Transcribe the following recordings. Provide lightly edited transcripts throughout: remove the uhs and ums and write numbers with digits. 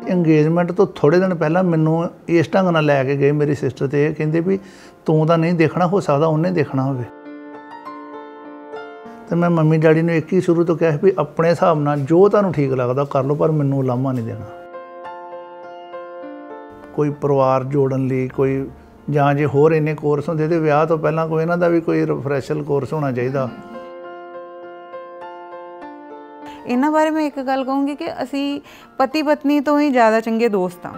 Engagement तो थोड़े दिन पहला मैनू इस ढंग नाल लैके गए मेरी सिस्टर तो ये कहते भी तू तो नहीं देखना, हो सकता उन्हें देखना हो। तो मैं मम्मी डैडी ने एक ही शुरू तो कहा भी अपने हिसाब नाल जो तुहानूं ठीक लगदा कर लो, पर मैनू लामा नहीं देना। कोई परिवार जोड़न लई कोई जां जे होर इन्ने कोर्स हुंदे ते विआह तो पहलां कोई इन्हां दा भी कोई रिफ्रैशल कोर्स होना चाहिदा। इन्हां बारे मैं एक गल कहूँगी कि असीं पति पत्नी तो ही ज़्यादा चंगे दोस्त हाँ।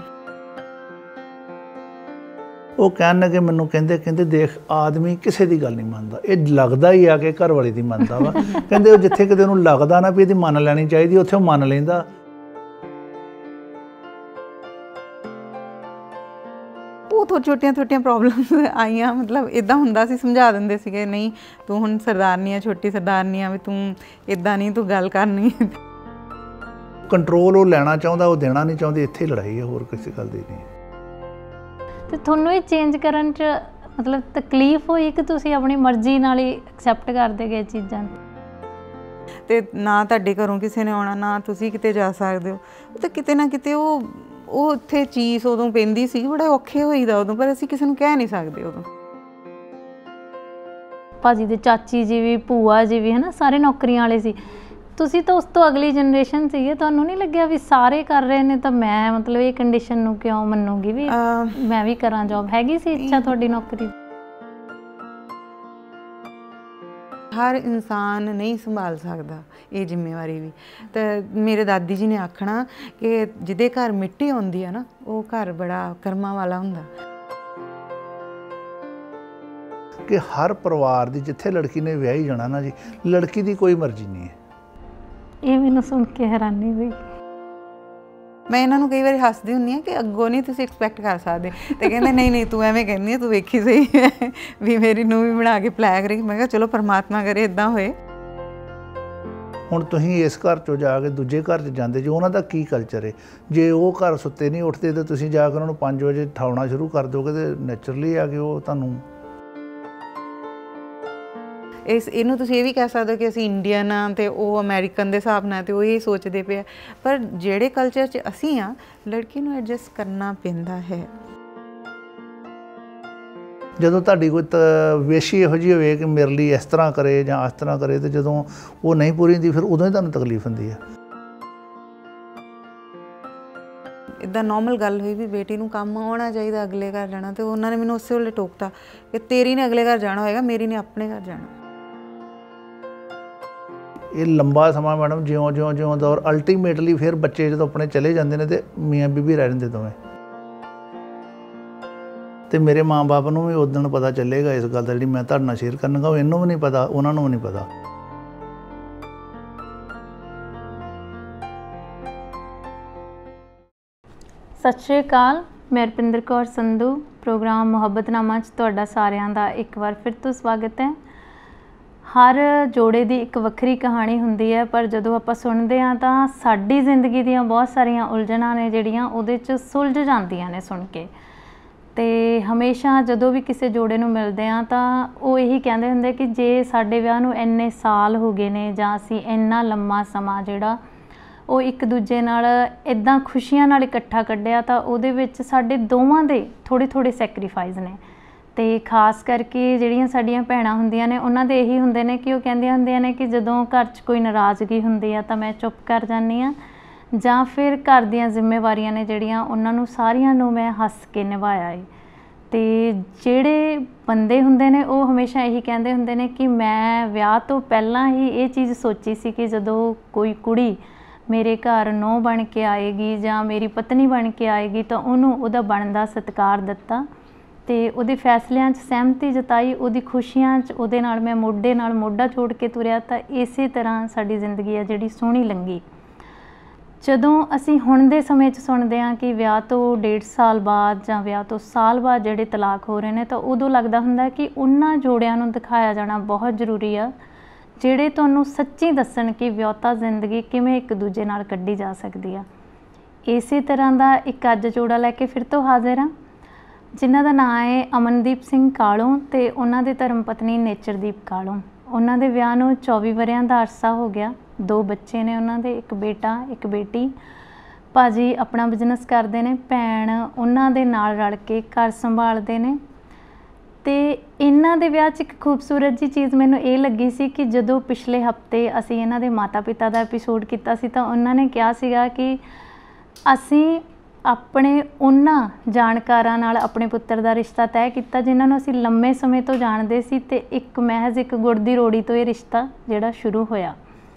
वो कहन लगे मैनू कहते देख आदमी किसी की गल नहीं मानता, ये लगता ही आ कि घर वाली की मानता वा। कहते जिथे किते उन्हें लगता ना भी ये मन लैनी चाहिए उत्थे वो मन लेंदा। बहुत छोटिया छोटिया प्रॉब्लम्स आईयां, मतलब इदा हुंदा सी समझा दिंदे सीगे नहीं तू हुण सरदारनी आ, छोटी सरदारनी आ, भी तू इदा नहीं तू गल करनी। कंट्रोल वो लैना चाहुंदा, वो देना नहीं चाहुंदी, इत्थे लड़ाई है, होर किसी गल दी नहीं। तो तुहानूं ये चेंज करन च मतलब तकलीफ हुई कि तुसीं अपनी मर्जी नाल ही एक्सैप्ट करदे गए चीज़ां? ते ना तुहाडे घरों किसी ने आउणा, ना तुसीं किते जा सकदे हो, ते किते ना किते ਉਹ ਉੱਥੇ ਚੀਜ਼ ਉਦੋਂ ਪੈਂਦੀ ਸੀ, ਬੜਾ ਔਖੇ ਹੋਈਦਾ ਉਦੋਂ, ਪਰ ਅਸੀਂ ਕਿਸੇ ਨੂੰ ਕਹਿ ਨਹੀਂ ਸਕਦੇ ਉਦੋਂ। ਭਾਜੀ ਦੇ ਚਾਚੀ ਜੀ ਵੀ, ਭੂਆ ਜੀ ਵੀ, ਹੈ ਨਾ, ਸਾਰੇ ਨੌਕਰੀਆਂ ਵਾਲੇ ਸੀ। ਤੁਸੀਂ ਤਾਂ ਉਸ ਤੋਂ ਅਗਲੀ ਜਨਰੇਸ਼ਨ ਸੀਗੇ, ਤੁਹਾਨੂੰ ਨਹੀਂ ਲੱਗਿਆ ਵੀ ਸਾਰੇ ਕਰ ਰਹੇ ਨੇ ਤਾਂ ਮੈਂ ਮਤਲਬ ਇਹ ਕੰਡੀਸ਼ਨ ਨੂੰ ਕਿਉਂ ਮੰਨੂਗੀ ਵੀ ਮੈਂ ਵੀ ਕਰਾਂ ਜੋਬ? ਹੈਗੀ ਸੀ ਇੱਛਾ ਤੁਹਾਡੀ ਨੌਕਰੀ ਦੀ? हर इंसान नहीं संभाल सकता ये जिम्मेवारी भी। तो मेरे दादी जी ने आखना कि जिदे घर मिट्टी आती है ना वो घर बड़ा कर्मा वाला हुंदा। कि हर परिवार दी जिथे लड़की ने विआही जाना ना जी, लड़की दी कोई मर्जी नहीं है। ये मैनूं सुन के हैरानी हुई। मैं इन्हों कई बार हसदी हुंदी हाँ कि अगों नहीं तुसीं एक्सपैक्ट कर सकते, तो कहते नहीं नहीं तू एवें कहनी है, तू वेखी सही है भी मेरी नूं भी बना के प्लै करेगी। मैं कहा चलो परमात्मा करे इदां होए। हुण तुसीं इस घर चों जाके दूजे घर च जांदे जी, उन्हां दा की कल्चर है? जे वो घर सुत्ते नहीं उठते तो तुसीं जाके उन्हां नूं 5 वजे उठाउणा शुरू कर दोगे तो नैचुरली आ के वो तुहानूं इस इनू तुसीं ये भी कह सकते हो कि असीं इंडियन हाँ तो वो अमेरिकन के हिसाब नाल तो वो ये सोचते पे, पर जिहड़े कल्चर च असीं हाँ लड़की नूं एडजस्ट करना पैंदा है। जदों तुहाडी कोई वेशी इहो जी होवे कि मेरे लिए इस तरह करे जां इस तरह करे, तो जदों वो नहीं पूरी हुंदी फिर उदों ही तुहानूं तकलीफ हुंदी है। इदा नॉर्मल गल हुई भी बेटी नूं काम आउणा चाहिए, अगले घर जाना, तो उन्होंने मैनूं उस वेले टोकता कि तेरी ने अगले घर जाना होएगा, मेरी ने अपने घर जाना। ये लंबा समा मैडम ज्यों ज्यों ज्यों दौर अल्टीमेटली फिर बच्चे जो अपने चले जाते हैं तो मियाँ बीबी रह जाते दोवें। तो मेरे माँ बाप को भी उस दिन पता चलेगा इस गल का जी मैं तुहाडे नाल शेयर करना, इन्हों भी नहीं पता, उन्होंने भी नहीं पता। सत श्री अकाल, मैं रपिंदर कौर संधू, प्रोग्राम मुहब्बतनामा च तुहाडा सारिआं दा एक बार फिर तो स्वागत है। हर जोड़े की एक वक्री कहानी हुंदी है, पर जदों आपां सुणदे हां तां साडी जिंदगी दीयां बहुत सारियां उलझणां ने जिहड़ियां उहदे च सुलझ जांदियां ने सुण के। ते हमेशा जदों भी किसी जोड़े नूं मिलदे हां तां ओह यही कहंदे हुंदे कि जे साडे विआह नूं इन्ने साल हो गए ने जां असीं इन्ना लंमा समा जिहड़ा ਉਹ ਇੱਕ ਦੂਜੇ ਨਾਲ ਇੱਦਾਂ ਖੁਸ਼ੀਆਂ ਨਾਲ ਇਕੱਠਾ ਕੱਢਿਆ ਤਾਂ ਉਹਦੇ ਵਿੱਚ ਸਾਡੇ ਦੋਵਾਂ ਦੇ ਥੋੜ੍ਹੇ ਥੋੜ੍ਹੇ ਸੈਕਰੀਫਾਈਸ ਨੇ। ਅਤੇ ਖਾਸ ਕਰਕੇ ਜਿਹੜੀਆਂ ਸਾਡੀਆਂ ਭੈਣਾਂ ਹੁੰਦੀਆਂ ਨੇ ਉਹਨਾਂ ਦੇ ਇਹੀ ਹੁੰਦੇ ਨੇ ਕਿ ਉਹ ਕਹਿੰਦੀਆਂ ਹੁੰਦੀਆਂ ਨੇ ਕਿ ਜਦੋਂ ਘਰ 'ਚ ਕੋਈ ਨਾਰਾਜ਼ਗੀ ਹੁੰਦੀ ਆ ਤਾਂ ਮੈਂ ਚੁੱਪ ਕਰ ਜਾਂਦੀ ਹਾਂ, ਜਾਂ ਫਿਰ ਘਰ ਦੀਆਂ ਜ਼ਿੰਮੇਵਾਰੀਆਂ ਨੇ ਜਿਹੜੀਆਂ ਉਹਨਾਂ ਨੂੰ ਸਾਰੀਆਂ ਨੂੰ ਮੈਂ ਹੱਸ ਕੇ ਨਿਭਾਇਆ ਏ। ਅਤੇ ਜਿਹੜੇ ਬੰਦੇ ਹੁੰਦੇ ਨੇ ਉਹ ਹਮੇਸ਼ਾ ਇਹੀ ਕਹਿੰਦੇ ਹੁੰਦੇ ਨੇ ਕਿ ਮੈਂ ਵਿਆਹ ਤੋਂ ਪਹਿਲਾਂ ਹੀ ਇਹ ਚੀਜ਼ ਸੋਚੀ ਸੀ ਕਿ ਜਦੋਂ ਕੋਈ ਕੁੜੀ ਮੇਰੇ ਘਰ ਨੂੰਹ ਬਣ ਕੇ ਆਏਗੀ ਜਾਂ ਮੇਰੀ ਪਤਨੀ ਬਣ ਕੇ ਆਏਗੀ ਤਾਂ ਉਹਨੂੰ ਉਹਦਾ ਬਣਦਾ ਸਤਿਕਾਰ ਦਿੱਤਾ ਅਤੇ ਉਹਦੇ ਫੈਸਲਿਆਂ 'ਚ ਸਹਿਮਤੀ ਜਤਾਈ, ਉਹਦੀ ਖੁਸ਼ੀਆਂ 'ਚ ਉਹਦੇ ਨਾਲ ਮੈਂ ਮੋਢੇ ਨਾਲ ਮੋਢਾ ਜੋੜ ਕੇ ਤੁਰਿਆ। ਤਾਂ ਇਸੇ ਤਰ੍ਹਾਂ ਸਾਡੀ ਜ਼ਿੰਦਗੀ ਆ ਜਿਹੜੀ ਸੋਹਣੀ ਲੰਘੀ। ਜਦੋਂ ਅਸੀਂ ਹੁਣ ਦੇ ਸਮੇਂ 'ਚ ਸੁਣਦੇ ਹਾਂ ਕਿ ਵਿਆਹ ਤੋਂ 1.5 ਸਾਲ ਬਾਅਦ ਜਾਂ ਵਿਆਹ ਤੋਂ ਸਾਲ ਬਾਅਦ ਜਿਹੜੇ ਤਲਾਕ ਹੋ ਰਹੇ ਨੇ, ਤਾਂ ਉਦੋਂ ਲੱਗਦਾ ਹੁੰਦਾ ਕਿ ਉਹਨਾਂ ਜੋੜਿਆਂ ਨੂੰ ਦਿਖਾਇਆ ਜਾਣਾ ਬਹੁਤ ਜ਼ਰੂਰੀ ਆ ਜਿਹੜੇ ਤੁਹਾਨੂੰ ਸੱਚੀ ਦੱਸਣ ਕਿ ਵਿਆਹੁਤਾ ਜ਼ਿੰਦਗੀ ਕਿਵੇਂ ਇੱਕ ਦੂਜੇ ਨਾਲ ਕੱਢੀ ਜਾ ਸਕਦੀ ਆ। ਇਸੇ ਤਰ੍ਹਾਂ ਦਾ ਇੱਕ ਅੱਜ ਜੋੜਾ ਲੈ ਕੇ ਫਿਰ ਤੋਂ ਹਾਜ਼ਰ ਹਾਂ, ਜਿਨ੍ਹਾਂ ਦਾ ਨਾਂ ਹੈ ਅਮਨਦੀਪ ਸਿੰਘ ਕਾਲੋਂ ਅਤੇ ਉਹਨਾਂ ਦੇ ਧਰਮ ਪਤਨੀ ਨੇਚਰਦੀਪ ਕਾਲੋਂ। ਉਹਨਾਂ ਦੇ ਵਿਆਹ ਨੂੰ 24 ਵਰ੍ਹਿਆਂ ਦਾ ਅਰਸਾ ਹੋ ਗਿਆ, 2 ਬੱਚੇ ਨੇ ਉਹਨਾਂ ਦੇ, ਇੱਕ ਬੇਟਾ ਇੱਕ ਬੇਟੀ। ਭਾਜੀ ਆਪਣਾ ਬਿਜ਼ਨਸ ਕਰਦੇ ਨੇ, ਭੈਣ ਉਹਨਾਂ ਦੇ ਨਾਲ ਰਲ ਕੇ ਘਰ ਸੰਭਾਲਦੇ ਨੇ। ਤੇ ਇਹਨਾਂ ਦੇ ਵਿਆਹ 'ਚ ਇੱਕ ਖੂਬਸੂਰਤ ਜਿਹੀ ਚੀਜ਼ ਮੈਨੂੰ ਇਹ ਲੱਗੀ ਸੀ ਕਿ ਜਦੋਂ ਪਿਛਲੇ ਹਫਤੇ ਅਸੀਂ ਇਹਨਾਂ ਦੇ ਮਾਤਾ ਪਿਤਾ ਦਾ ਐਪੀਸੋਡ ਕੀਤਾ ਸੀ ਤਾਂ ਉਹਨਾਂ ਨੇ ਕਿਹਾ ਸੀਗਾ ਕਿ ਅਸੀਂ ਆਪਣੇ ਉਹਨਾਂ ਜਾਣਕਾਰਾਂ ਨਾਲ ਆਪਣੇ ਪੁੱਤਰ ਦਾ ਰਿਸ਼ਤਾ ਤੈਅ ਕੀਤਾ ਜਿਨ੍ਹਾਂ ਨੂੰ ਅਸੀਂ ਲੰਮੇ ਸਮੇਂ ਤੋਂ ਜਾਣਦੇ ਸੀ, ਤੇ ਮਹਿਜ਼ ਇੱਕ ਗੁੜ ਦੀ ਰੋੜੀ ਤੋਂ ਇਹ ਰਿਸ਼ਤਾ ਜਿਹੜਾ ਸ਼ੁਰੂ ਹੋਇਆ।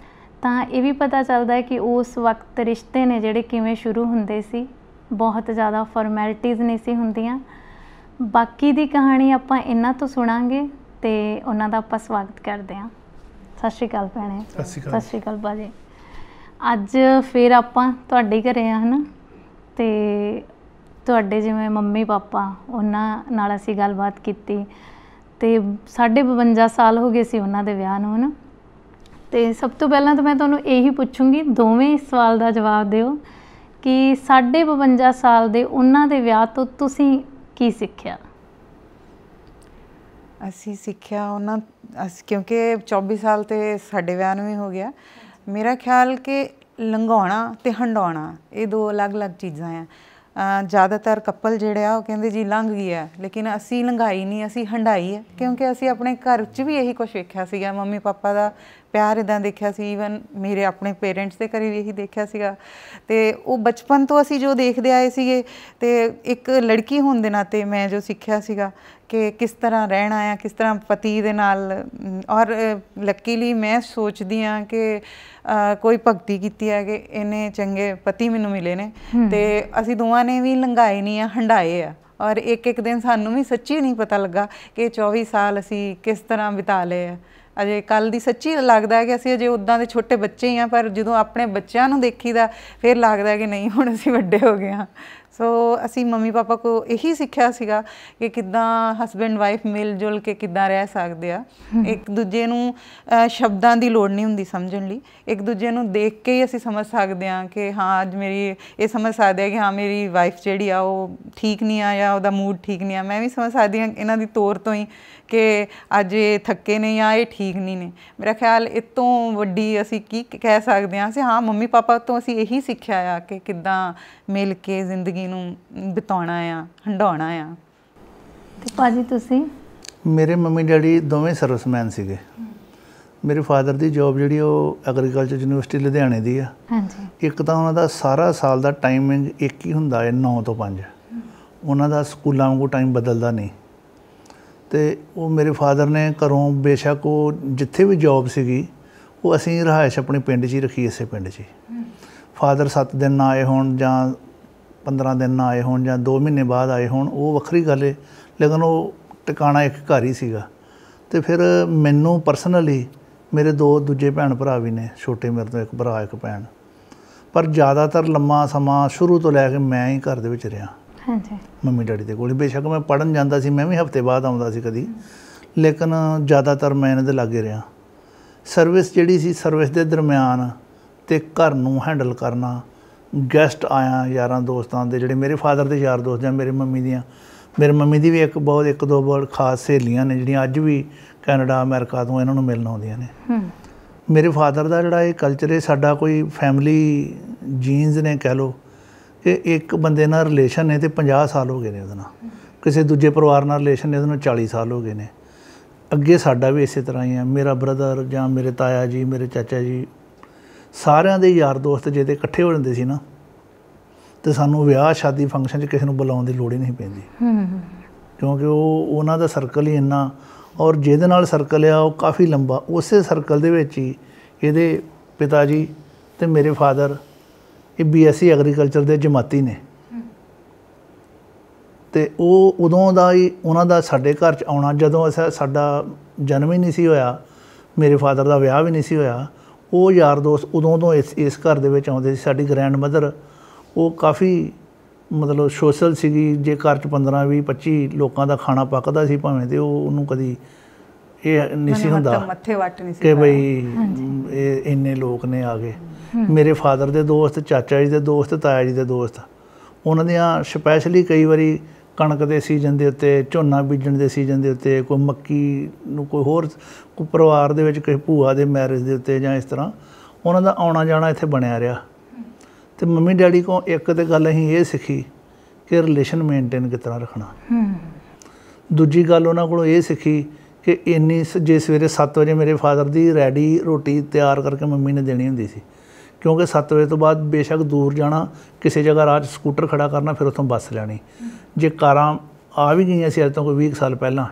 ਤਾਂ ਇਹ ਵੀ ਪਤਾ ਚੱਲਦਾ ਹੈ ਕਿ ਉਸ ਵਕਤ ਰਿਸ਼ਤੇ ਨੇ ਜਿਹੜੇ ਕਿਵੇਂ ਸ਼ੁਰੂ ਹੁੰਦੇ ਸੀ, ਬਹੁਤ ਜ਼ਿਆਦਾ ਫਾਰਮੈਲਿਟੀਜ਼ ਨਹੀਂ ਸੀ ਹੁੰਦੀਆਂ। ਬਾਕੀ ਦੀ ਕਹਾਣੀ ਆਪਾਂ ਇਹਨਾਂ ਤੋਂ ਸੁਣਾਂਗੇ ਤੇ ਉਹਨਾਂ ਦਾ ਆਪਾਂ ਸਵਾਗਤ ਕਰਦੇ ਹਾਂ। ਸਤਿ ਸ਼੍ਰੀ ਅਕਾਲ ਭੈਣੇ। ਸਤਿ ਸ਼੍ਰੀ ਅਕਾਲ ਭਾਜੀ। ਅੱਜ ਫਿਰ ਆਪਾਂ ਤੁਹਾਡੇ ਘਰੇ ਆ, ਹੈ ਨਾ, ਤੇ ਤੁਹਾਡੇ ਜਿਵੇਂ ਮੰਮੀ ਪਾਪਾ ਉਹਨਾਂ ਨਾਲ ਅਸੀਂ ਗੱਲਬਾਤ ਕੀਤੀ ਤੇ 52 ਸਾਲ ਹੋ ਗਏ ਸੀ ਉਹਨਾਂ ਦੇ ਵਿਆਹ ਨੂੰ, ਹੈ ਨਾ। ਤੇ ਸਭ ਤੋਂ ਪਹਿਲਾਂ ਤਾਂ ਮੈਂ ਤੁਹਾਨੂੰ ਇਹੀ ਪੁੱਛੂੰਗੀ, ਦੋਵੇਂ ਇਸ ਸਵਾਲ ਦਾ ਜਵਾਬ ਦਿਓ ਕਿ 52 ਸਾਲ ਦੇ ਉਹਨਾਂ ਦੇ ਵਿਆਹ ਤੋਂ ਤੁਸੀਂ ਕੀ ਸਿੱਖਿਆ? ਅਸੀਂ ਸਿੱਖਿਆ ਕਿਉਂਕਿ 24 ਸਾਲ ਤੇ ਸਾਡੇ ਵਿਆਹ ਨੂੰ ਵੀ ਹੋ ਗਿਆ। ਮੇਰਾ ਖਿਆਲ ਕਿ ਲੰਘਾਉਣਾ ਤੇ ਹੰਡਾਉਣਾ ਇਹ ਦੋ ਅਲੱਗ-ਅਲੱਗ ਚੀਜ਼ਾਂ ਆ। ਜ਼ਿਆਦਾਤਰ ਕਪਲ ਜਿਹੜੇ ਆ ਉਹ ਕਹਿੰਦੇ ਜੀ ਲੰਘ ਗਈ ਹੈ, ਲੇਕਿਨ ਅਸੀਂ ਲੰਘਾਈ ਨਹੀਂ, ਅਸੀਂ ਹੰਡਾਈ ਹੈ। ਕਿਉਂਕਿ ਅਸੀਂ ਆਪਣੇ ਘਰ 'ਚ ਵੀ ਇਹੀ ਕੁਛ ਵੇਖਿਆ ਸੀਗਾ, ਮੰਮੀ ਪਾਪਾ ਦਾ ਪਿਆਰ ਇੱਦਾਂ ਦੇਖਿਆ ਸੀ, ਈਵਨ ਮੇਰੇ ਆਪਣੇ ਪੇਰੈਂਟਸ ਦੇ ਘਰੇ ਵੀ ਇਹੀ ਦੇਖਿਆ ਸੀਗਾ। ਅਤੇ ਉਹ ਬਚਪਨ ਤੋਂ ਅਸੀਂ ਜੋ ਦੇਖਦੇ ਆਏ ਸੀਗੇ, ਅਤੇ ਇੱਕ ਲੜਕੀ ਹੋਣ ਦੇ ਨਾਤੇ ਮੈਂ ਜੋ ਸਿੱਖਿਆ ਸੀਗਾ ਕਿ ਕਿਸ ਤਰ੍ਹਾਂ ਰਹਿਣਾ ਆ, ਕਿਸ ਤਰ੍ਹਾਂ ਪਤੀ ਦੇ ਨਾਲ। ਔਰ ਲੱਕੀਲੀ ਮੈਂ ਸੋਚਦੀ ਹਾਂ ਕਿ ਕੋਈ ਭਗਤੀ ਕੀਤੀ ਹੈ ਕਿ ਇੰਨੇ ਚੰਗੇ ਪਤੀ ਮੈਨੂੰ ਮਿਲੇ ਨੇ, ਅਤੇ ਅਸੀਂ ਦੋਵਾਂ ਨੇ ਵੀ ਲੰਘਾਏ ਨਹੀਂ ਆ, ਹੰਡਾਏ ਆ। ਔਰ ਇੱਕ ਦਿਨ ਸਾਨੂੰ ਵੀ ਸੱਚੀ ਨਹੀਂ ਪਤਾ ਲੱਗਾ ਕਿ 24 ਸਾਲ ਅਸੀਂ ਕਿਸ ਤਰ੍ਹਾਂ ਬਿਤਾ ਲਏ ਆ। ਅਜੇ ਕੱਲ੍ਹ ਦੀ ਸੱਚੀ ਲੱਗਦਾ ਹੈ ਕਿ ਅਸੀਂ ਅਜੇ ਉੱਦਾਂ ਦੇ ਛੋਟੇ ਬੱਚੇ ਹੀ ਹਾਂ, ਪਰ ਜਦੋਂ ਆਪਣੇ ਬੱਚਿਆਂ ਨੂੰ ਦੇਖੀਦਾ ਫਿਰ ਲੱਗਦਾ ਕਿ ਨਹੀਂ ਹੁਣ ਅਸੀਂ ਵੱਡੇ ਹੋ ਗਏ ਹਾਂ। ਸੋ ਅਸੀਂ ਮੰਮੀ ਪਾਪਾ ਕੋਲ ਇਹੀ ਸਿੱਖਿਆ ਸੀਗਾ ਕਿ ਕਿੱਦਾਂ ਹਸਬੈਂਡ ਵਾਈਫ ਮਿਲ ਜੁਲ ਕੇ ਕਿੱਦਾਂ ਰਹਿ ਸਕਦੇ ਆ। ਇੱਕ ਦੂਜੇ ਨੂੰ ਸ਼ਬਦਾਂ ਦੀ ਲੋੜ ਨਹੀਂ ਹੁੰਦੀ ਸਮਝਣ ਲਈ, ਇੱਕ ਦੂਜੇ ਨੂੰ ਦੇਖ ਕੇ ਹੀ ਅਸੀਂ ਸਮਝ ਸਕਦੇ ਹਾਂ ਕਿ ਹਾਂ ਅੱਜ ਮੇਰੀ ਇਹ ਸਮਝ ਸਕਦੇ ਆ ਕਿ ਹਾਂ ਮੇਰੀ ਵਾਈਫ ਜਿਹੜੀ ਆ ਉਹ ਠੀਕ ਨਹੀਂ ਆ ਜਾਂ ਉਹਦਾ ਮੂਡ ਠੀਕ ਨਹੀਂ ਆ। ਮੈਂ ਵੀ ਸਮਝ ਸਕਦੀ ਹਾਂ ਇਹਨਾਂ ਦੀ ਤੌਰ ਤੋਂ ਹੀ ਕਿ ਅੱਜ ਇਹ ਥੱਕੇ ਨੇ ਜਾਂ ਇਹ ਠੀਕ ਨਹੀਂ ਨੇ। ਮੇਰਾ ਖਿਆਲ ਇਹ ਤੋਂ ਵੱਡੀ ਅਸੀਂ ਕੀ ਕਹਿ ਸਕਦੇ ਹਾਂ। ਅਸੀਂ ਮੰਮੀ ਪਾਪਾ ਤੋਂ ਅਸੀਂ ਇਹੀ ਸਿੱਖਿਆ ਆ ਕਿ ਕਿੱਦਾਂ ਮਿਲ ਕੇ ਜ਼ਿੰਦਗੀ ਨੂੰ ਬਿਤਾਉਣਾ ਆ, ਹੰਡਾਉਣਾ ਆ। ਤੇ ਭਾਜੀ ਤੁਸੀਂ? ਮੇਰੇ ਮੰਮੀ ਡੈਡੀ ਦੋਵੇਂ ਸਰਵਿਸਮੈਨ ਸੀਗੇ। ਮੇਰੇ ਫਾਦਰ ਦੀ ਜੋਬ ਜਿਹੜੀ ਉਹ ਐਗਰੀਕਲਚਰ ਯੂਨੀਵਰਸਿਟੀ ਲੁਧਿਆਣੇ ਦੀ ਆ। ਹਾਂਜੀ। ਇੱਕ ਤਾਂ ਉਹਨਾਂ ਦਾ ਸਾਰਾ ਸਾਲ ਦਾ ਟਾਈਮਿੰਗ ਇੱਕ ਹੀ ਹੁੰਦਾ ਹੈ, 9 ਤੋਂ 5। ਉਹਨਾਂ ਦਾ ਸਕੂਲਾਂ ਵਾਂਗੂ ਟਾਈਮ ਬਦਲਦਾ ਨਹੀਂ। ਅਤੇ ਉਹ ਮੇਰੇ ਫਾਦਰ ਨੇ ਘਰੋਂ ਬੇਸ਼ੱਕ ਉਹ ਜਿੱਥੇ ਵੀ ਜੋਬ ਸੀਗੀ ਉਹ ਅਸੀਂ ਰਿਹਾਇਸ਼ ਆਪਣੇ ਪਿੰਡ 'ਚ ਹੀ ਰੱਖੀ, ਇਸੇ ਪਿੰਡ 'ਚ ਹੀ। ਫਾਦਰ 7 ਦਿਨ ਨਾ ਆਏ ਹੋਣ ਜਾਂ 15 ਦਿਨ ਨਾ ਆਏ ਹੋਣ ਜਾਂ 2 ਮਹੀਨੇ ਬਾਅਦ ਆਏ ਹੋਣ ਉਹ ਵੱਖਰੀ ਗੱਲ ਹੈ, ਲੇਕਿਨ ਉਹ ਟਿਕਾਣਾ ਇੱਕ ਘਰ ਹੀ ਸੀਗਾ। ਅਤੇ ਫਿਰ ਮੈਨੂੰ ਪਰਸਨਲੀ ਮੇਰੇ 2 ਦੂਜੇ ਭੈਣ ਭਰਾ ਵੀ ਨੇ, ਛੋਟੇ ਮੇਰੇ ਤੋਂ ਇੱਕ ਭਰਾ ਇੱਕ ਭੈਣ, ਪਰ ਜ਼ਿਆਦਾਤਰ ਲੰਮਾ ਸਮਾਂ ਸ਼ੁਰੂ ਤੋਂ ਲੈ ਕੇ ਮੈਂ ਹੀ ਘਰ ਦੇ ਵਿੱਚ ਰਿਹਾ। ਹਾਂਜੀ। ਮੰਮੀ ਡੈਡੀ ਦੇ ਕੋਲ। ਬੇਸ਼ੱਕ ਮੈਂ ਪੜ੍ਹਨ ਜਾਂਦਾ ਸੀ, ਮੈਂ ਵੀ ਹਫ਼ਤੇ ਬਾਅਦ ਆਉਂਦਾ ਸੀ ਕਦੀ, ਲੇਕਿਨ ਜ਼ਿਆਦਾਤਰ ਮੈਂ ਇਹਨਾਂ ਦੇ ਲਾਗੇ ਰਿਹਾ। ਸਰਵਿਸ ਜਿਹੜੀ ਸੀ, ਸਰਵਿਸ ਦੇ ਦਰਮਿਆਨ ਅਤੇ ਘਰ ਨੂੰ ਹੈਂਡਲ ਕਰਨਾ, ਗੈਸਟ ਆਇਆ ਯਾਰਾਂ ਦੋਸਤਾਂ ਦੇ, ਜਿਹੜੇ ਮੇਰੇ ਫਾਦਰ ਦੇ ਯਾਰ ਦੋਸਤ ਜਾਂ ਮੇਰੇ ਮੰਮੀ ਦੀ ਵੀ ਇੱਕ ਦੋ ਬਹੁਤ ਖਾਸ ਸਹੇਲੀਆਂ ਨੇ ਜਿਹੜੀਆਂ ਅੱਜ ਵੀ ਕੈਨੇਡਾ ਅਮਰੀਕਾ ਤੋਂ ਇਹਨਾਂ ਨੂੰ ਮਿਲਣ ਆਉਂਦੀਆਂ ਨੇ। ਮੇਰੇ ਫਾਦਰ ਦਾ ਜਿਹੜਾ ਇਹ ਕਲਚਰ ਹੈ, ਸਾਡਾ ਕੋਈ ਫੈਮਿਲੀ ਜੀਨਸ ਨੇ ਕਹਿ ਲਓ ਕਿ ਇੱਕ ਬੰਦੇ ਨਾਲ ਰਿਲੇਸ਼ਨ ਨੇ ਅਤੇ 50 ਸਾਲ ਹੋ ਗਏ ਨੇ ਉਹਦੇ ਨਾਲ, ਕਿਸੇ ਦੂਜੇ ਪਰਿਵਾਰ ਨਾਲ ਰਿਲੇਸ਼ਨ ਨੇ ਉਹਦੇ ਨਾਲ 40 ਸਾਲ ਹੋ ਗਏ ਨੇ। ਅੱਗੇ ਸਾਡਾ ਵੀ ਇਸੇ ਤਰ੍ਹਾਂ ਹੀ ਆ। ਮੇਰਾ ਬ੍ਰਦਰ ਜਾਂ ਮੇਰੇ ਤਾਇਆ ਜੀ, ਮੇਰੇ ਚਾਚਾ ਜੀ, ਸਾਰਿਆਂ ਦੇ ਯਾਰ ਦੋਸਤ ਜੇ ਤੇ ਇਕੱਠੇ ਹੋ ਜਾਂਦੇ ਸੀ ਨਾ, ਅਤੇ ਸਾਨੂੰ ਵਿਆਹ ਸ਼ਾਦੀ ਫੰਕਸ਼ਨ 'ਚ ਕਿਸੇ ਨੂੰ ਬੁਲਾਉਣ ਦੀ ਲੋੜ ਹੀ ਨਹੀਂ ਪੈਂਦੀ, ਕਿਉਂਕਿ ਉਹਨਾਂ ਦਾ ਸਰਕਲ ਹੀ ਇੰਨਾ, ਔਰ ਜਿਹਦੇ ਨਾਲ ਸਰਕਲ ਆ ਉਹ ਕਾਫੀ ਲੰਬਾ। ਉਸੇ ਸਰਕਲ ਦੇ ਵਿੱਚ ਹੀ ਇਹਦੇ ਪਿਤਾ ਜੀ ਅਤੇ ਮੇਰੇ ਫਾਦਰ ਇਹ BSc ਐਗਰੀਕਲਚਰ ਦੇ ਜਮਾਤੀ ਨੇ, ਅਤੇ ਉਹ ਉਦੋਂ ਦਾ ਹੀ ਉਹਨਾਂ ਦਾ ਸਾਡੇ ਘਰ 'ਚ ਆਉਣਾ, ਜਦੋਂ ਸਾਡਾ ਜਨਮ ਹੀ ਨਹੀਂ ਸੀ ਹੋਇਆ, ਮੇਰੇ ਫਾਦਰ ਦਾ ਵਿਆਹ ਵੀ ਨਹੀਂ ਸੀ ਹੋਇਆ, ਉਹ ਯਾਰ ਦੋਸਤ ਉਦੋਂ ਤੋਂ ਇਸ ਘਰ ਦੇ ਵਿੱਚ ਆਉਂਦੇ ਸੀ। ਸਾਡੀ ਗ੍ਰੈਂਡ ਮਦਰ ਉਹ ਕਾਫੀ ਮਤਲਬ ਸੋਸ਼ਲ ਸੀਗੀ। ਜੇ ਘਰ 'ਚ 15, 20, 25 ਲੋਕਾਂ ਦਾ ਖਾਣਾ ਪੱਕਦਾ ਸੀ ਭਾਵੇਂ, ਅਤੇ ਉਹਨੂੰ ਕਦੀ ਇਹ ਨਹੀਂ ਸੀ ਹੁੰਦਾ ਕਿ ਬਈ ਇਹ ਇੰਨੇ ਲੋਕ ਨੇ ਆ ਗਏ। ਮੇਰੇ ਫਾਦਰ ਦੇ ਦੋਸਤ, ਚਾਚਾ ਜੀ ਦੇ ਦੋਸਤ, ਤਾਇਆ ਜੀ ਦੇ ਦੋਸਤ, ਉਹਨਾਂ ਦੀਆਂ ਸਪੈਸ਼ਲੀ ਕਈ ਵਾਰੀ ਕਣਕ ਦੇ ਸੀਜ਼ਨ ਦੇ ਉੱਤੇ, ਝੋਨਾ ਬੀਜਣ ਦੇ ਸੀਜ਼ਨ ਦੇ ਉੱਤੇ, ਕੋਈ ਮੱਕੀ ਨੂੰ ਕੋਈ ਪਰਿਵਾਰ ਦੇ ਵਿੱਚ ਕਿਸੇ ਭੂਆ ਦੇ ਮੈਰਿਜ ਦੇ ਉੱਤੇ ਜਾਂ ਇਸ ਤਰ੍ਹਾਂ ਉਹਨਾਂ ਦਾ ਆਉਣਾ ਜਾਣਾ ਇੱਥੇ ਬਣਿਆ ਰਿਹਾ। ਤੇ ਮੰਮੀ ਡੈਡੀ ਕੋਲ ਇੱਕ ਤੇ ਗੱਲ ਅਸੀਂ ਇਹ ਸਿੱਖੀ ਕਿ ਰਿਲੇਸ਼ਨ ਮੇਨਟੇਨ ਕਿਸ ਤਰ੍ਹਾਂ ਰੱਖਣਾ। ਦੂਜੀ ਗੱਲ ਉਹਨਾਂ ਕੋਲੋਂ ਇਹ ਸਿੱਖੀ ਕਿ ਇੰਨੀ ਜੇ ਸਵੇਰੇ 7 ਵਜੇ ਮੇਰੇ ਫਾਦਰ ਦੀ ਰੈਡੀ ਰੋਟੀ ਤਿਆਰ ਕਰਕੇ ਮੰਮੀ ਨੇ ਦੇਣੀ ਹੁੰਦੀ ਸੀ, ਕਿਉਂਕਿ 7 ਵਜੇ ਤੋਂ ਬਾਅਦ ਬੇਸ਼ੱਕ ਦੂਰ ਜਾਣਾ, ਕਿਸੇ ਜਗ੍ਹਾ ਰਾਹ 'ਚ ਸਕੂਟਰ ਖੜਾ ਕਰਨਾ, ਫਿਰ ਉੱਥੋਂ ਬੱਸ ਲੈਣੀ। ਜੇ ਕਾਰਾਂ ਆ ਵੀ ਗਈਆਂ ਸੀ ਅੱਜ ਤੋਂ ਕੋਈ 20 ਸਾਲ ਪਹਿਲਾਂ,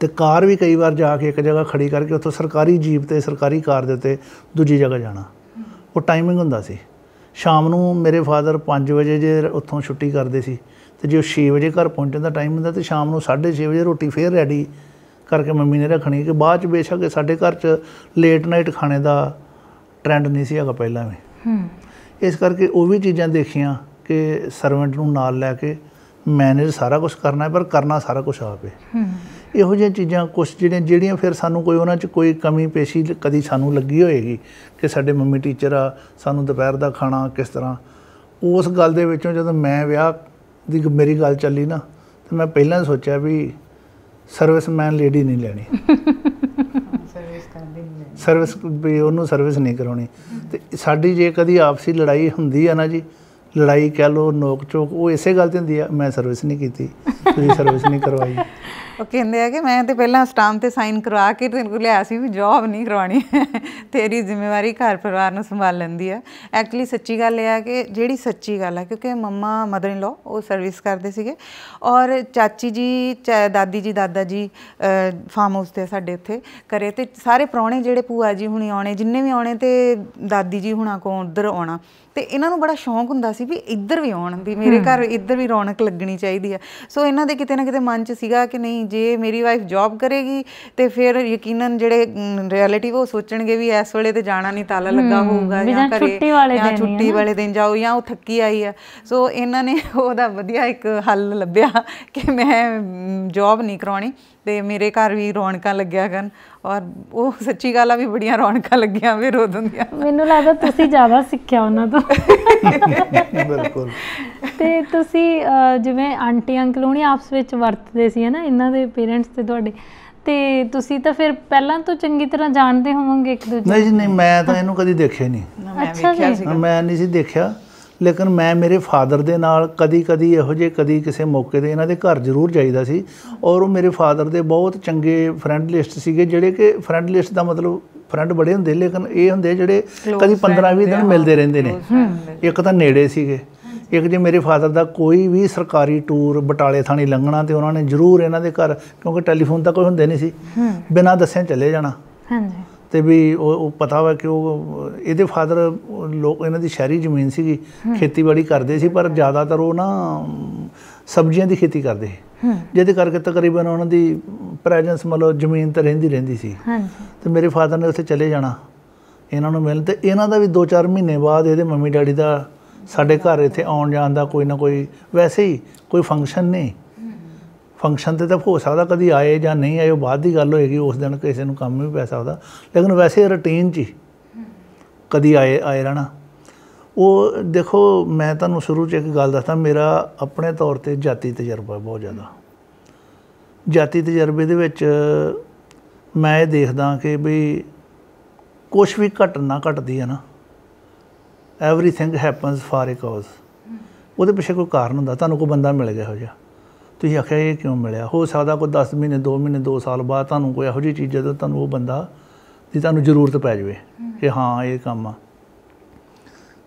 ਤੇ ਕਾਰ ਵੀ ਕਈ ਵਾਰ ਜਾ ਕੇ ਇੱਕ ਜਗ੍ਹਾ ਖੜੀ ਕਰਕੇ ਉੱਥੋਂ ਸਰਕਾਰੀ ਜੀਪ ਤੇ ਸਰਕਾਰੀ ਕਾਰ ਦੇ ਉੱਤੇ ਦੂਜੀ ਜਗ੍ਹਾ ਜਾਣਾ। ਉਹ ਟਾਈਮਿੰਗ ਹੁੰਦਾ ਸੀ। ਸ਼ਾਮ ਨੂੰ ਮੇਰੇ ਫਾਦਰ 5 ਵਜੇ ਜੇ ਉੱਥੋਂ ਛੁੱਟੀ ਕਰਦੇ ਸੀ ਤੇ ਜੇ 6 ਵਜੇ ਘਰ ਪਹੁੰਚਣ ਦਾ ਟਾਈਮ ਹੁੰਦਾ ਤੇ ਸ਼ਾਮ ਨੂੰ 6:30 ਵਜੇ ਰੋਟੀ ਫੇਰ ਰੈਡੀ ਕਰਕੇ ਮੰਮੀ ਨੇ ਰੱਖਣੀ, ਕਿ ਬਾਅਦ 'ਚ ਬੇਸ਼ੱਕ ਸਾਡੇ ਘਰ 'ਚ ਲੇਟ ਨਾਈਟ ਖਾਣੇ ਦਾ ਟਰੈਂਡ ਨਹੀਂ ਸੀ ਹੈਗਾ ਪਹਿਲਾਂ ਵੀ। ਇਸ ਕਰਕੇ ਉਹ ਵੀ ਚੀਜ਼ਾਂ ਦੇਖੀਆਂ ਕਿ ਸਰਵੈਂਟ ਨੂੰ ਨਾਲ ਲੈ ਕੇ ਮੈਨੇਜ ਸਾਰਾ ਕੁਛ ਕਰਨਾ, ਪਰ ਕਰਨਾ ਸਾਰਾ ਕੁਛ ਆਪ ਹੈ। ਇਹੋ ਜਿਹੀਆਂ ਚੀਜ਼ਾਂ ਕੁਛ ਜਿਹੜੀਆਂ ਫਿਰ ਸਾਨੂੰ ਕੋਈ ਉਹਨਾਂ 'ਚ ਕੋਈ ਕਮੀ ਪੇਸ਼ੀ ਕਦੀ ਸਾਨੂੰ ਲੱਗੀ ਹੋਏਗੀ ਕਿ ਸਾਡੇ ਮੰਮੀ ਟੀਚਰ ਆ, ਸਾਨੂੰ ਦੁਪਹਿਰ ਦਾ ਖਾਣਾ ਕਿਸ ਤਰ੍ਹਾਂ, ਉਸ ਗੱਲ ਦੇ ਵਿੱਚੋਂ ਜਦੋਂ ਮੈਂ ਵਿਆਹ ਦੀ ਮੇਰੀ ਗੱਲ ਚੱਲੀ ਨਾ, ਤਾਂ ਮੈਂ ਪਹਿਲਾਂ ਸੋਚਿਆ ਵੀ ਸਰਵਿਸਮੈਨ ਲੇਡੀ ਨਹੀਂ ਲੈਣੀ, ਸਰਵਿਸ ਵੀ ਉਹਨੂੰ ਸਰਵਿਸ ਨਹੀਂ ਕਰਾਉਣੀ। ਤੇ ਸਾਡੀ ਜੇ ਕਦੀ ਆਪਸੀ ਲੜਾਈ ਹੁੰਦੀ ਆ ਨਾ ਜੀ, ਲੜਾਈ ਕਹਿ ਲਓ, ਨੋਕ ਝੋਕ, ਉਹ ਇਸੇ ਗੱਲ 'ਤੇ ਹੁੰਦੀ ਆ, ਮੈਂ ਸਰਵਿਸ ਨਹੀਂ ਕੀਤੀ, ਤੁਸੀਂ ਸਰਵਿਸ ਨਹੀਂ ਕਰਵਾਈ। ਉਹ ਕਹਿੰਦੇ ਆ ਕਿ ਮੈਂ ਤੇ ਪਹਿਲਾਂ ਸਟਾਂਪ ਤੇ ਸਾਈਨ ਕਰਵਾ ਕੇ ਤੇਰੇ ਕੋਲ ਲਿਆ ਸੀ ਵੀ ਜੌਬ ਨਹੀਂ ਕਰਵਾਉਣੀ, ਤੇਰੀ ਜ਼ਿੰਮੇਵਾਰੀ ਘਰ ਪਰਿਵਾਰ ਨੂੰ ਸੰਭਾਲ ਲੈਂਦੀ ਆ। ਐਕਚੁਅਲੀ ਸੱਚੀ ਗੱਲ ਇਹ ਆ ਕਿ ਜਿਹੜੀ ਸੱਚੀ ਗੱਲ ਆ, ਕਿਉਂਕਿ ਮੰਮਾ ਮਦਰ ਇਨ ਲੋ ਉਹ ਸਰਵਿਸ ਕਰਦੇ ਸੀਗੇ, ਔਰ ਚਾਚੀ ਜੀ ਦਾਦੀ ਜੀ ਦਾਦਾ ਜੀ ਫਾਰਮ ਹਾਊਸ 'ਤੇ ਸਾਡੇ ਉੱਥੇ ਘਰੇ, ਅਤੇ ਸਾਰੇ ਪ੍ਰਾਹੁਣੇ ਜਿਹੜੇ ਭੂਆ ਜੀ ਹੁਣੀ ਆਉਣੇ, ਜਿੰਨੇ ਵੀ ਆਉਣੇ, ਅਤੇ ਦਾਦੀ ਜੀ ਹੁਣਾਂ ਕੋਲ ਉੱਧਰ ਆਉਣਾ, ਅਤੇ ਇਹਨਾਂ ਨੂੰ ਬੜਾ ਸ਼ੌਂਕ ਹੁੰਦਾ ਸੀ ਵੀ ਇੱਧਰ ਵੀ ਆਉਣ, ਵੀ ਮੇਰੇ ਘਰ ਇੱਧਰ ਵੀ ਰੌਣਕ ਲੱਗਣੀ ਚਾਹੀਦੀ ਆ। ਸੋ ਇਹਨਾਂ ਦੇ ਕਿਤੇ ਨਾ ਕਿਤੇ ਮਨ 'ਚ ਸੀਗਾ ਕਿ ਨਹੀਂ, ਜੇ ਮੇਰੀ ਵਾਈਫ ਜੌਬ ਕਰੇਗੀ ਤੇ ਫਿਰ ਯਕੀਨਨ ਜਿਹੜੇ ਰਿਲੇਟਿਵ ਉਹ ਸੋਚਣਗੇ ਵੀ ਇਸ ਵੇਲੇ ਤੇ ਜਾਣਾ ਨਹੀਂ, ਤਾਲਾ ਲੱਗਾ ਹੋਊਗਾ, ਜਾਂ ਘਰੇ ਜਾਂ ਛੁੱਟੀ ਵਾਲੇ ਦਿਨ ਜਾਓ, ਜਾਂ ਉਹ ਥੱਕੀ ਆਈ ਆ। ਸੋ ਇਹਨਾਂ ਨੇ ਉਹਦਾ ਵਧੀਆ ਇੱਕ ਹੱਲ ਲੱਭਿਆ ਕਿ ਮੈਂ ਜੌਬ ਨਹੀਂ ਕਰਾਉਣੀ ਤੇ ਮੇਰੇ ਘਰ ਵੀ ਰੌਣਕਾਂ ਲੱਗਿਆ ਕਰਨ, ਔਰ ਉਹ ਸੱਚੀ ਗੱਲ ਆ ਵੀ ਬੜੀਆਂ ਰੌਣਕਾਂ ਲੱਗੀਆਂ ਫਿਰ ਉਦੋਂ ਦੀਆਂ। ਮੈਨੂੰ ਲੱਗਦਾ ਤੁਸੀਂ ਜ਼ਿਆਦਾ ਸਿੱਖਿਆ ਉਹਨਾਂ ਤੋਂ। ਬਿਲਕੁਲ। ਤੇ ਤੁਸੀਂ ਜਿਵੇਂ ਆਂਟੀ ਅੰਕਲ ਹੋਣੀ ਆਪਸ ਵਿੱਚ ਵਰਤਦੇ ਸੀ, ਹੈ ਨਾ, ਇਹਨਾਂ ਦੇ ਪੇਰੈਂਟਸ ਤੇ ਤੁਹਾਡੇ, ਤੇ ਤੁਸੀਂ ਤਾਂ ਫਿਰ ਪਹਿਲਾਂ ਤੋਂ ਚੰਗੀ ਤਰ੍ਹਾਂ ਜਾਣਦੇ ਹੋਵੋਗੇ ਇੱਕ ਦੂਜੇ? ਨਹੀਂ ਜੀ ਨਹੀਂ, ਮੈਂ ਤਾਂ ਇਹਨੂੰ ਕਦੀ ਦੇਖਿਆ ਨਹੀਂ। ਅੱਛਾ ਜੀ। ਮੈਂ ਨਹੀਂ ਸੀ ਦੇਖਿਆ, ਲੇਕਿਨ ਮੈਂ ਮੇਰੇ ਫਾਦਰ ਦੇ ਨਾਲ ਕਦੀ ਇਹੋ ਜਿਹੇ ਕਦੀ ਕਿਸੇ ਮੌਕੇ 'ਤੇ ਇਹਨਾਂ ਦੇ ਘਰ ਜ਼ਰੂਰ ਜਾਈਦਾ ਸੀ, ਔਰ ਉਹ ਮੇਰੇ ਫਾਦਰ ਦੇ ਬਹੁਤ ਚੰਗੇ ਫਰੈਂਡ ਲਿਸਟ ਸੀਗੇ, ਜਿਹੜੇ ਕਿ ਫਰੈਂਡ ਲਿਸਟ ਦਾ ਮਤਲਬ ਫਰੈਂਡ ਬੜੇ ਹੁੰਦੇ, ਲੇਕਿਨ ਇਹ ਹੁੰਦੇ ਜਿਹੜੇ ਕਦੀ 15-20 ਦਿਨ ਮਿਲਦੇ ਰਹਿੰਦੇ ਨੇ। ਇੱਕ ਤਾਂ ਨੇੜੇ ਸੀਗੇ, ਇੱਕ ਜੇ ਮੇਰੇ ਫਾਦਰ ਦਾ ਕੋਈ ਵੀ ਸਰਕਾਰੀ ਟੂਰ ਬਟਾਲੇ ਥਾਣੀ ਲੰਘਣਾ ਤੇ ਉਹਨਾਂ ਨੇ ਜ਼ਰੂਰ ਇਹਨਾਂ ਦੇ ਘਰ, ਕਿਉਂਕਿ ਟੈਲੀਫੋਨ ਤਾਂ ਕੋਈ ਹੁੰਦੇ ਨਹੀਂ ਸੀ, ਬਿਨਾਂ ਦੱਸਿਆ ਚਲੇ ਜਾਣਾ। ਹਾਂਜੀ। ਤੇ ਵੀ ਉਹ ਪਤਾ ਵਾ ਕਿ ਉਹ ਇਹਦੇ ਫਾਦਰ ਲੋਕ, ਇਹਨਾਂ ਦੀ ਸ਼ਹਿਰੀ ਜ਼ਮੀਨ ਸੀਗੀ, ਖੇਤੀਬਾੜੀ ਕਰਦੇ ਸੀ, ਪਰ ਜ਼ਿਆਦਾਤਰ ਉਹ ਨਾ ਸਬਜ਼ੀਆਂ ਦੀ ਖੇਤੀ ਕਰਦੇ ਸੀ, ਜਿਹਦੇ ਕਰਕੇ ਤਕਰੀਬਨ ਉਹਨਾਂ ਦੀ ਪ੍ਰੈਜੈਂਸ ਮਤਲਬ ਜ਼ਮੀਨ ਤਾਂ ਰਹਿੰਦੀ ਸੀ। ਤੇ ਮੇਰੇ ਫਾਦਰ ਨੇ ਉੱਥੇ ਚਲੇ ਜਾਣਾ ਇਹਨਾਂ ਨੂੰ ਮਿਲਣ, ਤੇ ਇਹਨਾਂ ਦਾ ਵੀ 2-4 ਮਹੀਨੇ ਬਾਅਦ ਇਹਦੇ ਮੰਮੀ ਡੈਡੀ ਦਾ ਸਾਡੇ ਘਰ ਇੱਥੇ ਆਉਣ ਜਾਣ ਦਾ ਕੋਈ ਨਾ ਕੋਈ, ਵੈਸੇ ਹੀ ਕੋਈ ਫੰਕਸ਼ਨ ਨਹੀਂ, ਫੰਕਸ਼ਨ 'ਤੇ ਤਾਂ ਹੋ ਸਕਦਾ ਕਦੀ ਆਏ ਜਾਂ ਨਹੀਂ ਆਏ, ਉਹ ਬਾਅਦ ਦੀ ਗੱਲ ਹੋਏਗੀ, ਉਸ ਦਿਨ ਕਿਸੇ ਨੂੰ ਕੰਮ ਵੀ ਪੈ ਸਕਦਾ, ਲੇਕਿਨ ਵੈਸੇ ਰੂਟੀਨ 'ਚ ਹੀ ਕਦੀ ਆਏ ਰਹਿਣਾ। ਉਹ ਦੇਖੋ, ਮੈਂ ਤੁਹਾਨੂੰ ਸ਼ੁਰੂ 'ਚ ਇੱਕ ਗੱਲ ਦੱਸਦਾ, ਮੇਰਾ ਆਪਣੇ ਤੌਰ 'ਤੇ ਜਾਤੀ ਤਜਰਬਾ ਬਹੁਤ ਜ਼ਿਆਦਾ। ਜਾਤੀ ਤਜਰਬੇ ਦੇ ਵਿੱਚ ਮੈਂ ਇਹ ਦੇਖਦਾ ਕਿ ਵੀ ਕੁਛ ਵੀ ਘਟਨਾ ਘਟਦੀ ਹੈ ਨਾ, ਐਵਰੀਥਿੰਗ ਹੈਪਨਸ ਫਾਰ ਏ ਕਾਜ਼, ਉਹਦੇ ਪਿੱਛੇ ਕੋਈ ਕਾਰਨ ਹੁੰਦਾ। ਤੁਹਾਨੂੰ ਕੋਈ ਬੰਦਾ ਮਿਲ ਗਿਆ ਇਹੋ ਜਿਹਾ, ਤੁਸੀਂ ਆਖਿਆ ਇਹ ਕਿਉਂ ਮਿਲਿਆ, ਹੋ ਸਕਦਾ ਕੋਈ 10 ਮਹੀਨੇ 2 ਮਹੀਨੇ 2 ਸਾਲ ਬਾਅਦ ਤੁਹਾਨੂੰ ਕੋਈ ਇਹੋ ਜਿਹੀ ਚੀਜ਼ ਜਦੋਂ ਤੁਹਾਨੂੰ ਉਹ ਬੰਦਾ ਦੀ ਤੁਹਾਨੂੰ ਜ਼ਰੂਰਤ ਪੈ ਜਾਵੇ ਕਿ ਹਾਂ ਇਹ ਕੰਮ ਆ।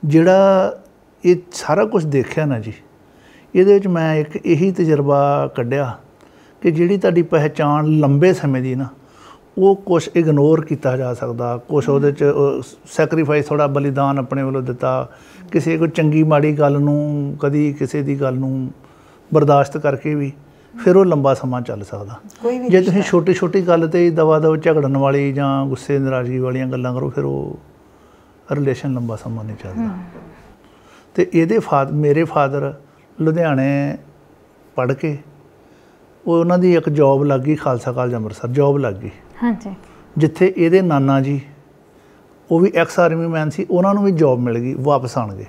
ਜਿਹੜਾ ਇਹ ਸਾਰਾ ਕੁਝ ਦੇਖਿਆ ਨਾ ਜੀ, ਇਹਦੇ ਵਿੱਚ ਮੈਂ ਇੱਕ ਇਹੀ ਤਜਰਬਾ ਕੱਢਿਆ ਕਿ ਜਿਹੜੀ ਤੁਹਾਡੀ ਪਹਿਚਾਣ ਲੰਬੇ ਸਮੇਂ ਦੀ ਨਾ, ਉਹ ਕੁਛ ਇਗਨੋਰ ਕੀਤਾ ਜਾ ਸਕਦਾ, ਕੁਛ ਉਹਦੇ 'ਚ ਸੈਕਰੀਫਾਈਸ, ਥੋੜ੍ਹਾ ਬਲੀਦਾਨ ਆਪਣੇ ਵੱਲੋਂ ਦਿੱਤਾ, ਕਿਸੇ ਕੋਈ ਚੰਗੀ ਮਾੜੀ ਗੱਲ ਨੂੰ, ਕਦੀ ਕਿਸੇ ਦੀ ਗੱਲ ਨੂੰ ਬਰਦਾਸ਼ਤ ਕਰਕੇ ਵੀ ਫਿਰ ਉਹ ਲੰਬਾ ਸਮਾਂ ਚੱਲ ਸਕਦਾ। ਜੇ ਤੁਸੀਂ ਛੋਟੀ ਗੱਲ 'ਤੇ ਦਵਾ ਝਗੜਨ ਵਾਲੀ ਜਾਂ ਗੁੱਸੇ ਨਾਰਾਜ਼ਗੀ ਵਾਲੀਆਂ ਗੱਲਾਂ ਕਰੋ, ਫਿਰ ਉਹ ਰਿਲੇਸ਼ਨ ਲੰਬਾ ਸਮਾਂ ਨਹੀਂ ਚੱਲਦਾ। ਅਤੇ ਇਹਦੇ ਮੇਰੇ ਫਾਦਰ ਲੁਧਿਆਣੇ ਪੜ੍ਹ ਕੇ ਉਹਨਾਂ ਦੀ ਇੱਕ ਜੋਬ ਲੱਗ ਗਈ, ਖਾਲਸਾ ਕਾਲਜ ਅੰਮ੍ਰਿਤਸਰ ਜੋਬ ਲੱਗ ਗਈ। ਹਾਂਜੀ। ਜਿੱਥੇ ਇਹਦੇ ਨਾਨਾ ਜੀ, ਉਹ ਵੀ ਐਕਸ ਆਰਮੀ ਮੈਨ ਸੀ, ਉਹਨਾਂ ਨੂੰ ਵੀ ਜੋਬ ਮਿਲ ਗਈ, ਵਾਪਸ ਆਉਣਗੇ।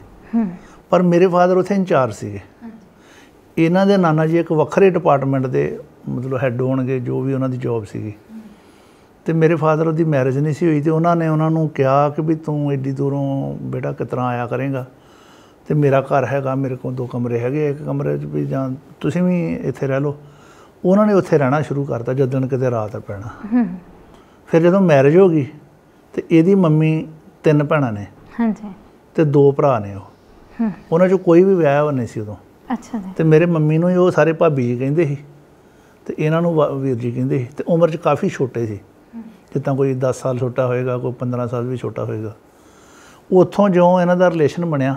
ਪਰ ਮੇਰੇ ਫਾਦਰ ਉੱਥੇ ਇੰਚਾਰਜ ਸੀਗੇ, ਇਹਨਾਂ ਦੇ ਨਾਨਾ ਜੀ ਇੱਕ ਵੱਖਰੇ ਡਿਪਾਰਟਮੈਂਟ ਦੇ ਮਤਲਬ ਹੈੱਡ ਹੋਣਗੇ, ਜੋ ਵੀ ਉਹਨਾਂ ਦੀ ਜੋਬ ਸੀਗੀ। ਅਤੇ ਮੇਰੇ ਫਾਦਰ ਉਹਦੀ ਮੈਰਿਜ ਨਹੀਂ ਸੀ ਹੋਈ, ਅਤੇ ਉਹਨਾਂ ਨੇ ਉਹਨਾਂ ਨੂੰ ਕਿਹਾ ਕਿ ਵੀ ਤੂੰ ਐਡੀ ਦੂਰੋਂ ਬੇਟਾ ਕਿਸ ਤਰ੍ਹਾਂ ਆਇਆ ਕਰੇਂਗਾ, ਤੇ ਮੇਰਾ ਘਰ ਹੈਗਾ, ਮੇਰੇ ਕੋਲ 2 ਕਮਰੇ ਹੈਗੇ, ਇੱਕ ਕਮਰੇ 'ਚ ਵੀ ਜਾਂ ਤੁਸੀਂ ਵੀ ਇੱਥੇ ਰਹਿ ਲਓ। ਉਹਨਾਂ ਨੇ ਉੱਥੇ ਰਹਿਣਾ ਸ਼ੁਰੂ ਕਰਤਾ ਜਦੋਂ ਕਿਤੇ ਰਾਤ ਪੈਣਾ। ਫਿਰ ਜਦੋਂ ਮੈਰਿਜ ਹੋ ਗਈ ਤੇ ਇਹਦੀ ਮੰਮੀ 3 ਭੈਣਾਂ ਨੇ ਹਾਂਜੀ ਤੇ 2 ਭਰਾ ਨੇ। ਉਹਨਾਂ 'ਚੋਂ ਕੋਈ ਵੀ ਵਿਆਹ ਨਹੀਂ ਸੀ ਉਦੋਂ। ਅੱਛਾ ਜੀ। ਤੇ ਮੇਰੇ ਮੰਮੀ ਨੂੰ ਉਹ ਸਾਰੇ ਭਾਬੀ ਜੀ ਕਹਿੰਦੇ ਸੀ ਤੇ ਇਹਨਾਂ ਨੂੰ ਵੀਰ ਜੀ ਕਹਿੰਦੇ ਸੀ। ਤੇ ਉਮਰ 'ਚ ਕਾਫੀ ਛੋਟੇ ਸੀ, ਜਿੱਦਾਂ ਕੋਈ 10 ਸਾਲ ਛੋਟਾ ਹੋਏਗਾ, ਕੋਈ 15 ਸਾਲ ਵੀ ਛੋਟਾ ਹੋਏਗਾ। ਉੱਥੋਂ ਜਿਉਂ ਇਹਨਾਂ ਦਾ ਰਿਲੇਸ਼ਨ ਬਣਿਆ,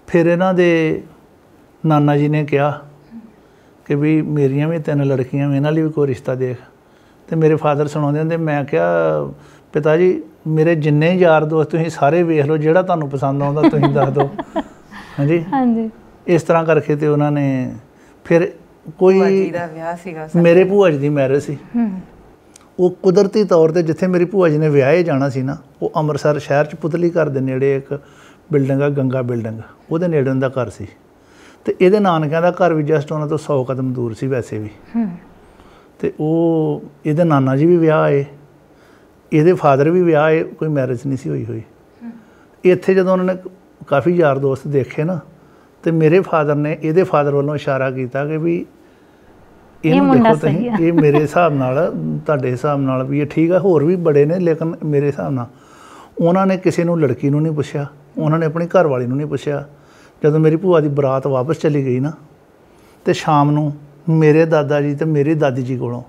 ਫਿਰ ਇਹਨਾਂ ਦੇ ਨਾਨਾ ਜੀ ਨੇ ਕਿਹਾ ਕਿ ਵੀ ਮੇਰੀਆਂ ਵੀ 3 ਲੜਕੀਆਂ, ਇਹਨਾਂ ਲਈ ਵੀ ਕੋਈ ਰਿਸ਼ਤਾ ਦੇਖ। ਤੇ ਮੇਰੇ ਫਾਦਰ ਸੁਣਾਉਂਦੇ ਹੁੰਦੇ, ਮੈਂ ਕਿਹਾ ਪਿਤਾ ਜੀ ਮੇਰੇ ਜਿੰਨੇ ਯਾਰ ਦੋਸਤ ਤੁਸੀਂ ਸਾਰੇ ਵੇਖ ਲਓ, ਜਿਹੜਾ ਤੁਹਾਨੂੰ ਪਸੰਦ ਆਉਂਦਾ ਤੁਸੀਂ ਦੱਸ ਦਿਓ। ਹਾਂਜੀ ਹਾਂਜੀ। ਇਸ ਤਰ੍ਹਾਂ ਕਰਕੇ ਤੇ ਉਹਨਾਂ ਨੇ ਫਿਰ ਕੋਈ ਦਾ ਵਿਆਹ ਸੀਗਾ, ਮੇਰੇ ਭੂਆ ਜੀ ਦੀ ਮੈਰਿਜ ਸੀ। ਉਹ ਕੁਦਰਤੀ ਤੌਰ ਤੇ ਜਿੱਥੇ ਮੇਰੀ ਭੂਆ ਜੀ ਨੇ ਵਿਆਹੇ ਜਾਣਾ ਸੀ ਨਾ, ਉਹ ਅੰਮ੍ਰਿਤਸਰ ਸ਼ਹਿਰ 'ਚ ਪੁਤਲੀ ਘਰ ਦੇ ਨੇੜੇ ਇੱਕ ਬਿਲਡਿੰਗ ਆ, ਗੰਗਾ ਬਿਲਡਿੰਗ, ਉਹਦੇ ਨੇੜੇ ਉਹਦਾ ਘਰ ਸੀ। ਤੇ ਇਹਦੇ ਨਾਨਕਿਆਂ ਦਾ ਘਰ ਵੀ ਜਸਟ ਉਹਨਾਂ ਤੋਂ 100 ਕਦਮ ਦੂਰ ਸੀ ਵੈਸੇ ਵੀ। ਤੇ ਉਹ ਇਹਦੇ ਨਾਨਾ ਜੀ ਵੀ ਵਿਆਹ ਆਏ, ਇਹਦੇ ਫਾਦਰ ਵੀ ਵਿਆਹ ਆਏ, ਕੋਈ ਮੈਰਿਜ ਨਹੀਂ ਸੀ ਹੋਈ। ਇੱਥੇ ਜਦੋਂ ਉਹਨਾਂ ਨੇ ਕਾਫੀ ਯਾਰ ਦੋਸਤ ਦੇਖੇ ਨਾ, ਤੇ ਮੇਰੇ ਫਾਦਰ ਨੇ ਇਹਦੇ ਫਾਦਰ ਵੱਲੋਂ ਇਸ਼ਾਰਾ ਕੀਤਾ ਕਿ ਵੀ ਇਹਨੂੰ ਦੇਖੋ ਤੁਸੀਂ, ਇਹ ਮੇਰੇ ਹਿਸਾਬ ਨਾਲ, ਤੁਹਾਡੇ ਹਿਸਾਬ ਨਾਲ ਵੀ ਇਹ ਠੀਕ ਆ, ਹੋਰ ਵੀ ਬੜੇ ਨੇ, ਲੇਕਿਨ ਮੇਰੇ ਹਿਸਾਬ ਨਾਲ ਉਹਨਾਂ ਨੇ ਕਿਸੇ ਨੂੰ ਲੜਕੀ ਨੂੰ ਨਹੀਂ ਪੁੱਛਿਆ, ਉਹਨਾਂ ਨੇ ਆਪਣੀ ਘਰ ਵਾਲੀ ਨੂੰ ਨਹੀਂ ਪੁੱਛਿਆ। ਜਦੋਂ ਮੇਰੀ ਭੂਆ ਦੀ ਬਰਾਤ ਵਾਪਸ ਚਲੀ ਗਈ ਨਾ, ਤੇ ਸ਼ਾਮ ਨੂੰ ਮੇਰੇ ਦਾਦਾ ਜੀ ਤੇ ਮੇਰੀ ਦਾਦੀ ਜੀ ਕੋਲੋਂ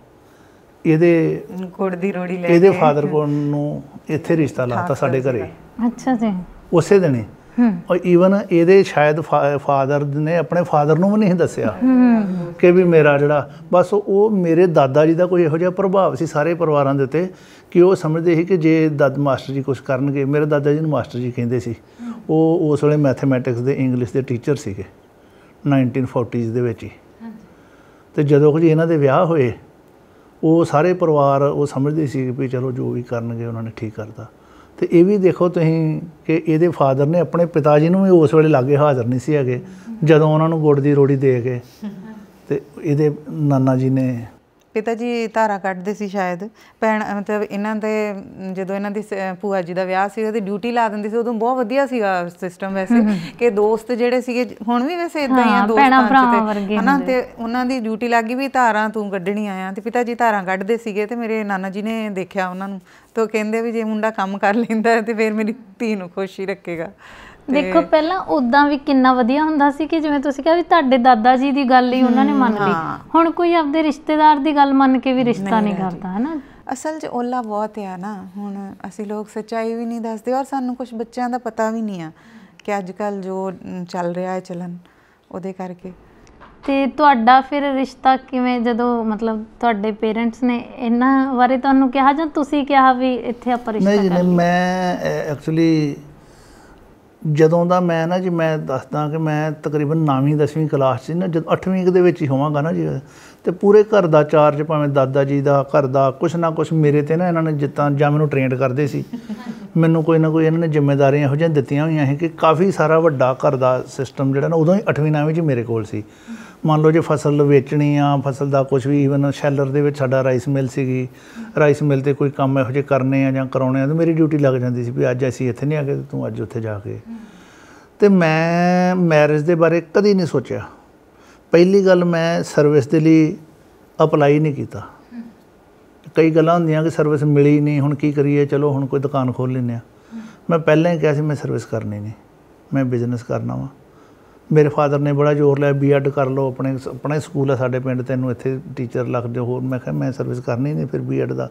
ਇਹਦੇ ਗੁੜ ਦੀ ਰੋੜੀ ਲੈ ਇਹਦੇ ਫਾਦਰ ਕੋਲ ਨੂੰ ਇੱਥੇ ਰਿਸ਼ਤਾ ਲਾਤਾ ਸਾਡੇ ਘਰੇ। ਅੱਛਾ ਜੀ। ਉਸੇ ਦਿਨ ਹੀ। ਔਰ ਈਵਨ ਇਹਦੇ ਸ਼ਾਇਦ ਫਾਦਰ ਨੇ ਆਪਣੇ ਫਾਦਰ ਨੂੰ ਵੀ ਨਹੀਂ ਦੱਸਿਆ ਕਿ ਵੀ ਮੇਰਾ ਜਿਹੜਾ, ਬਸ ਉਹ ਮੇਰੇ ਦਾਦਾ ਜੀ ਦਾ ਕੋਈ ਇਹੋ ਜਿਹਾ ਪ੍ਰਭਾਵ ਸੀ ਸਾਰੇ ਪਰਿਵਾਰਾਂ ਦੇ ਉੱਤੇ ਕਿ ਉਹ ਸਮਝਦੇ ਸੀ ਕਿ ਜੇ ਮਾਸਟਰ ਜੀ ਕੁਝ ਕਰਨਗੇ। ਮੇਰੇ ਦਾਦਾ ਜੀ ਨੂੰ ਮਾਸਟਰ ਜੀ ਕਹਿੰਦੇ ਸੀ। ਉਹ ਉਸ ਵੇਲੇ ਮੈਥਮੈਟਿਕਸ ਦੇ, ਇੰਗਲਿਸ਼ ਦੇ ਟੀਚਰ ਸੀਗੇ 1940s ਦੇ ਵਿੱਚ ਹੀ। ਤੇ ਜਦੋਂ ਕਿ ਇਹਨਾਂ ਦੇ ਵਿਆਹ ਹੋਏ, ਉਹ ਸਾਰੇ ਪਰਿਵਾਰ ਉਹ ਸਮਝਦੇ ਸੀ ਵੀ ਚਲੋ ਜੋ ਵੀ ਕਰਨਗੇ ਉਹਨਾਂ ਨੇ ਠੀਕ ਕਰਤਾ। ਤੇ ਇਹ ਵੀ ਦੇਖੋ ਤੁਸੀਂ ਕਿ ਇਹਦੇ ਫਾਦਰ ਨੇ ਆਪਣੇ ਪਿਤਾ ਜੀ ਨੂੰ ਵੀ ਉਸ ਵੇਲੇ ਲਾਗੇ ਹਾਜ਼ਰ ਨਹੀਂ ਸੀ ਹੈਗੇ ਜਦੋਂ ਉਹਨਾਂ ਨੂੰ ਗੁੜ ਦੀ ਰੋੜੀ ਦੇ ਕੇ, ਤੇ ਇਹਦੇ ਨਾਨਾ ਜੀ ਨੇ, ਪਿਤਾ ਜੀ ਧਾਰਾ ਕੱਢਦੇ ਸੀ ਸ਼ਾਇਦ। ਭੈਣ ਮਤਲਬ ਇਹਨਾਂ ਦੇ ਜਦੋਂ ਇਹਨਾਂ ਦੀ ਭੂਆ ਜੀ ਦਾ ਵਿਆਹ ਸੀ, ਉਹਦੀ ਡਿਊਟੀ ਲਾ ਦਿੰਦੀ ਸੀ। ਉਦੋਂ ਬਹੁਤ ਵਧੀਆ ਸੀਗਾ ਸਿਸਟਮ ਵੈਸੇ, ਕਿ ਦੋਸਤ ਜਿਹੜੇ ਸੀਗੇ, ਹੁਣ ਵੀ ਵੈਸੇ ਇਦਾਂ ਹੀ ਆ ਦੋਸਤਾਂ 'ਚ ਤੇ ਹਨਾ, ਤੇ ਉਹਨਾਂ ਦੀ ਡਿਊਟੀ ਲੱਗ ਗਈ ਵੀ ਧਾਰਾਂ ਤੂੰ ਕੱਢਣੀ ਆਇਆ। ਤੇ ਪਿਤਾ ਜੀ ਧਾਰਾਂ ਕੱਢਦੇ ਸੀਗੇ, ਤੇ ਮੇਰੇ ਨਾਨਾ ਜੀ ਨੇ ਦੇਖਿਆ ਉਹਨਾਂ ਨੂੰ, ਤੇ ਉਹ ਕਹਿੰਦੇ ਵੀ ਜੇ ਮੁੰਡਾ ਕੰਮ ਕਰ ਲੈਂਦਾ ਤੇ ਫਿਰ ਮੇਰੀ ਧੀ ਨੂੰ ਖੁਸ਼ ਹੀ ਰੱਖੇਗਾ। ਦੇਖੋ ਪਹਿਲਾਂ ਉਦਾਂ ਵੀ ਕਿੰਨਾ ਵਧੀਆ ਹੁੰਦਾ ਸੀ ਕਿ ਜਿਵੇਂ ਤੁਸੀਂ ਕਿਹਾ ਵੀ ਤੁਹਾਡੇ ਦਾਦਾ ਜੀ ਦੀ ਗੱਲ ਹੀ ਉਹਨਾਂ ਨੇ ਮੰਨ ਲਈ। ਹੁਣ ਕੋਈ ਆਪਦੇ ਰਿਸ਼ਤੇਦਾਰ ਦੀ ਗੱਲ ਮੰਨ ਕੇ ਵੀ ਰਿਸ਼ਤਾ ਨਹੀਂ ਕਰਦਾ, ਹੈ ਨਾ। ਅਸਲ 'ਚ ਓਲਾ ਬਹੁਤ ਆ ਨਾ, ਹੁਣ ਅਸੀਂ ਲੋਕ ਸੱਚਾਈ ਵੀ ਨਹੀਂ ਦੱਸਦੇ, ਔਰ ਸਾਨੂੰ ਕੁਝ ਬੱਚਿਆਂ ਦਾ ਪਤਾ ਵੀ ਨਹੀਂ ਆ ਕਿ ਅੱਜ ਕੱਲ੍ਹ ਜੋ ਚੱਲ ਰਿਹਾ ਹੈ ਚੱਲਣ, ਉਹਦੇ ਕਰਕੇ। ਤੇ ਤੁਹਾਡਾ ਫਿਰ ਰਿਸ਼ਤਾ ਕਿਵੇਂ, ਜਦੋਂ ਮਤਲਬ ਤੁਹਾਡੇ ਪੇਰੈਂਟਸ ਨੇ ਇਹਨਾਂ ਬਾਰੇ ਤੁਹਾਨੂੰ ਕਿਹਾ ਜਾਂ ਤੁਸੀਂ ਕਿਹਾ ਵੀ ਇੱਥੇ ਆਪਾਂ ਰਿਸ਼ਤਾ ਕਰ ਲਈਏ? ਨਹੀਂ, ਮੈਂ ਐਕਚੁਅਲੀ ਜਦੋਂ ਦਾ ਮੈਂ ਨਾ ਜੀ, ਮੈਂ ਦੱਸਦਾ ਕਿ ਮੈਂ ਤਕਰੀਬਨ 9ਵੀਂ 10ਵੀਂ ਕਲਾਸ 'ਚ ਨਾ, ਜਦੋਂ 8ਵੀਂ ਦੇ ਵਿੱਚ ਹੀ ਹੋਵਾਂਗਾ ਨਾ ਜੀ, ਤੇ ਪੂਰੇ ਘਰ ਦਾ ਚਾਰਜ, ਭਾਵੇਂ ਦਾਦਾ ਜੀ ਦਾ, ਘਰ ਦਾ ਕੁਛ ਨਾ ਕੁਛ ਮੇਰੇ ਤੇ ਨਾ ਇਹਨਾਂ ਨੇ ਜਿੱਦਾਂ ਜਾਂ ਮੈਨੂੰ ਟ੍ਰੇਨਡ ਕਰਦੇ ਸੀ, ਮੈਨੂੰ ਕੋਈ ਨਾ ਕੋਈ ਇਹਨਾਂ ਨੇ ਜ਼ਿੰਮੇਵਾਰੀਆਂ ਇਹੋ ਜਿਹੀਆਂ ਦਿੱਤੀਆਂ ਹੋਈਆਂ ਸੀ ਕਿ ਕਾਫੀ ਸਾਰਾ ਵੱਡਾ ਘਰ ਦਾ ਸਿਸਟਮ ਜਿਹੜਾ ਨਾ ਉਦੋਂ ਹੀ 8ਵੀਂ 9ਵੀਂ 'ਚ ਮੇਰੇ ਕੋਲ ਸੀ। ਮੰਨ ਲਓ ਜੇ ਫਸਲ ਵੇਚਣੀ ਆ, ਫਸਲ ਦਾ ਕੁਛ ਵੀ, ਈਵਨ ਸ਼ੈਲਰ ਦੇ ਵਿੱਚ ਸਾਡਾ ਰਾਈਸ ਮਿਲ ਸੀਗੀ, ਰਾਈਸ ਮਿਲ 'ਤੇ ਕੋਈ ਕੰਮ ਇਹੋ ਜਿਹੇ ਕਰਨੇ ਆ ਜਾਂ ਕਰਾਉਣੇ ਆ, ਤਾਂ ਮੇਰੀ ਡਿਊਟੀ ਲੱਗ ਜਾਂਦੀ ਸੀ ਵੀ ਅੱਜ ਅਸੀਂ ਇੱਥੇ ਨਹੀਂ ਆ ਗਏ, ਤੂੰ ਅੱਜ ਉੱਥੇ ਜਾ ਕੇ। ਅਤੇ ਮੈਂ ਮੈਰਿਜ ਦੇ ਬਾਰੇ ਕਦੀ ਨਹੀਂ ਸੋਚਿਆ। ਪਹਿਲੀ ਗੱਲ, ਮੈਂ ਸਰਵਿਸ ਦੇ ਲਈ ਅਪਲਾਈ ਨਹੀਂ ਕੀਤਾ। ਕਈ ਗੱਲਾਂ ਹੁੰਦੀਆਂ ਕਿ ਸਰਵਿਸ ਮਿਲੀ ਨਹੀਂ, ਹੁਣ ਕੀ ਕਰੀਏ, ਚਲੋ ਹੁਣ ਕੋਈ ਦੁਕਾਨ ਖੋਲ੍ਹ ਲੈਂਦੇ ਹਾਂ। ਮੈਂ ਪਹਿਲਾਂ ਹੀ ਕਿਹਾ ਸੀ ਮੈਂ ਸਰਵਿਸ ਕਰਨੀ ਨਹੀਂ, ਮੈਂ ਬਿਜ਼ਨਸ ਕਰਨਾ ਵਾ। ਮੇਰੇ ਫਾਦਰ ਨੇ ਬੜਾ ਜ਼ੋਰ ਲਿਆ, B.Ed ਕਰ ਲਓ, ਆਪਣਾ ਸਕੂਲ ਆ ਸਾਡੇ ਪਿੰਡ, ਤੈਨੂੰ ਇੱਥੇ ਟੀਚਰ ਲੱਗ ਦਿਓ ਹੋਰ। ਮੈਂ ਕਿਹਾ ਮੈਂ ਸਰਵਿਸ ਕਰਨੀ ਨਹੀਂ, ਫਿਰ B.Ed ਦਾ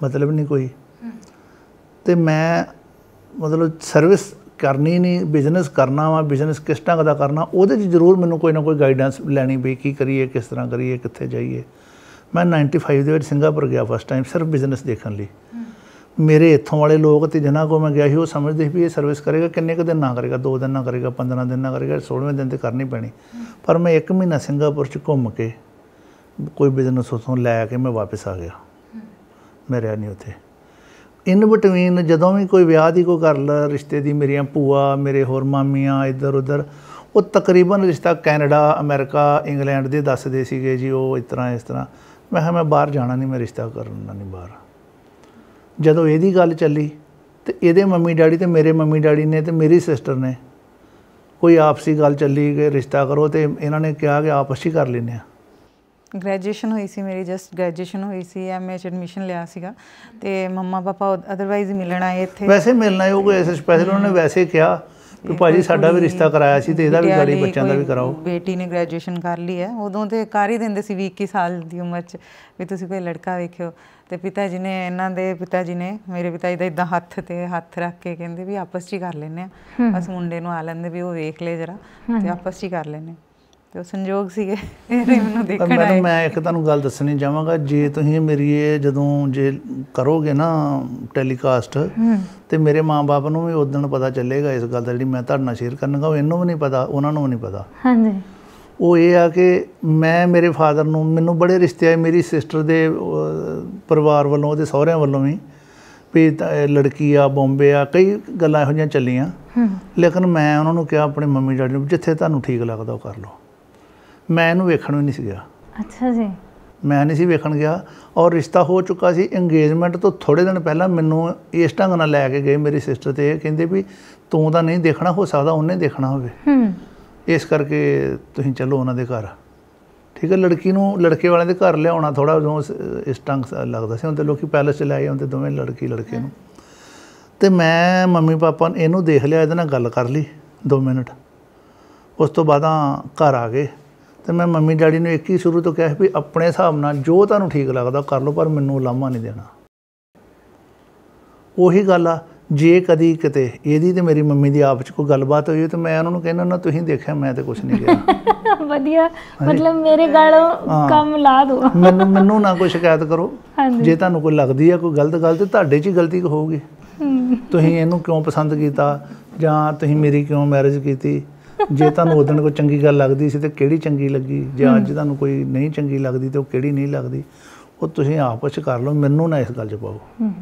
ਮਤਲਬ ਨਹੀਂ ਕੋਈ। ਅਤੇ ਮੈਂ ਮਤਲਬ ਸਰਵਿਸ ਕਰਨੀ ਨਹੀਂ, ਬਿਜ਼ਨਸ ਕਰਨਾ ਵਾ। ਬਿਜ਼ਨਸ ਕਿਸ ਢੰਗ ਦਾ ਕਰਨਾ, ਉਹਦੇ 'ਚ ਜ਼ਰੂਰ ਮੈਨੂੰ ਕੋਈ ਨਾ ਕੋਈ ਗਾਈਡੈਂਸ ਲੈਣੀ ਪਈ, ਕੀ ਕਰੀਏ, ਕਿਸ ਤਰ੍ਹਾਂ ਕਰੀਏ, ਕਿੱਥੇ ਜਾਈਏ। ਮੈਂ 95 ਦੇ ਵਿੱਚ ਸਿੰਗਾਪੁਰ ਗਿਆ ਫਸਟ ਟਾਈਮ, ਸਿਰਫ ਬਿਜ਼ਨਸ ਦੇਖਣ ਲਈ। ਮੇਰੇ ਇੱਥੋਂ ਵਾਲੇ ਲੋਕ ਅਤੇ ਜਿਨ੍ਹਾਂ ਕੋਲ ਮੈਂ ਗਿਆ ਸੀ, ਉਹ ਸਮਝਦੇ ਸੀ ਵੀ ਇਹ ਸਰਵਿਸ ਕਰੇਗਾ, ਕਿੰਨੇ ਕੁ ਦਿਨ ਨਾ ਕਰੇਗਾ, 2 ਦਿਨ ਨਾ ਕਰੇਗਾ, 15 ਦਿਨ ਨਾ ਕਰੇਗਾ, 16ਵੇਂ ਦਿਨ 'ਤੇ ਕਰਨੀ ਪੈਣੀ। ਪਰ ਮੈਂ 1 ਮਹੀਨਾ ਸਿੰਗਾਪੁਰ 'ਚ ਘੁੰਮ ਕੇ ਕੋਈ ਬਿਜ਼ਨਸ ਉੱਥੋਂ ਲੈ ਕੇ ਮੈਂ ਵਾਪਸ ਆ ਗਿਆ। ਮੈਂ ਰਿਹਾ ਨਹੀਂ ਉੱਥੇ। ਇਨ ਬਿਟਵੀਨ ਜਦੋਂ ਵੀ ਕੋਈ ਵਿਆਹ ਦੀ ਕੋਈ ਗੱਲ ਰਿਸ਼ਤੇ ਦੀ, ਮੇਰੀਆਂ ਭੂਆ, ਮੇਰੇ ਹੋਰ ਮਾਮੀਆਂ ਇੱਧਰ ਉੱਧਰ, ਉਹ ਤਕਰੀਬਨ ਰਿਸ਼ਤਾ ਕੈਨੇਡਾ, ਅਮਰੀਕਾ, ਇੰਗਲੈਂਡ ਦੇ ਦੱਸਦੇ ਸੀਗੇ ਜੀ, ਉਹ ਇਸ ਤਰ੍ਹਾਂ ਇਸ ਤਰ੍ਹਾਂ। ਮੈਂ ਕਿਹਾ ਮੈਂ ਬਾਹਰ ਜਾਣਾ ਨਹੀਂ, ਮੈਂ ਰਿਸ਼ਤਾ ਕਰਨਾ ਨਹੀਂ ਬਾਹਰ। ਜਦੋਂ ਇਹਦੀ ਗੱਲ ਚੱਲੀ, ਤੇ ਇਹਦੇ ਮੰਮੀ ਡੈਡੀ ਅਤੇ ਮੇਰੇ ਮੰਮੀ ਡੈਡੀ ਨੇ ਅਤੇ ਮੇਰੀ ਸਿਸਟਰ ਨੇ ਕੋਈ ਆਪਸੀ ਗੱਲ ਚੱਲੀ ਕਿ ਰਿਸ਼ਤਾ ਕਰੋ ਤੇ ਇਹਨਾਂ ਨੇ ਕਿਹਾ ਕਿ ਆਪਸ 'ਚ ਹੀ ਕਰ ਲੈਂਦੇ ਆ। ਗ੍ਰੈਜੂਏਸ਼ਨ ਹੋਈ ਸੀ ਮੇਰੀ, ਜਸਟ ਗ੍ਰੈਜੂਏਸ਼ਨ ਹੋਈ ਸੀ, ਐਮਏ 'ਚ ਐਡਮਿਸ਼ਨ ਲਿਆ ਸੀਗਾ ਤੇ ਮੰਮਾ ਪਾਪਾ ਅਦਰਵਾਈਜ਼ ਮਿਲਣ ਆਏ ਇੱਥੇ। ਵੈਸੇ ਮਿਲਣਾ ਉਹ ਕੋਈ ਐਸੇ ਸਪੈਸ਼ਲ ਉਹਨਾਂ ਨੇ ਵੈਸੇ ਕਿਹਾ ਕਿ ਭਾਜੀ ਸਾਡਾ ਵੀ ਰਿਸ਼ਤਾ ਕਰਾਇਆ ਸੀ ਤੇ ਇਹਦਾ ਵੀ ਗਾੜੀ ਬੱਚਿਆਂ ਦਾ ਵੀ ਕਰਾਓ। ਬੇਟੀ ਨੇ ਗ੍ਰੈਜੂਏਸ਼ਨ ਕਰ ਲਈ ਹੈ, ਉਦੋਂ ਤੇ ਕਰ ਹੀ ਦਿੰਦੇ ਸੀ 20-21 ਸਾਲ ਦੀ ਉਮਰ 'ਚ ਵੀ ਤੁਸੀਂ ਕੋਈ ਲੜਕਾ ਵੇਖਿਓ। ਤੇ ਪਿਤਾ ਜੀ ਨੇ, ਇਹਨਾਂ ਦੇ ਪਿਤਾ ਜੀ ਨੇ, ਮੇਰੇ ਪਿਤਾ ਜੀ ਦਾ ਇੱਦਾਂ ਹੱਥ ਤੇ ਹੱਥ ਰੱਖ ਕੇ ਕਹਿੰਦੇ ਵੀ ਆਪਸ 'ਚ ਹੀ ਕਰ ਲੈਂਦੇ ਆ, ਬਸ ਮੁੰਡੇ ਨੂੰ ਆ ਲੈਂਦੇ ਵੀ ਉਹ ਵੇਖ ਲੈ ਜਰਾ ਤੇ ਆਪਸ 'ਚ ਹੀ ਕਰ ਲੈਂਦੇ। ਤੇ ਉਹ ਸੰਜੋਗ ਸੀਗੇ ਮੈਨੂੰ ਦੇਖਣ ਆਏ। ਮੈਂ ਇੱਕ ਤੁਹਾਨੂੰ ਗੱਲ ਦੱਸਣੀ ਚਾਹਾਂਗਾ, ਜੇ ਤੁਸੀਂ ਮੇਰੀ ਇਹ ਜਦੋਂ ਜੇ ਕਰੋਗੇ ਨਾ ਟੈਲੀਕਾਸਟ ਤੇ ਮੇਰੇ ਮਾਂ-ਬਾਪ ਨੂੰ ਵੀ ਉਦੋਂ ਪਤਾ ਚੱਲੇਗਾ ਇਸ ਗੱਲ ਦਾ ਜਿਹੜੀ ਮੈਂ ਤੁਹਾਡੇ ਨਾਲ ਸ਼ੇਅਰ ਕਰਨਾਗਾ। ਉਹ ਇਹਨੂੰ ਵੀ ਨਹੀਂ ਪਤਾ, ਉਹਨਾਂ ਨੂੰ ਵੀ ਨਹੀਂ ਪਤਾ। ਹਾਂਜੀ। ਉਹ ਇਹ ਆ ਕਿ ਮੈਂ ਮੇਰੇ ਫਾਦਰ ਨੂੰ, ਮੈਨੂੰ ਬੜੇ ਰਿਸ਼ਤੇ ਆਏ ਮੇਰੀ ਸਿਸਟਰ ਦੇ ਪਰਿਵਾਰ ਵੱਲੋਂ, ਉਹਦੇ ਸਹੁਰਿਆਂ ਵੱਲੋਂ ਵੀ ਲੜਕੀ ਆ, ਬੰਬੇ ਆ, ਕਈ ਗੱਲਾਂ ਇਹੋ ਜਿਹੀਆਂ ਚੱਲੀਆਂ। ਲੇਕਿਨ ਮੈਂ ਉਹਨਾਂ ਨੂੰ ਕਿਹਾ ਆਪਣੇ ਮੰਮੀ ਡੈਡੀ ਨੂੰ, ਜਿੱਥੇ ਤੁਹਾਨੂੰ ਠੀਕ ਲੱਗਦਾ ਉਹ ਕਰ ਲਓ। ਮੈਂ ਇਹਨੂੰ ਵੇਖਣ ਵੀ ਨਹੀਂ ਸੀ ਗਿਆ। ਅੱਛਾ ਜੀ। ਮੈਂ ਨਹੀਂ ਸੀ ਵੇਖਣ ਗਿਆ। ਔਰ ਰਿਸ਼ਤਾ ਹੋ ਚੁੱਕਾ ਸੀ। ਇੰਗੇਜਮੈਂਟ ਤੋਂ ਥੋੜ੍ਹੇ ਦਿਨ ਪਹਿਲਾਂ ਮੈਨੂੰ ਇਸ ਢੰਗ ਨਾਲ ਲੈ ਕੇ ਗਏ ਮੇਰੀ ਸਿਸਟਰ, ਤੇ ਇਹ ਕਹਿੰਦੇ ਵੀ ਤੂੰ ਤਾਂ ਨਹੀਂ ਦੇਖਣਾ, ਹੋ ਸਕਦਾ ਉਹਨੇ ਦੇਖਣਾ ਹੋਵੇ, ਇਸ ਕਰਕੇ ਤੁਸੀਂ ਚੱਲੋ ਉਹਨਾਂ ਦੇ ਘਰ। ਠੀਕ ਹੈ। ਲੜਕੀ ਨੂੰ ਲੜਕੇ ਵਾਲਿਆਂ ਦੇ ਘਰ ਲਿਆਉਣਾ ਥੋੜ੍ਹਾ ਉਦੋਂ ਇਸ ਢੰਗ ਲੱਗਦਾ ਸੀ। ਹੁਣ ਤਾਂ ਲੋਕ ਪੈਲਸ 'ਚ ਲੈ ਆਉਂਦੇ ਦੋਵੇਂ ਲੜਕੀ ਲੜਕੇ ਨੂੰ। ਅਤੇ ਮੈਂ ਮੰਮੀ ਪਾਪਾ ਇਹਨੂੰ ਦੇਖ ਲਿਆ, ਇਹਦੇ ਨਾਲ ਗੱਲ ਕਰ ਲਈ 2 ਮਿੰਟ। ਉਸ ਤੋਂ ਬਾਅਦ ਘਰ ਆ ਗਏ ਅਤੇ ਮੈਂ ਮੰਮੀ ਡੈਡੀ ਨੂੰ ਇੱਕ ਹੀ ਸ਼ੁਰੂ ਤੋਂ ਕਿਹਾ ਵੀ ਆਪਣੇ ਹਿਸਾਬ ਨਾਲ ਜੋ ਤੁਹਾਨੂੰ ਠੀਕ ਲੱਗਦਾ ਕਰ ਲਓ, ਪਰ ਮੈਨੂੰ ਉਲਾਂਭਾ ਨਹੀਂ ਦੇਣਾ। ਉਹੀ ਗੱਲ ਆ, ਜੇ ਕਦੀ ਕਿਤੇ ਇਹਦੀ ਤੇ ਮੇਰੀ ਮੰਮੀ ਦੀ ਆਪ 'ਚ ਕੋਈ ਗੱਲਬਾਤ ਹੋਈ ਤਾਂ ਮੈਂ ਉਹਨਾਂ ਨੂੰ ਕਹਿੰਦਾ ਨਾ ਤੁਸੀਂ ਦੇਖਿਆ, ਮੈਂ ਤਾਂ ਕੁਛ ਨਹੀਂ ਕਿਹਾ। ਵਧੀਆ, ਮਤਲਬ ਮੇਰੇ ਗਾਲੋਂ ਕੰਮ ਲਾ ਦਿਓ। ਮੈਨੂੰ ਨਾ ਕੋਈ ਸ਼ਿਕਾਇਤ ਕਰੋ। ਜੇ ਤੁਹਾਨੂੰ ਕੋਈ ਲੱਗਦੀ ਆ ਕੋਈ ਗਲਤ ਗੱਲ, ਤੇ ਤੁਹਾਡੇ 'ਚ ਹੀ ਗਲਤੀ ਹੋਊਗੀ। ਤੁਸੀਂ ਇਹਨੂੰ ਕਿਉਂ ਪਸੰਦ ਕੀਤਾ ਜਾਂ ਤੁਸੀਂ ਮੇਰੀ ਕਿਉਂ ਮੈਰਿਜ ਕੀਤੀ। ਜੇ ਤੁਹਾਨੂੰ ਉਦੋਂ ਕੋਈ ਚੰਗੀ ਗੱਲ ਲੱਗਦੀ ਸੀ ਤਾਂ ਕਿਹੜੀ ਚੰਗੀ ਲੱਗੀ, ਜਾਂ ਅੱਜ ਤੁਹਾਨੂੰ ਕੋਈ ਨਹੀਂ ਚੰਗੀ ਲੱਗਦੀ ਤਾਂ ਉਹ ਕਿਹੜੀ ਨਹੀਂ ਲੱਗਦੀ, ਉਹ ਤੁਸੀਂ ਆਪਸ 'ਚ ਕਰ ਲਓ। ਮੈਨੂੰ ਨਾ ਇਸ ਗੱਲ 'ਚ ਪਾਓ।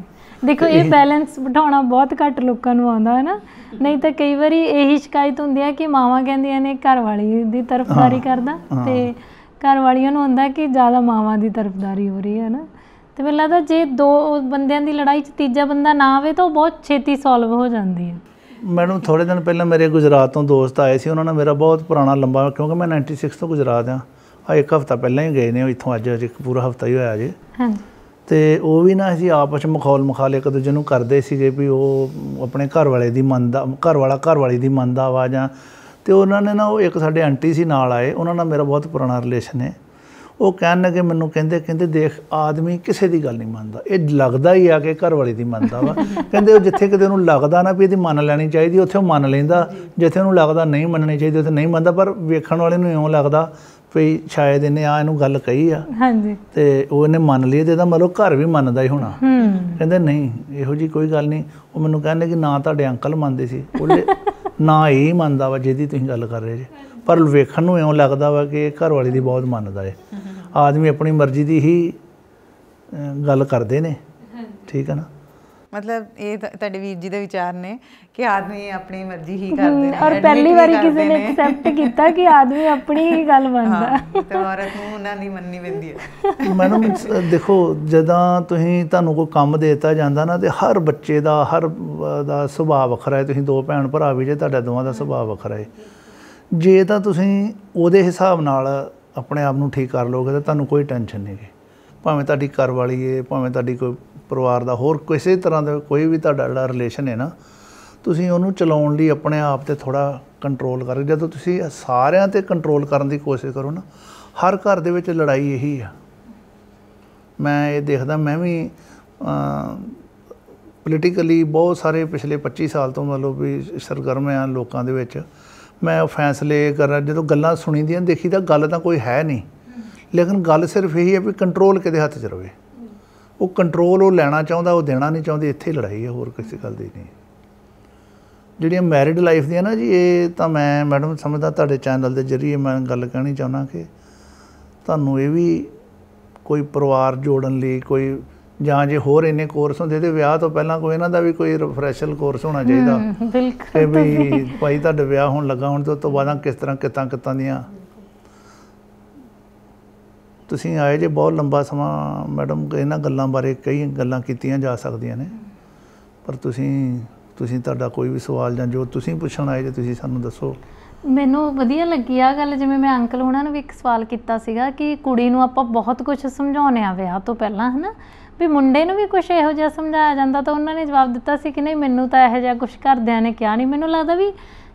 ਦੇਖੋ, ਇਹ ਬੈਲੈਂਸ ਬਿਠਾਉਣਾ ਬਹੁਤ ਘੱਟ ਲੋਕਾਂ ਨੂੰ ਆਉਂਦਾ ਹੈ ਨਾ। ਨਹੀਂ ਤਾਂ ਕਈ ਵਾਰੀ ਇਹੀ ਸ਼ਿਕਾਇਤ ਹੁੰਦੀ ਹੈ ਕਿ ਮਾਵਾਂ ਕਹਿੰਦੀਆਂ ਨੇ ਘਰ ਵਾਲੀ ਦੀ ਤਰਫਦਾਰੀ ਕਰਦਾ, ਤੇ ਘਰ ਵਾਲੀਆਂ ਨੂੰ ਹੁੰਦਾ ਕਿ ਜ਼ਿਆਦਾ ਮਾਵਾਂ ਦੀ ਤਰਫਦਾਰੀ ਹੋ ਰਹੀ ਹੈ ਨਾ। ਤੇ ਮੈਨੂੰ ਲੱਗਦਾ ਜੇ 2 ਬੰਦਿਆਂ ਦੀ ਲੜਾਈ 'ਚ ਤੀਜਾ ਬੰਦਾ ਨਾ ਆਵੇ ਤਾਂ ਉਹ ਬਹੁਤ ਛੇਤੀ ਸੋਲਵ ਹੋ ਜਾਂਦੀ ਹੈ। ਮੈਨੂੰ ਥੋੜ੍ਹੇ ਦਿਨ ਪਹਿਲਾਂ ਮੇਰੇ ਗੁਜਰਾਤ ਤੋਂ ਦੋਸਤ ਆਏ ਸੀ। ਉਹਨਾਂ ਨਾਲ ਮੇਰਾ ਬਹੁਤ ਪੁਰਾਣਾ ਲੰਬਾ, ਕਿਉਂਕਿ ਮੈਂ 96 ਤੋਂ ਗੁਜਰਾਤ ਹਾਂ। ਇੱਕ ਹਫ਼ਤਾ ਪਹਿਲਾਂ ਹੀ ਗਏ ਨੇ ਇੱਥੋਂ, ਅੱਜ ਇੱਕ ਪੂਰਾ ਹਫ਼ਤਾ ਹੀ ਹੋਇਆ ਜੇ। ਅਤੇ ਉਹ ਵੀ ਨਾ ਅਸੀਂ ਆਪਸ 'ਚ ਮਖੌਲ ਇੱਕ ਦੂਜੇ ਨੂੰ ਕਰਦੇ ਸੀਗੇ ਵੀ ਉਹ ਆਪਣੇ ਘਰ ਵਾਲੇ ਦੀ ਮੰਨਦਾ, ਘਰ ਵਾਲੀ ਦੀ ਮੰਨਦਾ ਵਾ ਜਾਂ। ਅਤੇ ਉਹਨਾਂ ਨੇ ਨਾ, ਉਹ ਇੱਕ ਸਾਡੇ ਆਂਟੀ ਸੀ ਨਾਲ ਆਏ, ਉਹਨਾਂ ਨਾਲ ਮੇਰਾ ਬਹੁਤ ਪੁਰਾਣਾ ਰਿਲੇਸ਼ਨ ਹੈ। ਉਹ ਕਹਿਣ ਲੱਗੇ ਮੈਨੂੰ, ਕਹਿੰਦੇ ਦੇਖ ਆਦਮੀ ਕਿਸੇ ਦੀ ਗੱਲ ਨਹੀਂ ਮੰਨਦਾ, ਇਹ ਲੱਗਦਾ ਹੀ ਆ ਕਿ ਘਰ ਵਾਲੀ ਦੀ ਮੰਨਦਾ ਵਾ। ਕਹਿੰਦੇ ਉਹ ਜਿੱਥੇ ਕਿਤੇ ਉਹਨੂੰ ਲੱਗਦਾ ਨਾ ਵੀ ਇਹਦੀ ਮੰਨ ਲੈਣੀ ਚਾਹੀਦੀ, ਉੱਥੇ ਉਹ ਮੰਨ ਲੈਂਦਾ। ਜਿੱਥੇ ਉਹਨੂੰ ਲੱਗਦਾ ਨਹੀਂ ਮੰਨਣੀ ਚਾਹੀਦੀ, ਉੱਥੇ ਨਹੀਂ ਮੰਨਦਾ। ਪਰ ਵੇਖਣ ਵਾਲੇ ਨੂੰ ਇਉਂ ਲੱਗਦਾ ਵੀ ਸ਼ਾਇਦ ਇਹਨੇ ਇਹਨੂੰ ਗੱਲ ਕਹੀ ਆ ਅਤੇ ਉਹ ਇਹਨੇ ਮੰਨ ਲਈ, ਅਤੇ ਇਹਦਾ ਮਤਲਬ ਘਰ ਵੀ ਮੰਨਦਾ ਹੀ ਹੋਣਾ। ਕਹਿੰਦੇ ਨਹੀਂ, ਇਹੋ ਜਿਹੀ ਕੋਈ ਗੱਲ ਨਹੀਂ। ਉਹ ਮੈਨੂੰ ਕਹਿੰਦੇ ਕਿ ਨਾ ਤੁਹਾਡੇ ਅੰਕਲ ਮੰਨਦੇ ਸੀ, ਉਹਦੇ ਨਾ ਇਹ ਮੰਨਦਾ ਵਾ ਜਿਹਦੀ ਤੁਸੀਂ ਗੱਲ ਕਰ ਰਹੇ ਜੇ, ਪਰ ਵੇਖਣ ਨੂੰ ਇਉਂ ਲੱਗਦਾ ਵਾ ਕਿ ਘਰ ਵਾਲੀ ਦੀ ਬਹੁਤ ਮੰਨਦਾ ਹੈ। ਆਦਮੀ ਆਪਣੀ ਮਰਜ਼ੀ ਦੀ ਹੀ ਗੱਲ ਕਰਦੇ ਨੇ। ਠੀਕ ਹੈ ਨਾ। ਮਤਲਬ ਇਹ ਤੁਹਾਡੇ ਵੀਰ ਜੀ ਦੇ ਵਿਚਾਰ ਨੇ ਕਿ ਆਦਮੀ ਆਪਣੀ ਮਰਜ਼ੀ ਹੀ ਕਰਦੇ ਨੇ, ਔਰ ਪਹਿਲੀ ਵਾਰੀ ਕਿਸੇ ਨੇ ਐਕਸੈਪਟ ਕੀਤਾ ਕਿ ਆਦਮੀ ਆਪਣੀ ਹੀ ਗੱਲ ਮੰਨਦਾ ਤੇ ਔਰਤ ਨੂੰ ਉਹਨਾਂ ਦੀ ਮੰਨਣੀ ਪੈਂਦੀ ਹੈ। ਮੈਨੂੰ ਦੇਖੋ, ਜਦੋਂ ਤੁਹਾਨੂੰ ਕੋਈ ਕੰਮ ਦੇ ਦਿੱਤਾ ਜਾਂਦਾ ਨਾ, ਤੇ ਹਰ ਬੱਚੇ ਦਾ, ਹਰ ਦਾ ਸੁਭਾਅ ਵੱਖਰਾ ਹੈ। ਤੁਸੀਂ 2 ਭੈਣ ਭਰਾ ਵੀ ਜੇ, ਤੁਹਾਡਾ ਦੋਵਾਂ ਦਾ ਸੁਭਾਅ ਵੱਖਰਾ ਹੈ। ਜੇ ਤਾਂ ਤੁਸੀਂ ਉਹਦੇ ਹਿਸਾਬ ਨਾਲ ਆਪਣੇ ਆਪ ਨੂੰ ਠੀਕ ਕਰ ਲਓਗੇ ਤਾਂ ਤੁਹਾਨੂੰ ਕੋਈ ਟੈਨਸ਼ਨ ਨਹੀਂ ਗੀ। ਭਾਵੇਂ ਤੁਹਾਡੀ ਘਰ ਵਾਲੀ ਹੈ, ਭਾਵੇਂ ਤੁਹਾਡੀ ਕੋਈ ਪਰਿਵਾਰ ਦਾ ਹੋਰ ਕਿਸੇ ਤਰ੍ਹਾਂ ਦਾ ਕੋਈ ਵੀ ਤੁਹਾਡਾ ਜਿਹੜਾ ਰਿਲੇਸ਼ਨ ਹੈ ਨਾ, ਤੁਸੀਂ ਉਹਨੂੰ ਚਲਾਉਣ ਲਈ ਆਪਣੇ ਆਪ 'ਤੇ ਥੋੜ੍ਹਾ ਕੰਟਰੋਲ ਕਰ। ਜਦੋਂ ਤੁਸੀਂ ਸਾਰਿਆਂ 'ਤੇ ਕੰਟਰੋਲ ਕਰਨ ਦੀ ਕੋਸ਼ਿਸ਼ ਕਰੋ ਨਾ, ਹਰ ਘਰ ਦੇ ਵਿੱਚ ਲੜਾਈ ਇਹੀ ਆ। ਮੈਂ ਇਹ ਦੇਖਦਾ, ਮੈਂ ਵੀ ਪੋਲੀਟੀਕਲੀ ਬਹੁਤ ਸਾਰੇ ਪਿਛਲੇ 25 ਸਾਲ ਤੋਂ ਮਤਲਬ ਵੀ ਸਰਗਰਮ ਆ ਲੋਕਾਂ ਦੇ ਵਿੱਚ। ਮੈਂ ਫੈਸਲੇ ਕਰਾਂ, ਜਦੋਂ ਗੱਲਾਂ ਸੁਣੀ ਦੀਆਂ ਦੇਖੀ ਤਾਂ ਗੱਲ ਤਾਂ ਕੋਈ ਹੈ ਨਹੀਂ, ਲੇਕਿਨ ਗੱਲ ਸਿਰਫ ਇਹੀ ਹੈ ਵੀ ਕੰਟਰੋਲ ਕਿਹਦੇ ਹੱਥ 'ਚ ਰਵੇ। ਉਹ ਕੰਟਰੋਲ ਉਹ ਲੈਣਾ ਚਾਹੁੰਦਾ, ਉਹ ਦੇਣਾ ਨਹੀਂ ਚਾਹੁੰਦੀ। ਇੱਥੇ ਲੜਾਈ ਹੈ, ਹੋਰ ਕਿਸੇ ਗੱਲ ਦੀ ਨਹੀਂ। ਜਿਹੜੀਆਂ ਮੈਰਿਡ ਲਾਈਫ ਦੀਆਂ ਨਾ ਜੀ, ਇਹ ਤਾਂ ਮੈਂ ਮੈਡਮ ਸਮਝਦਾ ਤੁਹਾਡੇ ਚੈਨਲ ਦੇ ਜ਼ਰੀਏ ਮੈਂ ਗੱਲ ਕਹਿਣੀ ਚਾਹੁੰਦਾ ਕਿ ਤੁਹਾਨੂੰ ਇਹ ਵੀ ਕੋਈ ਪਰਿਵਾਰ ਜੋੜਨ ਲਈ ਕੋਈ, ਜਾਂ ਜੇ ਹੋਰ ਇੰਨੇ ਕੋਰਸ ਹੁੰਦੇ ਤੇ ਵਿਆਹ ਤੋਂ ਪਹਿਲਾਂ ਕੋਈ ਇਹਨਾਂ ਦਾ ਵੀ ਕੋਈ ਰਿਫਰੈਸ਼ਲ ਕੋਰਸ ਹੋਣਾ ਚਾਹੀਦਾ ਕਿ ਵੀ ਭਾਈ ਤੁਹਾਡਾ ਵਿਆਹ ਹੋਣ ਲੱਗਾ, ਹੁਣ ਤੋਂ ਬਾਅਦ ਕਿਸ ਤਰ੍ਹਾਂ ਕਿੱਤਾਂ ਦੀਆਂ। ਤੁਸੀਂ ਆਏ ਜੇ ਬਹੁਤ ਲੰਬਾ ਸਮਾਂ ਮੈਡਮ, ਇਹਨਾਂ ਗੱਲਾਂ ਬਾਰੇ ਕਈ ਗੱਲਾਂ ਕੀਤੀਆਂ ਜਾ ਸਕਦੀਆਂ ਨੇ, ਪਰ ਤੁਸੀਂ ਤੁਹਾਡਾ ਕੋਈ ਵੀ ਸਵਾਲ ਜਾਂ ਜੋ ਤੁਸੀਂ ਪੁੱਛਣ ਆਏ ਜੇ ਤੁਸੀਂ ਸਾਨੂੰ ਦੱਸੋ। ਮੈਨੂੰ ਵਧੀਆ ਲੱਗੀ ਆ ਗੱਲ, ਜਿਵੇਂ ਮੈਂ ਅੰਕਲ ਉਹਨਾਂ ਨੂੰ ਵੀ ਇੱਕ ਸਵਾਲ ਕੀਤਾ ਸੀਗਾ ਕਿ ਕੁੜੀ ਨੂੰ ਆਪਾਂ ਬਹੁਤ ਕੁਝ ਸਮਝਾਉਂਦੇ ਆ ਵਿਆਹ ਤੋਂ ਪਹਿਲਾਂ, ਹੈ ਨਾ, ਵੀ ਮੁੰਡੇ ਨੂੰ ਵੀ ਕੁਛ ਇਹੋ ਜਿਹਾ ਸਮਝਾਇਆ ਜਾਂਦਾ, ਤਾਂ ਉਹਨਾਂ ਨੇ ਜਵਾਬ ਦਿੱਤਾ ਸੀ ਕਿ ਨਹੀਂ ਮੈਨੂੰ ਤਾਂ ਇਹੋ ਜਿਹਾ ਕੁਛ ਘਰਦਿਆਂ ਨੇ ਕਿਹਾ ਨਹੀਂ। ਮੈਨੂੰ ਲੱਗਦਾ ਵੀ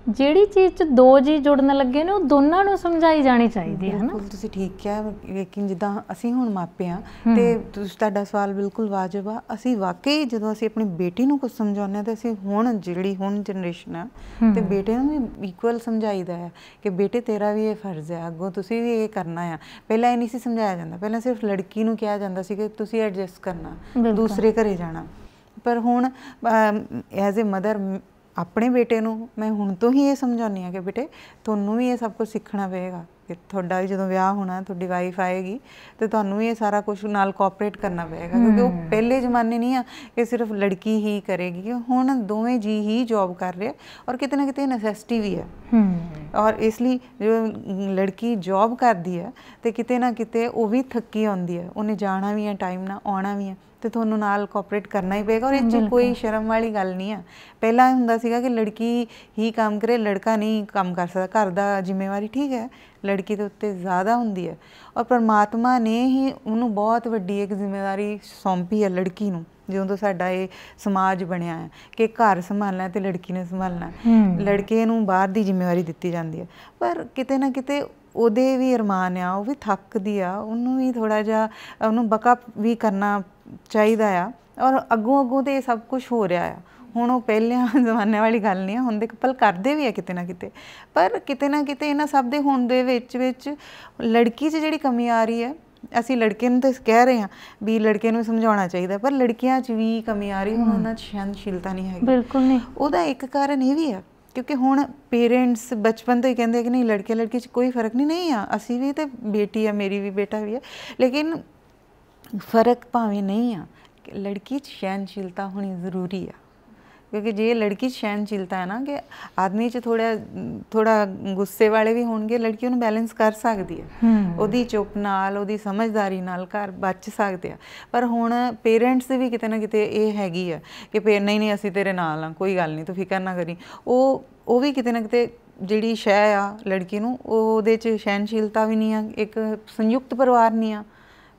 ਜਿਹੜੀ ਚੀਜ਼ 'ਚ ਦੋ ਜੀ ਜੁੜਨ ਲੱਗੇ ਨੇ ਉਹ ਦੋਨਾਂ ਨੂੰ ਸਮਝਾਈ ਜਾਣੀ ਚਾਹੀਦੀ ਹੈ ਨਾ। ਬਿਲਕੁਲ ਤੁਸੀਂ ਠੀਕ ਕਿਹਾ, ਲੇਕਿਨ ਜਿੱਦਾਂ ਅਸੀਂ ਹੁਣ ਮਾਪੇ ਹਾਂ ਤੇ ਤੁਹਾਡਾ ਸਵਾਲ ਬਿਲਕੁਲ ਵਾਜਬ ਆ। ਅਸੀਂ ਵਾਕਈ ਜਦੋਂ ਅਸੀਂ ਆਪਣੀ ਬੇਟੀ ਨੂੰ ਕੁਝ ਸਮਝਾਉਂਦੇ ਹਾਂ ਤਾਂ ਅਸੀਂ ਹੁਣ ਜਿਹੜੀ ਹੁਣ ਜਨਰੇਸ਼ਨ ਆ ਤੇ ਬੇਟੇ ਨੂੰ ਵੀ ਇਕੁਅਲ ਸਮਝਾਈਦਾ ਹੈ ਕਿ ਬੇਟੇ ਤੇਰਾ ਵੀ ਇਹ ਫਰਜ਼ ਹੈ, ਅੱਗੋਂ ਤੁਸੀਂ ਵੀ ਇਹ ਕਰਨਾ ਆ। ਪਹਿਲਾਂ ਇਹ ਨਹੀਂ ਸੀ ਸਮਝਾਇਆ ਜਾਂਦਾ, ਪਹਿਲਾਂ ਸਿਰਫ ਲੜਕੀ ਨੂੰ ਕਿਹਾ ਜਾਂਦਾ ਸੀ ਕਿ ਤੁਸੀਂ ਐਡਜਸਟ ਕਰਨਾ, ਦੂਸਰੇ ਘਰੇ ਜਾਣਾ। ਪਰ ਹੁਣ ਐਜ਼ ਏ ਮਦਰ ਆਪਣੇ ਬੇਟੇ ਨੂੰ ਮੈਂ ਹੁਣ ਤੋਂ ਹੀ ਇਹ ਸਮਝਾਉਂਦੀ ਹਾਂ ਕਿ ਬੇਟੇ ਤੁਹਾਨੂੰ ਵੀ ਇਹ ਸਭ ਕੁਝ ਸਿੱਖਣਾ ਪਏਗਾ ਕਿ ਤੁਹਾਡਾ ਵੀ ਜਦੋਂ ਵਿਆਹ ਹੋਣਾ, ਤੁਹਾਡੀ ਵਾਈਫ ਆਏਗੀ ਤੇ ਤੁਹਾਨੂੰ ਵੀ ਇਹ ਸਾਰਾ ਕੁਝ ਨਾਲ ਕੋਆਪਰੇਟ ਕਰਨਾ ਪਏਗਾ, ਕਿਉਂਕਿ ਉਹ ਪਹਿਲੇ ਜ਼ਮਾਨੇ ਨਹੀਂ ਆ ਕਿ ਸਿਰਫ ਲੜਕੀ ਹੀ ਕਰੇਗੀ। ਹੁਣ ਦੋਵੇਂ ਜੀ ਹੀ ਜੌਬ ਕਰ ਰਹੇ ਔਰ ਕਿਤੇ ਨਾ ਕਿਤੇ ਨੈਸੈਸਿਟੀ ਵੀ ਹੈ। ਔਰ ਇਸ ਲਈ ਜੋ ਲੜਕੀ ਜੌਬ ਕਰਦੀ ਹੈ ਤੇ ਕਿਤੇ ਨਾ ਕਿਤੇ ਉਹ ਵੀ ਥੱਕੀ ਆਉਂਦੀ ਹੈ, ਉਹਨੇ ਜਾਣਾ ਵੀ ਹੈ ਟਾਈਮ ਨਾਲ, ਆਉਣਾ ਵੀ ਹੈ, ਤੇ ਤੁਹਾਨੂੰ ਨਾਲ ਕੋਆਪਰੇਟ ਕਰਨਾ ਹੀ ਪਏਗਾ। ਔਰ ਇਹ 'ਚ ਕੋਈ ਸ਼ਰਮ ਵਾਲੀ ਗੱਲ ਨਹੀਂ ਆ। ਪਹਿਲਾਂ ਇਹ ਹੁੰਦਾ ਸੀਗਾ ਕਿ ਲੜਕੀ ਹੀ ਕੰਮ ਕਰੇ, ਲੜਕਾ ਨਹੀਂ ਕੰਮ ਕਰ ਸਕਦਾ, ਘਰ ਦਾ ਜ਼ਿੰਮੇਵਾਰੀ ਠੀਕ ਹੈ ਲੜਕੀ ਦੇ ਉੱਤੇ ਜ਼ਿਆਦਾ ਹੁੰਦੀ ਹੈ। ਔਰ ਪਰਮਾਤਮਾ ਨੇ ਹੀ ਉਹਨੂੰ ਬਹੁਤ ਵੱਡੀ ਇੱਕ ਜ਼ਿੰਮੇਵਾਰੀ ਸੌਂਪੀ ਹੈ ਲੜਕੀ ਨੂੰ, ਜਦੋਂ ਤੋਂ ਸਾਡਾ ਇਹ ਸਮਾਜ ਬਣਿਆ ਹੈ ਕਿ ਘਰ ਸੰਭਾਲਣਾ ਤੇ ਲੜਕੀ ਨੇ ਸੰਭਾਲਣਾ, ਲੜਕੇ ਨੂੰ ਬਾਹਰ ਦੀ ਜ਼ਿੰਮੇਵਾਰੀ ਦਿੱਤੀ ਜਾਂਦੀ ਹੈ। ਪਰ ਕਿਤੇ ਨਾ ਕਿਤੇ ਉਹਦੇ ਵੀ ਅਰਮਾਨ ਆ, ਉਹ ਵੀ ਥੱਕਦੀ ਆ, ਉਹਨੂੰ ਵੀ ਥੋੜ੍ਹਾ ਜਿਹਾ ਉਹਨੂੰ ਬਕਅਪ ਵੀ ਕਰਨਾ ਚਾਹੀਦਾ ਆ। ਔਰ ਅੱਗੋਂ ਤੇ ਇਹ ਸਭ ਕੁਝ ਹੋ ਰਿਹਾ ਆ। ਹੁਣ ਉਹ ਪਹਿਲਿਆਂ ਜ਼ਮਾਨੇ ਵਾਲੀ ਗੱਲ ਨਹੀਂ ਆ, ਹੁਣ ਦੇ ਕਪਲ ਕਰਦੇ ਵੀ ਆ ਕਿਤੇ ਨਾ ਕਿਤੇ, ਪਰ ਕਿਤੇ ਨਾ ਕਿਤੇ ਇਹਨਾਂ ਸਭ ਦੇ ਹੋਣ ਦੇ ਵਿੱਚ ਲੜਕੀ 'ਚ ਜਿਹੜੀ ਕਮੀ ਆ ਰਹੀ ਹੈ, ਅਸੀਂ ਲੜਕੇ ਨੂੰ ਤਾਂ ਕਹਿ ਰਹੇ ਹਾਂ ਵੀ ਲੜਕੇ ਨੂੰ ਸਮਝਾਉਣਾ ਚਾਹੀਦਾ, ਪਰ ਲੜਕੀਆਂ 'ਚ ਵੀ ਕਮੀ ਆ ਰਹੀ। ਹੁਣ ਉਹਨਾਂ 'ਚ ਸਹਿਨਸ਼ੀਲਤਾ ਨਹੀਂ ਹੈਗੀ। ਬਿਲਕੁਲ ਨਹੀਂ। ਉਹਦਾ ਇੱਕ ਕਾਰਨ ਇਹ ਵੀ ਆ ਕਿਉਂਕਿ ਹੁਣ ਪੇਰੈਂਟਸ ਬਚਪਨ ਤੋਂ ਹੀ ਕਹਿੰਦੇ ਕਿ ਨਹੀਂ ਲੜਕੇ ਲੜਕੀ 'ਚ ਕੋਈ ਫਰਕ ਨਹੀਂ ਆ, ਅਸੀਂ ਵੀ ਤਾਂ ਬੇਟੀ ਆ, ਮੇਰੀ ਵੀ ਬੇਟਾ ਵੀ ਹੈ, ਲੇਕਿਨ ਫਰਕ ਭਾਵੇਂ ਨਹੀਂ ਆ, ਲੜਕੀ 'ਚ ਸਹਿਨਸ਼ੀਲਤਾ ਹੋਣੀ ਜ਼ਰੂਰੀ ਆ। ਕਿਉਂਕਿ ਜੇ ਲੜਕੀ 'ਚ ਸਹਿਨਸ਼ੀਲਤਾ ਹੈ ਨਾ ਕਿ ਆਦਮੀ 'ਚ ਥੋੜਾ ਗੁੱਸੇ ਵਾਲੇ ਵੀ ਹੋਣਗੇ, ਲੜਕੀ ਉਹਨੂੰ ਬੈਲੈਂਸ ਕਰ ਸਕਦੀ ਹੈ, ਉਹਦੀ ਚੁੱਪ ਨਾਲ, ਉਹਦੀ ਸਮਝਦਾਰੀ ਨਾਲ ਘਰ ਬਚ ਸਕਦੇ ਆ। ਪਰ ਹੁਣ ਪੇਰੈਂਟਸ ਵੀ ਕਿਤੇ ਨਾ ਕਿਤੇ ਇਹ ਹੈਗੀ ਆ ਕਿ ਨਹੀਂ ਅਸੀਂ ਤੇਰੇ ਨਾਲ ਆ, ਕੋਈ ਗੱਲ ਨਹੀਂ, ਤੂੰ ਫਿਕਰ ਨਾ ਕਰੀ। ਉਹ ਵੀ ਕਿਤੇ ਨਾ ਕਿਤੇ ਜਿਹੜੀ ਸ਼ੈ ਆ ਲੜਕੀ ਨੂੰ, ਉਹਦੇ 'ਚ ਸਹਿਨਸ਼ੀਲਤਾ ਵੀ ਨਹੀਂ ਆ। ਇੱਕ ਸੰਯੁਕਤ ਪਰਿਵਾਰ ਨਹੀਂ ਆ।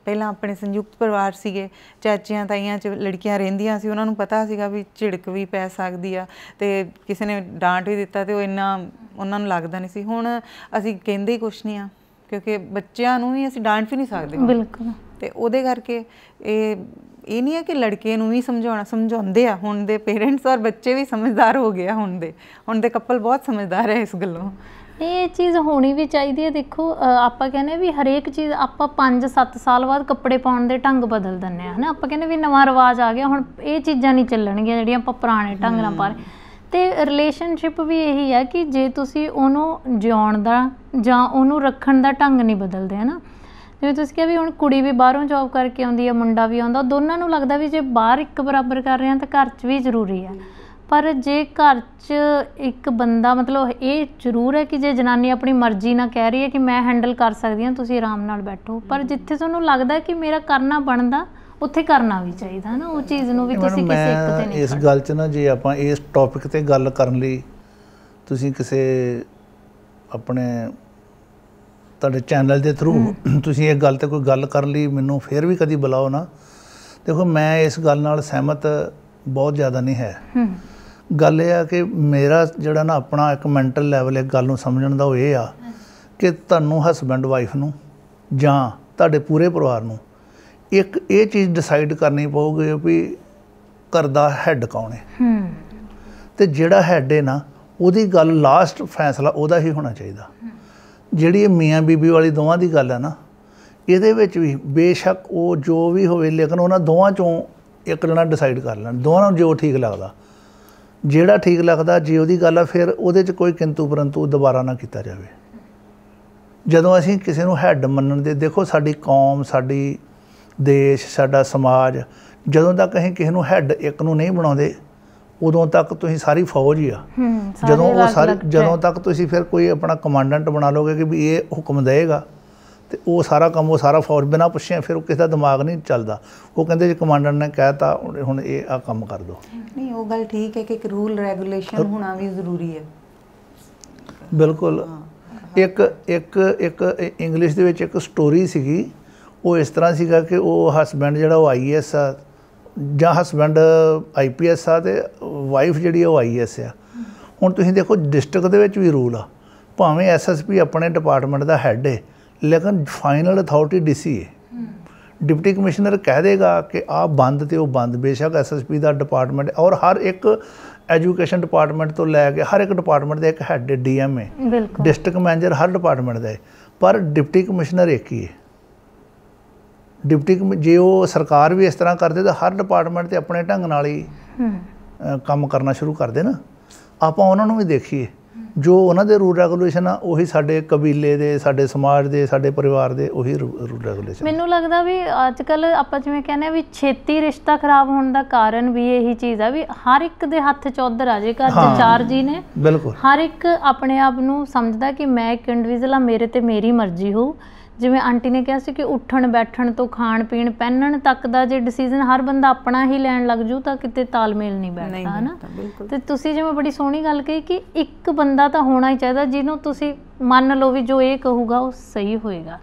ਪਹਿਲਾਂ ਆਪਣੇ ਸੰਯੁਕਤ ਪਰਿਵਾਰ ਸੀਗੇ, ਚਾਚੀਆਂ ਤਾਈਆਂ 'ਚ ਲੜਕੀਆਂ ਰਹਿੰਦੀਆਂ ਸੀ, ਉਹਨਾਂ ਨੂੰ ਪਤਾ ਸੀਗਾ ਵੀ ਝਿੜਕ ਵੀ ਪੈ ਸਕਦੀ ਆ ਤੇ ਕਿਸੇ ਨੇ ਡਾਂਟ ਵੀ ਦਿੱਤਾ ਤੇ ਉਹ ਇੰਨਾ ਉਹਨਾਂ ਨੂੰ ਲੱਗਦਾ ਨਹੀਂ ਸੀ। ਹੁਣ ਅਸੀਂ ਕਹਿੰਦੇ ਹੀ ਕੁਛ ਨਹੀਂ ਆ ਕਿਉਂਕਿ ਬੱਚਿਆਂ ਨੂੰ ਵੀ ਅਸੀਂ ਡਾਂਟ ਵੀ ਨਹੀਂ ਸਕਦੇ। ਬਿਲਕੁਲ। ਤੇ ਉਹਦੇ ਕਰਕੇ ਇਹ ਨਹੀਂ ਹੈ ਕਿ ਲੜਕੇ ਨੂੰ ਵੀ ਸਮਝਾਉਂਦੇ ਆ। ਹੁਣ ਦੇ ਪੇਰੈਂਟਸ ਔਰ ਬੱਚੇ ਵੀ ਸਮਝਦਾਰ ਹੋ ਗਏ ਆ। ਹੁਣ ਦੇ ਕਪਲ ਬਹੁਤ ਸਮਝਦਾਰ ਹੈ ਇਸ ਗੱਲੋਂ। ਇਹ ਚੀਜ਼ ਹੋਣੀ ਵੀ ਚਾਹੀਦੀ ਹੈ। ਦੇਖੋ ਆਪਾਂ ਕਹਿੰਦੇ ਵੀ ਹਰੇਕ ਚੀਜ਼ ਆਪਾਂ 5-7 ਸਾਲ ਬਾਅਦ ਕੱਪੜੇ ਪਾਉਣ ਦੇ ਢੰਗ ਬਦਲ ਦਿੰਦੇ ਹਾਂ, ਹੈ ਨਾ। ਆਪਾਂ ਕਹਿੰਦੇ ਵੀ ਨਵਾਂ ਰਿਵਾਜ ਆ ਗਿਆ, ਹੁਣ ਇਹ ਚੀਜ਼ਾਂ ਨਹੀਂ ਚੱਲਣਗੀਆਂ ਜਿਹੜੀਆਂ ਆਪਾਂ ਪੁਰਾਣੇ ਢੰਗ ਨਾਲ ਪਾ ਰਹੇ। ਅਤੇ ਰਿਲੇਸ਼ਨਸ਼ਿਪ ਵੀ ਇਹੀ ਹੈ ਕਿ ਜੇ ਤੁਸੀਂ ਉਹਨੂੰ ਜਿਉਣ ਦਾ ਜਾਂ ਉਹਨੂੰ ਰੱਖਣ ਦਾ ਢੰਗ ਨਹੀਂ ਬਦਲਦੇ, ਹੈ ਨਾ। ਜਿਵੇਂ ਤੁਸੀਂ ਕਿਹਾ ਵੀ ਹੁਣ ਕੁੜੀ ਵੀ ਬਾਹਰੋਂ ਜੋਬ ਕਰਕੇ ਆਉਂਦੀ ਹੈ, ਮੁੰਡਾ ਵੀ ਆਉਂਦਾ, ਦੋਨਾਂ ਨੂੰ ਲੱਗਦਾ ਵੀ ਜੇ ਬਾਹਰ ਇੱਕ ਬਰਾਬਰ ਕਰ ਰਹੇ ਹਾਂ ਤਾਂ ਘਰ 'ਚ ਵੀ ਜ਼ਰੂਰੀ ਹੈ। ਪਰ ਜੇ ਘਰ 'ਚ ਇੱਕ ਬੰਦਾ ਮਤਲਬ ਇਹ ਜ਼ਰੂਰ ਹੈ ਕਿ ਜੇ ਜਨਾਨੀ ਆਪਣੀ ਮਰਜ਼ੀ ਨਾਲ ਕਹਿ ਰਹੀ ਹੈ ਕਿ ਮੈਂ ਹੈਂਡਲ ਕਰ ਸਕਦੀ ਹਾਂ, ਤੁਸੀਂ ਆਰਾਮ ਨਾਲ ਬੈਠੋ, ਪਰ ਜਿੱਥੇ ਤੁਹਾਨੂੰ ਲੱਗਦਾ ਕਿ ਮੇਰਾ ਕਰਨਾ ਬਣਦਾ ਉੱਥੇ ਕਰਨਾ ਵੀ ਚਾਹੀਦਾ, ਹੈ ਨਾ। ਉਹ ਚੀਜ਼ ਨੂੰ ਵੀ ਤੁਸੀਂ ਕਿਸੇ ਇੱਕ 'ਤੇ ਨਹੀਂ। ਇਸ ਗੱਲ 'ਚ ਨਾ ਜੇ ਆਪਾਂ ਇਸ ਟੌਪਿਕ 'ਤੇ ਗੱਲ ਕਰਨ ਲਈ ਤੁਸੀਂ ਕਿਸੇ ਆਪਣੇ ਤੁਹਾਡੇ ਚੈਨਲ ਦੇ ਥਰੂ ਤੁਸੀਂ ਇਹ ਗੱਲ 'ਤੇ ਕੋਈ ਗੱਲ ਕਰਨ ਲਈ ਮੈਨੂੰ ਫਿਰ ਵੀ ਕਦੀ ਬੁਲਾਓ ਨਾ। ਦੇਖੋ ਮੈਂ ਇਸ ਗੱਲ ਨਾਲ ਸਹਿਮਤ ਬਹੁਤ ਜ਼ਿਆਦਾ ਨਹੀਂ ਹੈ। ਗੱਲ ਇਹ ਆ ਕਿ ਮੇਰਾ ਜਿਹੜਾ ਨਾ ਆਪਣਾ ਇੱਕ ਮੈਂਟਲ ਲੈਵਲ ਇੱਕ ਗੱਲ ਨੂੰ ਸਮਝਣ ਦਾ ਉਹ ਇਹ ਆ ਕਿ ਤੁਹਾਨੂੰ ਹਸਬੈਂਡ ਵਾਈਫ ਨੂੰ ਜਾਂ ਤੁਹਾਡੇ ਪੂਰੇ ਪਰਿਵਾਰ ਨੂੰ ਇੱਕ ਇਹ ਚੀਜ਼ ਡਿਸਾਈਡ ਕਰਨੀ ਪਊਗੀ ਵੀ ਘਰ ਦਾ ਹੈੱਡ ਕੌਣ ਹੈ, ਅਤੇ ਜਿਹੜਾ ਹੈੱਡ ਹੈ ਨਾ ਉਹਦੀ ਗੱਲ ਲਾਸਟ ਫੈਸਲਾ ਉਹਦਾ ਹੀ ਹੋਣਾ ਚਾਹੀਦਾ। ਜਿਹੜੀ ਇਹ ਮੀਆਂ ਬੀਬੀ ਵਾਲੀ ਦੋਵਾਂ ਦੀ ਗੱਲ ਹੈ ਨਾ, ਇਹਦੇ ਵਿੱਚ ਵੀ ਬੇਸ਼ੱਕ ਉਹ ਜੋ ਵੀ ਹੋਵੇ, ਲੇਕਿਨ ਉਹਨਾਂ ਦੋਵਾਂ 'ਚੋਂ ਇੱਕ ਜਣਾ ਡਿਸਾਈਡ ਕਰ ਲੈਣ, ਦੋਵਾਂ ਨੂੰ ਜੋ ਠੀਕ ਲੱਗਦਾ, ਜਿਹੜਾ ਠੀਕ ਲੱਗਦਾ ਜੇ ਉਹਦੀ ਗੱਲ ਆ, ਫਿਰ ਉਹਦੇ 'ਚ ਕੋਈ ਕਿੰਤੂ ਪਰੰਤੂ ਦੁਬਾਰਾ ਨਾ ਕੀਤਾ ਜਾਵੇ। ਜਦੋਂ ਅਸੀਂ ਕਿਸੇ ਨੂੰ ਹੈੱਡ ਮੰਨਣ ਦੇ, ਦੇਖੋ ਸਾਡੀ ਕੌਮ, ਸਾਡੀ ਦੇਸ਼, ਸਾਡਾ ਸਮਾਜ, ਜਦੋਂ ਤੱਕ ਅਸੀਂ ਕਿਸੇ ਨੂੰ ਹੈੱਡ ਇੱਕ ਨੂੰ ਨਹੀਂ ਬਣਾਉਂਦੇ ਉਦੋਂ ਤੱਕ ਤੁਸੀਂ ਸਾਰੀ ਫੌਜ ਹੀ ਆ। ਜਦੋਂ ਤੱਕ ਤੁਸੀਂ ਫਿਰ ਕੋਈ ਆਪਣਾ ਕਮਾਂਡੈਂਟ ਬਣਾ ਲਓਗੇ ਕਿ ਵੀ ਇਹ ਹੁਕਮ ਦੇਵੇਗਾ ਅਤੇ ਉਹ ਸਾਰਾ ਕੰਮ, ਉਹ ਸਾਰਾ ਫੌਜ ਬਿਨਾਂ ਪੁੱਛਿਆ, ਫਿਰ ਉਹ ਕਿਸੇ ਦਾ ਦਿਮਾਗ ਨਹੀਂ ਚੱਲਦਾ। ਉਹ ਕਹਿੰਦੇ ਜੇ ਕਮਾਂਡਰ ਨੇ ਕਹਿ ਤਾ ਹੁਣ ਇਹ ਆ ਕੰਮ ਕਰ ਦਿਓ। ਨਹੀਂ, ਉਹ ਗੱਲ ਠੀਕ ਹੈ ਕਿ ਇੱਕ ਰੂਲ ਰੈਗੂਲੇਸ਼ਨ ਹੋਣਾ ਵੀ ਜ਼ਰੂਰੀ ਹੈ। ਬਿਲਕੁਲ। ਇੱਕ ਇੱਕ ਇੱਕ ਇੰਗਲਿਸ਼ ਦੇ ਵਿੱਚ ਇੱਕ ਸਟੋਰੀ ਸੀਗੀ, ਉਹ ਇਸ ਤਰ੍ਹਾਂ ਸੀਗਾ ਕਿ ਉਹ ਹਸਬੈਂਡ ਜਿਹੜਾ ਉਹ IAS ਆ, ਜਾਂ ਹਸਬੈਂਡ IPS ਆ ਤੇ ਵਾਈਫ ਜਿਹੜੀ ਉਹ IAS ਆ। ਹੁਣ ਤੁਸੀਂ ਦੇਖੋ ਡਿਸਟ੍ਰਿਕਟ ਦੇ ਵਿੱਚ ਵੀ ਰੂਲ ਆ, ਭਾਵੇਂ SSP ਆਪਣੇ ਡਿਪਾਰਟਮੈਂਟ ਦਾ ਹੈੱਡ ਹੈ, ਲੇਕਿਨ ਫਾਈਨਲ ਅਥਾਰਟੀ DC ਹੈ। ਡਿਪਟੀ ਕਮਿਸ਼ਨਰ ਕਹਿ ਦੇਗਾ ਕਿ ਆਹ ਬੰਦ ਤੇ ਉਹ ਬੰਦ, ਬੇਸ਼ੱਕ SSP ਦਾ ਡਿਪਾਰਟਮੈਂਟ, ਔਰ ਹਰ ਇੱਕ ਐਜੂਕੇਸ਼ਨ ਡਿਪਾਰਟਮੈਂਟ ਤੋਂ ਲੈ ਕੇ ਹਰ ਇੱਕ ਡਿਪਾਰਟਮੈਂਟ ਦਾ ਇੱਕ ਹੈੱਡ DM ਹੈ, ਡਿਸਟ੍ਰਿਕਟ ਮੈਨੇਜਰ ਹਰ ਡਿਪਾਰਟਮੈਂਟ ਦਾ ਹੈ, ਪਰ ਡਿਪਟੀ ਕਮਿਸ਼ਨਰ ਇੱਕ ਹੀ ਹੈ। ਜੇ ਉਹ ਸਰਕਾਰ ਵੀ ਇਸ ਤਰ੍ਹਾਂ ਕਰਦੇ ਤਾਂ ਹਰ ਡਿਪਾਰਟਮੈਂਟ ਤੇ ਆਪਣੇ ਢੰਗ ਨਾਲ ਹੀ ਕੰਮ ਕਰਨਾ ਸ਼ੁਰੂ ਕਰਦੇ ਨਾ। ਆਪਾਂ ਉਹਨਾਂ ਨੂੰ ਵੀ ਦੇਖੀਏ, ਜੋ ਉਹਨਾਂ ਦੇ ਰੂਲ ਰੈਗੂਲੇਸ਼ਨ ਆ ਉਹੀ ਸਾਡੇ ਕਬੀਲੇ ਦੇ, ਸਾਡੇ ਸਮਾਜ ਦੇ, ਸਾਡੇ ਪਰਿਵਾਰ ਦੇ ਉਹੀ ਰੂਲ ਰੈਗੂਲੇਸ਼ਨ। ਮੈਨੂੰ ਲੱਗਦਾ ਵੀ ਅੱਜ ਕੱਲ੍ਹ ਆਪਾਂ ਜਿਵੇਂ ਕਹਿੰਦੇ ਆ ਵੀ ਛੇਤੀ ਰਿਸ਼ਤਾ ਖਰਾਬ ਹੋਣ ਦਾ ਕਾਰਨ ਵੀ ਇਹੀ ਚੀਜ਼ ਆ ਵੀ ਹਰ ਇੱਕ ਦੇ ਹੱਥ 'ਚ ਉੱਧਰ ਆ ਜੇ, ਘਰ 'ਚ 4 ਜੀ ਨੇ, ਬਿਲਕੁਲ ਹਰ ਇੱਕ ਆਪਣੇ ਆਪ ਨੂੰ ਸਮਝਦਾ ਕਿ ਮੈਂ ਇੱਕ ਇੰਡੀਵਿਜੂਅਲ ਆ, ਮੇਰੇ ਤੇ ਮੇਰੀ ਮਰਜ਼ੀ ਹੋਊ। ਜਿਵੇਂ ਆਂਟੀ ਨੇ ਕਿਹਾ ਸੀ ਕਿ ਉੱਠਣ ਬੈਠਣ ਤੋਂ ਖਾਣ ਪੀਣ ਪਹਿਨਣ ਤੱਕ ਦਾ ਜੇ ਡਿਸੀਜ਼ਨ ਹਰ ਬੰਦਾ ਆਪਣਾ ਹੀ ਲੈਣ ਲੱਗ ਜੂ ਤਾਂ ਕਿਤੇ ਤਾਲਮੇਲ ਨਹੀਂ ਬੈਠਦਾ, ਹੈ ਨਾ। ਤੇ ਤੁਸੀਂ ਜਿਵੇਂ ਬੜੀ ਸੋਹਣੀ ਗੱਲ ਕਹੀ ਕਿ ਇੱਕ ਬੰਦਾ ਤਾਂ ਹੋਣਾ ਹੀ ਚਾਹੀਦਾ ਜਿਹਨੂੰ ਤੁਸੀਂ ਮੰਨ ਲਓ ਵੀ ਜੋ ਇਹ ਕਹੂਗਾ ਉਹ ਸਹੀ ਹੋਏਗਾ।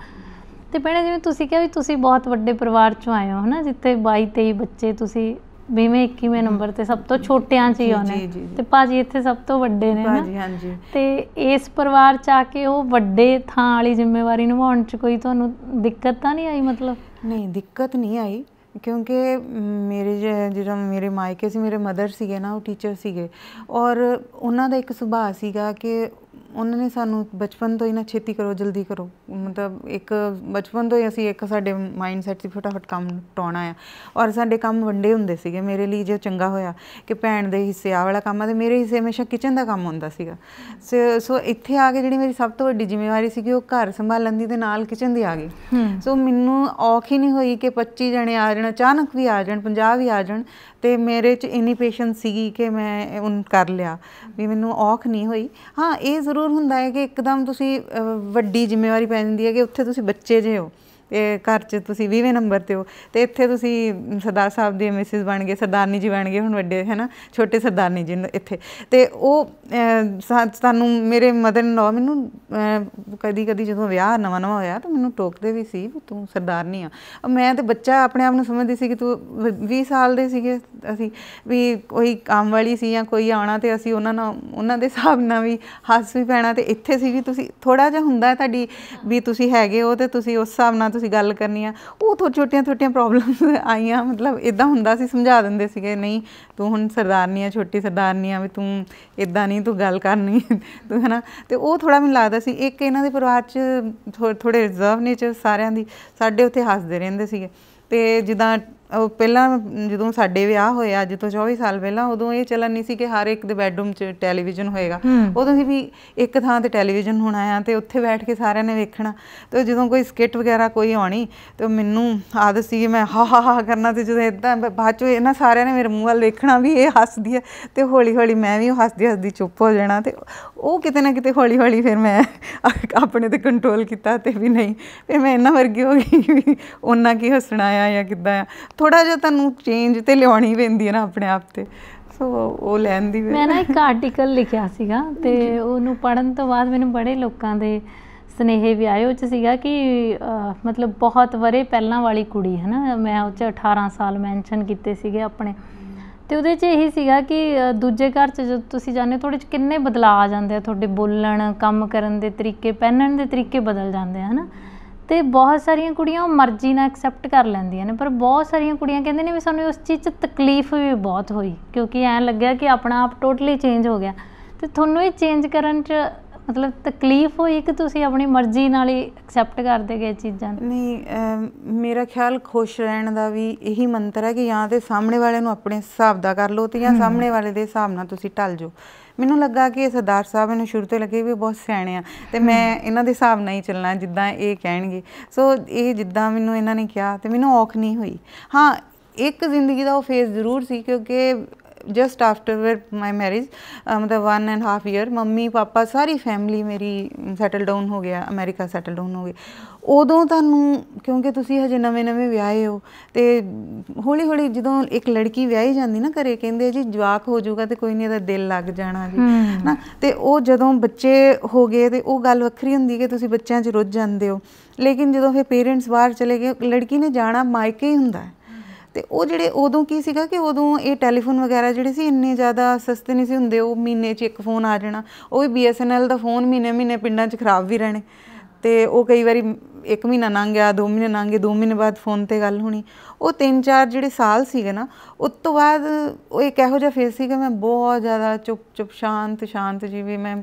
ਤੇ ਭੈਣੇ ਜਿਵੇਂ ਤੁਸੀਂ ਕਿਹਾ ਵੀ ਤੁਸੀਂ ਬਹੁਤ ਵੱਡੇ ਪਰਿਵਾਰ 'ਚੋਂ ਆਏ ਹੋ, ਹੈ ਨਾ, ਜਿੱਥੇ 22-23 ਬੱਚੇ, ਤੁਸੀਂ 20ਵੇਂ-21ਵੇਂ ਨੰਬਰ ਤੇ ਸਭ ਤੋਂ ਛੋਟਿਆਂ 'ਚ ਹੀ ਆਉਣੇ, ਤੇ ਭਾਜੀ ਇੱਥੇ ਸਭ ਤੋਂ ਵੱਡੇ ਨੇ ਨਾ। ਤੇ ਇਸ ਪਰਿਵਾਰ 'ਚ ਆ ਕੇ ਉਹ ਵੱਡੇ ਥਾਂ ਵਾਲੀ ਜ਼ਿੰਮੇਵਾਰੀ ਨਿਭਾਉਣ 'ਚ ਕੋਈ ਤੁਹਾਨੂੰ ਦਿੱਕਤ ਤਾਂ ਨਹੀਂ ਆਈ? ਮਤਲਬ ਨਹੀਂ, ਦਿੱਕਤ ਨਹੀਂ ਆਈ, ਕਿਉਂਕਿ ਮੇਰੇ ਜਿਹੜਾ ਮੇਰੇ ਮਾਇਕੇ ਸੀ, ਮੇਰੇ ਮਦਰ ਸੀਗੇ ਨਾ, ਉਹ ਟੀਚਰ ਸੀਗੇ, ਔਰ ਉਹਨਾਂ ਦਾ ਇੱਕ ਸੁਭਾਅ ਸੀਗਾ ਕਿ ਉਹਨਾਂ ਨੇ ਸਾਨੂੰ ਬਚਪਨ ਤੋਂ ਹੀ ਨਾ ਛੇਤੀ ਕਰੋ, ਜਲਦੀ ਕਰੋ, ਮਤਲਬ ਇੱਕ ਬਚਪਨ ਤੋਂ ਹੀ ਅਸੀਂ ਇੱਕ ਸਾਡੇ ਮਾਈਂਡ ਸੈਟ ਸੀ ਫਟਾਫਟ ਕੰਮ ਟਾਉਣਾ ਆ, ਔਰ ਸਾਡੇ ਕੰਮ ਵੰਡੇ ਹੁੰਦੇ ਸੀਗੇ। ਮੇਰੇ ਲਈ ਜੋ ਚੰਗਾ ਹੋਇਆ ਕਿ ਭੈਣ ਦੇ ਹਿੱਸੇ ਆਹ ਵਾਲਾ ਕੰਮ ਆ ਅਤੇ ਮੇਰੇ ਹਿੱਸੇ ਹਮੇਸ਼ਾ ਕਿਚਨ ਦਾ ਕੰਮ ਹੁੰਦਾ ਸੀਗਾ। ਸੋ ਇੱਥੇ ਆ ਕੇ ਜਿਹੜੀ ਮੇਰੀ ਸਭ ਤੋਂ ਵੱਡੀ ਜ਼ਿੰਮੇਵਾਰੀ ਸੀਗੀ ਉਹ ਘਰ ਸੰਭਾਲਣ ਦੀ, ਦੇ ਨਾਲ ਕਿਚਨ ਦੀ ਆ ਗਈ। ਸੋ ਮੈਨੂੰ ਔਖ ਹੀ ਨਹੀਂ ਹੋਈ ਕਿ 25 ਜਣੇ ਆ ਜਾਣ, ਅਚਾਨਕ ਵੀ ਆ ਜਾਣ, 50 ਵੀ ਆ ਜਾਣ, ਅਤੇ ਮੇਰੇ 'ਚ ਇੰਨੀ ਪੇਸ਼ੈਂਸ ਸੀਗੀ ਕਿ ਮੈਂ ਉਹਨੂੰ ਕਰ ਲਿਆ, ਵੀ ਮੈਨੂੰ ਔਖ ਨਹੀਂ ਹੋਈ। ਹਾਂ, ਇਹ ਜ਼ਰੂਰ ਹੁੰਦਾ ਹੈ ਕਿ ਇੱਕਦਮ ਤੁਸੀਂ ਵੱਡੀ ਜ਼ਿੰਮੇਵਾਰੀ ਪੈ ਜਾਂਦੀ ਹੈ ਕਿ ਉੱਥੇ ਤੁਸੀਂ ਬੱਚੇ ਜਿਹੇ ਹੋ, ਅਤੇ ਘਰ 'ਚ ਤੁਸੀਂ 20ਵੇਂ ਨੰਬਰ 'ਤੇ ਹੋ, ਅਤੇ ਇੱਥੇ ਤੁਸੀਂ ਸਰਦਾਰ ਸਾਹਿਬ ਦੇ ਮਿਸਿਸ ਬਣ ਗਏ, ਸਰਦਾਰਨੀ ਜੀ ਬਣ ਗਏ ਹੁਣ ਵੱਡੇ, ਹੈ ਨਾ, ਛੋਟੇ ਸਰਦਾਰਨੀ ਜੀ ਇੱਥੇ। ਅਤੇ ਉਹ ਸਾਨੂੰ ਮੇਰੇ ਮਦਰ ਇਨ ਲॉ ਮੈਨੂੰ ਕਦੀ ਕਦੀ ਜਦੋਂ ਵਿਆਹ ਨਵਾਂ ਹੋਇਆ ਤਾਂ ਮੈਨੂੰ ਟੋਕਦੇ ਵੀ ਸੀ ਵੀ ਤੂੰ ਸਰਦਾਰਨੀ ਆ। ਮੈਂ ਤਾਂ ਬੱਚਾ ਆਪਣੇ ਆਪ ਨੂੰ ਸਮਝਦੀ ਸੀ ਕਿ ਤੂੰ 20 ਸਾਲ ਦੇ ਸੀਗੇ ਅਸੀਂ, ਵੀ ਕੋਈ ਕੰਮ ਵਾਲੀ ਸੀ ਜਾਂ ਕੋਈ ਆਉਣਾ ਅਤੇ ਅਸੀਂ ਉਹਨਾਂ ਦੇ ਹਿਸਾਬ ਨਾਲ ਵੀ ਹੱਸ ਵੀ ਪੈਣਾ। ਅਤੇ ਇੱਥੇ ਸੀ ਵੀ ਤੁਸੀਂ ਥੋੜ੍ਹਾ ਜਿਹਾ ਹੁੰਦਾ ਤੁਹਾਡੀ ਵੀ ਤੁਸੀਂ ਹੈਗੇ ਹੋ ਅਤੇ ਤੁਸੀਂ ਉਸ ਹਿਸਾਬ ਨਾਲ ਤੁਸੀਂ ਗੱਲ ਕਰਨੀ ਆ। ਉਹ ਛੋਟੀਆਂ ਪ੍ਰੋਬਲਮਸ ਆਈਆਂ, ਮਤਲਬ ਇੱਦਾਂ ਹੁੰਦਾ ਸੀ, ਸਮਝਾ ਦਿੰਦੇ ਸੀਗੇ, ਨਹੀਂ ਤੂੰ ਹੁਣ ਸਰਦਾਰਨੀ ਆ, ਛੋਟੀ ਸਰਦਾਰਨੀ ਆ, ਵੀ ਤੂੰ ਇੱਦਾਂ ਨਹੀਂ ਤੂੰ ਗੱਲ ਕਰਨੀ ਤੂੰ, ਹੈ ਨਾ। ਅਤੇ ਉਹ ਥੋੜ੍ਹਾ ਮੈਨੂੰ ਲੱਗਦਾ ਸੀ। ਇੱਕ ਇਹਨਾਂ ਦੇ ਪਰਿਵਾਰ 'ਚ ਥੋੜ੍ਹੇ ਰਿਜ਼ਰਵ ਨੇਚਰ ਸਾਰਿਆਂ ਦੀ, ਸਾਡੇ ਉੱਥੇ ਹੱਸਦੇ ਰਹਿੰਦੇ ਸੀਗੇ। ਅਤੇ ਜਿੱਦਾਂ ਉਹ ਪਹਿਲਾਂ ਜਦੋਂ ਸਾਡੇ ਵਿਆਹ ਹੋਏ ਅੱਜ ਤੋਂ 24 ਸਾਲ ਪਹਿਲਾਂ, ਉਦੋਂ ਇਹ ਚੱਲਣ ਨਹੀਂ ਸੀ ਕਿ ਹਰ ਇੱਕ ਦੇ ਬੈਡਰੂਮ 'ਚ ਟੈਲੀਵਿਜ਼ਨ ਹੋਏਗਾ। ਉਦੋਂ ਹੀ ਵੀ ਇੱਕ ਥਾਂ 'ਤੇ ਟੈਲੀਵਿਜ਼ਨ ਹੋਣਾ ਆ ਅਤੇ ਉੱਥੇ ਬੈਠ ਕੇ ਸਾਰਿਆਂ ਨੇ ਵੇਖਣਾ। ਅਤੇ ਜਦੋਂ ਕੋਈ ਸਕਿੱਟ ਵਗੈਰਾ ਕੋਈ ਆਉਣੀ ਅਤੇ ਮੈਨੂੰ ਆਦਤ ਸੀ ਮੈਂ ਹਾ ਕਰਨਾ, ਅਤੇ ਜਦੋਂ ਇੱਦਾਂ ਬਾਅਦ 'ਚੋਂ ਇਹਨਾਂ ਸਾਰਿਆਂ ਨੇ ਮੇਰੇ ਮੂੰਹ ਵੱਲ ਵੇਖਣਾ ਵੀ ਇਹ ਹੱਸਦੀ ਹੈ, ਅਤੇ ਹੌਲੀ ਹੌਲੀ ਮੈਂ ਵੀ ਉਹ ਹੱਸਦੀ ਚੁੱਪ ਹੋ ਜਾਣਾ। ਅਤੇ ਉਹ ਕਿਤੇ ਨਾ ਕਿਤੇ ਹੌਲੀ ਹੌਲੀ ਫਿਰ ਮੈਂ ਆਪਣੇ 'ਤੇ ਕੰਟਰੋਲ ਕੀਤਾ, ਅਤੇ ਵੀ ਨਹੀਂ ਫਿਰ ਮੈਂ ਇਹਨਾਂ ਵਰਗੀ ਹੋ ਗਈ ਵੀ ਉਹਨਾਂ ਕੀ ਹੱਸਣਾ ਆ ਜਾਂ ਕਿੱਦਾਂ ਆ। ਥੋੜ੍ਹਾ ਜਿਹਾ ਤੁਹਾਨੂੰ ਚੇਂਜ ਤੇ ਲਿਆਉਣੀ ਪੈਂਦੀ ਹੈ ਨਾ ਆਪਣੇ ਆਪ 'ਤੇ, ਸੋ ਉਹ ਲੈਣ ਦੀ। ਮੈਂ ਨਾ ਇੱਕ ਆਰਟੀਕਲ ਲਿਖਿਆ ਸੀਗਾ ਅਤੇ ਉਹਨੂੰ ਪੜ੍ਹਨ ਤੋਂ ਬਾਅਦ ਮੈਨੂੰ ਬੜੇ ਲੋਕਾਂ ਦੇ ਸੁਨੇਹੇ ਵੀ ਆਏ। ਉਹ 'ਚ ਸੀਗਾ ਕਿ ਮਤਲਬ ਬਹੁਤ ਵਰੇ ਪਹਿਲਾਂ ਵਾਲੀ ਕੁੜੀ, ਹੈ ਨਾ, ਮੈਂ ਉਹ 'ਚ 18 ਸਾਲ ਮੈਨਸ਼ਨ ਕੀਤੇ ਸੀਗੇ ਆਪਣੇ। ਅਤੇ ਉਹਦੇ 'ਚ ਇਹੀ ਸੀਗਾ ਕਿ ਦੂਜੇ ਘਰ 'ਚ ਜਦੋਂ ਤੁਸੀਂ ਜਾਂਦੇ ਹੋ ਥੋੜ੍ਹੇ 'ਚ ਕਿੰਨੇ ਬਦਲਾਅ ਆ ਜਾਂਦੇ ਆ, ਤੁਹਾਡੇ ਬੋਲਣ, ਕੰਮ ਕਰਨ ਦੇ ਤਰੀਕੇ, ਪਹਿਨਣ ਦੇ ਤਰੀਕੇ ਬਦਲ ਜਾਂਦੇ ਆ, ਹੈ ਨਾ। ਅਤੇ ਬਹੁਤ ਸਾਰੀਆਂ ਕੁੜੀਆਂ ਉਹ ਮਰਜ਼ੀ ਨਾਲ ਐਕਸੈਪਟ ਕਰ ਲੈਂਦੀਆਂ ਨੇ, ਪਰ ਬਹੁਤ ਸਾਰੀਆਂ ਕੁੜੀਆਂ ਕਹਿੰਦੇ ਨੇ ਵੀ ਸਾਨੂੰ ਉਸ ਚੀਜ਼ 'ਚ ਤਕਲੀਫ ਵੀ ਬਹੁਤ ਹੋਈ, ਕਿਉਂਕਿ ਐਂ ਲੱਗਿਆ ਕਿ ਆਪਣਾ ਆਪ ਟੋਟਲੀ ਚੇਂਜ ਹੋ ਗਿਆ। ਅਤੇ ਤੁਹਾਨੂੰ ਇਹ ਚੇਂਜ ਕਰਨ 'ਚ ਮਤਲਬ ਤਕਲੀਫ ਹੋਈ ਕਿ ਤੁਸੀਂ ਆਪਣੀ ਮਰਜ਼ੀ ਨਾਲ ਹੀ ਐਕਸੈਪਟ ਕਰਦੇ ਗਏ ਚੀਜ਼ਾਂ? ਨਹੀਂ, ਮੇਰਾ ਖਿਆਲ ਖੁਸ਼ ਰਹਿਣ ਦਾ ਵੀ ਇਹੀ ਮੰਤਰ ਹੈ ਕਿ ਜਾਂ ਤਾਂ ਸਾਹਮਣੇ ਵਾਲੇ ਨੂੰ ਆਪਣੇ ਹਿਸਾਬ ਦਾ ਕਰ ਲਓ ਅਤੇ ਜਾਂ ਸਾਹਮਣੇ ਵਾਲੇ ਦੇ ਹਿਸਾਬ ਨਾਲ ਤੁਸੀਂ ਢਲ ਜਾਓ। ਮੈਨੂੰ ਲੱਗਾ ਕਿ ਸਰਦਾਰ ਸਾਹਿਬ ਮੈਨੂੰ ਸ਼ੁਰੂ ਤੋਂ ਲੱਗੇ ਵੀ ਬਹੁਤ ਸਿਆਣੇ ਆ ਅਤੇ ਮੈਂ ਇਹਨਾਂ ਦੇ ਹਿਸਾਬ ਨਾਲ ਹੀ ਚੱਲਣਾ ਜਿੱਦਾਂ ਇਹ ਕਹਿਣਗੇ। ਸੋ ਇਹ ਜਿੱਦਾਂ ਮੈਨੂੰ ਇਹਨਾਂ ਨੇ ਕਿਹਾ ਅਤੇ ਮੈਨੂੰ ਔਖ ਨਹੀਂ ਹੋਈ। ਹਾਂ, ਇੱਕ ਜ਼ਿੰਦਗੀ ਦਾ ਉਹ ਫੇਜ਼ ਜ਼ਰੂਰ ਸੀ, ਕਿਉਂਕਿ जस्ट आफ्टर माई मैरिज मतलब 1.5 ईयर मम्मी पापा सारी फैमिली मेरी सैटल डाउन हो गया, अमेरिका सैटल डाउन हो गए। ਉਦੋਂ ਤੁਹਾਨੂੰ ਕਿਉਂਕਿ ਤੁਸੀਂ ਹਜੇ ਨਵੇਂ ਵਿਆਹੇ ਹੋ ਤੇ ਹੌਲੀ ਹੌਲੀ ਜਦੋਂ ਇੱਕ ਲੜਕੀ ਵਿਆਹੀ ਜਾਂਦੀ ਨਾ ਘਰੇ ਕਹਿੰਦੇ ਜੀ ਜਵਾਕ ਹੋ ਜਾਊਗਾ ਤੇ ਕੋਈ ਨਹੀਂ ਇਹਦਾ ਦਿਲ ਲੱਗ ਜਾਣਾ ਜੀ ਨਾ, ਤੇ ਉਹ ਜਦੋਂ ਬੱਚੇ ਹੋ ਗਏ ਤੇ ਉਹ ਗੱਲ ਵੱਖਰੀ ਹੁੰਦੀ ਕਿ ਤੁਸੀਂ ਬੱਚਿਆਂ 'ਚ ਰੁੱਝ ਜਾਂਦੇ ਹੋ। ਲੇਕਿਨ ਜਦੋਂ ਫਿਰ ਪੇਰੈਂਟਸ ਬਾਹਰ ਚਲੇ ਗਏ ਲੜਕੀ ਨੇ ਜਾਣਾ ਮਾਇਕੇ ਹੀ ਹੁੰਦਾ। ਤੇ ਉਹ ਜਿਹੜੇ ਉਦੋਂ ਕੀ ਸੀਗਾ ਕਿ ਉਦੋਂ ਇਹ ਟੈਲੀਫੋਨ ਵਗੈਰਾ ਜਿਹੜੇ ਸੀ ਇੰਨੇ ਜ਼ਿਆਦਾ ਸਸਤੇ ਨਹੀਂ ਸੀ ਹੁੰਦੇ। ਉਹ ਮਹੀਨੇ 'ਚ ਇੱਕ ਫੋਨ ਆ ਜਾਣਾ, ਉਹ ਵੀ BSNL ਦਾ ਫੋਨ ਮਹੀਨੇ ਪਿੰਡਾਂ 'ਚ ਖਰਾਬ ਵੀ ਰਹਿਣੇ। ਤੇ ਉਹ ਕਈ ਵਾਰੀ 1 ਮਹੀਨਾ ਲੰਘ ਗਿਆ, 2 ਮਹੀਨੇ ਲੰਘ ਗਏ, 2 ਮਹੀਨੇ ਬਾਅਦ ਫੋਨ 'ਤੇ ਗੱਲ ਹੋਣੀ। ਉਹ 3-4 ਜਿਹੜੇ ਸਾਲ ਸੀਗੇ ਨਾ ਉਸ ਤੋਂ ਬਾਅਦ ਉਹ ਇੱਕ ਇਹੋ ਜਿਹਾ ਫੇਸ ਸੀਗਾ ਮੈਂ ਬਹੁਤ ਜ਼ਿਆਦਾ ਚੁੱਪ ਸ਼ਾਂਤ ਜਿਵੇਂ ਮੈਂ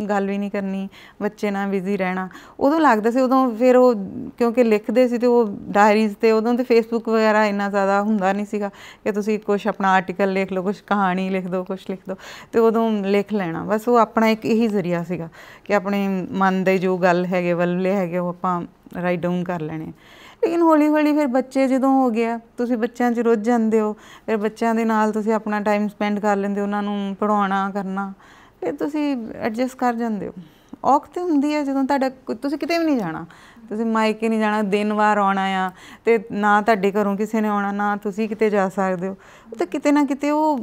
ਗੱਲ ਵੀ ਨਹੀਂ ਕਰਨੀ, ਬੱਚੇ ਨਾਲ ਬਿਜ਼ੀ ਰਹਿਣਾ। ਉਦੋਂ ਲੱਗਦਾ ਸੀ ਉਦੋਂ ਫਿਰ ਉਹ ਕਿਉਂਕਿ ਲਿਖਦੇ ਸੀ ਤੇ ਉਹ ਡਾਇਰੀਜ਼ 'ਤੇ ਉਦੋਂ ਤੇ ਫੇਸਬੁੱਕ ਵਗੈਰਾ ਇੰਨਾ ਜ਼ਿਆਦਾ ਹੁੰਦਾ ਨਹੀਂ ਸੀਗਾ ਕਿ ਤੁਸੀਂ ਕੁਛ ਆਪਣਾ ਆਰਟੀਕਲ ਲਿਖ ਲਓ, ਕੁਛ ਕਹਾਣੀ ਲਿਖ ਦਿਓ, ਕੁਛ ਲਿਖ ਦਿਓ ਤੇ ਉਦੋਂ ਲਿਖ ਲੈਣਾ। ਬਸ ਉਹ ਆਪਣਾ ਇੱਕ ਇਹੀ ਜ਼ਰੀਆ ਸੀਗਾ ਕਿ ਆਪਣੇ ਮਨ ਦੇ ਜੋ ਗੱਲ ਹੈਗੇ ਵਲਵਲੇ ਹੈਗੇ ਉਹ ਆਪਾਂ ਰਾਈਟ ਡਾਊਨ ਕਰ ਲੈਣੇ। ਲੇਕਿਨ ਹੌਲੀ ਹੌਲੀ ਫਿਰ ਬੱਚੇ ਜਦੋਂ ਹੋ ਗਿਆ ਤੁਸੀਂ ਬੱਚਿਆਂ 'ਚ ਰੁੱਝ ਜਾਂਦੇ ਹੋ, ਫਿਰ ਬੱਚਿਆਂ ਦੇ ਨਾਲ ਤੁਸੀਂ ਆਪਣਾ ਟਾਈਮ ਸਪੈਂਡ ਕਰ ਲੈਂਦੇ ਹੋ, ਉਹਨਾਂ ਨੂੰ ਪੜ੍ਹਾਉਣਾ ਕਰਨਾ, ਫਿਰ ਤੁਸੀਂ ਐਡਜਸਟ ਕਰ ਜਾਂਦੇ ਹੋ। ਔਖ ਤਾਂ ਹੁੰਦੀ ਹੈ ਜਦੋਂ ਤੁਹਾਡਾ ਤੁਸੀਂ ਕਿਤੇ ਵੀ ਨਹੀਂ ਜਾਣਾ, ਤੁਸੀਂ ਮਾਇਕੇ ਨਹੀਂ ਜਾਣਾ, ਦਿਨ ਵਾਰ ਆਉਣਾ ਆ ਅਤੇ ਨਾ ਤੁਹਾਡੇ ਘਰੋਂ ਕਿਸੇ ਨੇ ਆਉਣਾ, ਨਾ ਤੁਸੀਂ ਕਿਤੇ ਜਾ ਸਕਦੇ ਹੋ। ਤਾਂ ਕਿਤੇ ਨਾ ਕਿਤੇ ਉਹ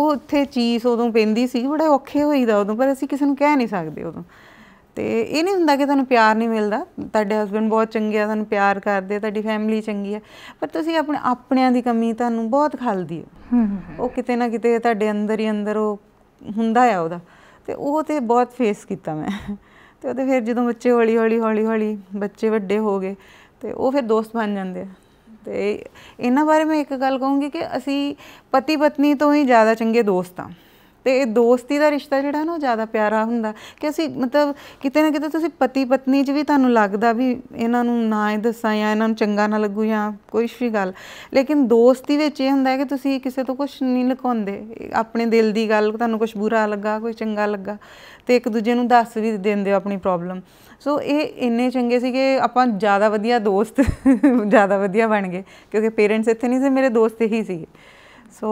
ਉੱਥੇ ਚੀਜ਼ ਉਦੋਂ ਪੈਂਦੀ ਸੀ, ਬੜੇ ਔਖੇ ਹੋਈਦਾ ਉਦੋਂ, ਪਰ ਅਸੀਂ ਕਿਸੇ ਨੂੰ ਕਹਿ ਨਹੀਂ ਸਕਦੇ ਉਦੋਂ। ਅਤੇ ਇਹ ਨਹੀਂ ਹੁੰਦਾ ਕਿ ਤੁਹਾਨੂੰ ਪਿਆਰ ਨਹੀਂ ਮਿਲਦਾ, ਤੁਹਾਡੇ ਹਸਬੈਂਡ ਬਹੁਤ ਚੰਗੇ ਆ, ਤੁਹਾਨੂੰ ਪਿਆਰ ਕਰਦੇ, ਤੁਹਾਡੀ ਫੈਮਿਲੀ ਚੰਗੀ ਹੈ, ਪਰ ਤੁਸੀਂ ਆਪਣਿਆਂ ਦੀ ਕਮੀ ਤੁਹਾਨੂੰ ਬਹੁਤ ਖਲਦੀ ਹੋ। ਉਹ ਕਿਤੇ ਨਾ ਕਿਤੇ ਤੁਹਾਡੇ ਅੰਦਰ ਹੀ ਅੰਦਰ ਉਹ ਹੁੰਦਾ ਆ ਉਹਦਾ। ਅਤੇ ਉਹ ਤਾਂ ਬਹੁਤ ਫੇਸ ਕੀਤਾ ਮੈਂ। ਅਤੇ ਉਹਦੇ ਫਿਰ ਜਦੋਂ ਬੱਚੇ ਹੌਲੀ ਹੌਲੀ ਬੱਚੇ ਵੱਡੇ ਹੋ ਗਏ ਅਤੇ ਉਹ ਫਿਰ ਦੋਸਤ ਬਣ ਜਾਂਦੇ ਆ। ਅਤੇ ਇਹਨਾਂ ਬਾਰੇ ਮੈਂ ਇੱਕ ਗੱਲ ਕਹੂੰਗੀ ਕਿ ਅਸੀਂ ਪਤੀ ਪਤਨੀ ਤੋਂ ਹੀ ਜ਼ਿਆਦਾ ਚੰਗੇ ਦੋਸਤ ਹਾਂ। ਅਤੇ ਇਹ ਦੋਸਤੀ ਦਾ ਰਿਸ਼ਤਾ ਜਿਹੜਾ ਨਾ ਉਹ ਜ਼ਿਆਦਾ ਪਿਆਰਾ ਹੁੰਦਾ ਕਿ ਅਸੀਂ ਮਤਲਬ ਕਿਤੇ ਨਾ ਕਿਤੇ ਤੁਸੀਂ ਪਤੀ ਪਤਨੀ 'ਚ ਵੀ ਤੁਹਾਨੂੰ ਲੱਗਦਾ ਵੀ ਇਹਨਾਂ ਨੂੰ ਨਾ ਇਹ ਦੱਸਾਂ ਜਾਂ ਇਹਨਾਂ ਨੂੰ ਚੰਗਾ ਨਾ ਲੱਗੂ ਜਾਂ ਕੁਛ ਵੀ ਗੱਲ, ਲੇਕਿਨ ਦੋਸਤੀ ਵਿੱਚ ਇਹ ਹੁੰਦਾ ਕਿ ਤੁਸੀਂ ਕਿਸੇ ਤੋਂ ਕੁਛ ਨਹੀਂ ਲੁਕਾਉਂਦੇ, ਆਪਣੇ ਦਿਲ ਦੀ ਗੱਲ ਤੁਹਾਨੂੰ ਕੁਛ ਬੁਰਾ ਲੱਗਾ, ਕੁਛ ਚੰਗਾ ਲੱਗਾ ਅਤੇ ਇੱਕ ਦੂਜੇ ਨੂੰ ਦੱਸ ਵੀ ਦਿੰਦੇ ਹੋ ਆਪਣੀ ਪ੍ਰੋਬਲਮ। ਸੋ ਇਹ ਇੰਨੇ ਚੰਗੇ ਸੀਗੇ, ਆਪਾਂ ਜ਼ਿਆਦਾ ਵਧੀਆ ਦੋਸਤ ਜ਼ਿਆਦਾ ਵਧੀਆ ਬਣ ਗਏ ਕਿਉਂਕਿ ਪੇਰੈਂਟਸ ਇੱਥੇ ਨਹੀਂ ਸੀ, ਮੇਰੇ ਦੋਸਤ ਇਹੀ ਸੀਗੇ। ਸੋ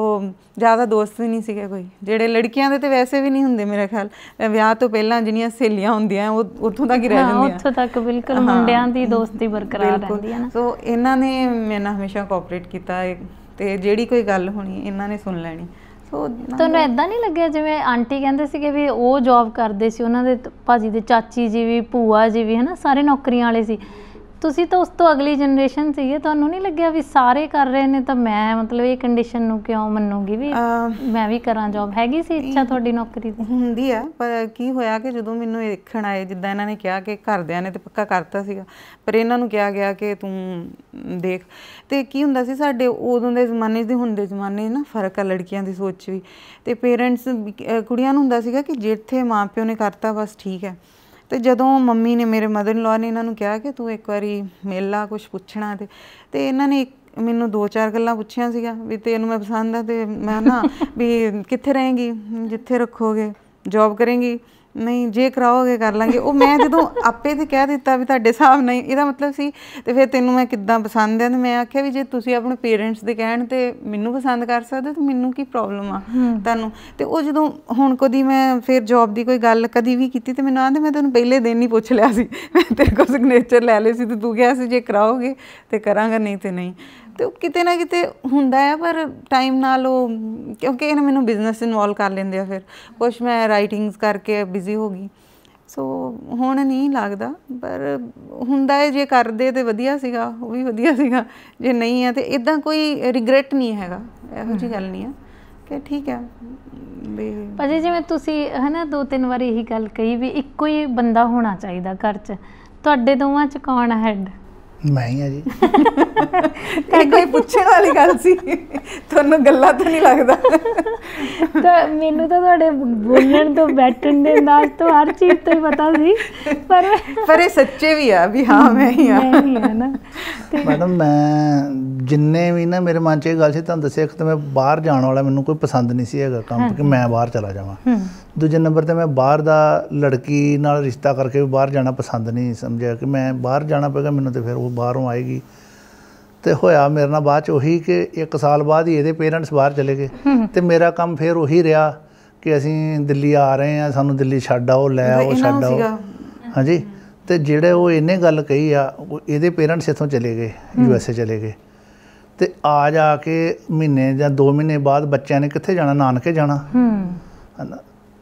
ਜ਼ਿਆਦਾ ਦੋਸਤ ਵੀ ਨਹੀਂ ਸੀਗੇ ਕੋਈ, ਜਿਹੜੇ ਲੜਕੀਆਂ ਦੇ ਤਾਂ ਵੈਸੇ ਵੀ ਨਹੀਂ ਹੁੰਦੇ ਮੇਰੇ ਖਿਆਲ, ਵਿਆਹ ਤੋਂ ਪਹਿਲਾਂ ਜਿਹੜੀਆਂ ਸਹੇਲੀਆਂ ਹੁੰਦੀਆਂ ਉਹ ਉੱਥੋਂ ਤੱਕ ਹੀ ਰਹਿ ਜਾਂਦੀਆਂ, ਉੱਥੋਂ ਤੱਕ ਬਿਲਕੁਲ ਮੁੰਡਿਆਂ ਦੀ ਦੋਸਤੀ ਬਰਕਰਾਰ ਰਹਿੰਦੀ ਹੈ ਨਾ। ਸੋ ਇਹਨਾਂ ਨੇ ਮੇਰੇ ਨਾਲ ਹਮੇਸ਼ਾ ਕੋਆਪਰੇਟ ਕੀਤਾ ਅਤੇ ਜਿਹੜੀ ਕੋਈ ਗੱਲ ਹੋਣੀ ਇਹਨਾਂ ਨੇ ਸੁਣ ਲੈਣੀ। ਸੋ ਤੁਹਾਨੂੰ ਇੱਦਾਂ ਨਹੀਂ ਲੱਗਿਆ ਜਿਵੇਂ ਆਂਟੀ ਕਹਿੰਦੇ ਸੀਗੇ ਵੀ ਉਹ ਜੋਬ ਕਰਦੇ ਸੀ, ਉਹਨਾਂ ਦੇ ਭਾਜੀ ਦੇ ਚਾਚੀ ਜੀ ਵੀ, ਭੂਆ ਜੀ ਵੀ, ਹੈ ਨਾ, ਸਾਰੇ ਨੌਕਰੀਆਂ ਵਾਲੇ ਸੀ, ਤੁਸੀਂ ਤਾਂ ਉਸ ਤੋਂ ਅਗਲੀ ਜਨਰੇਸ਼ਨ ਸੀਗੇ, ਤੁਹਾਨੂੰ ਨਹੀਂ ਲੱਗਿਆ ਵੀ ਸਾਰੇ ਕਰ ਰਹੇ ਨੇ ਤਾਂ ਮੈਂ ਮਤਲਬ ਇਹ ਕੰਡੀਸ਼ਨ ਨੂੰ ਕਿਉਂ ਮੰਨੂਗੀ ਵੀ ਮੈਂ ਵੀ ਕਰਾਂ ਜੋਬ? ਹੈਗੀ ਸੀ ਇੱਛਾ ਤੁਹਾਡੀ ਨੌਕਰੀ ਦੀ? ਹੁੰਦੀ ਆ, ਪਰ ਕੀ ਹੋਇਆ ਕਿ ਜਦੋਂ ਮੈਨੂੰ ਇਹ ਦੇਖਣ ਆਏ, ਜਿੱਦਾਂ ਇਹਨਾਂ ਨੇ ਕਿਹਾ ਕਿ ਘਰਦਿਆਂ ਨੇ ਤਾਂ ਪੱਕਾ ਕਰਤਾ ਸੀਗਾ, ਪਰ ਇਹਨਾਂ ਨੂੰ ਕਿਹਾ ਗਿਆ ਕਿ ਤੂੰ ਦੇਖ। ਅਤੇ ਕੀ ਹੁੰਦਾ ਸੀ ਸਾਡੇ ਉਦੋਂ ਦੇ ਜ਼ਮਾਨੇ 'ਚ ਤੇ ਹੁਣ ਦੇ ਜ਼ਮਾਨੇ 'ਚ ਨਾ ਫਰਕ ਆ ਲੜਕੀਆਂ ਦੀ ਸੋਚ ਵੀ, ਅਤੇ ਪੇਰੈਂਟਸ ਕੁੜੀਆਂ ਨੂੰ ਹੁੰਦਾ ਸੀਗਾ ਕਿ ਜਿੱਥੇ ਮਾਂ ਪਿਓ ਨੇ ਕਰਤਾ ਬਸ ਠੀਕ ਹੈ। ਅਤੇ ਜਦੋਂ ਮੰਮੀ ਨੇ, ਮੇਰੇ ਮਦਰ ਇਨ ਲਾਅ ਨੇ ਇਹਨਾਂ ਨੂੰ ਕਿਹਾ ਕਿ ਤੂੰ ਇੱਕ ਵਾਰੀ ਮਿਲ ਲਾ, ਕੁਛ ਪੁੱਛਣਾ, ਅਤੇ ਇਹਨਾਂ ਨੇ ਮੈਨੂੰ 2-4 ਗੱਲਾਂ ਪੁੱਛੀਆਂ ਸੀਗਾ ਵੀ ਤੈਨੂੰ ਮੈਂ ਪਸੰਦ ਆ, ਅਤੇ ਮੈਂ ਨਾ ਵੀ ਕਿੱਥੇ ਰਹੇਂਗੀ, ਜਿੱਥੇ ਰੱਖੋਗੇ, ਜੋਬ ਕਰੇਂਗੀ, ਨਹੀਂ ਜੇ ਕਰਾਓਗੇ ਕਰ ਲਾਂਗੇ। ਉਹ ਮੈਂ ਜਦੋਂ ਆਪੇ ਤੇ ਕਹਿ ਦਿੱਤਾ ਵੀ ਤੁਹਾਡੇ ਹਿਸਾਬ ਨਾਲ ਇਹਦਾ ਮਤਲਬ ਸੀ, ਅਤੇ ਫਿਰ ਤੈਨੂੰ ਮੈਂ ਕਿੱਦਾਂ ਪਸੰਦ ਆ? ਅਤੇ ਮੈਂ ਆਖਿਆ ਵੀ ਜੇ ਤੁਸੀਂ ਆਪਣੇ ਪੇਰੈਂਟਸ ਦੇ ਕਹਿਣ 'ਤੇ ਮੈਨੂੰ ਪਸੰਦ ਕਰ ਸਕਦੇ ਤਾਂ ਮੈਨੂੰ ਕੀ ਪ੍ਰੋਬਲਮ ਆ ਤੁਹਾਨੂੰ? ਅਤੇ ਉਹ ਜਦੋਂ ਹੁਣ ਕਦੀ ਮੈਂ ਫਿਰ ਜੋਬ ਦੀ ਕੋਈ ਗੱਲ ਕਦੀ ਵੀ ਕੀਤੀ ਅਤੇ ਮੈਨੂੰ ਆਂਦੇ ਮੈਂ ਤੈਨੂੰ ਪਹਿਲੇ ਦਿਨ ਹੀ ਪੁੱਛ ਲਿਆ ਸੀ, ਮੈਂ ਤੇਰੇ ਕੋਲ ਸਿਗਨੇਚਰ ਲੈ ਲਏ ਸੀ ਅਤੇ ਤੂੰ ਕਿਹਾ ਸੀ ਜੇ ਕਰਾਓਗੇ ਤਾਂ ਕਰਾਂਗਾ, ਨਹੀਂ ਤਾਂ ਨਹੀਂ। ਅਤੇ ਉਹ ਕਿਤੇ ਨਾ ਕਿਤੇ ਹੁੰਦਾ ਆ, ਪਰ ਟਾਈਮ ਨਾਲ ਉਹ ਕਿਉਂਕਿ ਇਹਨੇ ਮੈਨੂੰ ਬਿਜ਼ਨਸ ਇਨਵੋਲਵ ਕਰ ਲੈਂਦੇ ਆ, ਫਿਰ ਕੁਛ ਮੈਂ ਰਾਈਟਿੰਗਸ ਕਰਕੇ ਬਿਜ਼ੀ ਹੋ ਗਈ। ਸੋ ਹੁਣ ਨਹੀਂ ਲੱਗਦਾ, ਪਰ ਹੁੰਦਾ ਹੈ ਜੇ ਕਰਦੇ ਤਾਂ ਵਧੀਆ ਸੀਗਾ, ਉਹ ਵੀ ਵਧੀਆ ਸੀਗਾ, ਜੇ ਨਹੀਂ ਹੈ ਤਾਂ ਇੱਦਾਂ ਕੋਈ ਰਿਗਰੈਟ ਨਹੀਂ ਹੈਗਾ, ਇਹੋ ਜਿਹੀ ਗੱਲ ਨਹੀਂ ਆ ਕਿ ਠੀਕ ਹੈ ਵੀ। ਭਾਜੀ ਜਿਵੇਂ ਤੁਸੀਂ ਹੈ ਨਾ 2-3 ਵਾਰੀ ਇਹੀ ਗੱਲ ਕਹੀ ਵੀ ਇੱਕੋ ਹੀ ਬੰਦਾ ਹੋਣਾ ਚਾਹੀਦਾ ਘਰ 'ਚ, ਤੁਹਾਡੇ ਦੋਵਾਂ 'ਚ ਕੌਣ ਹੈਡ? ਮੈਂ ਹੀ ਆ ਜੀ। ਇਹ ਕੋਈ ਪੁੱਛਣ ਵਾਲੀ ਗੱਲ ਸੀ? ਤੁਹਾਨੂੰ ਗੱਲਾਂ ਤਾਂ ਨਹੀਂ ਲੱਗਦਾ? ਤਾਂ ਮੈਨੂੰ ਤਾਂ ਤੁਹਾਡੇ ਬੋਲਣ ਤੋਂ, ਬੈਠਣ ਦੇ ਅੰਦਾਜ਼ ਤੋਂ, ਹਰ ਚੀਜ਼ ਤੋਂ ਹੀ ਪਤਾ ਸੀ, ਪਰ ਇਹ ਸੱਚੇ ਵੀ ਆ ਵੀ ਹਾਂ ਮੈਂ ਹੀ ਆ ਨਾ। ਮੈਡਮ ਮੈਂ ਜਿੰਨੇ ਵੀ ਨਾ ਮੇਰੇ ਮਨ 'ਚ ਇਹ ਗੱਲ ਸੀ, ਤੁਹਾਨੂੰ ਦੱਸਿਆ, ਇੱਕ ਤਾਂ ਮੈਂ ਬਾਹਰ ਜਾਣ ਵਾਲਾ ਮੈਨੂੰ ਕੋਈ ਪਸੰਦ ਨਹੀਂ ਸੀ ਹੈਗਾ ਕੰਮ ਕਿ ਮੈਂ ਬਾਹਰ ਚਲਾ ਜਾਵਾਂ। ਦੂਜੇ ਨੰਬਰ 'ਤੇ ਮੈਂ ਬਾਹਰ ਦਾ ਲੜਕੀ ਨਾਲ ਰਿਸ਼ਤਾ ਕਰਕੇ ਵੀ ਬਾਹਰ ਜਾਣਾ ਪਸੰਦ ਨਹੀਂ ਸਮਝਿਆ ਕਿ ਮੈਂ ਬਾਹਰ ਜਾਣਾ ਪਏਗਾ ਮੈਨੂੰ, ਅਤੇ ਫਿਰ ਉਹ ਬਾਹਰੋਂ ਆਏਗੀ ਤੇ ਹੋਇਆ ਮੇਰੇ ਨਾਲ ਬਾਅਦ 'ਚ ਉਹੀ ਕਿ 1 ਸਾਲ ਬਾਅਦ ਹੀ ਇਹਦੇ ਪੇਰੈਂਟਸ ਬਾਹਰ ਚਲੇ ਗਏ ਤੇ ਮੇਰਾ ਕੰਮ ਫਿਰ ਉਹੀ ਰਿਹਾ ਕਿ ਅਸੀਂ ਦਿੱਲੀ ਆ ਰਹੇ ਹਾਂ, ਸਾਨੂੰ ਦਿੱਲੀ ਛੱਡ ਆਓ, ਲੈ ਆਓ, ਛੱਡ ਆਓ। ਹਾਂਜੀ, ਤੇ ਜਿਹੜੇ ਉਹ ਇਹਨੇ ਗੱਲ ਕਹੀ ਆ, ਇਹਦੇ ਪੇਰੈਂਟਸ ਇੱਥੋਂ ਚਲੇ ਗਏ, USA ਚਲੇ ਗਏ, ਤੇ ਆ ਜਾ ਕੇ ਮਹੀਨੇ ਜਾਂ 2 ਮਹੀਨੇ ਬਾਅਦ ਬੱਚਿਆਂ ਨੇ ਕਿੱਥੇ ਜਾਣਾ, ਨਾਨਕੇ ਜਾਣਾ,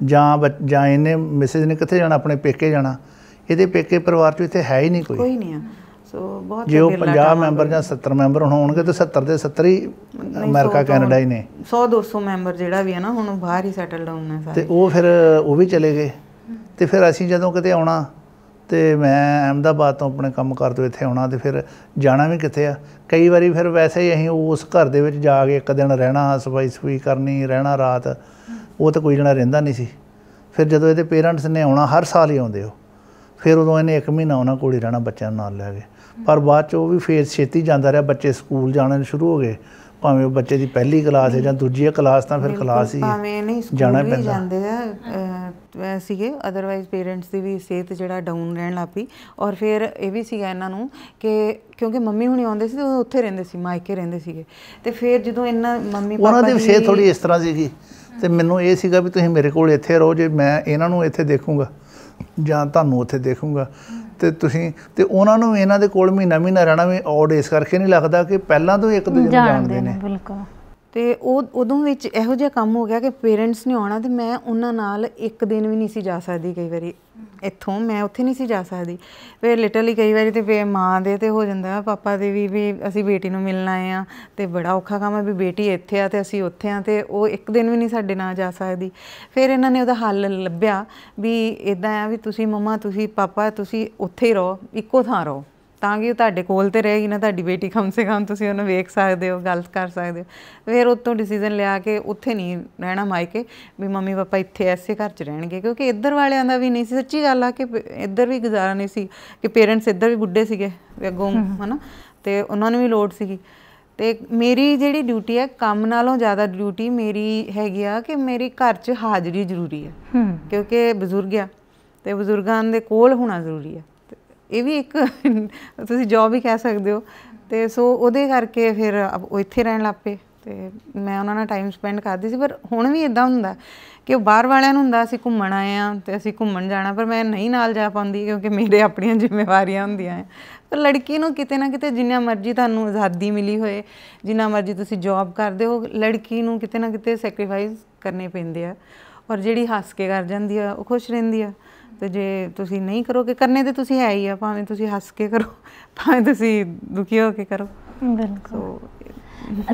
ਜਾਂ ਇਹਨੇ ਮਿਸਿਸ ਨੇ ਕਿੱਥੇ ਜਾਣਾ, ਆਪਣੇ ਪੇਕੇ ਜਾਣਾ। ਇਹਦੇ ਪੇਕੇ ਪਰਿਵਾਰ 'ਚ ਇੱਥੇ ਹੈ ਹੀ ਨਹੀਂ ਕੋਈ ਨਹੀਂ ਆ। ਸੋ ਬਹੁਤ ਜੇ ਉਹ 50 ਮੈਂਬਰ ਜਾਂ 70 ਮੈਂਬਰ ਹੋਣਗੇ ਤੇ 70 ਦੇ 70 ਹੀ ਅਮਰੀਕਾ ਕੈਨੇਡਾ ਹੀ ਨੇ। 100-200 ਮੈਂਬਰ ਜਿਹੜਾ ਵੀ ਹੈ ਨਾ, ਹੁਣ ਬਾਹਰ ਹੀ ਸੈਟਲ ਡਾਊਨ ਹੈ ਸਾਰੇ। ਤੇ ਉਹ ਫਿਰ ਉਹ ਵੀ ਚਲੇ ਗਏ। ਤੇ ਫਿਰ ਅਸੀਂ ਜਦੋਂ ਕਿਤੇ ਆਉਣਾ ਤੇ ਮੈਂ ਅਹਿਮਦਾਬਾਦ ਤੋਂ ਆਪਣੇ ਕੰਮ ਕਾਰ ਤੋਂ ਇੱਥੇ ਆਉਣਾ, ਤੇ ਫਿਰ ਜਾਣਾ ਵੀ ਕਿੱਥੇ ਆ। ਕਈ ਵਾਰੀ ਫਿਰ ਵੈਸੇ ਹੀ ਅਸੀਂ ਉਸ ਘਰ ਦੇ ਵਿੱਚ ਜਾ ਕੇ 1 ਦਿਨ ਰਹਿਣਾ, ਸਫਾਈ ਕਰਨੀ, ਰਹਿਣਾ ਰਾਤ, ਉਹ ਤਾਂ ਕੋਈ ਜਣਾ ਰਹਿੰਦਾ ਨਹੀਂ ਸੀ। ਫਿਰ ਜਦੋਂ ਇਹਦੇ ਪੇਰੈਂਟਸ ਨੇ ਆਉਣਾ, ਹਰ ਸਾਲ ਹੀ ਆਉਂਦੇ ਉਹ, ਫਿਰ ਉਦੋਂ ਇਹਨੇ 1 ਮਹੀਨਾ ਉਹਨਾਂ ਕੋਲ ਹੀ ਰਹਿਣਾ ਬੱਚਿਆਂ ਨੂੰ ਨਾਲ ਲੈ ਕੇ। ਪਰ ਬਾਅਦ 'ਚ ਉਹ ਵੀ ਫੇਰ ਛੇਤੀ ਜਾਂਦਾ ਰਿਹਾ, ਬੱਚੇ ਸਕੂਲ ਜਾਣੇ ਸ਼ੁਰੂ ਹੋ ਗਏ, ਭਾਵੇਂ ਉਹ ਬੱਚੇ ਦੀ ਪਹਿਲੀ ਕਲਾਸ ਹੈ ਜਾਂ ਦੂਜੀ ਕਲਾਸ, ਤਾਂ ਫਿਰ ਕਲਾਸ ਹੀ ਜਾਣਾ ਪੈਂਦਾ। ਜਾਂਦੇ ਆ ਸੀਗੇ, ਅਦਰਵਾਈਜ਼ ਪੇਰੈਂਟਸ ਦੀ ਵੀ ਸਿਹਤ ਜਿਹੜਾ ਡਾਊਨ ਰਹਿਣ ਲੱਗ ਪਈ। ਔਰ ਫਿਰ ਇਹ ਵੀ ਸੀਗਾ ਇਹਨਾਂ ਨੂੰ ਕਿ ਕਿਉਂਕਿ ਮੰਮੀ ਹੁਣੀ ਆਉਂਦੇ ਸੀ, ਉਹ ਉੱਥੇ ਰਹਿੰਦੇ ਸੀ, ਮਾਇਕੇ ਰਹਿੰਦੇ ਸੀਗੇ, ਤੇ ਫਿਰ ਜਦੋਂ ਇਹਨਾਂ ਮੰਮੀ ਪਾਪਾ ਉਹਨਾਂ ਦੀ ਸਿਹਤ ਥੋੜ੍ਹੀ ਇਸ ਤਰ੍ਹਾਂ ਸੀਗੀ, ਤੇ ਮੈਨੂੰ ਇਹ ਸੀਗਾ ਵੀ ਤੁਸੀਂ ਮੇਰੇ ਕੋਲ ਇੱਥੇ ਰਹੋ, ਜੇ ਮੈਂ ਇਹਨਾਂ ਨੂੰ ਇੱਥੇ ਦੇਖੂੰਗਾ ਜਾਂ ਤੁਹਾਨੂੰ ਉੱਥੇ ਦੇਖੂੰਗਾ, ਤੇ ਤੁਸੀਂ ਤੇ ਉਹਨਾਂ ਨੂੰ ਇਹਨਾਂ ਦੇ ਕੋਲ ਮਹੀਨਾ ਰਹਿਣਾ ਵੀ ਔਡ ਇਸ ਕਰਕੇ ਨਹੀਂ ਲੱਗਦਾ ਕਿ ਪਹਿਲਾਂ ਤੋਂ ਇੱਕ ਦੂਜੇ ਨੂੰ ਜਾਣਦੇ ਨੇ। ਬਿਲਕੁਲ। ਤੇ ਉਦੋਂ ਵਿੱਚ ਇਹੋ ਜਿਹਾ ਕੰਮ ਹੋ ਗਿਆ ਕਿ ਪੇਰੈਂਟਸ ਨੇ ਆਉਣਾ, ਤੇ ਮੈਂ ਉਹਨਾਂ ਨਾਲ 1 ਦਿਨ ਵੀ ਨਹੀਂ ਸੀ ਜਾ ਸਕਦੀ। ਕਈ ਵਾਰੀ ਇੱਥੋਂ ਮੈਂ ਉੱਥੇ ਨਹੀਂ ਸੀ ਜਾ ਸਕਦੀ। ਫਿਰ ਲਿਟਰਲੀ ਕਈ ਵਾਰੀ ਤੇ ਮਾਂ ਦੇ ਤੇ ਹੋ ਜਾਂਦਾ, ਪਾਪਾ ਦੇ ਵੀ ਅਸੀਂ ਬੇਟੀ ਨੂੰ ਮਿਲਣ ਆਏ ਹਾਂ, ਤੇ ਬੜਾ ਔਖਾ ਕੰਮ ਹੈ ਵੀ ਬੇਟੀ ਇੱਥੇ ਆ ਤੇ ਅਸੀਂ ਉੱਥੇ ਆ, ਤੇ ਉਹ 1 ਦਿਨ ਵੀ ਨਹੀਂ ਸਾਡੇ ਨਾਲ ਜਾ ਸਕਦੀ। ਫਿਰ ਇਹਨਾਂ ਨੇ ਉਹਦਾ ਹੱਲ ਲੱਭਿਆ ਵੀ ਇੱਦਾਂ ਆ ਵੀ ਤੁਸੀਂ ਮੰਮਾ, ਤੁਸੀਂ ਪਾਪਾ, ਤੁਸੀਂ ਉੱਥੇ ਹੀ ਰਹੋ, ਇੱਕੋ ਥਾਂ ਰਹੋ, ਤਾਂ ਕਿ ਉਹ ਤੁਹਾਡੇ ਕੋਲ ਤੇ ਰਹੇਗੀ ਨਾ ਤੁਹਾਡੀ ਬੇਟੀ, ਕਮ ਸੇ ਕਮ ਤੁਸੀਂ ਉਹਨੂੰ ਵੇਖ ਸਕਦੇ ਹੋ, ਗੱਲ ਕਰ ਸਕਦੇ ਹੋ। ਫਿਰ ਉੱਥੋਂ ਡਿਸੀਜ਼ਨ ਲਿਆ ਕਿ ਉੱਥੇ ਨਹੀਂ ਰਹਿਣਾ ਮਾਇਕੇ, ਵੀ ਮੰਮੀ ਪਾਪਾ ਇੱਥੇ ਐਸੇ ਘਰ 'ਚ ਰਹਿਣਗੇ, ਕਿਉਂਕਿ ਇੱਧਰ ਵਾਲਿਆਂ ਦਾ ਵੀ ਨਹੀਂ ਸੀ। ਸੱਚੀ ਗੱਲ ਆ ਕਿ ਇੱਧਰ ਵੀ ਗੁਜ਼ਾਰਾ ਨਹੀਂ ਸੀ, ਕਿ ਪੇਰੈਂਟਸ ਇੱਧਰ ਵੀ ਬੁੱਢੇ ਸੀਗੇ ਅੱਗੋਂ, ਹੈ ਨਾ, ਅਤੇ ਉਹਨਾਂ ਨੂੰ ਵੀ ਲੋੜ ਸੀਗੀ। ਅਤੇ ਮੇਰੀ ਜਿਹੜੀ ਡਿਊਟੀ ਹੈ, ਕੰਮ ਨਾਲੋਂ ਜ਼ਿਆਦਾ ਡਿਊਟੀ ਮੇਰੀ ਹੈਗੀ ਆ ਕਿ ਮੇਰੀ ਘਰ 'ਚ ਹਾਜ਼ਰੀ ਜ਼ਰੂਰੀ ਹੈ, ਕਿਉਂਕਿ ਬਜ਼ੁਰਗ ਆ ਅਤੇ ਬਜ਼ੁਰਗਾਂ ਦੇ ਕੋਲ ਹੋਣਾ ਜ਼ਰੂਰੀ ਹੈ। ਇਹ ਵੀ ਇੱਕ ਤੁਸੀਂ ਜੋਬ ਹੀ ਕਹਿ ਸਕਦੇ ਹੋ। ਅਤੇ ਸੋ ਉਹਦੇ ਕਰਕੇ ਫਿਰ ਉਹ ਇੱਥੇ ਰਹਿਣ ਲੱਗ ਪਏ, ਅਤੇ ਮੈਂ ਉਹਨਾਂ ਨਾਲ ਟਾਈਮ ਸਪੈਂਡ ਕਰਦੀ ਸੀ। ਪਰ ਹੁਣ ਵੀ ਇੱਦਾਂ ਹੁੰਦਾ ਕਿ ਉਹ ਬਾਹਰ ਵਾਲਿਆਂ ਨੂੰ ਹੁੰਦਾ ਅਸੀਂ ਘੁੰਮਣ ਆਏ ਹਾਂ ਅਤੇ ਅਸੀਂ ਘੁੰਮਣ ਜਾਣਾ, ਪਰ ਮੈਂ ਨਹੀਂ ਨਾਲ ਜਾ ਪਾਉਂਦੀ ਕਿਉਂਕਿ ਮੇਰੇ ਆਪਣੀਆਂ ਜ਼ਿੰਮੇਵਾਰੀਆਂ ਹੁੰਦੀਆਂ ਹੈ। ਪਰ ਲੜਕੀ ਨੂੰ ਕਿਤੇ ਨਾ ਕਿਤੇ ਜਿੰਨਾ ਮਰਜ਼ੀ ਤੁਹਾਨੂੰ ਆਜ਼ਾਦੀ ਮਿਲੀ ਹੋਏ, ਜਿੰਨਾ ਮਰਜ਼ੀ ਤੁਸੀਂ ਜੋਬ ਕਰਦੇ ਹੋ, ਲੜਕੀ ਨੂੰ ਕਿਤੇ ਨਾ ਕਿਤੇ ਸੈਕਰੀਫਾਈਸ ਕਰਨੇ ਪੈਂਦੇ ਆ। ਔਰ ਜਿਹੜੀ ਹੱਸ ਕੇ ਕਰ ਜਾਂਦੀ ਆ ਉਹ ਖੁਸ਼ ਰਹਿੰਦੀ ਆ, ਅਤੇ ਜੇ ਤੁਸੀਂ ਨਹੀਂ ਕਰੋਗੇ, ਕਰਨੇ ਤਾਂ ਤੁਸੀਂ ਹੈ ਹੀ ਆ, ਭਾਵੇਂ ਤੁਸੀਂ ਹੱਸ ਕੇ ਕਰੋ, ਭਾਵੇਂ ਤੁਸੀਂ ਦੁਖੀ ਹੋ ਕੇ ਕਰੋ। ਬਿਲਕੁਲ।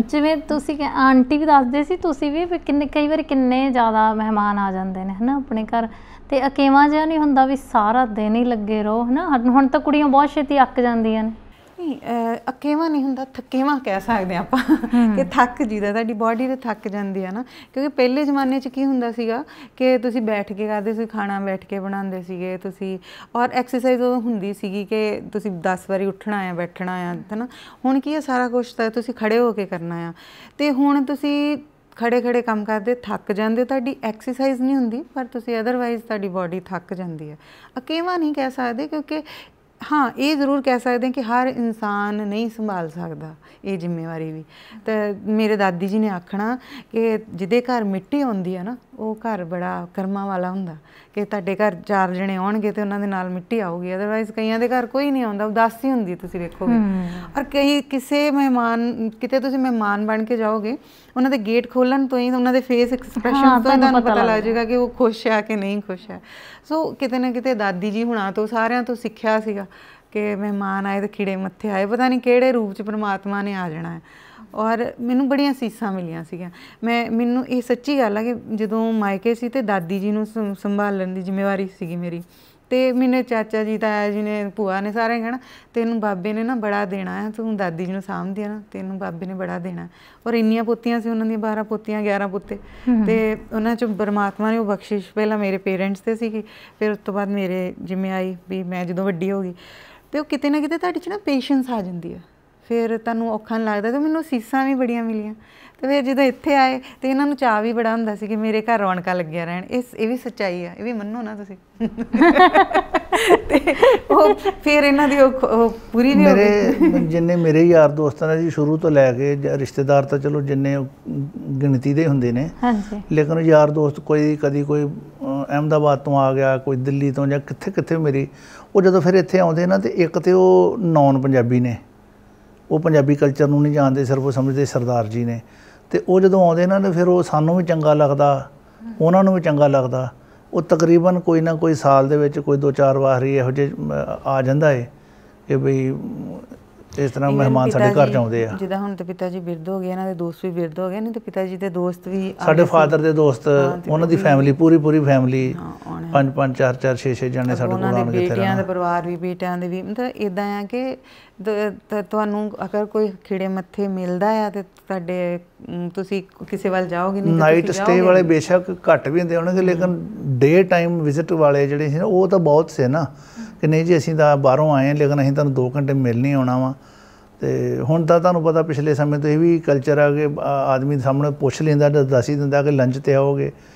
ਜਿਵੇਂ ਤੁਸੀਂ ਆਂਟੀ ਵੀ ਦੱਸਦੇ ਸੀ, ਤੁਸੀਂ ਵੀ ਕਈ ਵਾਰੀ ਕਿੰਨੇ ਜ਼ਿਆਦਾ ਮਹਿਮਾਨ ਆ ਜਾਂਦੇ ਨੇ, ਹੈ ਨਾ, ਆਪਣੇ ਘਰ, ਅਤੇ ਅਕੇਵਾਂ ਜਿਹਾ ਨਹੀਂ ਹੁੰਦਾ ਵੀ ਸਾਰਾ ਦਿਨ ਹੀ ਲੱਗੇ ਰਹੋ, ਹੈ ਨਾ। ਹੁਣ ਤਾਂ ਕੁੜੀਆਂ ਬਹੁਤ ਛੇਤੀ ਅੱਕ ਜਾਂਦੀਆਂ ਨੇ। ਨਹੀਂ, ਅਕੇਵਾਂ ਨਹੀਂ ਹੁੰਦਾ, ਥੱਕੇਵਾਂ ਕਹਿ ਸਕਦੇ ਆਪਾਂ, ਕਿ ਥੱਕ ਜੀਦਾ, ਤੁਹਾਡੀ ਬਾਡੀ ਤੇ ਥੱਕ ਜਾਂਦੀ ਹੈ ਨਾ। ਕਿਉਂਕਿ ਪਹਿਲੇ ਜ਼ਮਾਨੇ 'ਚ ਕੀ ਹੁੰਦਾ ਸੀਗਾ ਕਿ ਤੁਸੀਂ ਬੈਠ ਕੇ ਕਰਦੇ ਸੀ, ਖਾਣਾ ਬੈਠ ਕੇ ਬਣਾਉਂਦੇ ਸੀਗੇ ਤੁਸੀਂ, ਔਰ ਐਕਸਰਸਾਈਜ਼ ਉਦੋਂ ਹੁੰਦੀ ਸੀਗੀ ਕਿ ਤੁਸੀਂ 10 ਵਾਰੀ ਉੱਠਣਾ ਆ, ਬੈਠਣਾ ਆ, ਹੈ ਨਾ। ਹੁਣ ਕੀ ਹੈ, ਸਾਰਾ ਕੁਛ ਤਾਂ ਤੁਸੀਂ ਖੜ੍ਹੇ ਹੋ ਕੇ ਕਰਨਾ ਆ, ਅਤੇ ਹੁਣ ਤੁਸੀਂ ਖੜ੍ਹੇ ਕੰਮ ਕਰਦੇ ਥੱਕ ਜਾਂਦੇ ਹੋ, ਤੁਹਾਡੀ ਐਕਸਰਸਾਈਜ਼ ਨਹੀਂ ਹੁੰਦੀ, ਪਰ ਤੁਸੀਂ ਅਦਰਵਾਈਜ਼ ਤੁਹਾਡੀ ਬਾਡੀ ਥੱਕ ਜਾਂਦੀ ਹੈ। ਅਕੇਵਾਂ ਨਹੀਂ ਕਹਿ ਸਕਦੇ, ਕਿਉਂਕਿ ਹਾਂ ਇਹ ਜ਼ਰੂਰ ਕਹਿ ਸਕਦੇ ਕਿ ਹਰ ਇਨਸਾਨ ਨਹੀਂ ਸੰਭਾਲ ਸਕਦਾ ਇਹ ਜ਼ਿੰਮੇਵਾਰੀ ਵੀ। ਤਾਂ ਮੇਰੇ ਦਾਦੀ ਜੀ ਨੇ ਆਖਣਾ ਕਿ ਜਿਹਦੇ ਘਰ ਮਿੱਟੀ ਆਉਂਦੀ ਹੈ ਨਾ, ਉਹ ਘਰ ਬੜਾ ਕਰਮਾਂ ਵਾਲਾ ਹੁੰਦਾ, ਕਿ ਤੁਹਾਡੇ ਘਰ 4 ਜਣੇ ਆਉਣਗੇ ਅਤੇ ਉਹਨਾਂ ਦੇ ਨਾਲ ਮਿੱਟੀ ਆਊਗੀ, ਅਦਰਵਾਈਜ਼ ਕਈਆਂ ਦੇ ਘਰ ਕੋਈ ਨਹੀਂ ਆਉਂਦਾ, ਉਦਾਸੀ ਹੁੰਦੀ ਤੁਸੀਂ ਵੇਖੋਗੇ। ਔਰ ਕਿਸੇ ਮਹਿਮਾਨ, ਕਿਤੇ ਤੁਸੀਂ ਮਹਿਮਾਨ ਬਣ ਕੇ ਜਾਓਗੇ, ਉਹਨਾਂ ਦੇ ਗੇਟ ਖੋਲ੍ਹਣ ਤੋਂ ਹੀ ਉਹਨਾਂ ਦੇ ਫੇਸ ਐਕਸਪ੍ਰੈਸ਼ਨ ਤੋਂ ਤੁਹਾਨੂੰ ਪਤਾ ਲੱਗ ਜਾਏਗਾ ਕਿ ਉਹ ਖੁਸ਼ ਹੈ ਕਿ ਨਹੀਂ ਖੁਸ਼ ਹੈ। ਸੋ ਕਿਤੇ ਨਾ ਕਿਤੇ ਦਾਦੀ ਜੀ ਹੁਣਾਂ ਤੋਂ, ਸਾਰਿਆਂ ਤੋਂ ਸਿੱਖਿਆ ਸੀਗਾ ਕਿ ਮਹਿਮਾਨ ਆਏ ਤਾਂ ਖਿੜੇ ਮੱਥੇ ਆਏ, ਪਤਾ ਨਹੀਂ ਕਿਹੜੇ ਰੂਪ 'ਚ ਪਰਮਾਤਮਾ ਨੇ ਆ ਜਾਣਾ ਹੈ। ਔਰ ਮੈਨੂੰ ਬੜੀਆਂ ਅਸੀਸਾਂ ਮਿਲੀਆਂ ਸੀਗੀਆਂ। ਮੈਨੂੰ ਇਹ ਸੱਚੀ ਗੱਲ ਆ ਕਿ ਜਦੋਂ ਮਾਇਕੇ ਸੀ ਅਤੇ ਦਾਦੀ ਜੀ ਨੂੰ ਸੰਭਾਲਣ ਦੀ ਜ਼ਿੰਮੇਵਾਰੀ ਸੀਗੀ ਮੇਰੀ, ਅਤੇ ਮੈਨੂੰ ਚਾਚਾ ਜੀ, ਤਾਇਆ ਜੀ ਨੇ, ਭੂਆ ਨੇ, ਸਾਰਿਆਂ ਨੇ ਕਹਿਣਾ ਤੈਨੂੰ ਬਾਬੇ ਨੇ ਨਾ ਬੜਾ ਦੇਣਾ ਹੈ, ਤੂੰ ਦਾਦੀ ਜੀ ਨੂੰ ਸਾਂਭਦੀ ਆ ਨਾ, ਤੈਨੂੰ ਬਾਬੇ ਨੇ ਬੜਾ ਦੇਣਾ। ਔਰ ਇੰਨੀਆਂ ਪੋਤੀਆਂ ਸੀ ਉਹਨਾਂ ਦੀਆਂ, 12 ਪੋਤੀਆਂ 11 ਪੁੱਤੇ, ਅਤੇ ਉਹਨਾਂ 'ਚੋਂ ਪਰਮਾਤਮਾ ਨੇ ਉਹ ਬਖਸ਼ਿਸ਼ ਪਹਿਲਾਂ ਮੇਰੇ ਪੇਰੈਂਟਸ 'ਤੇ ਸੀਗੀ, ਫਿਰ ਉਸ ਤੋਂ ਬਾਅਦ ਮੇਰੇ ਜਿੰਮੇ ਆਈ ਵੀ ਮੈਂ ਜਦੋਂ ਵੱਡੀ ਹੋ ਗਈ, ਅਤੇ ਉਹ ਕਿਤੇ ਨਾ ਕਿਤੇ ਤੁਹਾਡੇ 'ਚ ਨਾ ਪੇਸ਼ੈਂਸ ਆ ਜਾਂਦੀ ਆ, ਫਿਰ ਤੁਹਾਨੂੰ ਔਖਾ ਨਹੀਂ ਲੱਗਦਾ। ਅਤੇ ਮੈਨੂੰ ਸੀਸਾਂ ਵੀ ਬੜੀਆਂ ਮਿਲੀਆਂ, ਅਤੇ ਫਿਰ ਜਦੋਂ ਇੱਥੇ ਆਏ ਅਤੇ ਇਹਨਾਂ ਨੂੰ ਚਾਅ ਵੀ ਬੜਾ ਹੁੰਦਾ ਸੀ ਕਿ ਮੇਰੇ ਘਰ ਰੌਣਕਾਂ ਲੱਗੀਆਂ ਰਹਿਣ। ਇਹ ਵੀ ਸੱਚਾਈ ਆ, ਇਹ ਵੀ ਮੰਨੋ ਨਾ ਤੁਸੀਂ। ਤੇ ਉਹ ਫਿਰ ਇਹਨਾਂ ਦੀ ਉਹ ਪੂਰੀ ਨਹੀਂ ਹੋ ਗਈ। ਮੇਰੇ ਜਿੰਨੇ ਮੇਰੇ ਯਾਰ ਦੋਸਤਾਂ ਨੇ ਜੀ ਸ਼ੁਰੂ ਤੋਂ ਲੈ ਕੇ ਰਿਸ਼ਤੇਦਾਰ ਤਾਂ ਚਲੋ ਜਿੰਨੇ ਗਿਣਤੀ ਦੇ ਹੁੰਦੇ ਨੇ, ਹਾਂਜੀ ਲੇਕਿਨ ਯਾਰ ਦੋਸਤ ਕੋਈ ਕਦੀ ਕੋਈ ਅਹਿਮਦਾਬਾਦ ਤੋਂ ਆ ਗਿਆ, ਕੋਈ ਦਿੱਲੀ ਤੋਂ ਜਾਂ ਕਿੱਥੇ ਕਿੱਥੇ ਮੇਰੀ, ਉਹ ਜਦੋਂ ਫਿਰ ਇੱਥੇ ਆਉਂਦੇ ਨਾ, ਤੇ ਇੱਕ ਤੇ ਉਹ ਨੌਨ ਪੰਜਾਬੀ ਨੇ, ਉਹ ਪੰਜਾਬੀ ਕਲਚਰ ਨੂੰ ਨਹੀਂ ਜਾਣਦੇ, ਸਿਰਫ ਉਹ ਸਮਝਦੇ ਸਰਦਾਰ ਜੀ ਨੇ। ਤੇ ਉਹ ਜਦੋਂ ਆਉਂਦੇ ਨਾ, ਤੇ ਫਿਰ ਉਹ ਸਾਨੂੰ ਵੀ ਚੰਗਾ ਲੱਗਦਾ, ਉਹਨਾਂ ਨੂੰ ਵੀ ਚੰਗਾ ਲੱਗਦਾ। ਉਹ ਤਕਰੀਬਨ ਕੋਈ ਨਾ ਕੋਈ ਸਾਲ ਦੇ ਵਿੱਚ ਕੋਈ 2-4 ਵਾਰੀ ਇਹੋ ਜਿਹੇ ਆ ਜਾਂਦਾ ਹੈ ਕਿ ਬਈ ਇਸ ਤਰ੍ਹਾਂ ਮਹਿਮਾਨ ਸਾਡੇ ਘਰ 'ਚ ਆਉਂਦੇ ਆ। ਜਿੱਦਾਂ ਹੁਣ ਤੇ ਪਿਤਾ ਜੀ ਬਿਰਧ ਹੋ ਗਏ, ਇਹਨਾਂ ਦੇ ਦੋਸਤ ਵੀ ਬਿਰਧ ਹੋ ਗਏ, ਨਹੀਂ ਤੇ ਪਿਤਾ ਜੀ ਦੇ ਦੋਸਤ ਵੀ ਸਾਡੇ ਫਾਦਰ ਦੇ ਦੋਸਤ, ਉਹਨਾਂ ਦੀ ਫੈਮਿਲੀ ਪੂਰੀ ਫੈਮਿਲੀ 5-5 4-4 6-6 ਜਣੇ ਸਾਡੇ ਕੋਲ ਆਉਣਗੇ। ਬੇਟਿਆਂ ਦੇ ਪਰਿਵਾਰ ਵੀ, ਬੇਟਿਆਂ ਦੇ ਵੀ, ਮਤਲਬ ਇੱਦਾਂ ਆ ਕਿ ਤੁਹਾਨੂੰ ਅਗਰ ਕੋਈ ਖਿੜੇ ਮੱਥੇ ਮਿਲਦਾ ਆ ਤੇ ਤੁਹਾਡੇ ਤੁਸੀਂ ਕਿਸੇ ਵੱਲ ਜਾਓਗੇ ਨਹੀਂ। ਨਾਈਟ ਸਟੇ ਵਾਲੇ ਬੇਸ਼ੱਕ ਘੱਟ ਵੀ ਹੁੰਦੇ ਹੋਣਗੇ, ਲੇਕਿਨ ਡੇ ਟਾਈਮ ਵਿਜ਼ਿਟ ਵਾਲੇ ਜਿਹੜੇ ਸੀ ਨਾ, ਉਹ ਤਾਂ ਬਹੁਤ ਸੀ ਨਾ, ਕਿ ਨਹੀਂ ਜੀ ਅਸੀਂ ਤਾਂ ਬਾਹਰੋਂ ਆਏ ਹਾਂ, ਲੇਕਿਨ ਅਸੀਂ ਤੁਹਾਨੂੰ 2 ਘੰਟੇ ਮਿਲ ਨਹੀਂ ਆਉਣਾ ਵਾ। ਤੇ ਹੁਣ ਤਾਂ ਤੁਹਾਨੂੰ ਪਤਾ ਪਿਛਲੇ ਸਮੇਂ ਤੋਂ ਇਹ ਵੀ ਕਲਚਰ ਆ ਕਿ ਆਦਮੀ ਸਾਹਮਣੇ ਪੁੱਛ ਲੈਂਦਾ, ਦੱਸ ਹੀ ਦਿੰਦਾ ਕਿ ਲੰਚ ਤੇ ਆਓਗੇ,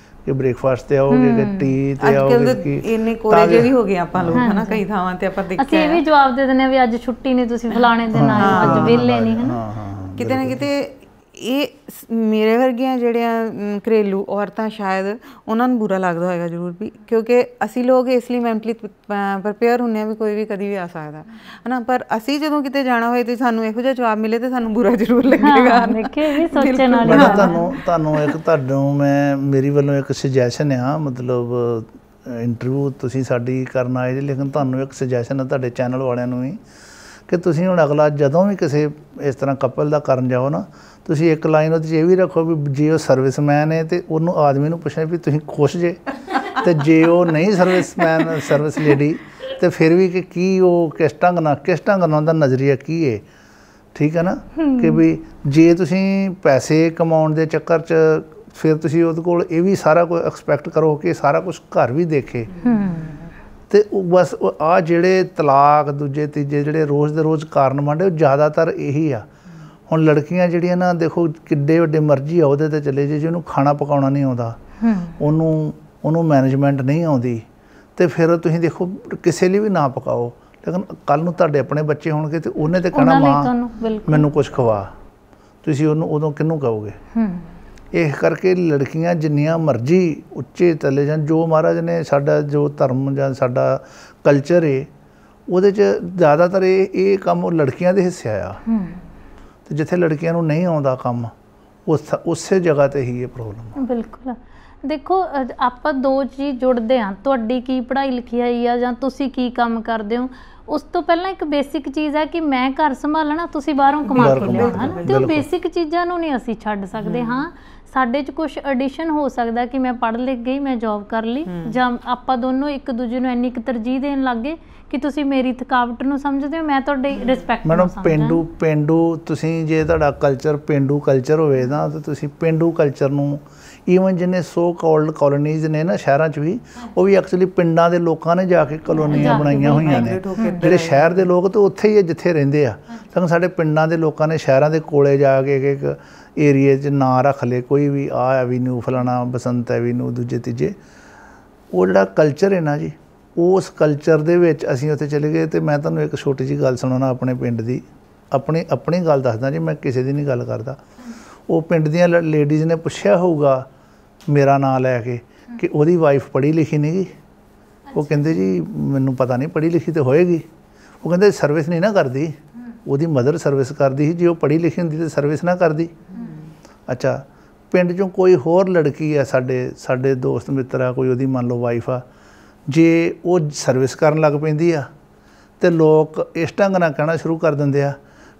ਕਿ ਬ੍ਰੇਕਫਾਸਟ ਤੇ ਆਓਗੇ, ਕਿ ਟੀ ਤੇ ਆਓਗੇ। ਕਿ ਇੰਨੇ ਕੋਲੇ ਜੇ ਵੀ ਹੋ ਗਏ ਆਪਾਂ ਲੋਕ, ਹਨਾ, ਕਈ ਥਾਵਾਂ ਤੇ ਆਪਾਂ ਦੇਖਿਆ। ਅਸੀਂ ਇਹ ਵੀ ਜਵਾਬ ਦੇ ਦਿੰਦੇ ਆ ਵੀ ਅੱਜ ਛੁੱਟੀ ਨਹੀਂ, ਤੁਸੀਂ ਫਲਾਣੇ ਦਿਨ ਆਇਓ, ਅੱਜ ਵਿਹਲੇ ਨਹੀਂ, ਹਨਾ। ਕਿਤੇ ਨਾ ਕਿਤੇ ਇਹ ਮੇਰੇ ਵਰਗੀਆਂ ਜਿਹੜੀਆਂ ਘਰੇਲੂ ਔਰਤਾਂ, ਸ਼ਾਇਦ ਉਹਨਾਂ ਨੂੰ ਬੁਰਾ ਲੱਗਦਾ ਹੋਏਗਾ ਜ਼ਰੂਰ ਵੀ, ਕਿਉਂਕਿ ਅਸੀਂ ਲੋਕ ਇਸ ਲਈ ਮੈਂਟਲੀ ਪ੍ਰਪੇਅਰ ਹੁੰਦੇ ਹਾਂ ਵੀ ਕੋਈ ਵੀ ਕਦੀ ਵੀ ਆ ਸਕਦਾ, ਹੈ ਨਾ। ਪਰ ਅਸੀਂ ਜਦੋਂ ਕਿਤੇ ਜਾਣਾ ਹੋਏ ਤੇ ਸਾਨੂੰ ਇਹੋ ਜਿਹਾ ਜਵਾਬ ਮਿਲੇ ਤੇ ਸਾਨੂੰ ਬੁਰਾ ਜ਼ਰੂਰ ਲੱਗੇਗਾ। ਦੇਖੇ ਵੀ ਸੋਚਣ ਵਾਲੀ ਤੁਹਾਨੂੰ ਮੈਂ ਮੇਰੀ ਵੱਲੋਂ ਇੱਕ ਸੁਜੈਸ਼ਨ ਆ, ਮਤਲਬ ਇੰਟਰਵਿਊ ਤੁਸੀਂ ਸਾਡੀ ਕਰਨ ਆਏ ਜੀ, ਲੇਕਿਨ ਤੁਹਾਨੂੰ ਇੱਕ ਸੁਜੈਸ਼ਨ ਹੈ ਤੁਹਾਡੇ ਚੈਨਲ ਵਾਲਿਆਂ ਨੂੰ ਵੀ, ਕਿ ਤੁਸੀਂ ਹੁਣ ਅਗਲਾ ਜਦੋਂ ਵੀ ਕਿਸੇ ਇਸ ਤਰ੍ਹਾਂ ਕਪਲ ਦਾ ਕਰਨ ਜਾਓ ਨਾ, ਤੁਸੀਂ ਇੱਕ ਲਾਈਨ ਉਹਦੇ 'ਚ ਇਹ ਵੀ ਰੱਖੋ ਵੀ ਜੇ ਉਹ ਸਰਵਿਸਮੈਨ ਹੈ ਤੇ ਉਹਨੂੰ ਆਦਮੀ ਨੂੰ ਪੁੱਛਣਾ ਵੀ ਤੁਸੀਂ ਖੁਸ਼ ਜੇ, ਤੇ ਜੇ ਉਹ ਨਹੀਂ ਸਰਵਿਸਮੈਨ, ਸਰਵਿਸ ਲੇਡੀ, ਤੇ ਫਿਰ ਵੀ ਕਿ ਕੀ ਉਹ ਕਿਸ ਢੰਗ ਨਾਲ ਉਹਦਾ ਨਜ਼ਰੀਆ ਕੀ ਹੈ, ਠੀਕ ਹੈ ਨਾ। ਕਿ ਵੀ ਜੇ ਤੁਸੀਂ ਪੈਸੇ ਕਮਾਉਣ ਦੇ ਚੱਕਰ 'ਚ ਫਿਰ ਤੁਸੀਂ ਉਹਦੇ ਕੋਲ ਇਹ ਵੀ ਸਾਰਾ ਕੁਝ ਐਕਸਪੈਕਟ ਕਰੋ ਕਿ ਸਾਰਾ ਕੁਝ ਘਰ ਵੀ ਦੇਖੇ, ਤੇ ਬਸ ਆਹ ਜਿਹੜੇ ਤਲਾਕ ਦੂਜੇ ਤੀਜੇ ਜਿਹੜੇ ਰੋਜ਼ ਦੇ ਰੋਜ਼ ਕਾਰਨ ਬਣਦੇ, ਉਹ ਜ਼ਿਆਦਾਤਰ ਇਹੀ ਆ। ਹੁਣ ਲੜਕੀਆਂ ਜਿਹੜੀਆਂ ਨਾ, ਦੇਖੋ ਕਿੱਡੇ ਵੱਡੇ ਮਰਜ਼ੀ ਆ ਉਹਦੇ 'ਤੇ ਚਲੇ ਜੇ, ਜਿਹਨੂੰ ਖਾਣਾ ਪਕਾਉਣਾ ਨਹੀਂ ਆਉਂਦਾ, ਉਹਨੂੰ ਮੈਨੇਜਮੈਂਟ ਨਹੀਂ ਆਉਂਦੀ, ਤੇ ਫਿਰ ਤੁਸੀਂ ਦੇਖੋ ਕਿਸੇ ਲਈ ਵੀ ਨਾ ਪਕਾਓ, ਲੇਕਿਨ ਕੱਲ੍ਹ ਨੂੰ ਤੁਹਾਡੇ ਆਪਣੇ ਬੱਚੇ ਹੋਣਗੇ ਤੇ ਉਹਨੇ ਤੇ ਕਹਿਣਾ ਮਾਂ ਮੈਨੂੰ ਕੁਛ ਖਵਾ, ਤੁਸੀਂ ਉਹਨੂੰ ਉਦੋਂ ਕਿਹਨੂੰ ਕਹੋਗੇ। ਇਸ ਕਰਕੇ ਲੜਕੀਆਂ ਜਿੰਨੀਆਂ ਮਰਜ਼ੀ ਉੱਚੇ ਚਲੇ ਜਾਣ, ਜੋ ਮਹਾਰਾਜ ਨੇ ਸਾਡਾ ਜੋ ਧਰਮ ਜਾਂ ਸਾਡਾ ਕਲਚਰ ਹੈ ਉਹਦੇ 'ਚ ਜ਼ਿਆਦਾਤਰ ਇਹ ਕੰਮ ਲੜਕੀਆਂ ਦੇ ਹਿੱਸੇ ਆ। ਤੇ ਜਿੱਥੇ ਲੜਕੀਆਂ ਨੂੰ ਨਹੀਂ ਆਉਂਦਾ ਕੰਮ, ਉਸੇ ਜਗ੍ਹਾ 'ਤੇ ਹੀ ਇਹ ਪ੍ਰੋਬਲਮ। ਬਿਲਕੁਲ। ਦੇਖੋ ਆਪਾਂ ਦੋ ਚੀਜ਼ ਜੁੜਦੇ ਹਾਂ, ਤੁਹਾਡੀ ਕੀ ਪੜ੍ਹਾਈ ਲਿਖਾਈ ਆ ਜਾਂ ਤੁਸੀਂ ਕੀ ਕੰਮ ਕਰਦੇ ਹੋ, ਉਸ ਤੋਂ ਪਹਿਲਾਂ ਇੱਕ ਬੇਸਿਕ ਚੀਜ਼ ਹੈ ਕਿ ਮੈਂ ਘਰ ਸੰਭਾਲਣਾ, ਤੁਸੀਂ ਬਾਹਰੋਂ ਕਮਾ ਕੇ ਲਿਆਉਣਾ, ਤੇ ਉਹ ਬੇਸਿਕ ਚੀਜ਼ਾਂ ਨੂੰ ਨਹੀਂ ਅਸੀਂ ਛੱਡ ਸਕਦੇ। ਹਾਂ, ਸਾਡੇ 'ਚ ਕੁਛ ਐਡੀਸ਼ਨ ਹੋ ਸਕਦਾ ਕਿ ਮੈਂ ਪੜ੍ਹ ਲਿਖ ਗਈ, ਮੈਂ ਜੋਬ ਕਰ ਲਈ, ਜਾਂ ਆਪਾਂ ਦੋਨੋਂ ਇੱਕ ਦੂਜੇ ਨੂੰ ਇੰਨੀ ਕੁ ਤਰਜੀਹ ਦੇਣ ਲੱਗ ਗਏ ਕਿ ਤੁਸੀਂ ਮੇਰੀ ਥਕਾਵਟ ਨੂੰ ਸਮਝਦੇ ਹੋ, ਮੈਂ ਤੁਹਾਡੀ ਰਿਸਪੈਕਟ ਨੂੰ ਸਮਝਦਾ। ਮੈਡਮ ਪੇਂਡੂ ਤੁਸੀਂ ਜੇ ਤੁਹਾਡਾ ਕਲਚਰ ਪੇਂਡੂ ਕਲਚਰ ਹੋਵੇ ਨਾ, ਤਾਂ ਤੁਸੀਂ ਪੇਂਡੂ ਕਲਚਰ ਨੂੰ ਈਵਨ ਜਿਹਨੇ ਸੋ ਕਾਲਡ ਕਾਲੋਨੀਜ਼ ਨੇ ਨਾ ਸ਼ਹਿਰਾਂ 'ਚ ਵੀ, ਉਹ ਵੀ ਐਕਚੁਅਲੀ ਪਿੰਡਾਂ ਦੇ ਲੋਕਾਂ ਨੇ ਜਾ ਕੇ ਕਲੋਨੀਆਂ ਬਣਾਈਆਂ ਹੋਈਆਂ ਨੇ। ਜਿਹੜੇ ਸ਼ਹਿਰ ਦੇ ਲੋਕ ਤਾਂ ਉੱਥੇ ਹੀ ਹੈ ਜਿੱਥੇ ਰਹਿੰਦੇ ਆ, ਲੇਕਿਨ ਸਾਡੇ ਪਿੰਡਾਂ ਦੇ ਲੋਕਾਂ ਨੇ ਸ਼ਹਿਰਾਂ ਦੇ ਕੋਲੇ ਜਾ ਕੇ ਇੱਕ ਏਰੀਏ 'ਚ ਨਾਂ ਰੱਖ ਲਏ, ਕੋਈ ਵੀ ਆਹ ਐਵੀਨਿਊ ਫਲਾਣਾ ਬਸੰਤ ਐਵੀਨਿਊ ਦੂਜੇ ਤੀਜੇ। ਉਹ ਜਿਹੜਾ ਕਲਚਰ ਹੈ ਨਾ ਜੀ, ਉਸ ਕਲਚਰ ਦੇ ਵਿੱਚ ਅਸੀਂ ਉੱਥੇ ਚਲੇ ਗਏ। ਅਤੇ ਮੈਂ ਤੁਹਾਨੂੰ ਇੱਕ ਛੋਟੀ ਜਿਹੀ ਗੱਲ ਸੁਣਾਉਣਾ ਆਪਣੇ ਪਿੰਡ ਦੀ, ਆਪਣੀ ਗੱਲ ਦੱਸਦਾ ਜੀ, ਮੈਂ ਕਿਸੇ ਦੀ ਨਹੀਂ ਗੱਲ ਕਰਦਾ। ਉਹ ਪਿੰਡ ਦੀਆਂ ਲੇਡੀਜ਼ ਨੇ ਪੁੱਛਿਆ ਹੋਊਗਾ ਮੇਰਾ ਨਾਂ ਲੈ ਕੇ ਕਿ ਉਹਦੀ ਵਾਈਫ ਪੜ੍ਹੀ ਲਿਖੀ ਨਹੀਂ ਗੀ। ਉਹ ਕਹਿੰਦੇ ਜੀ ਮੈਨੂੰ ਪਤਾ ਨਹੀਂ, ਪੜ੍ਹੀ ਲਿਖੀ ਤਾਂ ਹੋਏਗੀ। ਉਹ ਕਹਿੰਦੇ ਸਰਵਿਸ ਨਹੀਂ ਨਾ ਕਰਦੀ, ਉਹਦੀ ਮਦਰ ਸਰਵਿਸ ਕਰਦੀ ਸੀ, ਜੇ ਉਹ ਪੜ੍ਹੀ ਲਿਖੀ ਹੁੰਦੀ ਤਾਂ ਸਰਵਿਸ ਨਾ ਕਰਦੀ। ਅੱਛਾ, ਪਿੰਡ 'ਚੋਂ ਕੋਈ ਹੋਰ ਲੜਕੀ ਆ, ਸਾਡੇ ਦੋਸਤ ਮਿੱਤਰ ਆ, ਕੋਈ ਉਹਦੀ ਮੰਨ ਲਓ ਵਾਈਫ ਆ, ਜੇ ਉਹ ਸਰਵਿਸ ਕਰਨ ਲੱਗ ਪੈਂਦੀ ਆ ਤੇ ਲੋਕ ਇਸ ਢੰਗ ਨਾਲ ਕਹਿਣਾ ਸ਼ੁਰੂ ਕਰ ਦਿੰਦੇ ਆ,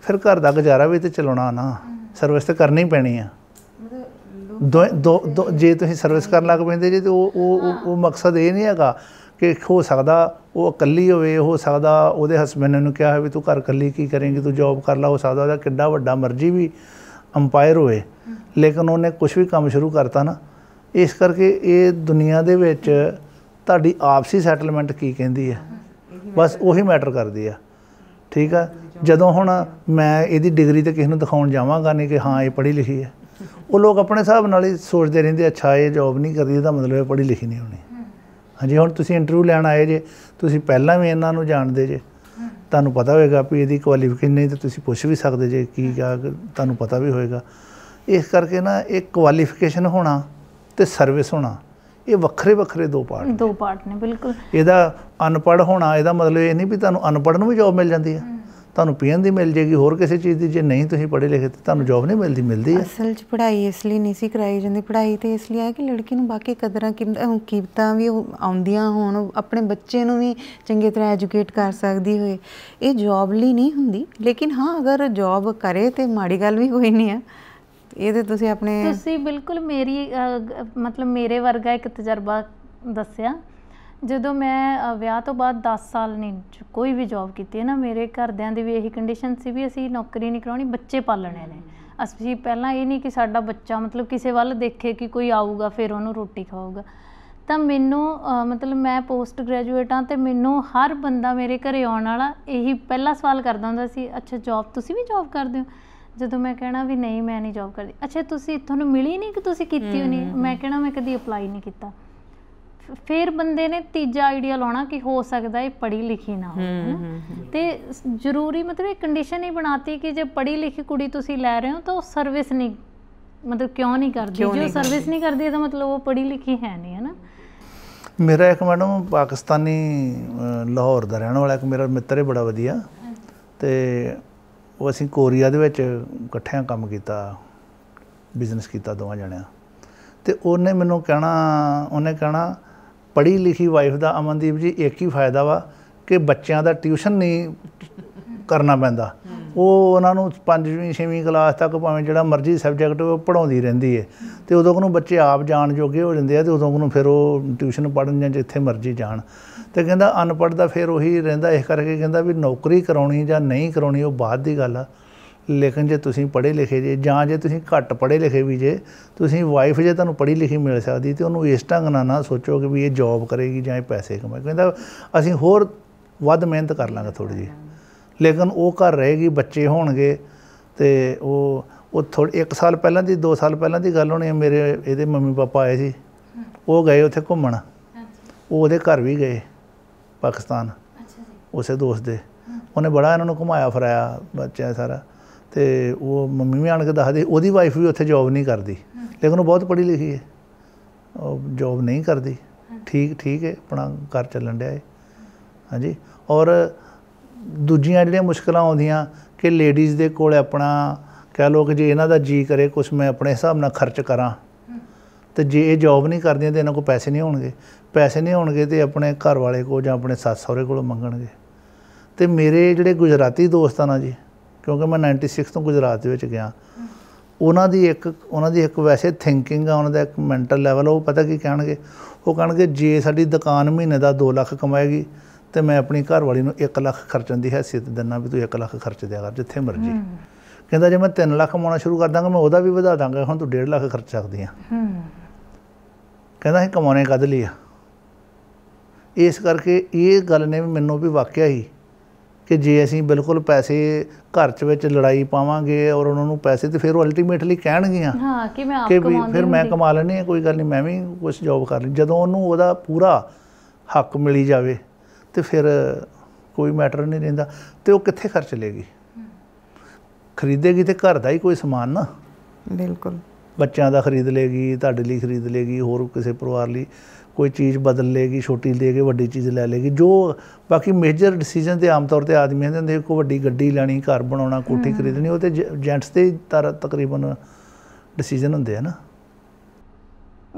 ਫਿਰ ਘਰ ਦਾ ਗੁਜ਼ਾਰਾ ਵੀ ਤਾਂ ਚਲਾਉਣਾ ਨਾ, ਸਰਵਿਸ ਤਾਂ ਕਰਨੀ ਪੈਣੀ ਆ। ਜੇ ਤੁਸੀਂ ਸਰਵਿਸ ਕਰਨ ਲੱਗ ਪੈਂਦੇ ਜੇ, ਤਾਂ ਉਹ ਮਕਸਦ ਇਹ ਨਹੀਂ ਹੈਗਾ ਕਿ ਹੋ ਸਕਦਾ ਉਹ ਇਕੱਲੀ ਹੋਵੇ, ਹੋ ਸਕਦਾ ਉਹਦੇ ਹਸਬੈਂਡ ਨੇ ਉਹਨੂੰ ਕਿਹਾ ਵੀ ਤੂੰ ਘਰ ਇਕੱਲੀ ਕੀ ਕਰੇਂਗੀ, ਤੂੰ ਜੋਬ ਕਰ ਲਾ, ਹੋ ਸਕਦਾ ਉਹਦਾ ਕਿੱਡਾ ਵੱਡਾ ਮਰਜ਼ੀ ਵੀ ਅੰਪਾਇਰ ਹੋਵੇ, ਲੇਕਿਨ ਉਹਨੇ ਕੁਛ ਵੀ ਕੰਮ ਸ਼ੁਰੂ ਕਰਤਾ ਨਾ। ਇਸ ਕਰਕੇ ਇਹ ਦੁਨੀਆ ਦੇ ਵਿੱਚ ਤੁਹਾਡੀ ਆਪਸੀ ਸੈਟਲਮੈਂਟ ਕੀ ਕਹਿੰਦੀ ਹੈ, ਬਸ ਉਹੀ ਮੈਟਰ ਕਰਦੀ ਆ। ਠੀਕ ਆ, ਜਦੋਂ ਹੁਣ ਮੈਂ ਇਹਦੀ ਡਿਗਰੀ ਤੇ ਕਿਸੇ ਨੂੰ ਦਿਖਾਉਣ ਜਾਵਾਂਗਾ ਨਹੀਂ ਕਿ ਹਾਂ ਇਹ ਪੜ੍ਹੀ ਲਿਖੀ ਹੈ, ਉਹ ਲੋਕ ਆਪਣੇ ਹਿਸਾਬ ਨਾਲ ਹੀ ਸੋਚਦੇ ਰਹਿੰਦੇ, ਅੱਛਾ ਇਹ ਜੋਬ ਨਹੀਂ ਕਰਦੀ ਇਹਦਾ ਮਤਲਬ ਇਹ ਪੜ੍ਹੀ ਲਿਖੀ ਨਹੀਂ ਹੋਣੀ, ਹਾਂਜੀ ਹੁਣ ਤੁਸੀਂ ਇੰਟਰਵਿਊ ਲੈਣ ਆਏ ਜੇ, ਤੁਸੀਂ ਪਹਿਲਾਂ ਵੀ ਇਹਨਾਂ ਨੂੰ ਜਾਣਦੇ ਜੇ, ਤੁਹਾਨੂੰ ਪਤਾ ਹੋਏਗਾ ਵੀ ਇਹਦੀ ਕੁਆਲੀਫਿਕੇਸ਼ਨ ਨਹੀਂ ਤਾਂ ਤੁਸੀਂ ਪੁੱਛ ਵੀ ਸਕਦੇ ਜੇ ਕੀ ਤੁਹਾਨੂੰ ਪਤਾ ਵੀ ਹੋਏਗਾ। ਇਸ ਕਰਕੇ ਨਾ ਇਹ ਕੁਆਲੀਫਿਕੇਸ਼ਨ ਹੋਣਾ ਅਤੇ ਸਰਵਿਸ ਹੋਣਾ ਇਹ ਵੱਖਰੇ ਵੱਖਰੇ ਦੋ ਪਾਰਟ ਨੇ। ਬਿਲਕੁਲ ਇਹਦਾ ਅਨਪੜ੍ਹ ਹੋਣਾ ਇਹਦਾ ਮਤਲਬ ਇਹ ਨਹੀਂ ਵੀ ਤੁਹਾਨੂੰ ਅਨਪੜ੍ਹ ਨੂੰ ਵੀ ਜੋਬ ਮਿਲ ਜਾਂਦੀ ਹੈ, ਤੁਹਾਨੂੰ ਪੀਐਨ ਦੀ ਮਿਲ ਜੇਗੀ, ਹੋਰ ਕਿਸੇ ਚੀਜ਼ ਦੀ। ਜੇ ਨਹੀਂ ਤੁਸੀਂ ਪੜ੍ਹੇ ਲਿਖੇ ਤਾਂ ਤੁਹਾਨੂੰ ਜੋਬ ਨਹੀਂ ਮਿਲਦੀ ਹੈ। ਅਸਲ 'ਚ ਪੜ੍ਹਾਈ ਇਸ ਲਈ ਨਹੀਂ ਸੀ ਕਰਾਈ ਜਾਂਦੀ, ਪੜ੍ਹਾਈ ਤਾਂ ਇਸ ਲਈ ਹੈ ਕਿ ਲੜਕੀ ਨੂੰ ਬਾਕੀ ਕਦਰਾਂ ਕੀਮਤਾਂ ਵੀ ਆਉਂਦੀਆਂ ਹੋਣ, ਆਪਣੇ ਬੱਚੇ ਨੂੰ ਵੀ ਚੰਗੀ ਤਰ੍ਹਾਂ ਐਜੂਕੇਟ ਕਰ ਸਕਦੀ ਹੋਏ। ਇਹ ਜੋਬ ਲਈ ਨਹੀਂ ਹੁੰਦੀ, ਲੇਕਿਨ ਹਾਂ ਅਗਰ ਜੋਬ ਕਰੇ ਤਾਂ ਮਾੜੀ ਗੱਲ ਵੀ ਕੋਈ ਨਹੀਂ ਆ। ਇਹ ਤਾਂ ਤੁਸੀਂ ਬਿਲਕੁਲ ਮੇਰੀ ਮਤਲਬ ਮੇਰੇ ਵਰਗਾ ਇੱਕ ਤਜਰਬਾ ਦੱਸਿਆ। ਜਦੋਂ ਮੈਂ ਵਿਆਹ ਤੋਂ ਬਾਅਦ 10 ਸਾਲ ਨਹੀਂ ਕੋਈ ਵੀ ਜੋਬ ਕੀਤੀ ਹੈ ਨਾ, ਮੇਰੇ ਘਰਦਿਆਂ ਦੀ ਵੀ ਇਹੀ ਕੰਡੀਸ਼ਨ ਸੀ ਵੀ ਅਸੀਂ ਨੌਕਰੀ ਨਹੀਂ ਕਰਾਉਣੀ, ਬੱਚੇ ਪਾਲਣੇ ਨੇ। ਅਸੀਂ ਪਹਿਲਾਂ ਇਹ ਨਹੀਂ ਕਿ ਸਾਡਾ ਬੱਚਾ ਮਤਲਬ ਕਿਸੇ ਵੱਲ ਦੇਖੇ ਕਿ ਕੋਈ ਆਊਗਾ ਫਿਰ ਉਹਨੂੰ ਰੋਟੀ ਖਵਾਊਗਾ। ਤਾਂ ਮੈਨੂੰ ਮਤਲਬ ਮੈਂ ਪੋਸਟ ਗ੍ਰੈਜੂਏਟ ਹਾਂ ਅਤੇ ਮੈਨੂੰ ਹਰ ਬੰਦਾ ਮੇਰੇ ਘਰ ਆਉਣ ਵਾਲਾ ਇਹੀ ਪਹਿਲਾ ਸਵਾਲ ਕਰਦਾ ਹੁੰਦਾ ਸੀ, ਅੱਛਾ ਜੋਬ ਤੁਸੀਂ ਵੀ ਜੋਬ ਕਰਦੇ ਹੋ? ਜਦੋਂ ਮੈਂ ਕਹਿਣਾ ਵੀ ਨਹੀਂ ਮੈਂ ਨਹੀਂ ਜੋਬ ਕਰਦੀ, ਅੱਛਾ ਤੁਹਾਨੂੰ ਮਿਲੀ ਨਹੀਂ ਕਿ ਤੁਸੀਂ ਕੀਤੀ ਹੋ ਨਹੀਂ? ਮੈਂ ਕਹਿਣਾ ਮੈਂ ਕਦੀ ਅਪਲਾਈ ਨਹੀਂ ਕੀਤਾ। ਫਿਰ ਬੰਦੇ ਨੇ ਤੀਜਾ ਆਈਡੀਆ ਲਾਉਣਾ ਕਿ ਹੋ ਸਕਦਾ ਇਹ ਪੜ੍ਹੀ ਲਿਖੀ ਨਾ ਹੋਵੇ, ਅਤੇ ਜ਼ਰੂਰੀ ਮਤਲਬ ਇਹ ਕੰਡੀਸ਼ਨ ਹੀ ਬਣਾਤੀ ਕਿ ਜੇ ਪੜ੍ਹੀ ਲਿਖੀ ਕੁੜੀ ਤੁਸੀਂ ਲੈ ਰਹੇ ਹੋ ਤਾਂ ਉਹ ਸਰਵਿਸ ਨਹੀਂ ਮਤਲਬ ਕਿਉਂ ਨਹੀਂ ਕਰਦੀ? ਜੋ ਸਰਵਿਸ ਨਹੀਂ ਕਰਦੀ ਇਹਦਾ ਮਤਲਬ ਉਹ ਪੜ੍ਹੀ ਲਿਖੀ ਹੈ ਨਹੀਂ, ਹੈ ਨਾ। ਮੇਰਾ ਇੱਕ ਮੈਡਮ ਪਾਕਿਸਤਾਨੀ ਲਾਹੌਰ ਦਾ ਰਹਿਣ ਵਾਲਾ ਇੱਕ ਮੇਰਾ ਮਿੱਤਰ ਹੈ ਬੜਾ ਵਧੀਆ, ਅਤੇ ਉਹ ਅਸੀਂ ਕੋਰੀਆ ਦੇ ਵਿੱਚ ਇਕੱਠਿਆਂ ਕੰਮ ਕੀਤਾ, ਬਿਜ਼ਨਸ ਕੀਤਾ ਦੋਵਾਂ ਜਣਿਆਂ। ਅਤੇ ਉਹਨੇ ਮੈਨੂੰ ਕਹਿਣਾ ਪੜ੍ਹੀ ਲਿਖੀ ਵਾਈਫ ਦਾ ਅਮਨਦੀਪ ਜੀ ਇੱਕ ਹੀ ਫਾਇਦਾ ਵਾ ਕਿ ਬੱਚਿਆਂ ਦਾ ਟਿਊਸ਼ਨ ਨਹੀਂ ਕਰਨਾ ਪੈਂਦਾ। ਉਹ ਉਹਨਾਂ ਨੂੰ 5ਵੀਂ 6ਵੀਂ ਕਲਾਸ ਤੱਕ ਭਾਵੇਂ ਜਿਹੜਾ ਮਰਜ਼ੀ ਸਬਜੈਕਟ ਉਹ ਪੜ੍ਹਾਉਂਦੀ ਰਹਿੰਦੀ ਹੈ, ਅਤੇ ਉਦੋਂ ਨੂੰ ਬੱਚੇ ਆਪ ਜਾਣ ਜੋਗੇ ਹੋ ਜਾਂਦੇ ਆ, ਅਤੇ ਉਦੋਂ ਨੂੰ ਫਿਰ ਉਹ ਟਿਊਸ਼ਨ ਪੜ੍ਹਨ ਜਾਂ ਜਿੱਥੇ ਮਰਜ਼ੀ ਜਾਣ। ਅਤੇ ਕਹਿੰਦਾ ਅਨਪੜ੍ਹ ਦਾ ਫਿਰ ਉਹੀ ਰਹਿੰਦਾ, ਇਸ ਕਰਕੇ ਕਹਿੰਦਾ ਵੀ ਨੌਕਰੀ ਕਰਾਉਣੀ ਜਾਂ ਨਹੀਂ ਕਰਾਉਣੀ ਉਹ ਬਾਅਦ ਦੀ ਗੱਲ ਆ, ਲੇਕਿਨ ਜੇ ਤੁਸੀਂ ਪੜ੍ਹੇ ਲਿਖੇ ਜੇ ਜਾਂ ਜੇ ਤੁਸੀਂ ਘੱਟ ਪੜ੍ਹੇ ਲਿਖੇ ਵੀ ਜੇ, ਤੁਸੀਂ ਵਾਈਫ ਜੇ ਤੁਹਾਨੂੰ ਪੜ੍ਹੀ ਲਿਖੀ ਮਿਲ ਸਕਦੀ ਤਾਂ ਉਹਨੂੰ ਇਸ ਢੰਗ ਨਾਲ ਨਾ ਸੋਚੋ ਕਿ ਵੀ ਇਹ ਜੋਬ ਕਰੇਗੀ ਜਾਂ ਇਹ ਪੈਸੇ ਕਮਾਏ। ਕਹਿੰਦਾ ਅਸੀਂ ਹੋਰ ਵੱਧ ਮਿਹਨਤ ਕਰ ਲਾਂਗੇ ਥੋੜ੍ਹੀ ਜਿਹੀ, ਲੇਕਿਨ ਉਹ ਘਰ ਰਹੇਗੀ, ਬੱਚੇ ਹੋਣਗੇ। ਅਤੇ ਉਹ ਥੋੜ੍ਹੀ 1 ਸਾਲ ਪਹਿਲਾਂ ਦੀ 2 ਸਾਲ ਪਹਿਲਾਂ ਦੀ ਗੱਲ ਹੋਣੀ, ਇਹਦੇ ਮੰਮੀ ਪਾਪਾ ਆਏ ਸੀ, ਉਹ ਗਏ ਉੱਥੇ ਘੁੰਮਣ, ਉਹ ਉਹਦੇ ਘਰ ਵੀ ਗਏ ਪਾਕਿਸਤਾਨ ਉਸੇ ਦੋਸਤ ਦੇ। ਉਹਨੇ ਬੜਾ ਇਹਨਾਂ ਨੂੰ ਘੁਮਾਇਆ ਫਿਰਾਇਆ ਬੱਚਿਆਂ ਸਾਰਾ, ਅਤੇ ਉਹ ਮੰਮੀ ਵੀ ਆਣ ਕੇ ਦੱਸਦੇ ਉਹਦੀ ਵਾਈਫ ਵੀ ਉੱਥੇ ਜੋਬ ਨਹੀਂ ਕਰਦੀ, ਲੇਕਿਨ ਉਹ ਬਹੁਤ ਪੜ੍ਹੀ ਲਿਖੀ ਹੈ, ਉਹ ਜੋਬ ਨਹੀਂ ਕਰਦੀ। ਠੀਕ ਹੈ, ਆਪਣਾ ਘਰ ਚੱਲਣ ਡਿਆ ਹੈ। ਹਾਂਜੀ, ਔਰ ਦੂਜੀਆਂ ਜਿਹੜੀਆਂ ਮੁਸ਼ਕਿਲਾਂ ਆਉਂਦੀਆਂ ਕਿ ਲੇਡੀਜ਼ ਦੇ ਕੋਲ ਆਪਣਾ ਕਹਿ ਲਓ ਕਿ ਜੇ ਇਹਨਾਂ ਦਾ ਜੀ ਕਰੇ ਕੁਛ ਮੈਂ ਆਪਣੇ ਹਿਸਾਬ ਨਾਲ ਖਰਚ ਕਰਾਂ, ਅਤੇ ਜੇ ਇਹ ਜੋਬ ਨਹੀਂ ਕਰਦੀਆਂ ਤਾਂ ਇਹਨਾਂ ਕੋਲ ਪੈਸੇ ਨਹੀਂ ਹੋਣਗੇ ਅਤੇ ਆਪਣੇ ਘਰ ਵਾਲੇ ਕੋਲ ਜਾਂ ਆਪਣੇ ਸੱਸ ਸਹੁਰੇ ਕੋਲੋਂ ਮੰਗਣਗੇ। ਅਤੇ ਮੇਰੇ ਜਿਹੜੇ ਗੁਜਰਾਤੀ ਦੋਸਤ ਆ ਨਾ ਜੀ, ਕਿਉਂਕਿ ਮੈਂ 96 ਤੋਂ ਗੁਜਰਾਤ ਦੇ ਵਿੱਚ ਗਿਆ, ਉਹਨਾਂ ਦੀ ਇੱਕ ਵੈਸੇ ਥਿੰਕਿੰਗ ਆ, ਉਹਨਾਂ ਦਾ ਇੱਕ ਮੈਂਟਲ ਲੈਵਲ, ਉਹ ਪਤਾ ਕੀ ਕਹਿਣਗੇ? ਉਹ ਕਹਿਣਗੇ ਜੇ ਸਾਡੀ ਦੁਕਾਨ ਮਹੀਨੇ ਦਾ 2 ਲੱਖ ਕਮਾਏਗੀ ਅਤੇ ਮੈਂ ਆਪਣੀ ਘਰ ਵਾਲੀ ਨੂੰ 1 ਲੱਖ ਖਰਚਣ ਦੀ ਹੈਸੀਅਤ ਦਿੰਦਾ ਵੀ ਤੂੰ 1 ਲੱਖ ਖਰਚ ਦਿਆ ਕਰ ਜਿੱਥੇ ਮਰਜ਼ੀ। ਕਹਿੰਦਾ ਜੇ ਮੈਂ 3 ਲੱਖ ਕਮਾਉਣਾ ਸ਼ੁਰੂ ਕਰ ਦਾਂਗਾ ਮੈਂ ਉਹਦਾ ਵੀ ਵਧਾ ਦਾਂਗਾ, ਹੁਣ ਤੂੰ 1.5 ਲੱਖ ਖਰਚ ਸਕਦੀ ਹਾਂ। ਕਹਿੰਦਾ ਅਸੀਂ ਕਮਾਉਣੇ ਕਦ ਲਈ ਆ। ਇਸ ਕਰਕੇ ਇਹ ਗੱਲ ਨੇ ਮੈਨੂੰ ਵੀ ਵਾਕਿਆ ਹੀ ਕਿ ਜੇ ਅਸੀਂ ਬਿਲਕੁਲ ਪੈਸੇ ਘਰ 'ਚ ਵਿੱਚ ਲੜਾਈ ਪਾਵਾਂਗੇ ਔਰ ਉਹਨਾਂ ਨੂੰ ਪੈਸੇ, ਅਤੇ ਫਿਰ ਉਹ ਅਲਟੀਮੇਟਲੀ ਕਹਿਣਗੀਆਂ ਕਿ ਵੀ ਫਿਰ ਮੈਂ ਕਮਾ ਲੈਂਦੀ ਹਾਂ, ਕੋਈ ਗੱਲ ਨਹੀਂ ਮੈਂ ਵੀ ਕੁਛ ਜੋਬ ਕਰ ਲਈ। ਜਦੋਂ ਉਹਨੂੰ ਉਹਦਾ ਪੂਰਾ ਹੱਕ ਮਿਲੀ ਜਾਵੇ ਅਤੇ ਫਿਰ ਕੋਈ ਮੈਟਰ ਨਹੀਂ ਰਹਿੰਦਾ। ਅਤੇ ਉਹ ਕਿੱਥੇ ਖਰਚ ਲਏਗੀ? ਖਰੀਦੇਗੀ ਤੇ ਘਰ ਦਾ ਹੀ ਕੋਈ ਸਮਾਨ ਨਾ, ਬਿਲਕੁਲ ਬੱਚਿਆਂ ਦਾ ਖਰੀਦ ਲਏਗੀ, ਤੁਹਾਡੇ ਲਈ ਖਰੀਦ ਲਏਗੀ, ਹੋਰ ਕਿਸੇ ਪਰਿਵਾਰ ਲਈ ਕੋਈ ਚੀਜ਼ ਬਦਲ ਲਏਗੀ, ਛੋਟੀ ਲੈ ਕੇ ਵੱਡੀ ਚੀਜ਼ ਲੈ ਲਏਗੀ। ਜੋ ਬਾਕੀ ਮੇਜਰ ਡਿਸੀਜ਼ਨ ਤੇ ਆਮ ਤੌਰ 'ਤੇ ਆਦਮੀਆਂ ਦੇ ਹੁੰਦੇ, ਕੋਈ ਵੱਡੀ ਗੱਡੀ ਲੈਣੀ, ਘਰ ਬਣਾਉਣਾ, ਕੋਠੀ ਖਰੀਦਣੀ, ਉਹ ਤਾਂ ਜੈਂਟਸ ਦੇ ਤਕਰੀਬਨ ਡਿਸੀਜ਼ਨ ਹੁੰਦੇ ਆ ਨਾ।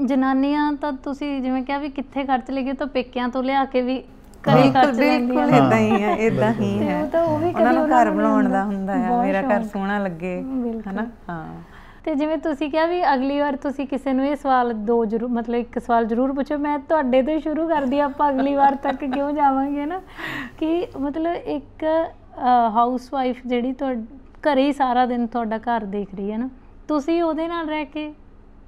ਜਨਾਨੀਆਂ ਤਾਂ ਤੁਸੀਂ ਜਿਵੇਂ ਕਿਹਾ ਵੀ ਕਿੱਥੇ ਖਰਚ ਲੇਗੀ, ਤਾਂ ਪੇਕਿਆਂ ਤੋਂ ਲਿਆ ਕੇ ਵੀ ਘਰੇ ਖਰਚ ਲੈਂਦੀਆਂ। ਬਿਲਕੁਲ ਇਦਾਂ ਹੀ ਹੈ, ਇਦਾਂ ਹੀ ਹੈ। ਉਹਨਾਂ ਨੂੰ ਘਰ ਬਣਾਉਣ ਦਾ ਹੁੰਦਾ ਹੈ, ਮੇਰਾ ਘਰ ਸੋਹਣਾ ਲੱਗੇ, ਹੈ ਨਾ। ਹਾਂ, ਅਤੇ ਜਿਵੇਂ ਤੁਸੀਂ ਕਿਹਾ ਵੀ ਅਗਲੀ ਵਾਰ ਤੁਸੀਂ ਕਿਸੇ ਨੂੰ ਇਹ ਸਵਾਲ ਮਤਲਬ ਇੱਕ ਸਵਾਲ ਜ਼ਰੂਰ ਪੁੱਛੋ। ਮੈਂ ਤੁਹਾਡੇ ਤੋਂ ਹੀ ਸ਼ੁਰੂ ਕਰਦੀ, ਆਪਾਂ ਅਗਲੀ ਵਾਰ ਤੱਕ ਕਿਉਂ ਜਾਵਾਂਗੇ ਨਾ, ਕਿ ਮਤਲਬ ਇੱਕ ਹਾਊਸ ਵਾਈਫ ਜਿਹੜੀ ਘਰੇ ਹੀ ਸਾਰਾ ਦਿਨ ਤੁਹਾਡਾ ਘਰ ਦੇਖ ਰਹੀ ਹੈ ਨਾ, ਤੁਸੀਂ ਉਹਦੇ ਨਾਲ ਰਹਿ ਕੇ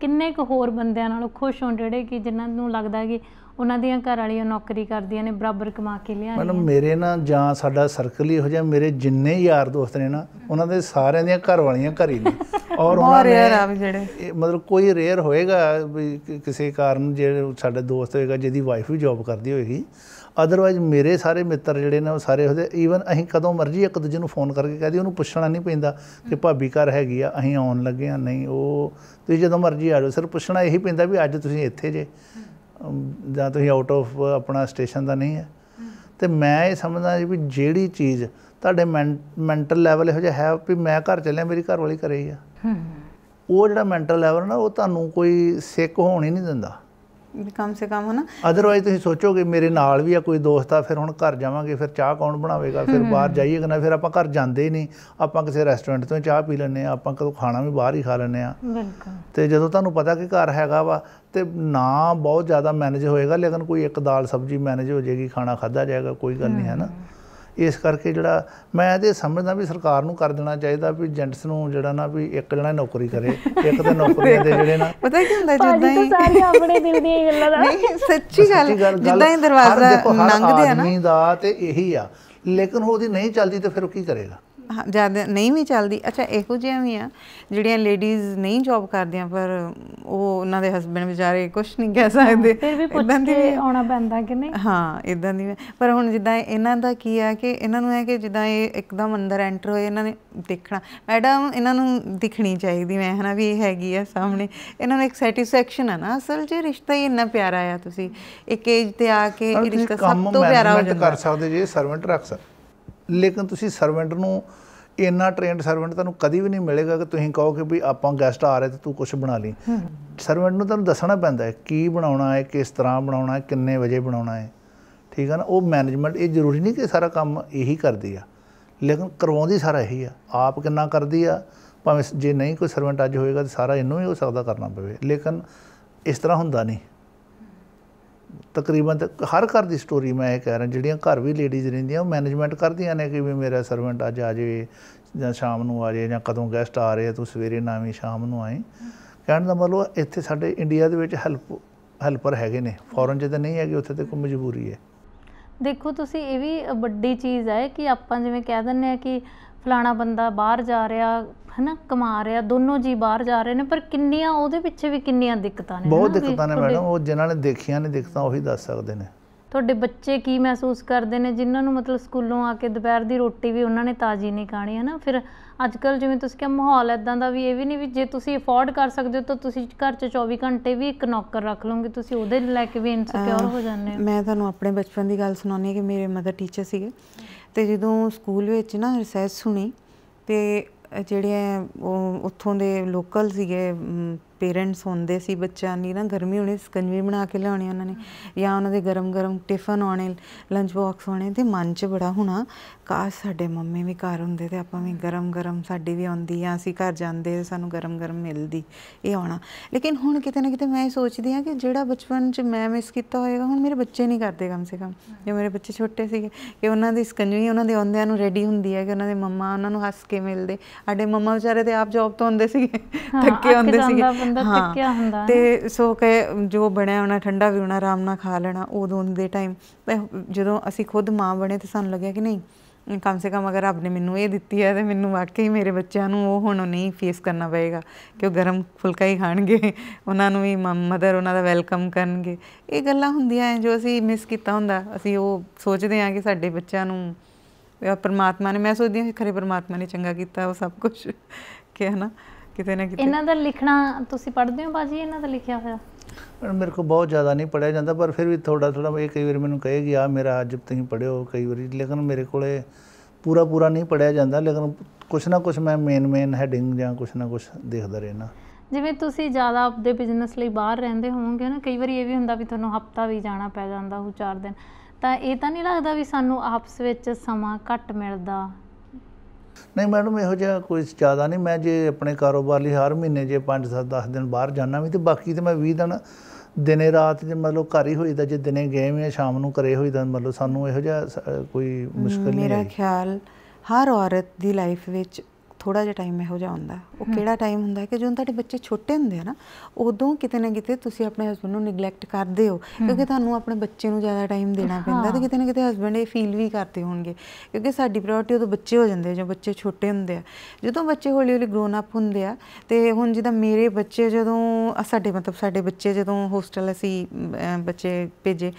ਕਿੰਨੇ ਕੁ ਹੋਰ ਬੰਦਿਆਂ ਨਾਲੋਂ ਖੁਸ਼ ਹੋ ਜਿਹੜੇ ਕਿ ਜਿਨ੍ਹਾਂ ਨੂੰ ਲੱਗਦਾ ਕਿ ਉਹਨਾਂ ਦੀਆਂ ਘਰ ਵਾਲੀਆਂ ਨੌਕਰੀ ਕਰਦੀਆਂ ਨੇ, ਬਰਾਬਰ ਕਮਾ ਕੇ ਲਿਆ ਮੈਡਮ ਮੇਰੇ ਨਾ ਜਾਂ ਸਾਡਾ ਸਰਕਲ ਹੀ ਇਹੋ ਜਿਹਾ, ਮੇਰੇ ਜਿੰਨੇ ਯਾਰ ਦੋਸਤ ਨੇ ਨਾ ਉਹਨਾਂ ਦੇ ਸਾਰਿਆਂ ਦੀਆਂ ਘਰ ਵਾਲੀਆਂ ਘਰ ਹੀ ਨੇ ਔਰ ਉਹਨਾਂ ਨੇ ਮਤਲਬ ਕੋਈ ਰੇਅਰ ਹੋਏਗਾ ਵੀ ਕਿਸੇ ਕਾਰਨ ਜਿਹੜੇ ਸਾਡੇ ਦੋਸਤ ਹੋਏਗਾ ਜਿਹਦੀ ਵਾਈਫ ਵੀ ਜੋਬ ਕਰਦੀ ਹੋਏਗੀ, ਅਦਰਵਾਈਜ਼ ਮੇਰੇ ਸਾਰੇ ਮਿੱਤਰ ਜਿਹੜੇ ਨੇ ਉਹ ਸਾਰੇ ਉਹਦੇ ਈਵਨ ਅਸੀਂ ਕਦੋਂ ਮਰਜ਼ੀ ਇੱਕ ਦੂਜੇ ਨੂੰ ਫੋਨ ਕਰਕੇ ਕਹਿ ਦਈਏ, ਉਹਨੂੰ ਪੁੱਛਣਾ ਨਹੀਂ ਪੈਂਦਾ ਕਿ ਭਾਬੀ ਘਰ ਹੈਗੀ ਆ, ਅਸੀਂ ਆਉਣ ਲੱਗੇ ਹਾਂ, ਨਹੀਂ ਉਹ ਤੁਸੀਂ ਜਦੋਂ ਮਰਜ਼ੀ ਆ ਜਾਓ, ਸਿਰਫ ਪੁੱਛਣਾ ਇਹੀ ਪੈਂਦਾ ਵੀ ਅੱਜ ਤੁਸੀਂ ਇੱਥੇ ਜੇ ਜਾਂ ਤੁਸੀਂ ਆਊਟ ਆਫ ਆਪਣਾ ਸਟੇਸ਼ਨ ਦਾ ਨਹੀਂ ਹੈ। ਅਤੇ ਮੈਂ ਇਹ ਸਮਝਦਾ ਵੀ ਜਿਹੜੀ ਚੀਜ਼ ਤੁਹਾਡੇ ਮੈਂਟਲ ਲੈਵਲ ਇਹੋ ਜਿਹਾ ਹੈ ਵੀ ਮੈਂ ਘਰ ਚੱਲਿਆ ਮੇਰੀ ਘਰ ਵਾਲੀ ਘਰੇ ਹੀ ਆ, ਉਹ ਜਿਹੜਾ ਮੈਂਟਲ ਲੈਵਲ ਨਾ ਉਹ ਤੁਹਾਨੂੰ ਕੋਈ ਸਿੱਖ ਹੋਣ ਹੀ ਨਹੀਂ ਦਿੰਦਾ ਕਮ ਸੇ ਕਮ, ਹੈ ਨਾ। ਅਦਰਵਾਈਜ਼ ਤੁਸੀਂ ਸੋਚੋਗੇ ਮੇਰੇ ਨਾਲ ਵੀ ਆ ਕੋਈ ਦੋਸਤ ਆ, ਫਿਰ ਹੁਣ ਘਰ ਜਾਵਾਂਗੇ, ਫਿਰ ਚਾਹ ਕੌਣ ਬਣਾਵੇਗਾ, ਫਿਰ ਬਾਹਰ ਜਾਈਏਗਾ ਨਾ, ਫਿਰ ਆਪਾਂ ਘਰ ਜਾਂਦੇ ਹੀ ਨਹੀਂ, ਆਪਾਂ ਕਿਸੇ ਰੈਸਟੋਰੈਂਟ ਤੋਂ ਚਾਹ ਪੀ ਲੈਂਦੇ ਹਾਂ, ਆਪਾਂ ਕਦੋਂ ਖਾਣਾ ਵੀ ਬਾਹਰ ਹੀ ਖਾ ਲੈਂਦੇ ਹਾਂ। ਅਤੇ ਜਦੋਂ ਤੁਹਾਨੂੰ ਪਤਾ ਕਿ ਘਰ ਹੈਗਾ ਵਾ ਅਤੇ ਨਾ ਬਹੁਤ ਜ਼ਿਆਦਾ ਮੈਨੇਜ ਹੋਏਗਾ, ਲੇਕਿਨ ਕੋਈ ਇੱਕ ਦਾਲ ਸਬਜ਼ੀ ਮੈਨੇਜ ਹੋ ਜਾਏਗੀ, ਖਾਣਾ ਖਾਧਾ ਜਾਏਗਾ, ਕੋਈ ਗੱਲ ਨਹੀਂ ਹੈ ਨਾ। ਇਸ ਕਰਕੇ ਜਿਹੜਾ ਮੈਂ ਤਾਂ ਸਮਝਦਾ ਵੀ ਸਰਕਾਰ ਨੂੰ ਕਰ ਦੇਣਾ ਚਾਹੀਦਾ ਵੀ ਜੈਂਟਸ ਨੂੰ ਜਿਹੜਾ ਨਾ ਵੀ ਇੱਕ ਜਣਾ ਨੌਕਰੀ ਕਰੇ, ਇੱਕ ਤਾਂ ਨੌਕਰੀਆਂ ਦੇ ਜਿਹੜੇ ਨਾ ਪਤਾ ਕੀ ਹੁੰਦਾ ਜਿੱਦਾਂ ਹੀ ਸਾਰੀਆਂ ਆਪਣੇ ਦਿਲ ਦੀਆਂ ਗੱਲਾਂ ਦਾ ਸੱਚੀ ਗੱਲ, ਜਿੱਦਾਂ ਹੀ ਦਰਵਾਜ਼ਾ ਲੰਘਦੇ ਆ ਨਾ ਆਦਮੀ ਦਾ ਤੇ ਇਹੀ ਆ, ਲੇਕਿਨ ਉਹਦੀ ਨਹੀਂ ਚੱਲਦੀ ਤਾਂ ਫਿਰ ਉਹ ਕੀ ਕਰੇਗਾ? ਜ਼ਿਆਦਾ ਨਹੀਂ ਵੀ ਚੱਲਦੀ। ਅੱਛਾ, ਇਹੋ ਜਿਹੀਆਂ ਵੀ ਆ ਜਿਹੜੀਆਂ ਲੇਡੀਜ਼ ਨਹੀਂ ਜੋਬ ਕਰਦੀਆਂ ਪਰ ਉਹ ਉਹਨਾਂ ਦੇ ਹਸਬੈਂਡ ਵਿਚਾਰੇ ਕੁਛ ਨਹੀਂ ਕਹਿ ਸਕਦੇ, ਇੱਦਾਂ ਦੀ ਵੀ ਆਉਣਾ ਪੈਂਦਾ ਕਿ ਨਹੀਂ? ਹਾਂ, ਇੱਦਾਂ ਦੀ। ਪਰ ਹੁਣ ਜਿੱਦਾਂ ਇਹਨਾਂ ਦਾ ਕੀ ਆ ਕਿ ਇਹਨਾਂ ਨੂੰ ਹੈ ਕਿ ਜਿੱਦਾਂ ਇਹ ਇੱਕਦਮ ਅੰਦਰ ਐਂਟਰ ਹੋਏ, ਇਹਨਾਂ ਨੇ ਦੇਖਣਾ, ਮੈਡਮ ਇਹਨਾਂ ਨੂੰ ਦਿਖਣੀ ਚਾਹੀਦੀ ਮੈਂ, ਹੈ ਨਾ, ਵੀ ਇਹ ਹੈਗੀ ਆ ਸਾਹਮਣੇ, ਇਹਨਾਂ ਨੂੰ ਇੱਕ ਸੈਟਿਸਫੈਕਸ਼ਨ ਹੈ ਨਾ। ਅਸਲ 'ਚ ਰਿਸ਼ਤਾ ਹੀ ਇੰਨਾ ਪਿਆਰਾ ਆ, ਤੁਸੀਂ ਇੱਕ ਏਜ 'ਤੇ ਆ ਕੇ ਇਹ ਰਿਸ਼ਤਾ ਸਭ ਤੋਂ ਪਿਆਰਾ ਹੋ ਜਾਂਦਾ। ਕਰ ਸਕਦੇ ਜੇ ਸਰਵੈਂਟ ਰੱਖ ਸਕਦੇ, ਲੇਕਿਨ ਤੁਸੀਂ ਸਰਵੈਂਟ ਨੂੰ ਇੰਨਾ ਟ੍ਰੇਨਡ ਸਰਵੈਂਟ ਤੁਹਾਨੂੰ ਕਦੀ ਵੀ ਨਹੀਂ ਮਿਲੇਗਾ ਕਿ ਤੁਸੀਂ ਕਹੋ ਕਿ ਵੀ ਆਪਾਂ ਗੈਸਟ ਆ ਰਹੇ ਤੇ ਤੂੰ ਕੁਛ ਬਣਾ ਲਈ। ਸਰਵੈਂਟ ਨੂੰ ਤੁਹਾਨੂੰ ਦੱਸਣਾ ਪੈਂਦਾ ਹੈ ਕੀ ਬਣਾਉਣਾ ਹੈ, ਕਿਸ ਤਰ੍ਹਾਂ ਬਣਾਉਣਾ ਹੈ, ਕਿੰਨੇ ਵਜੇ ਬਣਾਉਣਾ ਹੈ, ਠੀਕ ਹੈ ਨਾ। ਉਹ ਮੈਨੇਜਮੈਂਟ, ਇਹ ਜ਼ਰੂਰੀ ਨਹੀਂ ਕਿ ਸਾਰਾ ਕੰਮ ਇਹੀ ਕਰਦੀ ਆ, ਲੇਕਿਨ ਕਰਵਾਉਂਦੀ ਸਾਰਾ ਇਹੀ ਆ। ਆਪ ਕਿੰਨਾ ਕਰਦੀ ਆ, ਭਾਵੇਂ ਜੇ ਨਹੀਂ ਕੋਈ ਸਰਵੈਂਟ ਅੱਜ ਹੋਏਗਾ ਤਾਂ ਸਾਰਾ ਇਹਨੂੰ ਹੀ ਹੋ ਸਕਦਾ ਕਰਨਾ ਪਵੇ, ਲੇਕਿਨ ਇਸ ਤਰ੍ਹਾਂ ਹੁੰਦਾ ਨਹੀਂ। ਤਕਰੀਬਨ ਹਰ ਘਰ ਦੀ ਸਟੋਰੀ ਮੈਂ ਇਹ ਕਹਿ ਰਿਹਾ, ਜਿਹੜੀਆਂ ਘਰ ਵੀ ਲੇਡੀਜ਼ ਰਹਿੰਦੀਆਂ ਉਹ ਮੈਨੇਜਮੈਂਟ ਕਰਦੀਆਂ ਨੇ ਕਿ ਵੀ ਮੇਰਾ ਸਰਵੈਂਟ ਅੱਜ ਆ ਜਾਵੇ ਜਾਂ ਸ਼ਾਮ ਨੂੰ ਆ ਜਾਵੇ, ਜਾਂ ਕਦੋਂ ਗੈਸਟ ਆ ਰਹੇ ਆ ਤੂੰ ਸਵੇਰੇ ਨਾ ਆਵੀਂ ਸ਼ਾਮ ਨੂੰ ਆਈ। ਕਹਿਣ ਦਾ ਮਤਲਬ ਇੱਥੇ ਸਾਡੇ ਇੰਡੀਆ ਦੇ ਵਿੱਚ ਹੈਲਪਰ ਹੈਗੇ ਨੇ, ਫੋਰਨ 'ਚ ਤਾਂ ਨਹੀਂ ਹੈਗੇ, ਉੱਥੇ ਤਾਂ ਕੋਈ ਮਜਬੂਰੀ ਹੈ। ਦੇਖੋ ਤੁਸੀਂ, ਇਹ ਵੀ ਵੱਡੀ ਚੀਜ਼ ਹੈ ਕਿ ਆਪਾਂ ਜਿਵੇਂ ਕਹਿ ਦਿੰਦੇ ਹਾਂ ਕਿ ਫਲਾਣਾ ਬੰਦਾ ਬਾਹਰ ਜਾ ਰਿਹਾ ਹੈ ਨਾ, ਕਮਾ ਰਿਹਾ, ਦੋਨੋਂ ਜੀ ਬਾਹਰ ਜਾ ਰਹੇ ਨੇ, ਪਰ ਕਿੰਨੀਆਂ ਉਹਦੇ ਪਿੱਛੇ ਵੀ ਕਿੰਨੀਆਂ ਦਿੱਕਤਾਂ ਨੇ, ਬਹੁਤ ਦਿੱਕਤਾਂ ਨੇ ਮੈਡਮ। ਉਹ ਜਿਨ੍ਹਾਂ ਨੇ ਦੇਖੀਆਂ ਨੇ ਦਿੱਕਤਾਂ ਉਹੀ ਦੱਸ ਸਕਦੇ ਨੇ। ਤੁਹਾਡੇ ਬੱਚੇ ਕੀ ਮਹਿਸੂਸ ਕਰਦੇ ਨੇ ਜਿਨ੍ਹਾਂ ਨੂੰ ਮਤਲਬ ਸਕੂਲੋਂ ਆ ਕੇ ਦੁਪਹਿਰ ਦੀ ਰੋਟੀ ਵੀ ਉਹਨਾਂ ਨੇ ਤਾਜ਼ੀ ਨਹੀਂ ਖਾਣੀ, ਹੈ ਨਾ। ਫਿਰ ਅੱਜ ਕੱਲ੍ਹ ਜਿਵੇਂ ਤੁਸੀਂ ਕਿਹਾ ਮਾਹੌਲ ਇੱਦਾਂ ਦਾ ਵੀ, ਇਹ ਵੀ ਨਹੀਂ ਵੀ ਜੇ ਤੁਸੀਂ ਅਫੋਰਡ ਕਰ ਸਕਦੇ ਹੋ ਤਾਂ ਤੁਸੀਂ ਘਰ 'ਚ 24 ਘੰਟੇ ਵੀ ਇੱਕ ਨੌਕਰ ਰੱਖ ਲਓਗੇ, ਤੁਸੀਂ ਉਹਦੇ ਲੈ ਕੇ ਵੀ ਇਨਸਿਕਿਉਰ ਹੋ ਜਾਂਦੇ ਹੋ। ਮੈਂ ਤੁਹਾਨੂੰ ਆਪਣੇ ਬਚਪਨ ਦੀ ਗੱਲ ਸੁਣਾਉਂਦੀ ਹਾਂ ਕਿ ਮੇਰੇ ਮਦਰ ਟੀਚਰ ਸੀਗੇ, ਅਤੇ ਜਦੋਂ ਸਕੂਲ ਵਿੱਚ ਨਾ ਰਿਸੈਸ ਸੁਣੀ ਅਤੇ ਜਿਹੜੇ ਉਹ ਉੱਥੋਂ ਦੇ ਲੋਕਲ ਸੀਗੇ ਪੇਰੈਂਟਸ ਹੁੰਦੇ ਸੀ, ਬੱਚਿਆਂ ਦੀ ਨਾ ਗਰਮੀ ਹੋਣੀ, ਸਕੰਜਵੀ ਬਣਾ ਕੇ ਲਿਆਉਣੀ ਉਹਨਾਂ ਨੇ, ਜਾਂ ਉਹਨਾਂ ਦੇ ਗਰਮ ਗਰਮ ਟਿਫਨ ਆਉਣੇ, ਲੰਚ ਬਾਕਸ ਆਉਣੇ, ਅਤੇ ਮਨ 'ਚ ਬੜਾ ਹੋਣਾ ਕਾਸ਼ ਸਾਡੇ ਮੰਮੀ ਵੀ ਘਰ ਹੁੰਦੇ ਅਤੇ ਆਪਾਂ ਵੀ ਗਰਮ ਗਰਮ ਸਾਡੀ ਵੀ ਆਉਂਦੀ, ਜਾਂ ਅਸੀਂ ਘਰ ਜਾਂਦੇ ਸਾਨੂੰ ਗਰਮ ਗਰਮ ਮਿਲਦੀ, ਇਹ ਆਉਣਾ। ਲੇਕਿਨ ਹੁਣ ਕਿਤੇ ਨਾ ਕਿਤੇ ਮੈਂ ਇਹ ਸੋਚਦੀ ਹਾਂ ਕਿ ਜਿਹੜਾ ਬਚਪਨ 'ਚ ਮੈਂ ਮਿਸ ਕੀਤਾ ਹੋਏਗਾ ਹੁਣ ਮੇਰੇ ਬੱਚੇ ਨਹੀਂ ਕਰਦੇ। ਕਮ ਸੇ ਕਮ ਜੇ ਮੇਰੇ ਬੱਚੇ ਛੋਟੇ ਸੀਗੇ ਕਿ ਉਹਨਾਂ ਦੀ ਸਕੰਜਵੀ ਉਹਨਾਂ ਦੇ ਆਉਂਦਿਆਂ ਨੂੰ ਰੈਡੀ ਹੁੰਦੀ ਹੈ, ਕਿ ਉਹਨਾਂ ਦੇ ਮੰਮਾ ਉਹਨਾਂ ਨੂੰ ਹੱਸ ਕੇ ਮਿਲਦੇ। ਸਾਡੇ ਮੰਮਾ ਵਿਚਾਰੇ ਤੇ ਆਪ ਜੋਬ ਤੋਂ ਆਉਂਦੇ ਸੀਗੇ, ਥੱਕੇ ਆਉਂਦੇ ਸੀਗੇ, ਹਾਂ, ਤੇ ਸੋ ਕੇ ਜੋ ਬਣਿਆ ਹੋਣਾ ਠੰਡਾ ਵੀ ਹੋਣਾ, ਆਰਾਮ ਨਾਲ ਖਾ ਲੈਣਾ। ਉਦੋਂ ਦੇ ਟਾਈਮ ਜਦੋਂ ਅਸੀਂ ਖੁਦ ਮਾਂ ਬਣੇ ਤਾਂ ਸਾਨੂੰ ਲੱਗਿਆ ਕਿ ਨਹੀਂ, ਕਮ ਸੇ ਕਮ ਅਗਰ ਰੱਬ ਨੇ ਮੈਨੂੰ ਇਹ ਦਿੱਤੀ ਹੈ ਤਾਂ ਮੈਨੂੰ ਵਾਕਈ ਮੇਰੇ ਬੱਚਿਆਂ ਨੂੰ ਉਹ ਹੁਣ ਨਹੀਂ ਫੇਸ ਕਰਨਾ ਪਏਗਾ ਕਿ ਉਹ ਗਰਮ ਫੁਲਕਾ ਹੀ ਖਾਣਗੇ, ਉਹਨਾਂ ਨੂੰ ਵੀ ਮਦਰ ਉਹਨਾਂ ਦਾ ਵੈਲਕਮ ਕਰਨਗੇ। ਇਹ ਗੱਲਾਂ ਹੁੰਦੀਆਂ ਜੋ ਅਸੀਂ ਮਿਸ ਕੀਤਾ ਹੁੰਦਾ, ਅਸੀਂ ਉਹ ਸੋਚਦੇ ਹਾਂ ਕਿ ਸਾਡੇ ਬੱਚਿਆਂ ਨੂੰ ਪਰਮਾਤਮਾ ਨੇ, ਮੈਂ ਸੋਚਦੀ ਹਾਂ ਖਰੇ ਪਰਮਾਤਮਾ ਨੇ ਚੰਗਾ ਕੀਤਾ ਉਹ ਸਭ ਕੁਛ, ਕਿ ਹੈ ਨਾ ਕਿਤੇ ਨਾ ਕਿਤੇ। ਇਹਨਾਂ ਦਾ ਲਿਖਣਾ ਤੁਸੀਂ ਪੜ੍ਹਦੇ ਹੋ ਬਾਜੀ, ਇਹਨਾਂ ਦਾ ਲਿਖਿਆ ਹੋਇਆ? ਮੇਰੇ ਕੋਲ ਬਹੁਤ ਜ਼ਿਆਦਾ ਨਹੀਂ ਪੜ੍ਹਿਆ ਜਾਂਦਾ, ਪਰ ਫਿਰ ਵੀ ਥੋੜ੍ਹਾ ਥੋੜ੍ਹਾ ਇਹ ਕਈ ਵਾਰੀ ਮੈਨੂੰ ਕਹੇਗੀ ਆ ਮੇਰਾ ਅੱਜ ਤੁਸੀਂ ਪੜ੍ਹਿਓ ਕਈ ਵਾਰੀ, ਲੇਕਿਨ ਮੇਰੇ ਕੋਲ ਪੂਰਾ ਨਹੀਂ ਪੜ੍ਹਿਆ ਜਾਂਦਾ, ਲੇਕਿਨ ਕੁਛ ਨਾ ਕੁਛ ਮੈਂ ਮੇਨ ਹੈਡਿੰਗ ਜਾਂ ਕੁਛ ਨਾ ਕੁਛ ਦੇਖਦਾ ਰਹਿਣਾ। ਜਿਵੇਂ ਤੁਸੀਂ ਜ਼ਿਆਦਾ ਆਪਦੇ ਬਿਜ਼ਨਸ ਲਈ ਬਾਹਰ ਰਹਿੰਦੇ ਹੋਵੋਗੇ ਨਾ, ਕਈ ਵਾਰੀ ਇਹ ਵੀ ਹੁੰਦਾ ਵੀ ਤੁਹਾਨੂੰ ਹਫ਼ਤਾ ਵੀ ਜਾਣਾ ਪੈ ਜਾਂਦਾ, ਉਹ 4 ਦਿਨ, ਤਾਂ ਇਹ ਤਾਂ ਨਹੀਂ ਲੱਗਦਾ ਵੀ ਸਾਨੂੰ ਆਪਸ ਵਿੱਚ ਸਮਾਂ ਘੱਟ ਮਿਲਦਾ? ਨਹੀਂ ਮੈਡਮ, ਇਹੋ ਜਿਹਾ ਕੋਈ ਜ਼ਿਆਦਾ ਨਹੀਂ। ਮੈਂ ਜੇ ਆਪਣੇ ਕਾਰੋਬਾਰ ਲਈ ਹਰ ਮਹੀਨੇ ਜੇ 5-10 ਦਿਨ ਬਾਹਰ ਜਾਂਦਾ ਵੀ, ਅਤੇ ਬਾਕੀ ਤਾਂ ਮੈਂ 20 ਦਿਨ ਦਿਨੇ ਰਾਤ ਜੇ ਮਤਲਬ ਘਰ ਹੀ ਹੋਈਦਾ, ਜੇ ਦਿਨੇ ਗਏ ਵੀ ਸ਼ਾਮ ਨੂੰ ਘਰੇ ਹੋਈਦਾ, ਮਤਲਬ ਸਾਨੂੰ ਇਹੋ ਜਿਹਾ ਕੋਈ ਮੁਸ਼ਕਿਲ ਨਹੀਂ। ਮੇਰਾ ਖਿਆਲ ਹਰ ਔਰਤ ਦੀ ਲਾਈਫ ਵਿੱਚ ਥੋੜ੍ਹਾ ਜਿਹਾ ਟਾਈਮ ਇਹੋ ਜਿਹਾ ਹੁੰਦਾ, ਉਹ ਕਿਹੜਾ ਟਾਈਮ ਹੁੰਦਾ ਕਿ ਜਦੋਂ ਤੁਹਾਡੇ ਬੱਚੇ ਛੋਟੇ ਹੁੰਦੇ ਆ ਨਾ, ਉਦੋਂ ਕਿਤੇ ਨਾ ਕਿਤੇ ਤੁਸੀਂ ਆਪਣੇ ਹਸਬੈਂਡ ਨੂੰ ਨਿਗਲੈਕਟ ਕਰਦੇ ਹੋ, ਕਿਉਂਕਿ ਤੁਹਾਨੂੰ ਆਪਣੇ ਬੱਚੇ ਨੂੰ ਜ਼ਿਆਦਾ ਟਾਈਮ ਦੇਣਾ ਪੈਂਦਾ, ਤੇ ਕਿਤੇ ਨਾ ਕਿਤੇ ਹਸਬੈਂਡ ਇਹ ਫੀਲ ਵੀ ਕਰਦੇ ਹੋਣਗੇ, ਕਿਉਂਕਿ ਸਾਡੀ ਪ੍ਰਾਇੋਰਟੀ ਉਦੋਂ ਬੱਚੇ ਹੋ ਜਾਂਦੇ ਜਦੋਂ ਬੱਚੇ ਛੋਟੇ ਹੁੰਦੇ ਆ। ਜਦੋਂ ਬੱਚੇ ਹੌਲੀ ਹੌਲੀ ਗਰੋਨ ਅਪ ਹੁੰਦੇ ਆ, ਤੇ ਹੁਣ ਜਿੱਦਾਂ ਮੇਰੇ ਬੱਚੇ ਜਦੋਂ ਸਾਡੇ ਬੱਚੇ ਜਦੋਂ ਹੋਸਟਲ ਅਸੀਂ ਬੱਚੇ ਭੇਜੇ,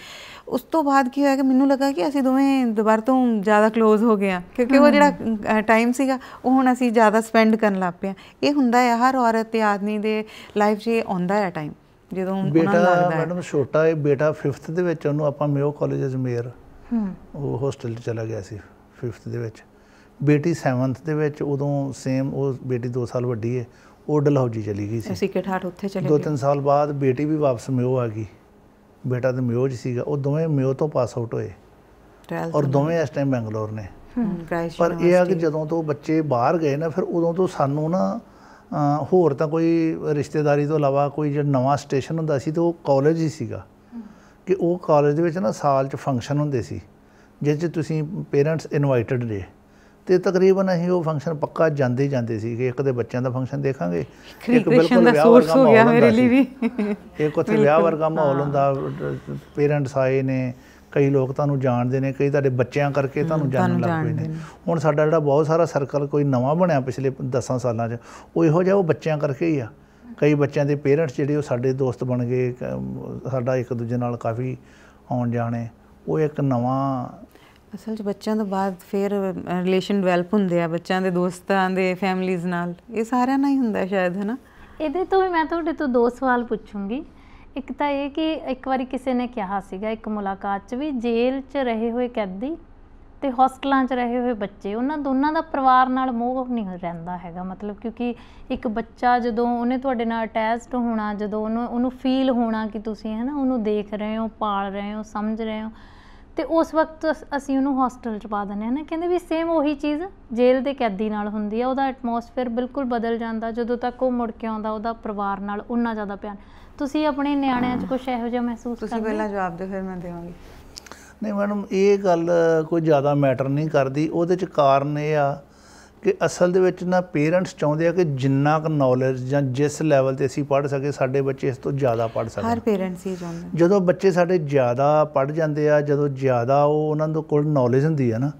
ਉਸ ਤੋਂ ਬਾਅਦ ਕੀ ਹੋਇਆ ਕਿ ਮੈਨੂੰ ਲੱਗਾ ਕਿ ਅਸੀਂ ਦੋਵੇਂ ਦੁਬਾਰਾ ਤੋਂ ਜ਼ਿਆਦਾ ਕਲੋਜ਼ ਹੋ ਗਏ ਹਾਂ, ਕਿਉਂਕਿ ਉਹ ਜਿਹੜਾ ਟਾਈਮ ਸੀਗਾ ਉਹ ਹੁਣ ਅਸੀਂ ਜ਼ਿਆਦਾ ਸਪੈਂਡ ਕਰਨ ਲੱਗ ਪਏ ਹਾਂ। ਇਹ ਹੁੰਦਾ ਹੈ ਹਰ ਔਰਤ ਤੇ ਆਦਮੀ ਦੇ ਲਾਈਫ 'ਚ, ਇਹ ਆਉਂਦਾ ਹੈ ਟਾਈਮ ਜਦੋਂ ਉਹਨਾਂ ਨੂੰ ਲੱਗਦਾ ਹੈ। ਮੈਡਮ ਛੋਟਾ ਹੈ ਬੇਟਾ 5th ਦੇ ਵਿੱਚ, ਉਹਨੂੰ ਆਪਾਂ ਮੇਓ ਕਾਲਜ ਅਜਮੇਰ ਉਹ ਹੋਸਟਲ 'ਚ ਚਲਾ ਗਿਆ ਸੀ 5th ਦੇ ਵਿੱਚ। ਬੇਟੀ 7th ਦੇ ਵਿੱਚ, ਉਦੋਂ ਸੇਮ ਉਹ ਬੇਟੀ 2 ਸਾਲ ਵੱਡੀ ਹੈ, ਉਹ ਡਲਹੌਜੀ ਚਲੀ ਗਈ ਸੀ। ਅਸੀਂ ਇਕੱਠੇ ਉੱਥੇ ਚਲੇ ਗਏ। 2-3 ਸਾਲ ਬਾਅਦ ਬੇਟੀ ਵੀ ਵਾਪਸ ਮੇਓ ਆ ਗਈ, ਬੇਟਾ ਤਾਂ ਮੇਓ 'ਚ ਸੀਗਾ। ਉਹ ਦੋਵੇਂ ਮੇਓ ਤੋਂ ਪਾਸ ਆਊਟ ਹੋਏ ਔਰ ਦੋਵੇਂ ਇਸ ਟਾਈਮ ਬੈਂਗਲੌਰ ਨੇ। ਪਰ ਇਹ ਆ ਕਿ ਜਦੋਂ ਤੋਂ ਬੱਚੇ ਬਾਹਰ ਗਏ ਨਾ, ਫਿਰ ਉਦੋਂ ਤੋਂ ਸਾਨੂੰ ਨਾ ਹੋਰ ਤਾਂ ਕੋਈ ਰਿਸ਼ਤੇਦਾਰੀ ਤੋਂ ਇਲਾਵਾ ਕੋਈ ਜਿਹੜਾ ਨਵਾਂ ਸਟੇਸ਼ਨ ਹੁੰਦਾ ਸੀ, ਤਾਂ ਉਹ ਕਾਲਜ ਹੀ ਸੀਗਾ। ਕਿ ਉਹ ਕਾਲਜ ਦੇ ਵਿੱਚ ਨਾ ਸਾਲ 'ਚ ਫੰਕਸ਼ਨ ਹੁੰਦੇ ਸੀ, ਜਿਸ 'ਚ ਤੁਸੀਂ ਪੇਰੈਂਟਸ ਇਨਵਾਈਟਡ ਜੇ, ਅਤੇ ਤਕਰੀਬਨ ਅਸੀਂ ਉਹ ਫੰਕਸ਼ਨ ਪੱਕਾ ਜਾਂਦੇ ਸੀ ਕਿ ਇੱਕ ਦੇ ਬੱਚਿਆਂ ਦਾ ਫੰਕਸ਼ਨ ਦੇਖਾਂਗੇ, ਇੱਕ ਬਿਲਕੁਲ ਵਿਆਹ ਵਰਗਾ ਮਾਹੌਲ ਹੁੰਦਾ ਸੀ, ਇੱਕ ਉੱਥੇ ਵਿਆਹ ਵਰਗਾ ਮਾਹੌਲ ਹੁੰਦਾ। ਪੇਰੈਂਟਸ ਆਏ ਨੇ, ਕਈ ਲੋਕ ਤੁਹਾਨੂੰ ਜਾਣਦੇ ਨੇ, ਕਈ ਤੁਹਾਡੇ ਬੱਚਿਆਂ ਕਰਕੇ ਤੁਹਾਨੂੰ ਜਾਣਨ ਲੱਗ ਪਏ ਨੇ। ਹੁਣ ਸਾਡਾ ਜਿਹੜਾ ਬਹੁਤ ਸਾਰਾ ਸਰਕਲ ਕੋਈ ਨਵਾਂ ਬਣਿਆ ਪਿਛਲੇ 10 ਸਾਲਾਂ 'ਚ, ਉਹ ਇਹੋ ਜਿਹਾ ਉਹ ਬੱਚਿਆਂ ਕਰਕੇ ਹੀ ਆ। ਕਈ ਬੱਚਿਆਂ ਦੇ ਪੇਰੈਂਟਸ ਜਿਹੜੇ ਉਹ ਸਾਡੇ ਦੋਸਤ ਬਣ ਗਏ, ਸਾਡਾ ਇੱਕ ਦੂਜੇ ਨਾਲ ਕਾਫੀ ਆਉਣ ਜਾਣੇ, ਉਹ ਇੱਕ ਨਵਾਂ। ਅਸਲ 'ਚ ਬੱਚਿਆਂ ਤੋਂ ਬਾਅਦ ਫਿਰ ਰਿਲੇਸ਼ਨ ਡਿਵੈਲਪ ਹੁੰਦੇ ਆ ਬੱਚਿਆਂ ਦੇ ਦੋਸਤਾਂ ਦੇ, ਫੈਮਲੀਜ਼ ਨਾਲ, ਇਹ ਸਾਰਿਆਂ ਨਾਲ ਹੀ ਹੁੰਦਾ ਸ਼ਾਇਦ, ਹੈ ਨਾ। ਇਹਦੇ ਤੋਂ ਵੀ ਮੈਂ ਤੁਹਾਡੇ ਤੋਂ 2 ਸਵਾਲ ਪੁੱਛੂੰਗੀ। ਇੱਕ ਤਾਂ ਇਹ ਕਿ ਇੱਕ ਵਾਰੀ ਕਿਸੇ ਨੇ ਕਿਹਾ ਸੀਗਾ ਇੱਕ ਮੁਲਾਕਾਤ 'ਚ ਵੀ ਜੇਲ੍ਹ 'ਚ ਰਹੇ ਹੋਏ ਕੈਦੀ ਅਤੇ ਹੋਸਟਲਾਂ 'ਚ ਰਹੇ ਹੋਏ ਬੱਚੇ, ਉਹਨਾਂ ਦੋਨਾਂ ਦਾ ਪਰਿਵਾਰ ਨਾਲ ਮੋਹ ਨਹੀਂ ਰਹਿੰਦਾ ਹੈਗਾ। ਮਤਲਬ ਕਿਉਂਕਿ ਇੱਕ ਬੱਚਾ ਜਦੋਂ ਉਹਨੇ ਤੁਹਾਡੇ ਨਾਲ ਅਟੈਚਡ ਹੋਣਾ, ਜਦੋਂ ਉਹਨੂੰ ਫੀਲ ਹੋਣਾ ਕਿ ਤੁਸੀਂ ਹੈ ਨਾ ਉਹਨੂੰ ਦੇਖ ਰਹੇ ਹੋ, ਪਾਲ ਰਹੇ ਹੋ, ਸਮਝ ਰਹੇ ਹੋ, ਅਤੇ ਉਸ ਵਕਤ ਅਸੀਂ ਉਹਨੂੰ ਹੋਸਟਲ 'ਚ ਪਾ ਦਿੰਦੇ ਹਾਂ ਨਾ। ਕਹਿੰਦੇ ਵੀ ਸੇਮ ਉਹੀ ਚੀਜ਼ ਜੇਲ੍ਹ ਦੇ ਕੈਦੀ ਨਾਲ ਹੁੰਦੀ ਆ। ਉਹਦਾ ਐਟਮੋਸਫੇਅਰ ਬਿਲਕੁਲ ਬਦਲ ਜਾਂਦਾ, ਜਦੋਂ ਤੱਕ ਉਹ ਮੁੜ ਕੇ ਆਉਂਦਾ ਉਹਦਾ ਪਰਿਵਾਰ ਨਾਲ ਉਨਾ ਜ਼ਿਆਦਾ ਪਿਆਰ। ਤੁਸੀਂ ਆਪਣੇ ਨਿਆਣਿਆਂ 'ਚ ਕੁਛ ਇਹੋ ਜਿਹਾ ਮਹਿਸੂਸ ਕਰਦੇ? ਤੁਸੀਂ ਪਹਿਲਾਂ ਜਵਾਬ ਦਿਓ, ਫਿਰ ਮੈਂ ਦੇਵਾਂਗੀ। ਨਹੀਂ ਮੈਡਮ, ਇਹ ਗੱਲ ਕੋਈ ਜ਼ਿਆਦਾ ਮੈਟਰ ਨਹੀਂ ਕਰਦੀ। ਉਹਦੇ 'ਚ ਕਾਰਨ ਇਹ ਆ ਕਿ ਅਸਲ ਦੇ ਵਿੱਚ ਨਾ ਪੇਰੈਂਟਸ ਚਾਹੁੰਦੇ ਆ ਕਿ ਜਿੰਨਾ ਕੁ ਨੌਲੇਜ ਜਾਂ ਜਿਸ ਲੈਵਲ 'ਤੇ ਅਸੀਂ ਪੜ੍ਹ ਸਕੇ, ਸਾਡੇ ਬੱਚੇ ਇਸ ਤੋਂ ਜ਼ਿਆਦਾ ਪੜ੍ਹ ਸਕਣ। ਹਰ ਪੇਰੈਂਟਸ ਹੀ ਚਾਹੁੰਦੇ। ਜਦੋਂ ਬੱਚੇ ਸਾਡੇ ਜ਼ਿਆਦਾ ਪੜ੍ਹ ਜਾਂਦੇ ਆ, ਜਦੋਂ ਜ਼ਿਆਦਾ ਉਹਨਾਂ ਦੇ ਕੋਲ ਨੌਲੇਜ ਹੁੰਦੀ ਆ ਨਾ,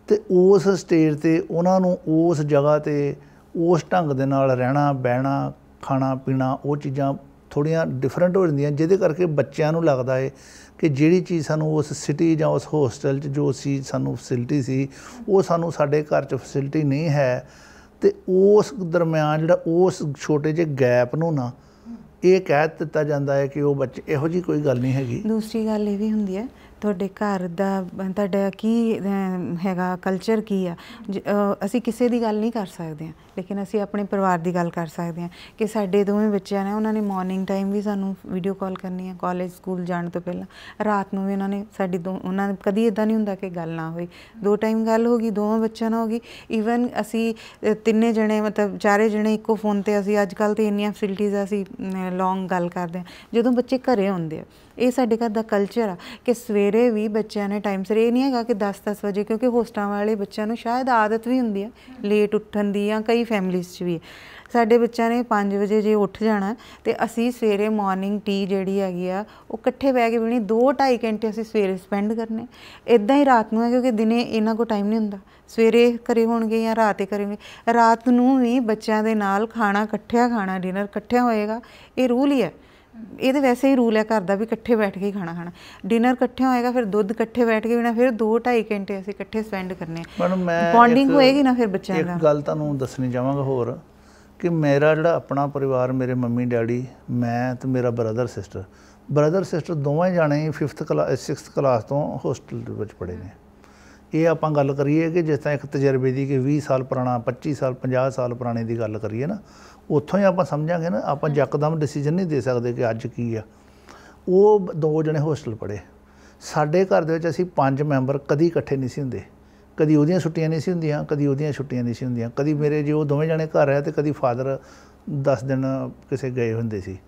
ਅਤੇ ਉਸ ਸਟੇਜ 'ਤੇ ਉਹਨਾਂ ਨੂੰ ਉਸ ਜਗ੍ਹਾ 'ਤੇ ਉਸ ਢੰਗ ਦੇ ਨਾਲ ਰਹਿਣਾ, ਬਹਿਣਾ, ਖਾਣਾ ਪੀਣਾ, ਉਹ ਚੀਜ਼ਾਂ ਥੋੜ੍ਹੀਆਂ ਡਿਫਰੈਂਟ ਹੋ ਜਾਂਦੀਆਂ, ਜਿਹਦੇ ਕਰਕੇ ਬੱਚਿਆਂ ਨੂੰ ਲੱਗਦਾ ਹੈ ਕਿ ਜਿਹੜੀ ਚੀਜ਼ ਸਾਨੂੰ ਉਸ ਸਿਟੀ ਜਾਂ ਉਸ ਹੋਸਟਲ 'ਚ ਜੋ ਸੀ ਸਾਨੂੰ ਫੈਸਿਲਿਟੀ ਸੀ, ਉਹ ਸਾਨੂੰ ਸਾਡੇ ਘਰ 'ਚ ਫੈਸਿਲਿਟੀ ਨਹੀਂ ਹੈ। ਅਤੇ ਉਸ ਦਰਮਿਆਨ ਜਿਹੜਾ ਉਸ ਛੋਟੇ ਜਿਹੇ ਗੈਪ ਨੂੰ ਨਾ, ਇਹ ਕਹਿ ਦਿੱਤਾ ਜਾਂਦਾ ਹੈ ਕਿ ਉਹ ਬੱਚੇ, ਇਹੋ ਜਿਹੀ ਕੋਈ ਗੱਲ ਨਹੀਂ ਹੈਗੀ। ਦੂਸਰੀ ਗੱਲ ਇਹ ਵੀ ਹੁੰਦੀ ਹੈ, ਤੁਹਾਡੇ ਘਰ ਦਾ ਤੁਹਾਡਾ ਕੀ ਹੈਗਾ, ਕਲਚਰ ਕੀ ਆ। ਅਸੀਂ ਕਿਸੇ ਦੀ ਗੱਲ ਨਹੀਂ ਕਰ ਸਕਦੇ ਹਾਂ, ਲੇਕਿਨ ਅਸੀਂ ਆਪਣੇ ਪਰਿਵਾਰ ਦੀ ਗੱਲ ਕਰ ਸਕਦੇ ਹਾਂ ਕਿ ਸਾਡੇ ਦੋਵੇਂ ਬੱਚਿਆਂ ਨੇ, ਉਹਨਾਂ ਨੇ ਮੋਰਨਿੰਗ ਟਾਈਮ ਵੀ ਸਾਨੂੰ ਵੀਡੀਓ ਕਾਲ ਕਰਨੀ ਹੈ, ਕਾਲਜ ਸਕੂਲ ਜਾਣ ਤੋਂ ਪਹਿਲਾਂ, ਰਾਤ ਨੂੰ ਵੀ ਉਹਨਾਂ ਨੇ ਉਹਨਾਂ ਕਦੀ ਇੱਦਾਂ ਨਹੀਂ ਹੁੰਦਾ ਕਿ ਗੱਲ ਨਾ ਹੋਈ। 2 ਟਾਈਮ ਗੱਲ ਹੋ ਗਈ, ਦੋਵਾਂ ਬੱਚਿਆਂ ਨਾਲ ਹੋ ਗਈ। ਈਵਨ ਅਸੀਂ 3 ਜਣੇ, ਮਤਲਬ 4 ਜਣੇ ਇੱਕੋ ਫੋਨ 'ਤੇ, ਅਸੀਂ ਅੱਜ ਕੱਲ੍ਹ ਤਾਂ ਇੰਨੀਆਂ ਫੈਸਿਲਿਟੀਜ਼ ਆ, ਅਸੀਂ ਲੌਂਗ ਗੱਲ ਕਰਦੇ ਹਾਂ ਜਦੋਂ ਬੱਚੇ ਘਰੇ ਆਉਂਦੇ ਆ। ਇਹ ਸਾਡੇ ਘਰ ਦਾ ਕਲਚਰ ਆ ਕਿ ਸਵੇਰੇ ਵੀ ਬੱਚਿਆਂ ਨੇ ਟਾਈਮ ਸਿਰ, ਇਹ ਨਹੀਂ ਹੈਗਾ ਕਿ 10-10 ਵਜੇ, ਕਿਉਂਕਿ ਹੋਸਟਾਂ ਵਾਲੇ ਬੱਚਿਆਂ ਨੂੰ ਸ਼ਾਇਦ ਆਦਤ ਵੀ ਹੁੰਦੀ ਹੈ ਲੇਟ ਉੱਠਣ ਦੀ, ਜਾਂ ਕਈ ਫੈਮਲੀਜ਼ 'ਚ ਵੀ। ਸਾਡੇ ਬੱਚਿਆਂ ਨੇ 5 ਵਜੇ ਜੇ ਉੱਠ ਜਾਣਾ, ਅਤੇ ਅਸੀਂ ਸਵੇਰੇ ਮੋਰਨਿੰਗ ਟੀ ਜਿਹੜੀ ਹੈਗੀ ਆ ਉਹ ਇਕੱਠੇ ਬਹਿ ਕੇ ਪੀਣੀ, 2-2.5 ਘੰਟੇ ਅਸੀਂ ਸਵੇਰੇ ਸਪੈਂਡ ਕਰਨੇ। ਇੱਦਾਂ ਹੀ ਰਾਤ ਨੂੰ ਹੈ, ਕਿਉਂਕਿ ਦਿਨੇ ਇਹਨਾਂ ਕੋਲ ਟਾਈਮ ਨਹੀਂ ਹੁੰਦਾ, ਸਵੇਰੇ ਘਰੇ ਹੋਣਗੇ ਜਾਂ ਰਾਤ ਕਰਨਗੇ। ਰਾਤ ਨੂੰ ਵੀ ਬੱਚਿਆਂ ਦੇ ਨਾਲ ਖਾਣਾ ਇਕੱਠਿਆਂ ਖਾਣਾ, ਡਿਨਰ ਇਕੱਠਿਆਂ ਹੋਏਗਾ, ਇਹ ਰੂਲ ਹੀ ਹੈ। ਇਹ ਤਾਂ ਵੈਸੇ ਹੀ ਰੂਲ ਹੈ ਘਰ ਦਾ ਵੀ ਇਕੱਠੇ ਬੈਠ ਕੇ ਹੀ ਖਾਣਾ, ਡਿਨਰ ਇਕੱਠਿਆਂ ਹੋਏਗਾ, ਫਿਰ ਦੁੱਧ ਇਕੱਠੇ ਬੈਠ ਕੇ ਪੀਣਾ, ਫਿਰ 2-2.5 ਘੰਟੇ ਅਸੀਂ ਇਕੱਠੇ ਸਪੈਂਡ ਕਰਨੇ। ਮੈਡਮ ਮੈਂ ਬੌਂਡਿੰਗ ਹੋਏਗੀ ਨਾ ਫਿਰ ਬੱਚਿਆਂ ਦਾ। ਇੱਕ ਗੱਲ ਤੁਹਾਨੂੰ ਦੱਸਣੀ ਚਾਹਾਂਗਾ ਹੋਰ, ਕਿ ਮੇਰਾ ਜਿਹੜਾ ਆਪਣਾ ਪਰਿਵਾਰ, ਮੇਰੇ ਮੰਮੀ ਡੈਡੀ, ਮੈਂ ਅਤੇ ਮੇਰਾ ਬ੍ਰਦਰ ਸਿਸਟਰ ਦੋਵੇਂ ਜਾਣੇ 6th ਕਲਾਸ ਤੋਂ ਹੋਸਟਲ ਦੇ ਵਿੱਚ ਪੜ੍ਹੇ ਨੇ। ਇਹ ਆਪਾਂ ਗੱਲ ਕਰੀਏ ਕਿ ਜਿਸ ਤਰ੍ਹਾਂ ਇੱਕ ਤਜਰਬੇ ਦੀ ਕਿ 20 ਸਾਲ ਪੁਰਾਣਾ, 25 ਸਾਲ, 50 ਸਾਲ ਪੁਰਾਣੇ ਦੀ ਗੱਲ ਕਰੀਏ ਨਾ, ਉੱਥੋਂ ਹੀ ਆਪਾਂ ਸਮਝਾਂਗੇ ਨਾ। ਆਪਾਂ ਯਕਦਮ ਡਿਸੀਜਨ ਨਹੀਂ ਦੇ ਸਕਦੇ ਕਿ ਅੱਜ ਕੀ ਆ। ਉਹ 2 ਜਣੇ ਹੋਸਟਲ ਪੜ੍ਹੇ। ਸਾਡੇ ਘਰ ਦੇ ਵਿੱਚ ਅਸੀਂ 5 ਮੈਂਬਰ ਕਦੀ ਇਕੱਠੇ ਨਹੀਂ ਸੀ ਹੁੰਦੇ। ਕਦੀ ਉਹਦੀਆਂ ਛੁੱਟੀਆਂ ਨਹੀਂ ਸੀ ਹੁੰਦੀਆਂ, ਕਦੀ ਉਹਦੀਆਂ ਛੁੱਟੀਆਂ ਨਹੀਂ ਸੀ ਹੁੰਦੀਆਂ, ਕਦੀ ਮੇਰੇ ਜੇ ਉਹ ਦੋਵੇਂ ਜਣੇ ਘਰ ਆਏ, ਅਤੇ ਕਦੀ ਫਾਦਰ 10 ਦਿਨ ਕਿਸੇ ਗਏ ਹੁੰਦੇ ਸੀ।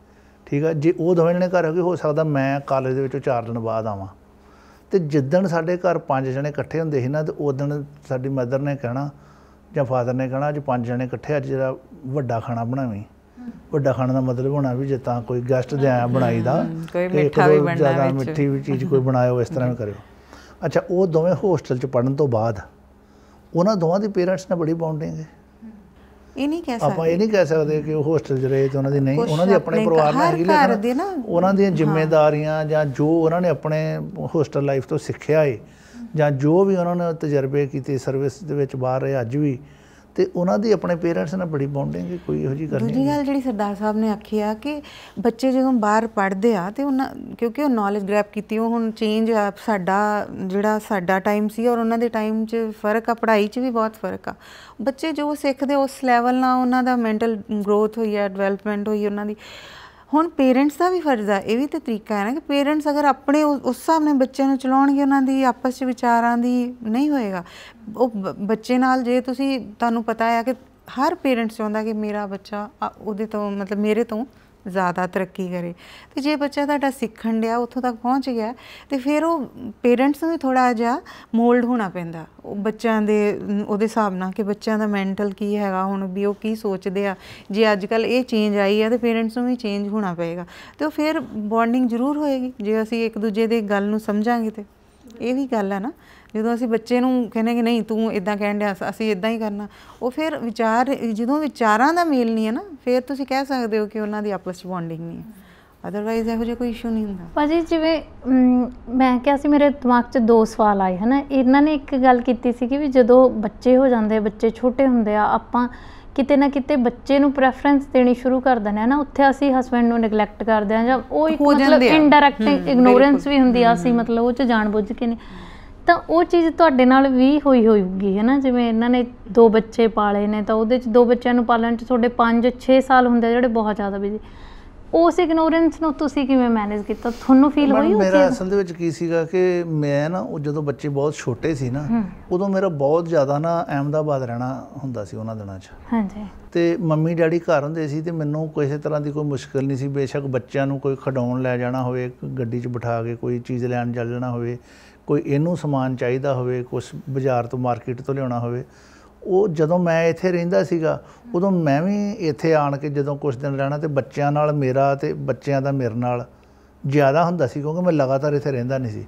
ਠੀਕ ਆ, ਜੇ ਉਹ ਦੋਵੇਂ ਜਣੇ ਘਰ ਹੋ ਸਕਦਾ ਮੈਂ ਕਾਲਜ ਦੇ ਵਿੱਚੋਂ 4 ਦਿਨ ਬਾਅਦ ਆਵਾਂ। ਅਤੇ ਜਿੱਦਣ ਸਾਡੇ ਘਰ 5 ਜਣੇ ਇਕੱਠੇ ਹੁੰਦੇ ਸੀ ਨਾ, ਅਤੇ ਉਦਣ ਸਾਡੀ ਮਦਰ ਨੇ ਕਹਿਣਾ ਜਾਂ ਫਾਦਰ ਨੇ ਕਹਿਣਾ ਅੱਜ 5 ਜਣੇ ਇਕੱਠੇ ਅੱਜ ਜਿਹੜਾ ਵੱਡਾ ਖਾਣਾ ਬਣਾਵੀਂ। ਵੱਡਾ ਖਾਣੇ ਦਾ ਮਤਲਬ ਹੋਣਾ ਵੀ ਜੇ ਤਾਂ ਕੋਈ ਗੈਸਟ ਦੇ ਆਇਆ ਬਣਾਈ ਦਾ ਕੋਈ ਮਿੱਠਾ ਵੀ ਬਣਨਾ, ਜ਼ਿਆਦਾ ਮਿੱਠੀ ਵੀ ਚੀਜ਼ ਕੋਈ ਬਣਾਇਓ, ਇਸ ਤਰ੍ਹਾਂ ਵੀ ਕਰਿਓ। ਅੱਛਾ, ਉਹ ਦੋਵੇਂ ਹੋਸਟਲ 'ਚ ਪੜ੍ਹਨ ਤੋਂ ਬਾਅਦ ਉਹਨਾਂ ਦੋਵਾਂ ਦੀ ਪੇਰੈਂਟਸ ਨਾਲ ਬੜੀ ਬੌਂਡਿੰਗ ਹੈ। ਇਹ ਨਹੀਂ ਕਹਿ ਸਕਦੇ, ਆਪਾਂ ਇਹ ਨਹੀਂ ਕਹਿ ਸਕਦੇ ਕਿ ਉਹ ਹੋਸਟਲ 'ਚ ਰਹੇ ਤੇ ਉਹਨਾਂ ਦੀ ਨਹੀਂ, ਉਹਨਾਂ ਦੀ ਆਪਣੇ ਪਰਿਵਾਰ ਨਾਲ ਹੈਗੀ, ਲੇਕਿਨ ਉਹਨਾਂ ਦੀਆਂ ਜ਼ਿੰਮੇਦਾਰੀਆਂ ਜਾਂ ਜੋ ਉਹਨਾਂ ਨੇ ਆਪਣੇ ਹੋਸਟਲ ਲਾਈਫ ਤੋਂ ਸਿੱਖਿਆ ਹੈ ਜਾਂ ਜੋ ਵੀ ਉਹਨਾਂ ਨੇ ਤਜਰਬੇ ਕੀਤੇ ਸਰਵਿਸ ਦੇ ਵਿੱਚ ਬਾਹਰ ਰਹੇ ਅੱਜ ਵੀ, ਤੇ ਉਹਨਾਂ ਦੀ ਆਪਣੇ ਪੇਰੈਂਟਸ ਨਾਲ ਬੜੀ ਬੌਂਡਿੰਗ ਹੈ, ਕੋਈ ਇਹੋ ਜਿਹੀ ਗੱਲ ਨਹੀਂ। ਦੂਜੀ ਗੱਲ ਜਿਹੜੀ ਸਰਦਾਰ ਸਾਹਿਬ ਨੇ ਆਖੀ ਆ ਕਿ ਬੱਚੇ ਜਦੋਂ ਬਾਹਰ ਪੜ੍ਹਦੇ ਆ ਤੇ ਉਹਨਾਂ ਕਿਉਂਕਿ ਉਹ ਨੌਲੇਜ ਗ੍ਰੈਬ ਕੀਤੀ, ਉਹ ਹੁਣ ਚੇਂਜ ਆ ਜਿਹੜਾ ਸਾਡਾ ਟਾਈਮ ਸੀ ਔਰ ਉਹਨਾਂ ਦੇ ਟਾਈਮ 'ਚ ਫ਼ਰਕ ਆ, ਪੜ੍ਹਾਈ 'ਚ ਵੀ ਬਹੁਤ ਫ਼ਰਕ ਆ। ਬੱਚੇ ਜੋ ਸਿੱਖਦੇ ਉਸ ਲੈਵਲ ਨਾਲ ਉਹਨਾਂ ਦਾ ਮੈਂਟਲ ਗਰੋਥ ਹੋਈ ਆ, ਡਿਵੈਲਪਮੈਂਟ ਹੋਈ ਉਹਨਾਂ ਦੀ। ਹੁਣ ਪੇਰੈਂਟਸ ਦਾ ਵੀ ਫਰਜ਼ ਆ, ਇਹ ਵੀ ਤਾਂ ਤਰੀਕਾ ਹੈ ਨਾ ਕਿ ਪੇਰੈਂਟਸ ਅਗਰ ਆਪਣੇ ਉਸ ਹਿਸਾਬ ਨਾਲ ਬੱਚਿਆਂ ਨੂੰ ਚਲਾਉਣਗੇ, ਉਹਨਾਂ ਦੀ ਆਪਸ 'ਚ ਵਿਚਾਰਾਂ ਦੀ ਨਹੀਂ ਹੋਏਗਾ ਉਹ ਬੱਚੇ ਨਾਲ। ਜੇ ਤੁਹਾਨੂੰ ਪਤਾ ਹੈ ਕਿ ਹਰ ਪੇਰੈਂਟਸ ਚਾਹੁੰਦਾ ਕਿ ਮੇਰਾ ਬੱਚਾ ਉਹਦੇ ਤੋਂ ਮਤਲਬ ਮੇਰੇ ਤੋਂ ਜ਼ਿਆਦਾ ਤਰੱਕੀ ਕਰੇ, ਤੇ ਜੇ ਬੱਚਾ ਤੁਹਾਡਾ ਸਿੱਖਣ ਡਿਆ ਉੱਥੋਂ ਤੱਕ ਪਹੁੰਚ ਗਿਆ ਤੇ ਫਿਰ ਉਹ ਪੇਰੈਂਟਸ ਨੂੰ ਵੀ ਥੋੜ੍ਹਾ ਜਿਹਾ ਮੋਲਡ ਹੋਣਾ ਪੈਂਦਾ ਉਹ ਬੱਚਿਆਂ ਦੇ ਉਹਦੇ ਹਿਸਾਬ ਨਾਲ ਕਿ ਬੱਚਿਆਂ ਦਾ ਮੈਂਟਲ ਕੀ ਹੈਗਾ, ਹੁਣ ਵੀ ਉਹ ਕੀ ਸੋਚਦੇ ਆ। ਜੇ ਅੱਜ ਕੱਲ੍ਹ ਇਹ ਚੇਂਜ ਆਈ ਆ ਤੇ ਪੇਰੈਂਟਸ ਨੂੰ ਵੀ ਚੇਂਜ ਹੋਣਾ ਪਏਗਾ, ਤੇ ਉਹ ਫਿਰ ਬੌਂਡਿੰਗ ਜ਼ਰੂਰ ਹੋਏਗੀ ਜੇ ਅਸੀਂ ਇੱਕ ਦੂਜੇ ਦੀ ਗੱਲ ਨੂੰ ਸਮਝਾਂਗੇ। ਤੇ ਇਹ ਵੀ ਗੱਲ ਹੈ ਨਾ, ਜਦੋਂ ਅਸੀਂ ਬੱਚੇ ਨੂੰ ਕਹਿੰਦੇ ਕਿ ਨਹੀਂ ਤੂੰ ਇੱਦਾਂ ਕਹਿਣ ਡਿਆ ਅਸੀਂ ਇੱਦਾਂ ਹੀ ਕਰਨਾ, ਉਹ ਫਿਰ ਜਦੋਂ ਵਿਚਾਰਾਂ ਦਾ ਮੇਲ ਨਹੀਂ ਹੈ ਨਾ, ਫਿਰ ਤੁਸੀਂ ਕਹਿ ਸਕਦੇ ਹੋ ਕਿ ਉਹਨਾਂ ਦੀ ਆਪਸ 'ਚ ਬੌਂਡਿੰਗ ਨਹੀਂ ਹੈ। ਅਦਰਵਾਈਜ਼ ਇਹੋ ਜਿਹਾ ਕੋਈ ਇਸ਼ੂ ਨਹੀਂ ਹੁੰਦਾ। ਭਾਜੀ ਜਿਵੇਂ ਮੈਂ ਕਿਹਾ ਸੀ ਮੇਰੇ ਦਿਮਾਗ 'ਚ 2 ਸਵਾਲ ਆਏ ਹੈ ਨਾ। ਇਹਨਾਂ ਨੇ ਇੱਕ ਗੱਲ ਕੀਤੀ ਸੀ ਕਿ ਵੀ ਜਦੋਂ ਬੱਚੇ ਹੋ ਜਾਂਦੇ, ਬੱਚੇ ਛੋਟੇ ਹੁੰਦੇ ਆ, ਆਪਾਂ ਕਿਤੇ ਨਾ ਕਿਤੇ ਬੱਚੇ ਨੂੰ ਪ੍ਰੈਫਰੈਂਸ ਦੇਣੀ ਸ਼ੁਰੂ ਕਰ ਦਿੰਦੇ ਹਾਂ ਨਾ, ਉੱਥੇ ਅਸੀਂ ਹਸਬੈਂਡ ਨੂੰ ਨੈਗਲੈਕਟ ਕਰਦੇ ਹਾਂ ਜਾਂ ਉਹ ਇੱਕ ਮਤਲਬ ਇਨਡਾਇਰੈਕਟ ਇਗਨੋਰੈਂਸ ਵੀ ਹੁੰਦੀ ਆ, ਅਸੀਂ ਮਤਲਬ ਉਹ 'ਚ ਜਾਣ ਬੁੱਝ ਕੇ ਨਹੀਂ। ਤਾਂ ਉਹ ਚੀਜ਼ ਤੁਹਾਡੇ ਨਾਲ ਵੀ ਹੋਈ ਹੋਊਗੀ ਹੈ ਨਾ, ਜਿਵੇਂ ਇਹਨਾਂ ਨੇ 2 ਬੱਚੇ ਪਾਲੇ ਨੇ ਤਾਂ ਉਹਦੇ 'ਚ 2 ਬੱਚਿਆਂ ਨੂੰ ਪਾਲਣ 'ਚ ਤੁਹਾਡੇ 5-6 ਸਾਲ ਹੁੰਦੇ ਜਿਹੜੇ ਬਹੁਤ ਜ਼ਿਆਦਾ ਬਿਜ਼ੀ। ਉਸ ਇਗਨੋਰੈਂਸ ਨੂੰ ਤੁਸੀਂ ਕਿਵੇਂ ਮੈਨੇਜ ਕੀਤਾ, ਤੁਹਾਨੂੰ ਫੀਲ ਹੋਈ? ਮੇਰਾ ਅਸਲ ਦੇ ਵਿੱਚ ਕੀ ਸੀਗਾ ਕਿ ਮੈਂ ਨਾ ਉਹ ਜਦੋਂ ਬੱਚੇ ਬਹੁਤ ਛੋਟੇ ਸੀ ਨਾ, ਉਦੋਂ ਮੇਰਾ ਬਹੁਤ ਜ਼ਿਆਦਾ ਨਾ ਅਹਿਮਦਾਬਾਦ ਰਹਿਣਾ ਹੁੰਦਾ ਸੀ ਉਹਨਾਂ ਦਿਨਾਂ 'ਚ। ਹਾਂਜੀ। ਤੇ ਮੰਮੀ ਡੈਡੀ ਘਰ ਹੁੰਦੇ ਸੀ ਤੇ ਮੈਨੂੰ ਕਿਸੇ ਤਰ੍ਹਾਂ ਦੀ ਕੋਈ ਮੁਸ਼ਕਿਲ ਨਹੀਂ ਸੀ। ਬੇਸ਼ੱਕ ਬੱਚਿਆਂ ਨੂੰ ਕੋਈ ਖਿਡਾਉਣ ਲੈ ਜਾਣਾ ਹੋਵੇ, ਗੱਡੀ 'ਚ ਬਿਠਾ ਕੇ ਕੋਈ ਚੀਜ਼ ਲੈਣ ਚੱਲ ਜਾਣਾ ਹੋਵੇ, ਕੋਈ ਇਹਨੂੰ ਸਮਾਨ ਚਾਹੀਦਾ ਹੋਵੇ, ਕੁਛ ਬਾਜ਼ਾਰ ਤੋਂ ਮਾਰਕੀਟ ਤੋਂ ਲਿਆਉਣਾ ਹੋਵੇ, ਉਹ ਜਦੋਂ ਮੈਂ ਇੱਥੇ ਰਹਿੰਦਾ ਸੀਗਾ ਉਦੋਂ ਮੈਂ ਵੀ ਇੱਥੇ ਆਣ ਕੇ ਜਦੋਂ ਕੁਛ ਦਿਨ ਰਹਿਣਾ ਤੇ ਬੱਚਿਆਂ ਨਾਲ ਮੇਰਾ ਤੇ ਬੱਚਿਆਂ ਦਾ ਮੇਰੇ ਨਾਲ ਜ਼ਿਆਦਾ ਹੁੰਦਾ ਸੀ, ਕਿਉਂਕਿ ਮੈਂ ਲਗਾਤਾਰ ਇੱਥੇ ਰਹਿੰਦਾ ਨਹੀਂ ਸੀ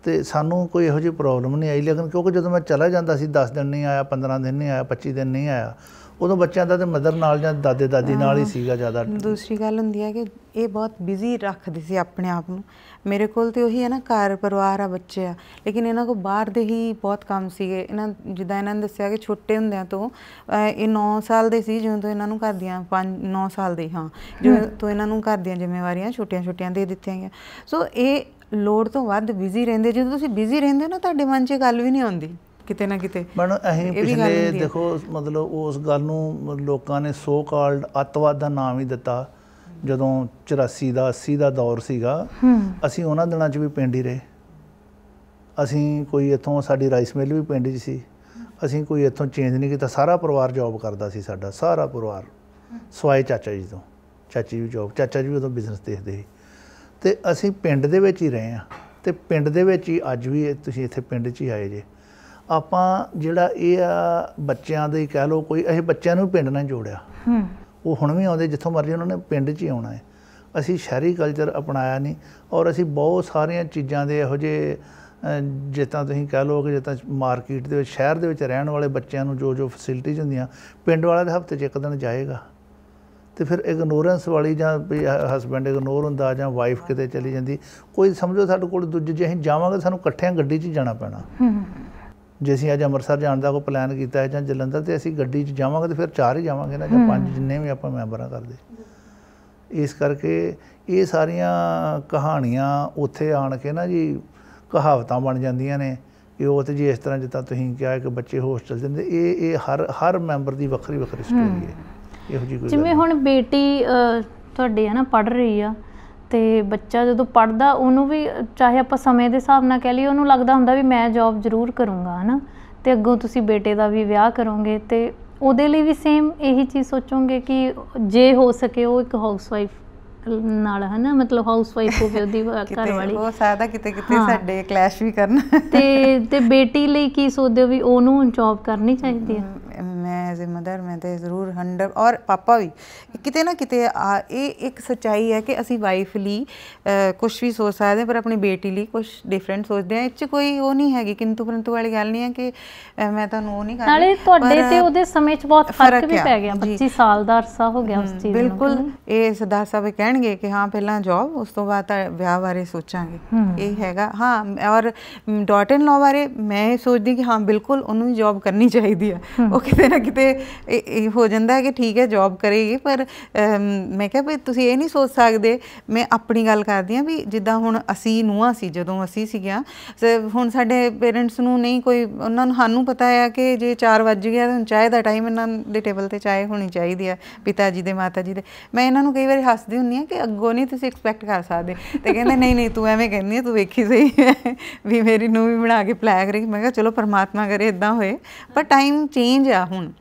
ਤੇ ਸਾਨੂੰ ਕੋਈ ਇਹੋ ਜਿਹੀ ਪ੍ਰੋਬਲਮ ਨਹੀਂ ਆਈ। ਲੇਕਿਨ ਕਿਉਂਕਿ ਜਦੋਂ ਮੈਂ ਚਲਾ ਜਾਂਦਾ ਸੀ 10 ਦਿਨ ਨਹੀਂ ਆਇਆ, 15 ਦਿਨ ਨਹੀਂ ਆਇਆ, 25 ਦਿਨ ਨਹੀਂ ਆਇਆ, ਉਦੋਂ ਬੱਚਿਆਂ ਦਾ ਤੇ ਮਦਰ ਨਾਲ ਜਾਂ ਦਾਦੇ ਦਾਦੀ ਨਾਲ ਹੀ ਸੀਗਾ ਜ਼ਿਆਦਾ। ਦੂਸਰੀ ਗੱਲ ਹੁੰਦੀ ਹੈ ਕਿ ਇਹ ਬਹੁਤ ਬਿਜ਼ੀ ਰੱਖਦੇ ਸੀ ਆਪਣੇ ਆਪ ਨੂੰ। ਮੇਰੇ ਕੋਲ ਤੇ ਉਹੀ ਹੈ ਨਾ, ਘਰ ਪਰਿਵਾਰ ਆ, ਬੱਚੇ ਆ, ਲੇਕਿਨ ਇਹਨਾਂ ਕੋਲ ਬਾਹਰ ਦੇ ਹੀ ਬਹੁਤ ਕੰਮ ਸੀਗੇ। ਜਿੱਦਾਂ ਇਹਨਾਂ ਨੇ ਦੱਸਿਆ ਕਿ ਛੋਟੇ ਹੁੰਦਿਆਂ ਤੋਂ ਇਹ 9 ਸਾਲ ਦੇ ਸੀ ਜਦੋਂ ਤੋਂ ਇਹਨਾਂ ਨੂੰ ਘਰ ਦੀਆਂ 9 ਸਾਲ ਦੇ ਜਦੋਂ ਤੋਂ ਇਹਨਾਂ ਨੂੰ ਘਰ ਦੀਆਂ ਜ਼ਿੰਮੇਵਾਰੀਆਂ ਛੋਟੀਆਂ ਦੇ ਦਿੱਤੀਆਂ ਗਈਆਂ। ਸੋ ਇਹ ਲੋੜ ਤੋਂ ਵੱਧ ਬਿਜ਼ੀ ਰਹਿੰਦੇ। ਜਦੋਂ ਤੁਸੀਂ ਬਿਜ਼ੀ ਰਹਿੰਦੇ ਹੋ ਨਾ, ਤੁਹਾਡੇ ਮਨ 'ਚ ਗੱਲ ਵੀ ਨਹੀਂ ਆਉਂਦੀ ਕਿਤੇ ਨਾ ਕਿਤੇ। ਮੈਡਮ ਅਸੀਂ ਪਿਛਲੇ ਦੇਖੋ ਮਤਲਬ ਉਸ ਗੱਲ ਨੂੰ ਲੋਕਾਂ ਨੇ ਸੋ ਕਾਲਡ ਅੱਤਵਾਦ ਦਾ ਨਾਮ ਹੀ ਦਿੱਤਾ। ਜਦੋਂ 84 ਦਾ 80 ਦਾ ਦੌਰ ਸੀਗਾ, ਅਸੀਂ ਉਹਨਾਂ ਦਿਨਾਂ 'ਚ ਵੀ ਪਿੰਡ ਹੀ ਰਹੇ। ਅਸੀਂ ਕੋਈ ਇੱਥੋਂ, ਸਾਡੀ ਰਾਈਸ ਮਿਲ ਵੀ ਪਿੰਡ 'ਚ ਸੀ, ਅਸੀਂ ਕੋਈ ਇੱਥੋਂ ਚੇਂਜ ਨਹੀਂ ਕੀਤਾ। ਸਾਰਾ ਪਰਿਵਾਰ ਜੋਬ ਕਰਦਾ ਸੀ, ਸਾਡਾ ਸਾਰਾ ਪਰਿਵਾਰ ਸਵਾਏ ਚਾਚਾ ਜੀ ਤੋਂ। ਚਾਚੀ ਵੀ ਜੋਬ, ਚਾਚਾ ਜੀ ਵੀ ਉਦੋਂ ਬਿਜ਼ਨਸ ਦੇਖਦੇ ਸੀ ਤੇ ਅਸੀਂ ਪਿੰਡ ਦੇ ਵਿੱਚ ਹੀ ਰਹੇ ਹਾਂ। ਤੇ ਪਿੰਡ ਦੇ ਵਿੱਚ ਹੀ ਅੱਜ ਵੀ ਤੁਸੀਂ ਇੱਥੇ ਪਿੰਡ 'ਚ ਹੀ ਆਏ ਜੇ। ਆਪਾਂ ਜਿਹੜਾ ਇਹ ਆ ਬੱਚਿਆਂ ਦੇ ਕਹਿ ਲਓ, ਕੋਈ ਅਸੀਂ ਬੱਚਿਆਂ ਨੂੰ ਪਿੰਡ ਨਾਲ ਜੋੜਿਆ। ਉਹ ਹੁਣ ਵੀ ਆਉਂਦੇ, ਜਿੱਥੋਂ ਮਰਜ਼ੀ ਉਹਨਾਂ ਨੇ ਪਿੰਡ 'ਚ ਹੀ ਆਉਣਾ ਹੈ। ਅਸੀਂ ਸ਼ਹਿਰੀ ਕਲਚਰ ਅਪਣਾਇਆ ਨਹੀਂ। ਔਰ ਅਸੀਂ ਬਹੁਤ ਸਾਰੀਆਂ ਚੀਜ਼ਾਂ ਦੇ ਇਹੋ ਜਿਹੇ ਜਿਸ ਤਰ੍ਹਾਂ ਤੁਸੀਂ ਕਹਿ ਲਓ ਕਿ ਜਿਸ ਤਰ੍ਹਾਂ ਮਾਰਕੀਟ ਦੇ ਵਿੱਚ, ਸ਼ਹਿਰ ਦੇ ਵਿੱਚ ਰਹਿਣ ਵਾਲੇ ਬੱਚਿਆਂ ਨੂੰ ਜੋ ਫੈਸਿਲਿਟੀਜ਼ ਹੁੰਦੀਆਂ, ਪਿੰਡ ਵਾਲਾ ਤਾਂ ਹਫ਼ਤੇ 'ਚ ਇੱਕ ਦਿਨ ਜਾਏਗਾ। ਤੇ ਫਿਰ ਇਗਨੋਰੈਂਸ ਵਾਲੀ ਜਾਂ ਵੀ ਹਸਬੈਂਡ ਇਗਨੋਰ ਹੁੰਦਾ ਜਾਂ ਵਾਈਫ ਕਿਤੇ ਚਲੀ ਜਾਂਦੀ, ਕੋਈ ਸਮਝੋ ਸਾਡੇ ਕੋਲ ਦੂਜੇ ਜੇ ਅਸੀਂ ਜਾਵਾਂਗੇ ਸਾਨੂੰ ਇਕੱਠਿਆਂ ਗੱਡੀ 'ਚ ਜਾਣਾ ਪੈਣਾ। ਜੇ ਅਸੀਂ ਅੱਜ ਅੰਮ੍ਰਿਤਸਰ ਜਾਣ ਦਾ ਕੋਈ ਪਲਾਨ ਕੀਤਾ ਹੈ ਜਾਂ ਜਲੰਧਰ, ਤੇ ਅਸੀਂ ਗੱਡੀ 'ਚ ਜਾਵਾਂਗੇ ਤੇ ਫਿਰ 4 ਹੀ ਜਾਵਾਂਗੇ ਨਾ, ਜਾਂ 5 ਜਿੰਨੇ ਵੀ ਆਪਾਂ ਮੈਂਬਰਾਂ ਕਰਦੇ। ਇਸ ਕਰਕੇ ਇਹ ਸਾਰੀਆਂ ਕਹਾਣੀਆਂ ਉੱਥੇ ਆਣ ਕੇ ਨਾ ਜੀ ਕਹਾਵਤਾਂ ਬਣ ਜਾਂਦੀਆਂ ਨੇ ਕਿ ਉਹ ਤੇ ਜੀ ਇਸ ਤਰ੍ਹਾਂ ਜਿੱਦਾਂ ਤੁਸੀਂ ਕਿਹਾ ਕਿ ਬੱਚੇ ਹੋਸਟਲ ਜਾਂਦੇ, ਇਹ ਹਰ ਮੈਂਬਰ ਦੀ ਵੱਖਰੀ ਸਟੋਰੀ ਹੈ। ਇਹੋ ਜਿਹੀ ਕੋਈ ਜਿਵੇਂ ਹੁਣ ਬੇਟੀ ਤੁਹਾਡੀ ਹੈ ਨਾ ਪੜ੍ਹ ਰਹੀ ਆ, ਤੇ ਬੱਚਾ ਜਦੋਂ ਪੜ੍ਹਦਾ ਉਹਨੂੰ ਵੀ ਚਾਹੇ ਆਪਾਂ ਸਮੇਂ ਦੇ ਹਿਸਾਬ ਨਾਲ ਕਹਿ ਲਈਏ, ਉਹਨੂੰ ਲੱਗਦਾ ਹੁੰਦਾ ਵੀ ਮੈਂ ਜੋਬ ਜ਼ਰੂਰ ਕਰੂੰਗਾ ਹੈ ਨਾ, ਤੇ ਅੱਗੋਂ ਤੁਸੀਂ ਬੇਟੇ ਦਾ ਵੀ ਵਿਆਹ ਕਰੋਗੇ ਤੇ ਉਹਦੇ ਲਈ ਵੀ ਸੇਮ ਇਹੀ ਚੀਜ਼ ਸੋਚੋਗੇ ਕਿ ਜੇ ਹੋ ਸਕੇ ਉਹ ਇੱਕ ਹਾਊਸਵਾਈਫ ਨਾਲ ਹੈ ਨਾ, ਮਤਲਬ ਹਾਊਸ ਵਾਈਫ ਹੋਵੇ ਉਹਦੀ ਘਰ ਵਾਲੀ, ਉਹ ਸਾਦਾ ਕਿਤੇ ਸਾਡੇ ਕਲੈਸ਼ ਵੀ ਕਰਨ। ਤੇ ਬੇਟੀ ਲਈ ਕੀ ਸੋਚਦੇ ਹੋ ਵੀ ਉਹਨੂੰ ਜੌਬ ਕਰਨੀ ਚਾਹੀਦੀ ਹੈ? ਮੈਂ ਐਜ਼ ਏ ਮਦਰ ਮੈਂ ਤਾਂ ਜ਼ਰੂਰ 100 ਔਰ ਪਾਪਾ ਵੀ ਕਿਤੇ ਨਾ ਕਿਤੇ ਇਹ ਇੱਕ ਸੱਚਾਈ ਹੈ ਕਿ ਅਸੀਂ ਵਾਈਫ ਲਈ ਕੁਛ ਵੀ ਸੋਚ ਸਕਦੇ ਪਰ ਆਪਣੀ ਬੇਟੀ ਲਈ ਕੁਛ ਡਿਫਰੈਂਟ ਸੋਚਦੇ ਹਾਂ। ਇਹ 'ਚ ਕੋਈ ਉਹ ਨਹੀਂ ਹੈਗੀ ਕਿੰਤੂ ਪਰੰਤੂ ਵਾਲੀ ਗੱਲ ਨਹੀਂ ਹੈ ਕਿ ਮੈਂ ਤੁਹਾਨੂੰ ਉਹ ਨਹੀਂ ਕਰਦੀ। ਨਾਲੇ ਤੁਹਾਡੇ ਤੇ ਉਹਦੇ ਸਮੇਂ 'ਚ ਬਹੁਤ ਫਰਕ ਵੀ ਪੈ ਗਿਆ, 25 ਸਾਲ ਦਾ ਅਰਸਾ ਹੋ ਗਿਆ ਉਸ ਚੀਜ਼ ਨੂੰ। ਬਿਲਕੁਲ, ਇਹ ਸਰਦਾਰ ਸਾਹਿਬ ਕਹਿਣਗੇ ਕਿ ਹਾਂ ਪਹਿਲਾਂ ਜੌਬ, ਉਸ ਤੋਂ ਬਾਅਦ ਤਾਂ ਵਿਆਹ ਬਾਰੇ ਸੋਚਾਂਗੇ, ਇਹ ਹੈਗਾ। ਹਾਂ, ਔਰ ਡਾਟਰ ਇਨ ਲਾ ਬਾਰੇ ਮੈਂ ਇਹ ਸੋਚਦੀ ਕਿ ਹਾਂ ਬਿਲਕੁਲ ਉਹਨੂੰ ਵੀ ਜੌਬ ਕਰਨੀ ਚਾਹੀਦੀ ਹੈ। ਉਹ ਕਿਤੇ ਨਾ ਕਿਤੇ ਇਹ ਹੋ ਜਾਂਦਾ ਹੈ ਕਿ ਠੀਕ ਹੈ ਜੌਬ ਕਰੇਗੀ, ਪਰ ਮੈਂ ਕਿਹਾ ਵੀ ਤੁਸੀਂ ਇਹ ਨਹੀਂ ਸੋਚ ਸਕਦੇ। ਮੈਂ ਆਪਣੀ ਗੱਲ ਕਰਦੀ ਹਾਂ ਵੀ ਜਿੱਦਾਂ ਹੁਣ ਅਸੀਂ ਨੂੰਹਾਂ ਸੀ ਜਦੋਂ ਅਸੀਂ ਸੀਗੀਆਂ, ਹੁਣ ਸਾਡੇ ਪੇਰੈਂਟਸ ਨੂੰ ਨਹੀਂ ਕੋਈ, ਉਹਨਾਂ ਨੂੰ ਸਾਨੂੰ ਪਤਾ ਹੈ ਕਿ ਜੇ 4 ਵੱਜ ਗਿਆ ਤਾਂ ਚਾਹ ਦਾ ਟਾਈਮ ਇਹਨਾਂ ਦੇ ਟੇਬਲ 'ਤੇ ਚਾਹ ਹੋਣੀ ਚਾਹੀਦੀ ਹੈ, ਪਿਤਾ ਜੀ ਦੇ ਮਾਤਾ ਜੀ ਦੇ। ਮੈਂ ਇਹਨਾਂ ਨੂੰ ਕਈ ਵਾਰੀ ਹੱਸਦੀ ਹੁੰਦੀ ਹਾਂ ਕਿ ਅੱਗੋਂ ਨਹੀਂ ਤੁਸੀਂ ਐਕਸਪੈਕਟ ਕਰ ਸਕਦੇ, ਤੇ ਕਹਿੰਦੇ ਨਹੀਂ ਤੂੰ ਐਵੇਂ ਕਹਿੰਦੀ ਹੈ, ਤੂੰ ਵੇਖੀ ਸਹੀ ਹੈ ਵੀ ਮੇਰੀ ਨੂੰ ਵੀ ਬਣਾ ਕੇ ਪਿਲਾਇਆ ਕਰੇਗੀ। ਮੈਂ ਕਿਹਾ ਚਲੋ ਪਰਮਾਤਮਾ ਕਰੇ ਇੱਦਾਂ ਹੋਏ, ਪਰ ਟਾਈਮ ਚੇਂਜ ਆ।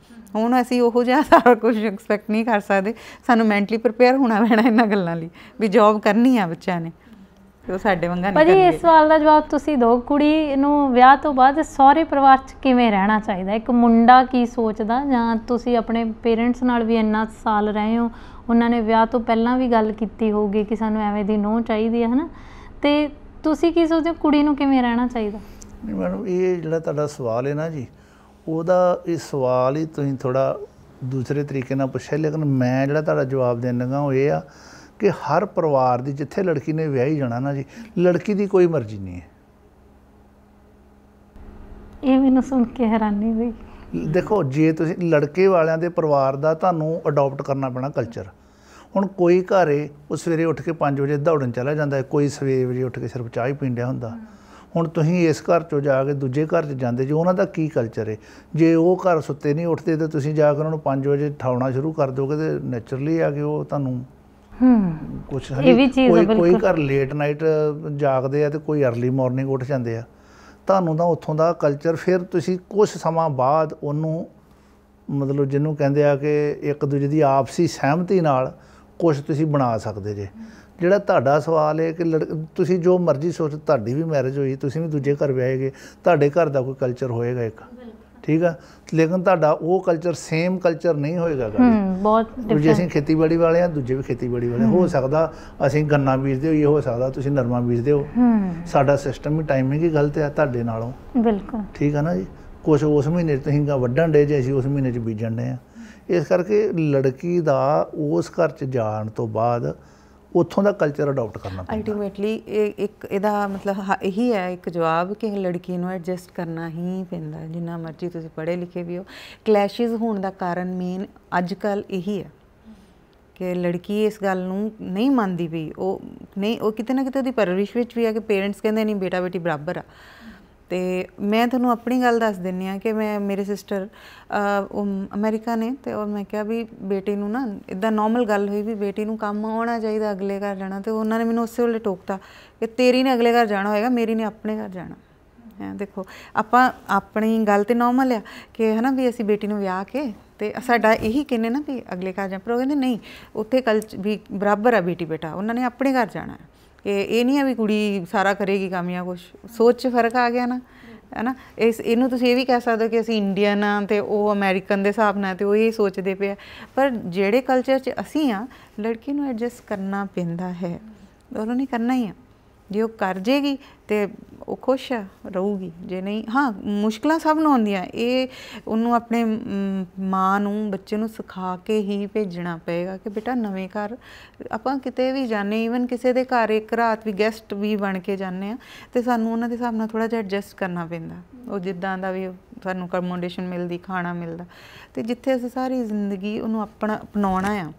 ਹੁਣ ਅਸੀਂ ਉਹੋ ਜਿਹਾ ਸਾਰਾ ਕੁਝ ਐਕਸਪੈਕਟ ਨਹੀਂ ਕਰ ਸਕਦੇ। ਸਾਨੂੰ ਮੈਂਟਲੀ ਪ੍ਰਿਪੇਅਰ ਹੋਣਾ ਪੈਣਾ ਇਹਨਾਂ ਗੱਲਾਂ ਲਈ ਵੀ ਜੌਬ ਕਰਨੀ ਆ ਬੱਚਿਆਂ ਨੇ, ਤੇ ਉਹ ਸਾਡੇ ਵਾਂਗਾ ਨਹੀਂ ਕਰਨਗੇ। ਭਾਜੀ ਇਸ ਸਵਾਲ ਦਾ ਜਵਾਬ ਤੁਸੀਂ ਦਿਓ, ਕੁੜੀ ਨੂੰ ਵਿਆਹ ਤੋਂ ਬਾਅਦ ਸਹੁਰੇ ਪਰਿਵਾਰ 'ਚ ਕਿਵੇਂ ਰਹਿਣਾ ਚਾਹੀਦਾ? ਇੱਕ ਮੁੰਡਾ ਕੀ ਸੋਚਦਾ, ਜਾਂ ਤੁਸੀਂ ਆਪਣੇ ਪੇਰੈਂਟਸ ਨਾਲ ਵੀ ਇੰਨਾ ਸਾਲ ਰਹੇ ਹੋ, ਉਹਨਾਂ ਨੇ ਵਿਆਹ ਤੋਂ ਪਹਿਲਾਂ ਵੀ ਗੱਲ ਕੀਤੀ ਹੋਊਗੀ ਕਿ ਸਾਨੂੰ ਐਵੇਂ ਦੀ ਨੂੰਹ ਚਾਹੀਦੀ ਹੈ, ਹੈ ਨਾ, ਤੇ ਤੁਸੀਂ ਕੀ ਸੋਚਦੇ ਹੋ ਕੁੜੀ ਨੂੰ ਕਿਵੇਂ ਰਹਿਣਾ ਚਾਹੀਦਾ? ਨਹੀਂ ਮੈਡਮ, ਇਹ ਜਿਹੜਾ ਤੁਹਾਡਾ ਸਵਾਲ ਹੈ ਨਾ ਜੀ, ਉਹਦਾ ਇਹ ਸਵਾਲ ਹੀ ਤੁਸੀਂ ਥੋੜ੍ਹਾ ਦੂਸਰੇ ਤਰੀਕੇ ਨਾਲ ਪੁੱਛਿਆ, ਲੇਕਿਨ ਮੈਂ ਜਿਹੜਾ ਤੁਹਾਡਾ ਜਵਾਬ ਦੇਣ ਲੱਗਾ ਉਹ ਇਹ ਆ ਕਿ ਹਰ ਪਰਿਵਾਰ ਦੀ, ਜਿੱਥੇ ਲੜਕੀ ਨੇ ਵਿਆਹੀ ਜਾਣਾ ਨਾ ਜੀ, ਲੜਕੀ ਦੀ ਕੋਈ ਮਰਜ਼ੀ ਨਹੀਂ ਹੈ। ਇਹ ਮੈਨੂੰ ਸੁਣ ਕੇ ਹੈਰਾਨੀ ਹੋਈ। ਦੇਖੋ, ਜੇ ਤੁਸੀਂ ਲੜਕੇ ਵਾਲਿਆਂ ਦੇ ਪਰਿਵਾਰ ਦਾ ਤੁਹਾਨੂੰ ਅਡੋਪਟ ਕਰਨਾ ਪੈਣਾ ਕਲਚਰ। ਹੁਣ ਕੋਈ ਘਰ ਹੈ ਉਹ ਸਵੇਰੇ ਉੱਠ ਕੇ 5 ਵਜੇ ਦੌੜਨ ਚਲਾ ਜਾਂਦਾ ਹੈ, ਕੋਈ ਸਵੇਰੇ ਵਜੇ ਉੱਠ ਕੇ ਸਿਰਫ ਚਾਹ ਹੀ ਪੀਂਦਾ ਹੁੰਦਾ। ਹੁਣ ਤੁਸੀਂ ਇਸ ਘਰ 'ਚੋਂ ਜਾ ਕੇ ਦੂਜੇ ਘਰ 'ਚ ਜਾਂਦੇ ਜੀ, ਉਹਨਾਂ ਦਾ ਕੀ ਕਲਚਰ ਹੈ? ਜੇ ਉਹ ਘਰ ਸੁੱਤੇ ਨਹੀਂ ਉੱਠਦੇ ਤਾਂ ਤੁਸੀਂ ਜਾ ਕੇ ਉਹਨਾਂ ਨੂੰ 5 ਵਜੇ ਉਠਾਉਣਾ ਸ਼ੁਰੂ ਕਰ ਦੋਗੇ, ਤੇ ਨੈਚੁਰਲੀ ਆ ਕਿ ਉਹ ਤੁਹਾਨੂੰ ਕੁਛ ਕੋਈ ਘਰ ਲੇਟ ਨਾਈਟ ਜਾਗਦੇ ਆ ਤੇ ਕੋਈ ਅਰਲੀ ਮਾਰਨਿੰਗ ਉੱਠ ਜਾਂਦੇ ਆ। ਤੁਹਾਨੂੰ ਤਾਂ ਉੱਥੋਂ ਦਾ ਕਲਚਰ, ਫਿਰ ਤੁਸੀਂ ਕੁਛ ਸਮਾਂ ਬਾਅਦ ਉਹਨੂੰ ਮਤਲਬ ਜਿਹਨੂੰ ਕਹਿੰਦੇ ਆ ਕਿ ਇੱਕ ਦੂਜੇ ਦੀ ਆਪਸੀ ਸਹਿਮਤੀ ਨਾਲ ਕੁਛ ਤੁਸੀਂ ਬਣਾ ਸਕਦੇ ਜੇ। ਜਿਹੜਾ ਤੁਹਾਡਾ ਸਵਾਲ ਹੈ ਕਿ ਤੁਸੀਂ ਜੋ ਮਰਜ਼ੀ ਸੋਚ, ਤੁਹਾਡੀ ਵੀ ਮੈਰਿਜ ਹੋਈ, ਤੁਸੀਂ ਵੀ ਦੂਜੇ ਘਰ ਵਿਆਹੇ ਗਏ, ਤੁਹਾਡੇ ਘਰ ਦਾ ਕੋਈ ਕਲਚਰ ਹੋਏਗਾ ਇੱਕ, ਠੀਕ ਆ, ਲੇਕਿਨ ਤੁਹਾਡਾ ਉਹ ਕਲਚਰ ਸੇਮ ਕਲਚਰ ਨਹੀਂ ਹੋਏਗਾ। ਬਹੁਤ ਜੇ ਅਸੀਂ ਖੇਤੀਬਾੜੀ ਵਾਲੇ ਹਾਂ, ਦੂਜੇ ਵੀ ਖੇਤੀਬਾੜੀ ਵਾਲੇ, ਹੋ ਸਕਦਾ ਅਸੀਂ ਗੰਨਾ ਬੀਜਦੇ ਹੋਈਏ, ਹੋ ਸਕਦਾ ਤੁਸੀਂ ਨਰਮਾ ਬੀਜਦੇ ਹੋ, ਸਾਡਾ ਸਿਸਟਮ ਹੀ ਟਾਈਮਿੰਗ ਹੀ ਗਲਤ ਹੈ ਤੁਹਾਡੇ ਨਾਲੋਂ। ਬਿਲਕੁਲ ਠੀਕ ਆ ਨਾ ਜੀ। ਕੁਛ ਉਸ ਮਹੀਨੇ 'ਚ ਤੁਸੀਂ ਵੱਢਣ ਡੇ ਜੇ, ਅਸੀਂ ਉਸ ਮਹੀਨੇ 'ਚ ਬੀਜਣ ਡੇ ਹਾਂ। ਇਸ ਕਰਕੇ ਲੜਕੀ ਦਾ ਉਸ ਘਰ 'ਚ ਜਾਣ ਤੋਂ ਬਾਅਦ ਉੱਥੋਂ ਦਾ ਕਲਚਰ ਅਡੋਪਟ ਕਰਨਾ ਪੈਂਦਾ। ਅਲਟੀਮੇਟਲੀ ਇੱਕ ਇਹਦਾ ਮਤਲਬ ਇਹੀ ਹੈ ਇੱਕ ਜਵਾਬ ਕਿ ਲੜਕੀ ਨੂੰ ਐਡਜਸਟ ਕਰਨਾ ਹੀ ਪੈਂਦਾ, ਜਿੰਨਾ ਮਰਜ਼ੀ ਤੁਸੀਂ ਪੜ੍ਹੇ ਲਿਖੇ ਵੀ ਹੋ। ਕਲੈਸ਼ਿਸ ਹੋਣ ਦਾ ਕਾਰਨ ਮੇਨ ਅੱਜ ਕੱਲ੍ਹ ਇਹੀ ਹੈ ਕਿ ਲੜਕੀ ਇਸ ਗੱਲ ਨੂੰ ਨਹੀਂ ਮੰਨਦੀ ਪਈ। ਉਹ ਕਿਤੇ ਨਾ ਕਿਤੇ ਉਹਦੀ ਪਰਵਰਿਸ਼ ਵਿੱਚ ਵੀ ਹੈ ਕਿ ਪੇਰੈਂਟਸ ਕਹਿੰਦੇ ਨਹੀਂ ਬੇਟਾ ਬੇਟੀ ਬਰਾਬਰ ਆ। ਅਤੇ ਮੈਂ ਤੁਹਾਨੂੰ ਆਪਣੀ ਗੱਲ ਦੱਸ ਦਿੰਦੀ ਹਾਂ ਕਿ ਮੇਰੇ ਸਿਸਟਰ ਉਹ ਅਮਰੀਕਾ ਨੇ, ਅਤੇ ਔਰ ਮੈਂ ਕਿਹਾ ਵੀ ਬੇਟੀ ਨੂੰ ਨਾ ਇੱਦਾਂ ਨੋਰਮਲ ਗੱਲ ਹੋਈ ਵੀ ਬੇਟੀ ਨੂੰ ਕੰਮ ਆਉਣਾ ਚਾਹੀਦਾ, ਅਗਲੇ ਘਰ ਜਾਣਾ, ਅਤੇ ਉਹਨਾਂ ਨੇ ਮੈਨੂੰ ਉਸੇ ਵੇਲੇ ਟੋਕਤਾ ਕਿ ਤੇਰੀ ਨੇ ਅਗਲੇ ਘਰ ਜਾਣਾ ਹੋਏਗਾ, ਮੇਰੀ ਨੇ ਆਪਣੇ ਘਰ ਜਾਣਾ ਹੈ। ਦੇਖੋ ਆਪਾਂ ਆਪਣੀ ਗੱਲ ਤਾਂ ਨੋਰਮਲ ਆ ਕਿ ਹੈ ਨਾ ਵੀ ਅਸੀਂ ਬੇਟੀ ਨੂੰ ਵਿਆਹ ਕੇ ਅਤੇ ਸਾਡਾ ਇਹੀ ਕਹਿੰਦੇ ਨਾ ਵੀ ਅਗਲੇ ਘਰ ਜਾ, ਪਰ ਉਹ ਕਹਿੰਦੇ ਨਹੀਂ ਉੱਥੇ ਵੀ ਬਰਾਬਰ ਆ ਬੇਟੀ ਬੇਟਾ, ਉਹਨਾਂ ਨੇ ਆਪਣੇ ਘਰ ਜਾਣਾ। ਇਹ ਨਹੀਂ ਹੈ ਵੀ ਕੁੜੀ ਸਾਰਾ ਕਰੇਗੀ ਕੰਮ ਜਾਂ ਕੁਛ, ਸੋਚ 'ਚ ਫਰਕ ਆ ਗਿਆ ਨਾ, ਹੈ ਨਾ। ਇਹਨੂੰ ਤੁਸੀਂ ਇਹ ਵੀ ਕਹਿ ਸਕਦੇ ਹੋ ਕਿ ਅਸੀਂ ਇੰਡੀਅਨ ਹਾਂ ਅਤੇ ਉਹ ਅਮੈਰੀਕਨ ਦੇ ਹਿਸਾਬ ਨਾਲ, ਅਤੇ ਉਹ ਇਹ ਸੋਚਦੇ ਪਏ ਆ। ਪਰ ਜਿਹੜੇ ਕਲਚਰ 'ਚ ਅਸੀਂ ਹਾਂ, ਲੜਕੀ ਨੂੰ ਐਡਜਸਟ ਕਰਨਾ ਪੈਂਦਾ ਹੈ, ਉਹਨੂੰ ਨਹੀਂ ਕਰਨਾ ਹੀ ਆ। ਜੇ ਉਹ ਕਰ ਜੇਗੀ ਅਤੇ ਉਹ ਖੁਸ਼ ਆ ਰਹੂਗੀ, ਜੇ ਨਹੀਂ, ਹਾਂ ਮੁਸ਼ਕਿਲਾਂ ਸਭ ਨੂੰ ਆਉਂਦੀਆਂ, ਇਹ ਉਹਨੂੰ ਆਪਣੇ ਮਾਂ ਨੂੰ ਬੱਚੇ ਨੂੰ ਸਿਖਾ ਕੇ ਹੀ ਭੇਜਣਾ ਪਏਗਾ ਕਿ ਬੇਟਾ ਨਵੇਂ ਘਰ ਆਪਾਂ ਕਿਤੇ ਵੀ ਜਾਂਦੇ, ਈਵਨ ਕਿਸੇ ਦੇ ਘਰ ਇੱਕ ਰਾਤ ਵੀ ਗੈਸਟ ਵੀ ਬਣ ਕੇ ਜਾਂਦੇ ਹਾਂ, ਅਤੇ ਸਾਨੂੰ ਉਹਨਾਂ ਦੇ ਹਿਸਾਬ ਨਾਲ ਥੋੜ੍ਹਾ ਜਿਹਾ ਐਡਜਸਟ ਕਰਨਾ ਪੈਂਦਾ। ਉਹ ਜਿੱਦਾਂ ਦਾ ਵੀ ਸਾਨੂੰ ਅਕੋਮੋਡੇਸ਼ਨ ਮਿਲਦੀ, ਖਾਣਾ ਮਿਲਦਾ, ਅਤੇ ਜਿੱਥੇ ਅਸੀਂ ਸਾਰੀ ਜ਼ਿੰਦਗੀ ਉਹਨੂੰ ਅਪਣਾਉਣਾ ਆ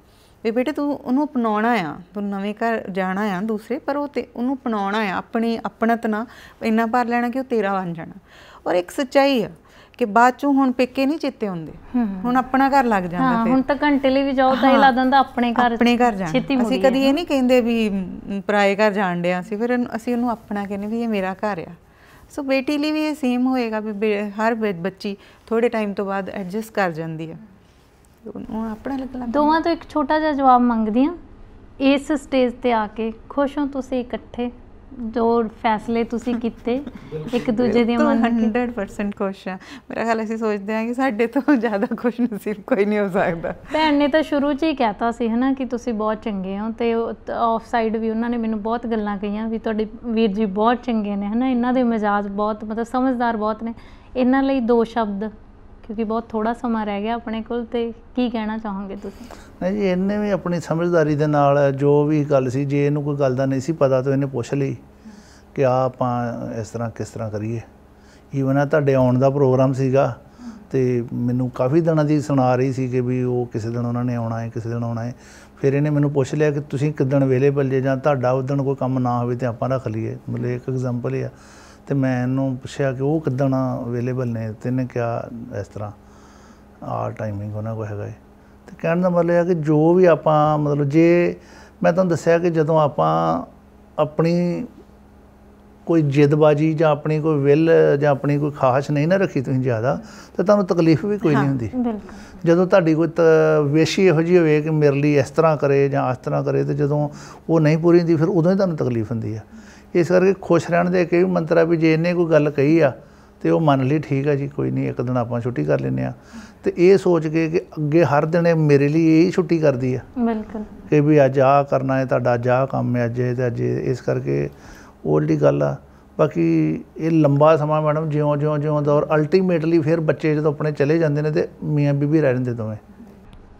ਵੀ ਬੇਟੇ ਤੂੰ ਉਹਨੂੰ ਅਪਣਾਉਣਾ ਆ, ਤੂੰ ਨਵੇਂ ਘਰ ਜਾਣਾ ਆ ਦੂਸਰੇ, ਪਰ ਉਹਨੂੰ ਅਪਣਾਉਣਾ ਆ, ਆਪਣੀ ਆਪਣਤ ਨਾਲ ਇੰਨਾ ਭਰ ਲੈਣਾ ਕਿ ਉਹ ਤੇਰਾ ਬਣ ਜਾਣਾ। ਔਰ ਇੱਕ ਸੱਚਾਈ ਆ ਕਿ ਬਾਅਦ 'ਚੋਂ ਹੁਣ ਪੇਕੇ ਨਹੀਂ ਚੇਤੇ ਹੁੰਦੇ, ਹੁਣ ਆਪਣਾ ਘਰ ਲੱਗ ਜਾਂਦਾ। ਹੁਣ ਤਾਂ ਘੰਟੇ ਲਈ ਵੀ ਜਾਓ ਤਾਂ ਇਹ ਲੱਗਦਾ ਹੁੰਦਾ ਆਪਣੇ ਘਰ ਜਾਣਾ। ਅਸੀਂ ਕਦੀ ਇਹ ਨਹੀਂ ਕਹਿੰਦੇ ਵੀ ਪਰਾਏ ਘਰ ਜਾਣ ਡਿਆ ਸੀ, ਫਿਰ ਅਸੀਂ ਉਹਨੂੰ ਆਪਣਾ ਕਹਿੰਦੇ ਵੀ ਇਹ ਮੇਰਾ ਘਰ ਆ। ਸੋ ਬੇਟੀ ਲਈ ਵੀ ਇਹ ਸੇਮ ਹੋਏਗਾ ਵੀ ਹਰ ਬੱਚੀ ਥੋੜ੍ਹੇ ਟਾਈਮ ਤੋਂ ਬਾਅਦ ਐਡਜਸਟ ਕਰ ਜਾਂਦੀ ਆ। ਆਪਣਾ ਲੱਗਣਾ। ਦੋਵਾਂ ਤੋਂ ਇੱਕ ਛੋਟਾ ਜਿਹਾ ਜਵਾਬ ਮੰਗਦੀ ਹਾਂ। ਇਸ ਸਟੇਜ ਤੇ ਆ ਕੇ ਖੁਸ਼ ਹੋ ਤੁਸੀਂ ਇਕੱਠੇ ਜੋ ਫੈਸਲੇ ਤੁਸੀਂ ਕੀਤੇ ਇੱਕ ਦੂਜੇ ਦੀਆਂ ਮੰਨ ਕੇ? 100% ਖੁਸ਼ ਹਾਂ। ਮੇਰਾ ਖਿਆਲ ਅਸੀਂ ਸੋਚਦੇ ਹਾਂ ਕਿ ਸਾਡੇ ਤੋਂ ਜ਼ਿਆਦਾ ਖੁਸ਼ ਨਸੀਬ ਕੋਈ ਨਹੀਂ ਹੋ ਸਕਦਾ। ਭੈਣ ਨੇ ਤਾਂ ਸ਼ੁਰੂ 'ਚ ਹੀ ਕਹਿਤਾ ਸੀ ਹੈ ਨਾ ਕਿ ਤੁਸੀਂ ਬਹੁਤ ਚੰਗੇ ਹੋ, ਅਤੇ ਆਫ ਸਾਈਡ ਵੀ ਉਹਨਾਂ ਨੇ ਮੈਨੂੰ ਬਹੁਤ ਗੱਲਾਂ ਕਹੀਆਂ ਵੀ ਤੁਹਾਡੇ ਵੀਰ ਜੀ ਬਹੁਤ ਚੰਗੇ ਨੇ ਹੈ ਨਾ, ਇਹਨਾਂ ਦੇ ਮਿਜਾਜ ਬਹੁਤ ਮਤਲਬ ਸਮਝਦਾਰ ਬਹੁਤ ਨੇ। ਇਹਨਾਂ ਲਈ 2 ਸ਼ਬਦ, ਕਿਉਂਕਿ ਬਹੁਤ ਥੋੜਾ ਸਮਾਂ ਰਹਿ ਗਿਆ ਆਪਣੇ ਕੋਲ, ਤੇ ਕੀ ਕਹਿਣਾ ਚਾਹੋਗੇ ਤੁਸੀਂ? ਨਹੀਂ ਜੀ, ਇਹਨੇ ਵੀ ਆਪਣੀ ਸਮਝਦਾਰੀ ਦੇ ਨਾਲ ਜੋ ਵੀ ਗੱਲ ਸੀ, ਜੇ ਇਹਨੂੰ ਕੋਈ ਗੱਲ ਦਾ ਨਹੀਂ ਸੀ ਪਤਾ ਤਾਂ ਇਹਨੇ ਪੁੱਛ ਲਈ ਕਿ ਆ ਆਪਾਂ ਇਸ ਤਰ੍ਹਾਂ ਕਿਸ ਤਰ੍ਹਾਂ ਕਰੀਏ। ਈਵਨ ਆ ਤੁਹਾਡੇ ਆਉਣ ਦਾ ਪ੍ਰੋਗਰਾਮ ਸੀਗਾ ਅਤੇ ਮੈਨੂੰ ਕਾਫੀ ਦਿਨਾਂ ਦੀ ਸੁਣਾ ਰਹੀ ਸੀ ਕਿ ਵੀ ਉਹ ਕਿਸੇ ਦਿਨ ਉਹਨਾਂ ਨੇ ਆਉਣਾ ਹੈ, ਕਿਸੇ ਦਿਨ ਆਉਣਾ ਹੈ। ਫਿਰ ਇਹਨੇ ਮੈਨੂੰ ਪੁੱਛ ਲਿਆ ਕਿ ਤੁਸੀਂ ਕਿੱਦਣ ਅਵੇਲੇਬਲ ਜੇ, ਜਾਂ ਤੁਹਾਡਾ ਉਦਣ ਕੋਈ ਕੰਮ ਨਾ ਹੋਵੇ ਤਾਂ ਆਪਾਂ ਰੱਖ ਲਈਏ। ਮਤਲਬ ਇੱਕ ਐਗਜ਼ਾਮਪਲ ਹੀ ਆ। ਅਤੇ ਮੈਂ ਇਹਨੂੰ ਪੁੱਛਿਆ ਕਿ ਉਹ ਕਿੱਦਣ ਅਵੇਲੇਬਲ ਨੇ, ਅਤੇ ਇਹਨੇ ਕਿਹਾ ਇਸ ਤਰ੍ਹਾਂ ਆਹ ਟਾਈਮਿੰਗ ਉਹਨਾਂ ਕੋਲ ਹੈਗਾ ਹੈ। ਅਤੇ ਕਹਿਣ ਦਾ ਮਤਲਬ ਹੈ ਕਿ ਜੋ ਵੀ ਆਪਾਂ ਮਤਲਬ, ਜੇ ਮੈਂ ਤੁਹਾਨੂੰ ਦੱਸਿਆ ਕਿ ਜਦੋਂ ਆਪਾਂ ਆਪਣੀ ਕੋਈ ਜਿੱਦਬਾਜੀ ਜਾਂ ਆਪਣੀ ਕੋਈ ਵਿਲ ਜਾਂ ਆਪਣੀ ਕੋਈ ਖਾਹਿਸ਼ ਨਹੀਂ ਨਾ ਰੱਖੀ ਤੁਸੀਂ ਜ਼ਿਆਦਾ, ਤਾਂ ਤੁਹਾਨੂੰ ਤਕਲੀਫ ਵੀ ਕੋਈ ਨਹੀਂ ਹੁੰਦੀ। ਜਦੋਂ ਤੁਹਾਡੀ ਕੋਈ ਵਿਸ਼ ਇਹੋ ਜਿਹੀ ਹੋਵੇ ਕਿ ਮੇਰੇ ਲਈ ਇਸ ਤਰ੍ਹਾਂ ਕਰੇ ਜਾਂ ਇਸ ਤਰ੍ਹਾਂ ਕਰੇ, ਅਤੇ ਜਦੋਂ ਉਹ ਨਹੀਂ ਪੂਰੀ ਹੁੰਦੀ ਫਿਰ ਉਦੋਂ ਹੀ ਤੁਹਾਨੂੰ ਤਕਲੀਫ ਹੁੰਦੀ ਆ। ਇਸ ਕਰਕੇ ਖੁਸ਼ ਰਹਿਣ ਦੇ ਇੱਕ ਇਹ ਵੀ ਮੰਤਰ ਆ ਵੀ ਜੇ ਇਹਨੇ ਕੋਈ ਗੱਲ ਕਹੀ ਆ ਅਤੇ ਉਹ ਮੰਨ ਲਈ, ਠੀਕ ਆ ਜੀ ਕੋਈ ਨਹੀਂ, ਇੱਕ ਦਿਨ ਆਪਾਂ ਛੁੱਟੀ ਕਰ ਲੈਂਦੇ ਹਾਂ। ਅਤੇ ਇਹ ਸੋਚ ਕੇ ਕਿ ਅੱਗੇ ਹਰ ਦਿਨ ਇਹ ਮੇਰੇ ਲਈ ਇਹੀ ਛੁੱਟੀ ਕਰਦੀ ਆ ਬਿਲਕੁਲ ਕਿ ਵੀ ਅੱਜ ਆਹ ਕਰਨਾ ਹੈ, ਤੁਹਾਡਾ ਅੱਜ ਆਹ ਕੰਮ ਹੈ, ਅੱਜ ਅਤੇ ਅੱਜ ਇਸ ਕਰਕੇ ਉਹ ਜਿਹੜੀ ਗੱਲ ਆ। ਬਾਕੀ ਇਹ ਲੰਬਾ ਸਮਾਂ ਮੈਡਮ ਜਿਉਂ ਦੌਰ ਅਲਟੀਮੇਟਲੀ ਫਿਰ ਬੱਚੇ ਜਦੋਂ ਆਪਣੇ ਚਲੇ ਜਾਂਦੇ ਨੇ, ਅਤੇ ਮੀਆਂ ਬੀਬੀ ਰਹਿ ਜਾਂਦੇ ਦੋਵੇਂ।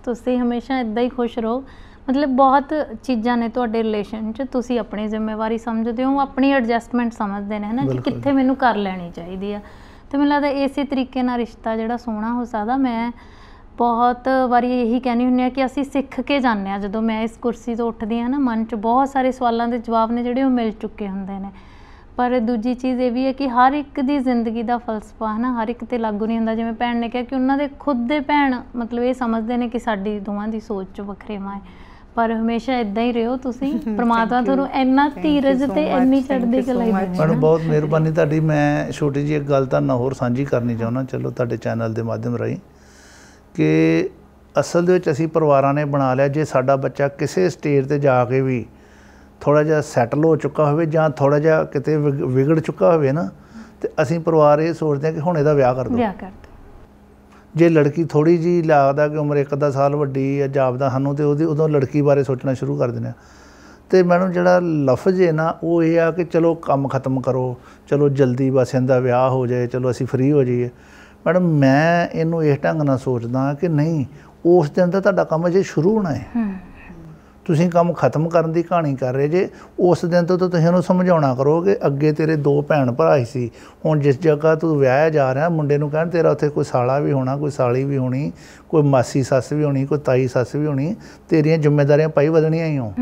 ਤੁਸੀਂ ਹਮੇਸ਼ਾ ਇੱਦਾਂ ਹੀ ਖੁਸ਼ ਰਹੋ। ਮਤਲਬ ਬਹੁਤ ਚੀਜ਼ਾਂ ਨੇ ਤੁਹਾਡੇ ਰਿਲੇਸ਼ਨ 'ਚ, ਤੁਸੀਂ ਆਪਣੀ ਜ਼ਿੰਮੇਵਾਰੀ ਸਮਝਦੇ ਹੋ, ਆਪਣੀ ਐਡਜਸਟਮੈਂਟ ਸਮਝਦੇ ਨੇ ਹੈ ਨਾ, ਕਿ ਕਿੱਥੇ ਮੈਨੂੰ ਕਰ ਲੈਣੀ ਚਾਹੀਦੀ ਆ। ਅਤੇ ਮੈਨੂੰ ਲੱਗਦਾ ਇਸੇ ਤਰੀਕੇ ਨਾਲ ਰਿਸ਼ਤਾ ਜਿਹੜਾ ਸੋਹਣਾ ਹੋ ਸਕਦਾ। ਮੈਂ ਬਹੁਤ ਵਾਰੀ ਇਹੀ ਕਹਿੰਦੀ ਹੁੰਦੀ ਹਾਂ ਕਿ ਅਸੀਂ ਸਿੱਖ ਕੇ ਜਾਂਦੇ ਹਾਂ। ਜਦੋਂ ਮੈਂ ਇਸ ਕੁਰਸੀ ਤੋਂ ਉੱਠਦੀ ਹਾਂ ਨਾ, ਮਨ 'ਚ ਬਹੁਤ ਸਾਰੇ ਸਵਾਲਾਂ ਦੇ ਜਵਾਬ ਨੇ ਜਿਹੜੇ ਉਹ ਮਿਲ ਚੁੱਕੇ ਹੁੰਦੇ ਨੇ। ਪਰ ਦੂਜੀ ਚੀਜ਼ ਇਹ ਵੀ ਹੈ ਕਿ ਹਰ ਇੱਕ ਦੀ ਜ਼ਿੰਦਗੀ ਦਾ ਫਲਸਫਾ ਹੈ ਨਾ ਹਰ ਇੱਕ 'ਤੇ ਲਾਗੂ ਨਹੀਂ ਹੁੰਦਾ। ਜਿਵੇਂ ਭੈਣ ਨੇ ਕਿਹਾ ਕਿ ਉਹਨਾਂ ਦੇ ਖੁਦ ਦੇ ਭੈਣ ਮਤਲਬ ਇਹ ਸਮਝਦੇ ਨੇ ਕਿ ਸਾਡੀ ਦੋਵਾਂ ਦੀ ਸੋਚ 'ਚ ਵੱਖਰੇਵਾਂ ਹੈ। ਪਰ ਹਮੇਸ਼ਾ ਇੱਦਾਂ ਹੀ ਰਹੋ ਤੁਸੀਂ। ਪ੍ਰਮਾਤਮਾ ਤੁਹਾਨੂੰ ਇੰਨਾ ਧੀਰਜ ਅਤੇ ਇੰਨੀ ਚੜ੍ਹਦੀ ਕਲਾ ਹੀ ਦੇਵੇ। ਮੈਡਮ ਬਹੁਤ ਮਿਹਰਬਾਨੀ ਤੁਹਾਡੀ। ਮੈਂ ਛੋਟੀ ਜਿਹੀ ਇੱਕ ਗੱਲ ਤਾਂ ਹੋਰ ਸਾਂਝੀ ਕਰਨੀ ਚਾਹੁੰਦਾ, ਚਲੋ ਤੁਹਾਡੇ ਚੈਨਲ ਦੇ ਮਾਧਿਅਮ ਰਾਹੀਂ, ਕਿ ਅਸਲ ਦੇ ਵਿੱਚ ਅਸੀਂ ਪਰਿਵਾਰਾਂ ਨੇ ਬਣਾ ਲਿਆ, ਜੇ ਸਾਡਾ ਬੱਚਾ ਕਿਸੇ ਸਟੇਜ 'ਤੇ ਜਾ ਕੇ ਵੀ ਥੋੜ੍ਹਾ ਜਿਹਾ ਸੈਟਲ ਹੋ ਚੁੱਕਾ ਹੋਵੇ ਜਾਂ ਥੋੜ੍ਹਾ ਜਿਹਾ ਕਿਤੇ ਵਿਗੜ ਚੁੱਕਾ ਹੋਵੇ ਨਾ, ਅਤੇ ਅਸੀਂ ਪਰਿਵਾਰ ਇਹ ਸੋਚਦੇ ਹਾਂ ਕਿ ਹੁਣ ਇਹਦਾ ਵਿਆਹ ਕਰ ਦਿਓ। ਜੇ ਲੜਕੀ ਥੋੜ੍ਹੀ ਜਿਹੀ ਲੱਗਦਾ ਕਿ ਉਮਰ 1-2 ਸਾਲ ਵੱਡੀ ਹੈ ਜਾਪਦਾ ਸਾਨੂੰ, ਅਤੇ ਉਦੋਂ ਲੜਕੀ ਬਾਰੇ ਸੋਚਣਾ ਸ਼ੁਰੂ ਕਰ ਦਿੰਦੇ ਹਾਂ। ਅਤੇ ਮੈਡਮ ਜਿਹੜਾ ਲਫ਼ਜ਼ ਹੈ ਨਾ, ਉਹ ਇਹ ਆ ਕਿ ਚਲੋ ਕੰਮ ਖਤਮ ਕਰੋ, ਚਲੋ ਜਲਦੀ ਬਸ ਇਹਦਾ ਵਿਆਹ ਹੋ ਜਾਏ, ਚਲੋ ਅਸੀਂ ਫਰੀ ਹੋ ਜਾਈਏ। ਮੈਡਮ ਮੈਂ ਇਹਨੂੰ ਇਸ ਢੰਗ ਨਾਲ ਸੋਚਦਾ ਕਿ ਨਹੀਂ, ਉਸ ਦਿਨ ਤਾਂ ਤੁਹਾਡਾ ਕੰਮ ਅਜੇ ਸ਼ੁਰੂ ਹੋਣਾ ਹੈ। ਤੁਸੀਂ ਕੰਮ ਖਤਮ ਕਰਨ ਦੀ ਕਹਾਣੀ ਕਰ ਰਹੇ ਜੇ, ਉਸ ਦਿਨ ਤੋਂ ਤੁਸੀਂ ਉਹਨੂੰ ਸਮਝਾਉਣਾ ਕਰੋ ਕਿ ਅੱਗੇ ਤੇਰੇ 2 ਭੈਣ ਭਰਾ ਹੀ ਸੀ, ਹੁਣ ਜਿਸ ਜਗ੍ਹਾ ਤੂੰ ਵਿਆਹਿਆ ਜਾ ਰਿਹਾ, ਮੁੰਡੇ ਨੂੰ ਕਹਿਣ ਤੇਰਾ ਉੱਥੇ ਕੋਈ ਸਾਲਾ ਵੀ ਹੋਣਾ, ਕੋਈ ਸਾਲੀ ਵੀ ਹੋਣੀ, ਕੋਈ ਮਾਸੀ ਸੱਸ ਵੀ ਹੋਣੀ, ਕੋਈ ਤਾਈ ਸੱਸ ਵੀ ਹੋਣੀ, ਤੇਰੀਆਂ ਜ਼ਿੰਮੇਵਾਰੀਆਂ ਭਾਈ ਵਧਣੀਆਂ ਹੀ ਹੋ,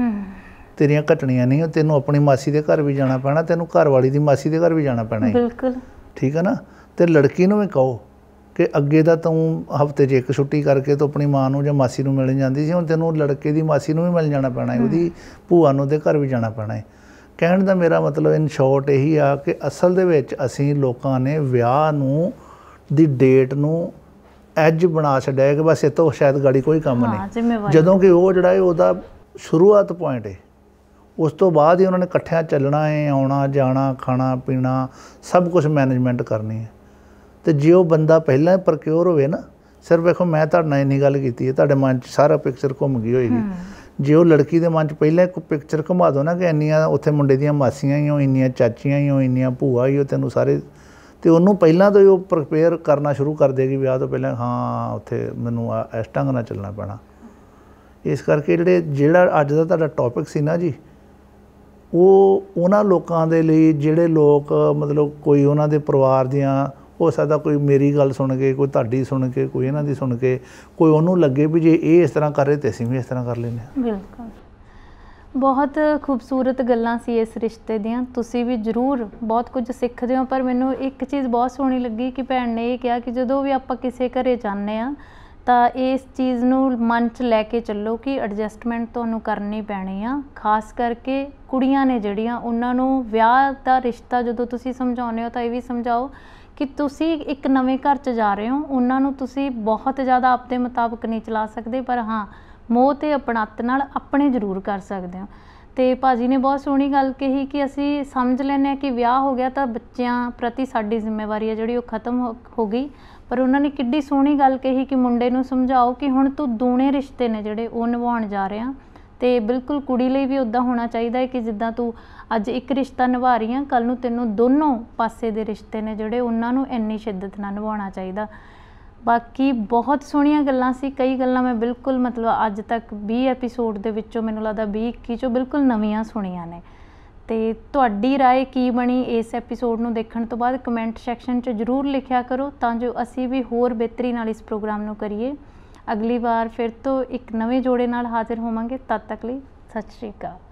ਤੇਰੀਆਂ ਘਟਣੀਆਂ ਨਹੀਂ। ਤੈਨੂੰ ਆਪਣੀ ਮਾਸੀ ਦੇ ਘਰ ਵੀ ਜਾਣਾ ਪੈਣਾ, ਤੈਨੂੰ ਘਰ ਵਾਲੀ ਦੀ ਮਾਸੀ ਦੇ ਘਰ ਵੀ ਜਾਣਾ ਪੈਣਾ। ਬਿਲਕੁਲ ਠੀਕ ਹੈ ਨਾ। ਅਤੇ ਲੜਕੀ ਨੂੰ ਵੀ ਕਹੋ ਕਿ ਅੱਗੇ ਤਾਂ ਤੂੰ ਹਫ਼ਤੇ 'ਚ ਇੱਕ ਛੁੱਟੀ ਕਰਕੇ ਤੂੰ ਆਪਣੀ ਮਾਂ ਨੂੰ ਜਾਂ ਮਾਸੀ ਨੂੰ ਮਿਲਣ ਜਾਂਦੀ ਸੀ, ਹੁਣ ਤੈਨੂੰ ਲੜਕੇ ਦੀ ਮਾਸੀ ਨੂੰ ਵੀ ਮਿਲ ਜਾਣਾ ਪੈਣਾ ਹੈ, ਉਹਦੀ ਭੂਆ ਨੂੰ ਦੇ ਘਰ ਵੀ ਜਾਣਾ ਪੈਣਾ ਹੈ। ਕਹਿਣ ਦਾ ਮੇਰਾ ਮਤਲਬ ਇਨ ਸ਼ੋਰਟ ਇਹੀ ਆ ਕਿ ਅਸਲ ਦੇ ਵਿੱਚ ਅਸੀਂ ਲੋਕਾਂ ਨੇ ਵਿਆਹ ਨੂੰ ਦੀ ਡੇਟ ਨੂੰ ਐਜ ਬਣਾ ਛੱਡਿਆ ਕਿ ਬਸ ਇਹ ਤੋਂ ਸ਼ਾਇਦ ਗਾੜੀ ਕੋਈ ਕੰਮ ਨਹੀਂ, ਜਦੋਂ ਕਿ ਉਹ ਜਿਹੜਾ ਹੈ ਉਹਦਾ ਸ਼ੁਰੂਆਤ ਪੁਆਇੰਟ ਹੈ। ਉਸ ਤੋਂ ਬਾਅਦ ਹੀ ਉਹਨਾਂ ਨੇ ਇਕੱਠਿਆਂ ਚੱਲਣਾ ਹੈ, ਆਉਣਾ ਜਾਣਾ, ਖਾਣਾ ਪੀਣਾ ਸਭ ਕੁਛ ਮੈਨੇਜਮੈਂਟ ਕਰਨੀ ਹੈ। ਅਤੇ ਜੇ ਉਹ ਬੰਦਾ ਪਹਿਲਾਂ ਹੀ ਪ੍ਰਕਿਓਰ ਹੋਵੇ ਨਾ, ਸਿਰਫ ਵੇਖੋ ਮੈਂ ਤੁਹਾਡੇ ਨਾਲ ਇੰਨੀ ਗੱਲ ਕੀਤੀ ਹੈ, ਤੁਹਾਡੇ ਮਨ 'ਚ ਸਾਰਾ ਪਿਕਚਰ ਘੁੰਮ ਗਈ ਹੋਏਗੀ। ਜੇ ਉਹ ਲੜਕੀ ਦੇ ਮਨ 'ਚ ਪਹਿਲਾਂ ਇੱਕ ਪਿਕਚਰ ਘੁਮਾ ਦਿਓ ਨਾ ਕਿ ਇੰਨੀਆਂ ਉੱਥੇ ਮੁੰਡੇ ਦੀਆਂ ਮਾਸੀਆਂ ਹੀ ਹੋ, ਇੰਨੀਆਂ ਚਾਚੀਆਂ ਹੀ ਹੋ, ਇੰਨੀਆਂ ਭੂਆ ਹੀ ਹੋ, ਤੈਨੂੰ ਸਾਰੇ, ਅਤੇ ਉਹਨੂੰ ਪਹਿਲਾਂ ਤੋਂ ਹੀ ਉਹ ਪ੍ਰਪੇਅਰ ਕਰਨਾ ਸ਼ੁਰੂ ਕਰ ਦੇਗੀ ਵਿਆਹ ਤੋਂ ਪਹਿਲਾਂ, ਹਾਂ ਉੱਥੇ ਮੈਨੂੰ ਇਸ ਢੰਗ ਨਾਲ ਚੱਲਣਾ ਪੈਣਾ। ਇਸ ਕਰਕੇ ਜਿਹੜਾ ਅੱਜ ਦਾ ਤੁਹਾਡਾ ਟੌਪਿਕ ਸੀ ਨਾ ਜੀ, ਉਹ ਉਹਨਾਂ ਲੋਕਾਂ ਦੇ ਲਈ ਜਿਹੜੇ ਲੋਕ ਮਤਲਬ ਕੋਈ ਉਹਨਾਂ ਦੇ ਪਰਿਵਾਰ ਦੀਆਂ, ਹੋ ਸਕਦਾ ਕੋਈ ਮੇਰੀ ਗੱਲ ਸੁਣ ਕੇ, ਕੋਈ ਤੁਹਾਡੀ ਸੁਣ ਕੇ, ਕੋਈ ਇਹਨਾਂ ਦੀ ਸੁਣ ਕੇ, ਕੋਈ ਉਹਨੂੰ ਲੱਗੇ ਵੀ ਜੇ ਇਹ ਇਸ ਤਰ੍ਹਾਂ ਕਰ ਰਹੇ ਤੇ ਅਸੀਂ ਵੀ ਇਸ ਤਰ੍ਹਾਂ ਕਰ ਲੈਂਦੇ ਹਾਂ। ਬਿਲਕੁਲ ਬਹੁਤ ਖੂਬਸੂਰਤ ਗੱਲਾਂ ਸੀ ਇਸ ਰਿਸ਼ਤੇ ਦੀਆਂ, ਤੁਸੀਂ ਵੀ ਜ਼ਰੂਰ ਬਹੁਤ ਕੁਝ ਸਿੱਖਦੇ ਹੋ। ਪਰ ਮੈਨੂੰ ਇੱਕ ਚੀਜ਼ ਬਹੁਤ ਸੋਹਣੀ ਲੱਗੀ ਕਿ ਭੈਣ ਨੇ ਇਹ ਕਿਹਾ ਕਿ ਜਦੋਂ ਵੀ ਆਪਾਂ ਕਿਸੇ ਘਰੇ ਜਾਂਦੇ ਹਾਂ ਤਾਂ ਇਸ ਚੀਜ਼ ਨੂੰ ਮਨ 'ਚ ਲੈ ਕੇ ਚੱਲੋ ਕਿ ਐਡਜਸਟਮੈਂਟ ਤੁਹਾਨੂੰ ਕਰਨੀ ਪੈਣੀ ਆ। ਖਾਸ ਕਰਕੇ ਕੁੜੀਆਂ ਨੇ ਜਿਹੜੀਆਂ, ਉਹਨਾਂ ਨੂੰ ਵਿਆਹ ਦਾ ਰਿਸ਼ਤਾ ਜਦੋਂ ਤੁਸੀਂ ਸਮਝਾਉਂਦੇ ਹੋ ਤਾਂ ਇਹ ਵੀ ਸਮਝਾਓ ਕਿ ਤੁਸੀਂ ਇੱਕ ਨਵੇਂ ਘਰ 'ਚ ਜਾ ਰਹੇ ਹੋ, ਉਹਨਾਂ ਨੂੰ ਤੁਸੀਂ ਬਹੁਤ ਜ਼ਿਆਦਾ ਆਪਣੇ ਮੁਤਾਬਕ ਨਹੀਂ ਚਲਾ ਸਕਦੇ, ਪਰ ਹਾਂ ਮੋਹ ਤੇ ਆਪਣੱਤ ਨਾਲ ਆਪਣੇ ਜ਼ਰੂਰ ਕਰ ਸਕਦੇ ਹੋ। ਤੇ ਭਾਜੀ ਨੇ ਬਹੁਤ ਸੋਹਣੀ ਗੱਲ ਕਹੀ ਕਿ ਅਸੀਂ ਸਮਝ ਲੈਂਦੇ ਹਾਂ ਕਿ ਵਿਆਹ ਹੋ ਗਿਆ ਤਾਂ ਬੱਚਿਆਂ ਪ੍ਰਤੀ ਸਾਡੀ ਜ਼ਿੰਮੇਵਾਰੀ ਹੈ ਜਿਹੜੀ ਉਹ ਖਤਮ ਹੋ ਗਈ, ਪਰ ਉਹਨਾਂ ਨੇ ਕਿੱਡੀ ਸੋਹਣੀ ਗੱਲ ਕਹੀ ਕਿ ਮੁੰਡੇ ਨੂੰ ਸਮਝਾਓ ਕਿ ਹੁਣ ਤੂੰ ਦੂਣੇ ਰਿਸ਼ਤੇ ਨੇ ਜਿਹੜੇ ਉਹ ਨਿਭਾਉਣ ਜਾ ਰਿਹਾ। ਤੇ ਬਿਲਕੁਲ ਕੁੜੀ ਲਈ ਵੀ ਉੱਦਾਂ ਹੋਣਾ ਚਾਹੀਦਾ ਹੈ ਕਿ ਜਿੱਦਾਂ ਤੂੰ ਅੱਜ ਇੱਕ ਰਿਸ਼ਤਾ ਨਿਭਾ ਰਹੀ ਆ, ਕੱਲ੍ਹ ਨੂੰ ਤੈਨੂੰ ਦੋਨੋਂ ਪਾਸੇ ਦੇ ਰਿਸ਼ਤੇ ਨੇ ਜਿਹੜੇ ਉਹਨਾਂ ਨੂੰ ਇੰਨੀ ਸ਼ਿੱਦਤ ਨਾਲ ਨਿਭਾਉਣਾ ਚਾਹੀਦਾ। ਬਾਕੀ ਬਹੁਤ ਸੋਹਣੀਆਂ ਗੱਲਾਂ ਸੀ, ਕਈ ਗੱਲਾਂ ਮੈਂ ਬਿਲਕੁਲ ਮਤਲਬ ਅੱਜ ਤੱਕ 20 ਐਪੀਸੋਡ ਦੇ ਵਿੱਚੋਂ ਮੈਨੂੰ ਲੱਗਦਾ 20-21 ਚੋਂ ਬਿਲਕੁਲ ਨਵੀਆਂ ਸੁਣੀਆਂ ਨੇ। ਤੇ ਤੁਹਾਡੀ ਰਾਏ ਕੀ ਬਣੀ ਇਸ ਐਪੀਸੋਡ ਨੂੰ ਦੇਖਣ ਤੋਂ ਬਾਅਦ ਕਮੈਂਟ ਸੈਕਸ਼ਨ 'ਚ ਜ਼ਰੂਰ ਲਿਖਿਆ ਕਰੋ, ਤਾਂ ਜੋ ਅਸੀਂ ਵੀ ਹੋਰ ਬਿਹਤਰੀ ਨਾਲ ਇਸ ਪ੍ਰੋਗਰਾਮ ਨੂੰ ਕਰੀਏ। ਅਗਲੀ ਵਾਰ ਫਿਰ ਤੋਂ ਇੱਕ ਨਵੇਂ ਜੋੜੇ ਨਾਲ ਹਾਜ਼ਰ ਹੋਵਾਂਗੇ, ਤਦ ਤੱਕ ਲਈ ਸਤਿ ਸ਼੍ਰੀ ਅਕਾਲ।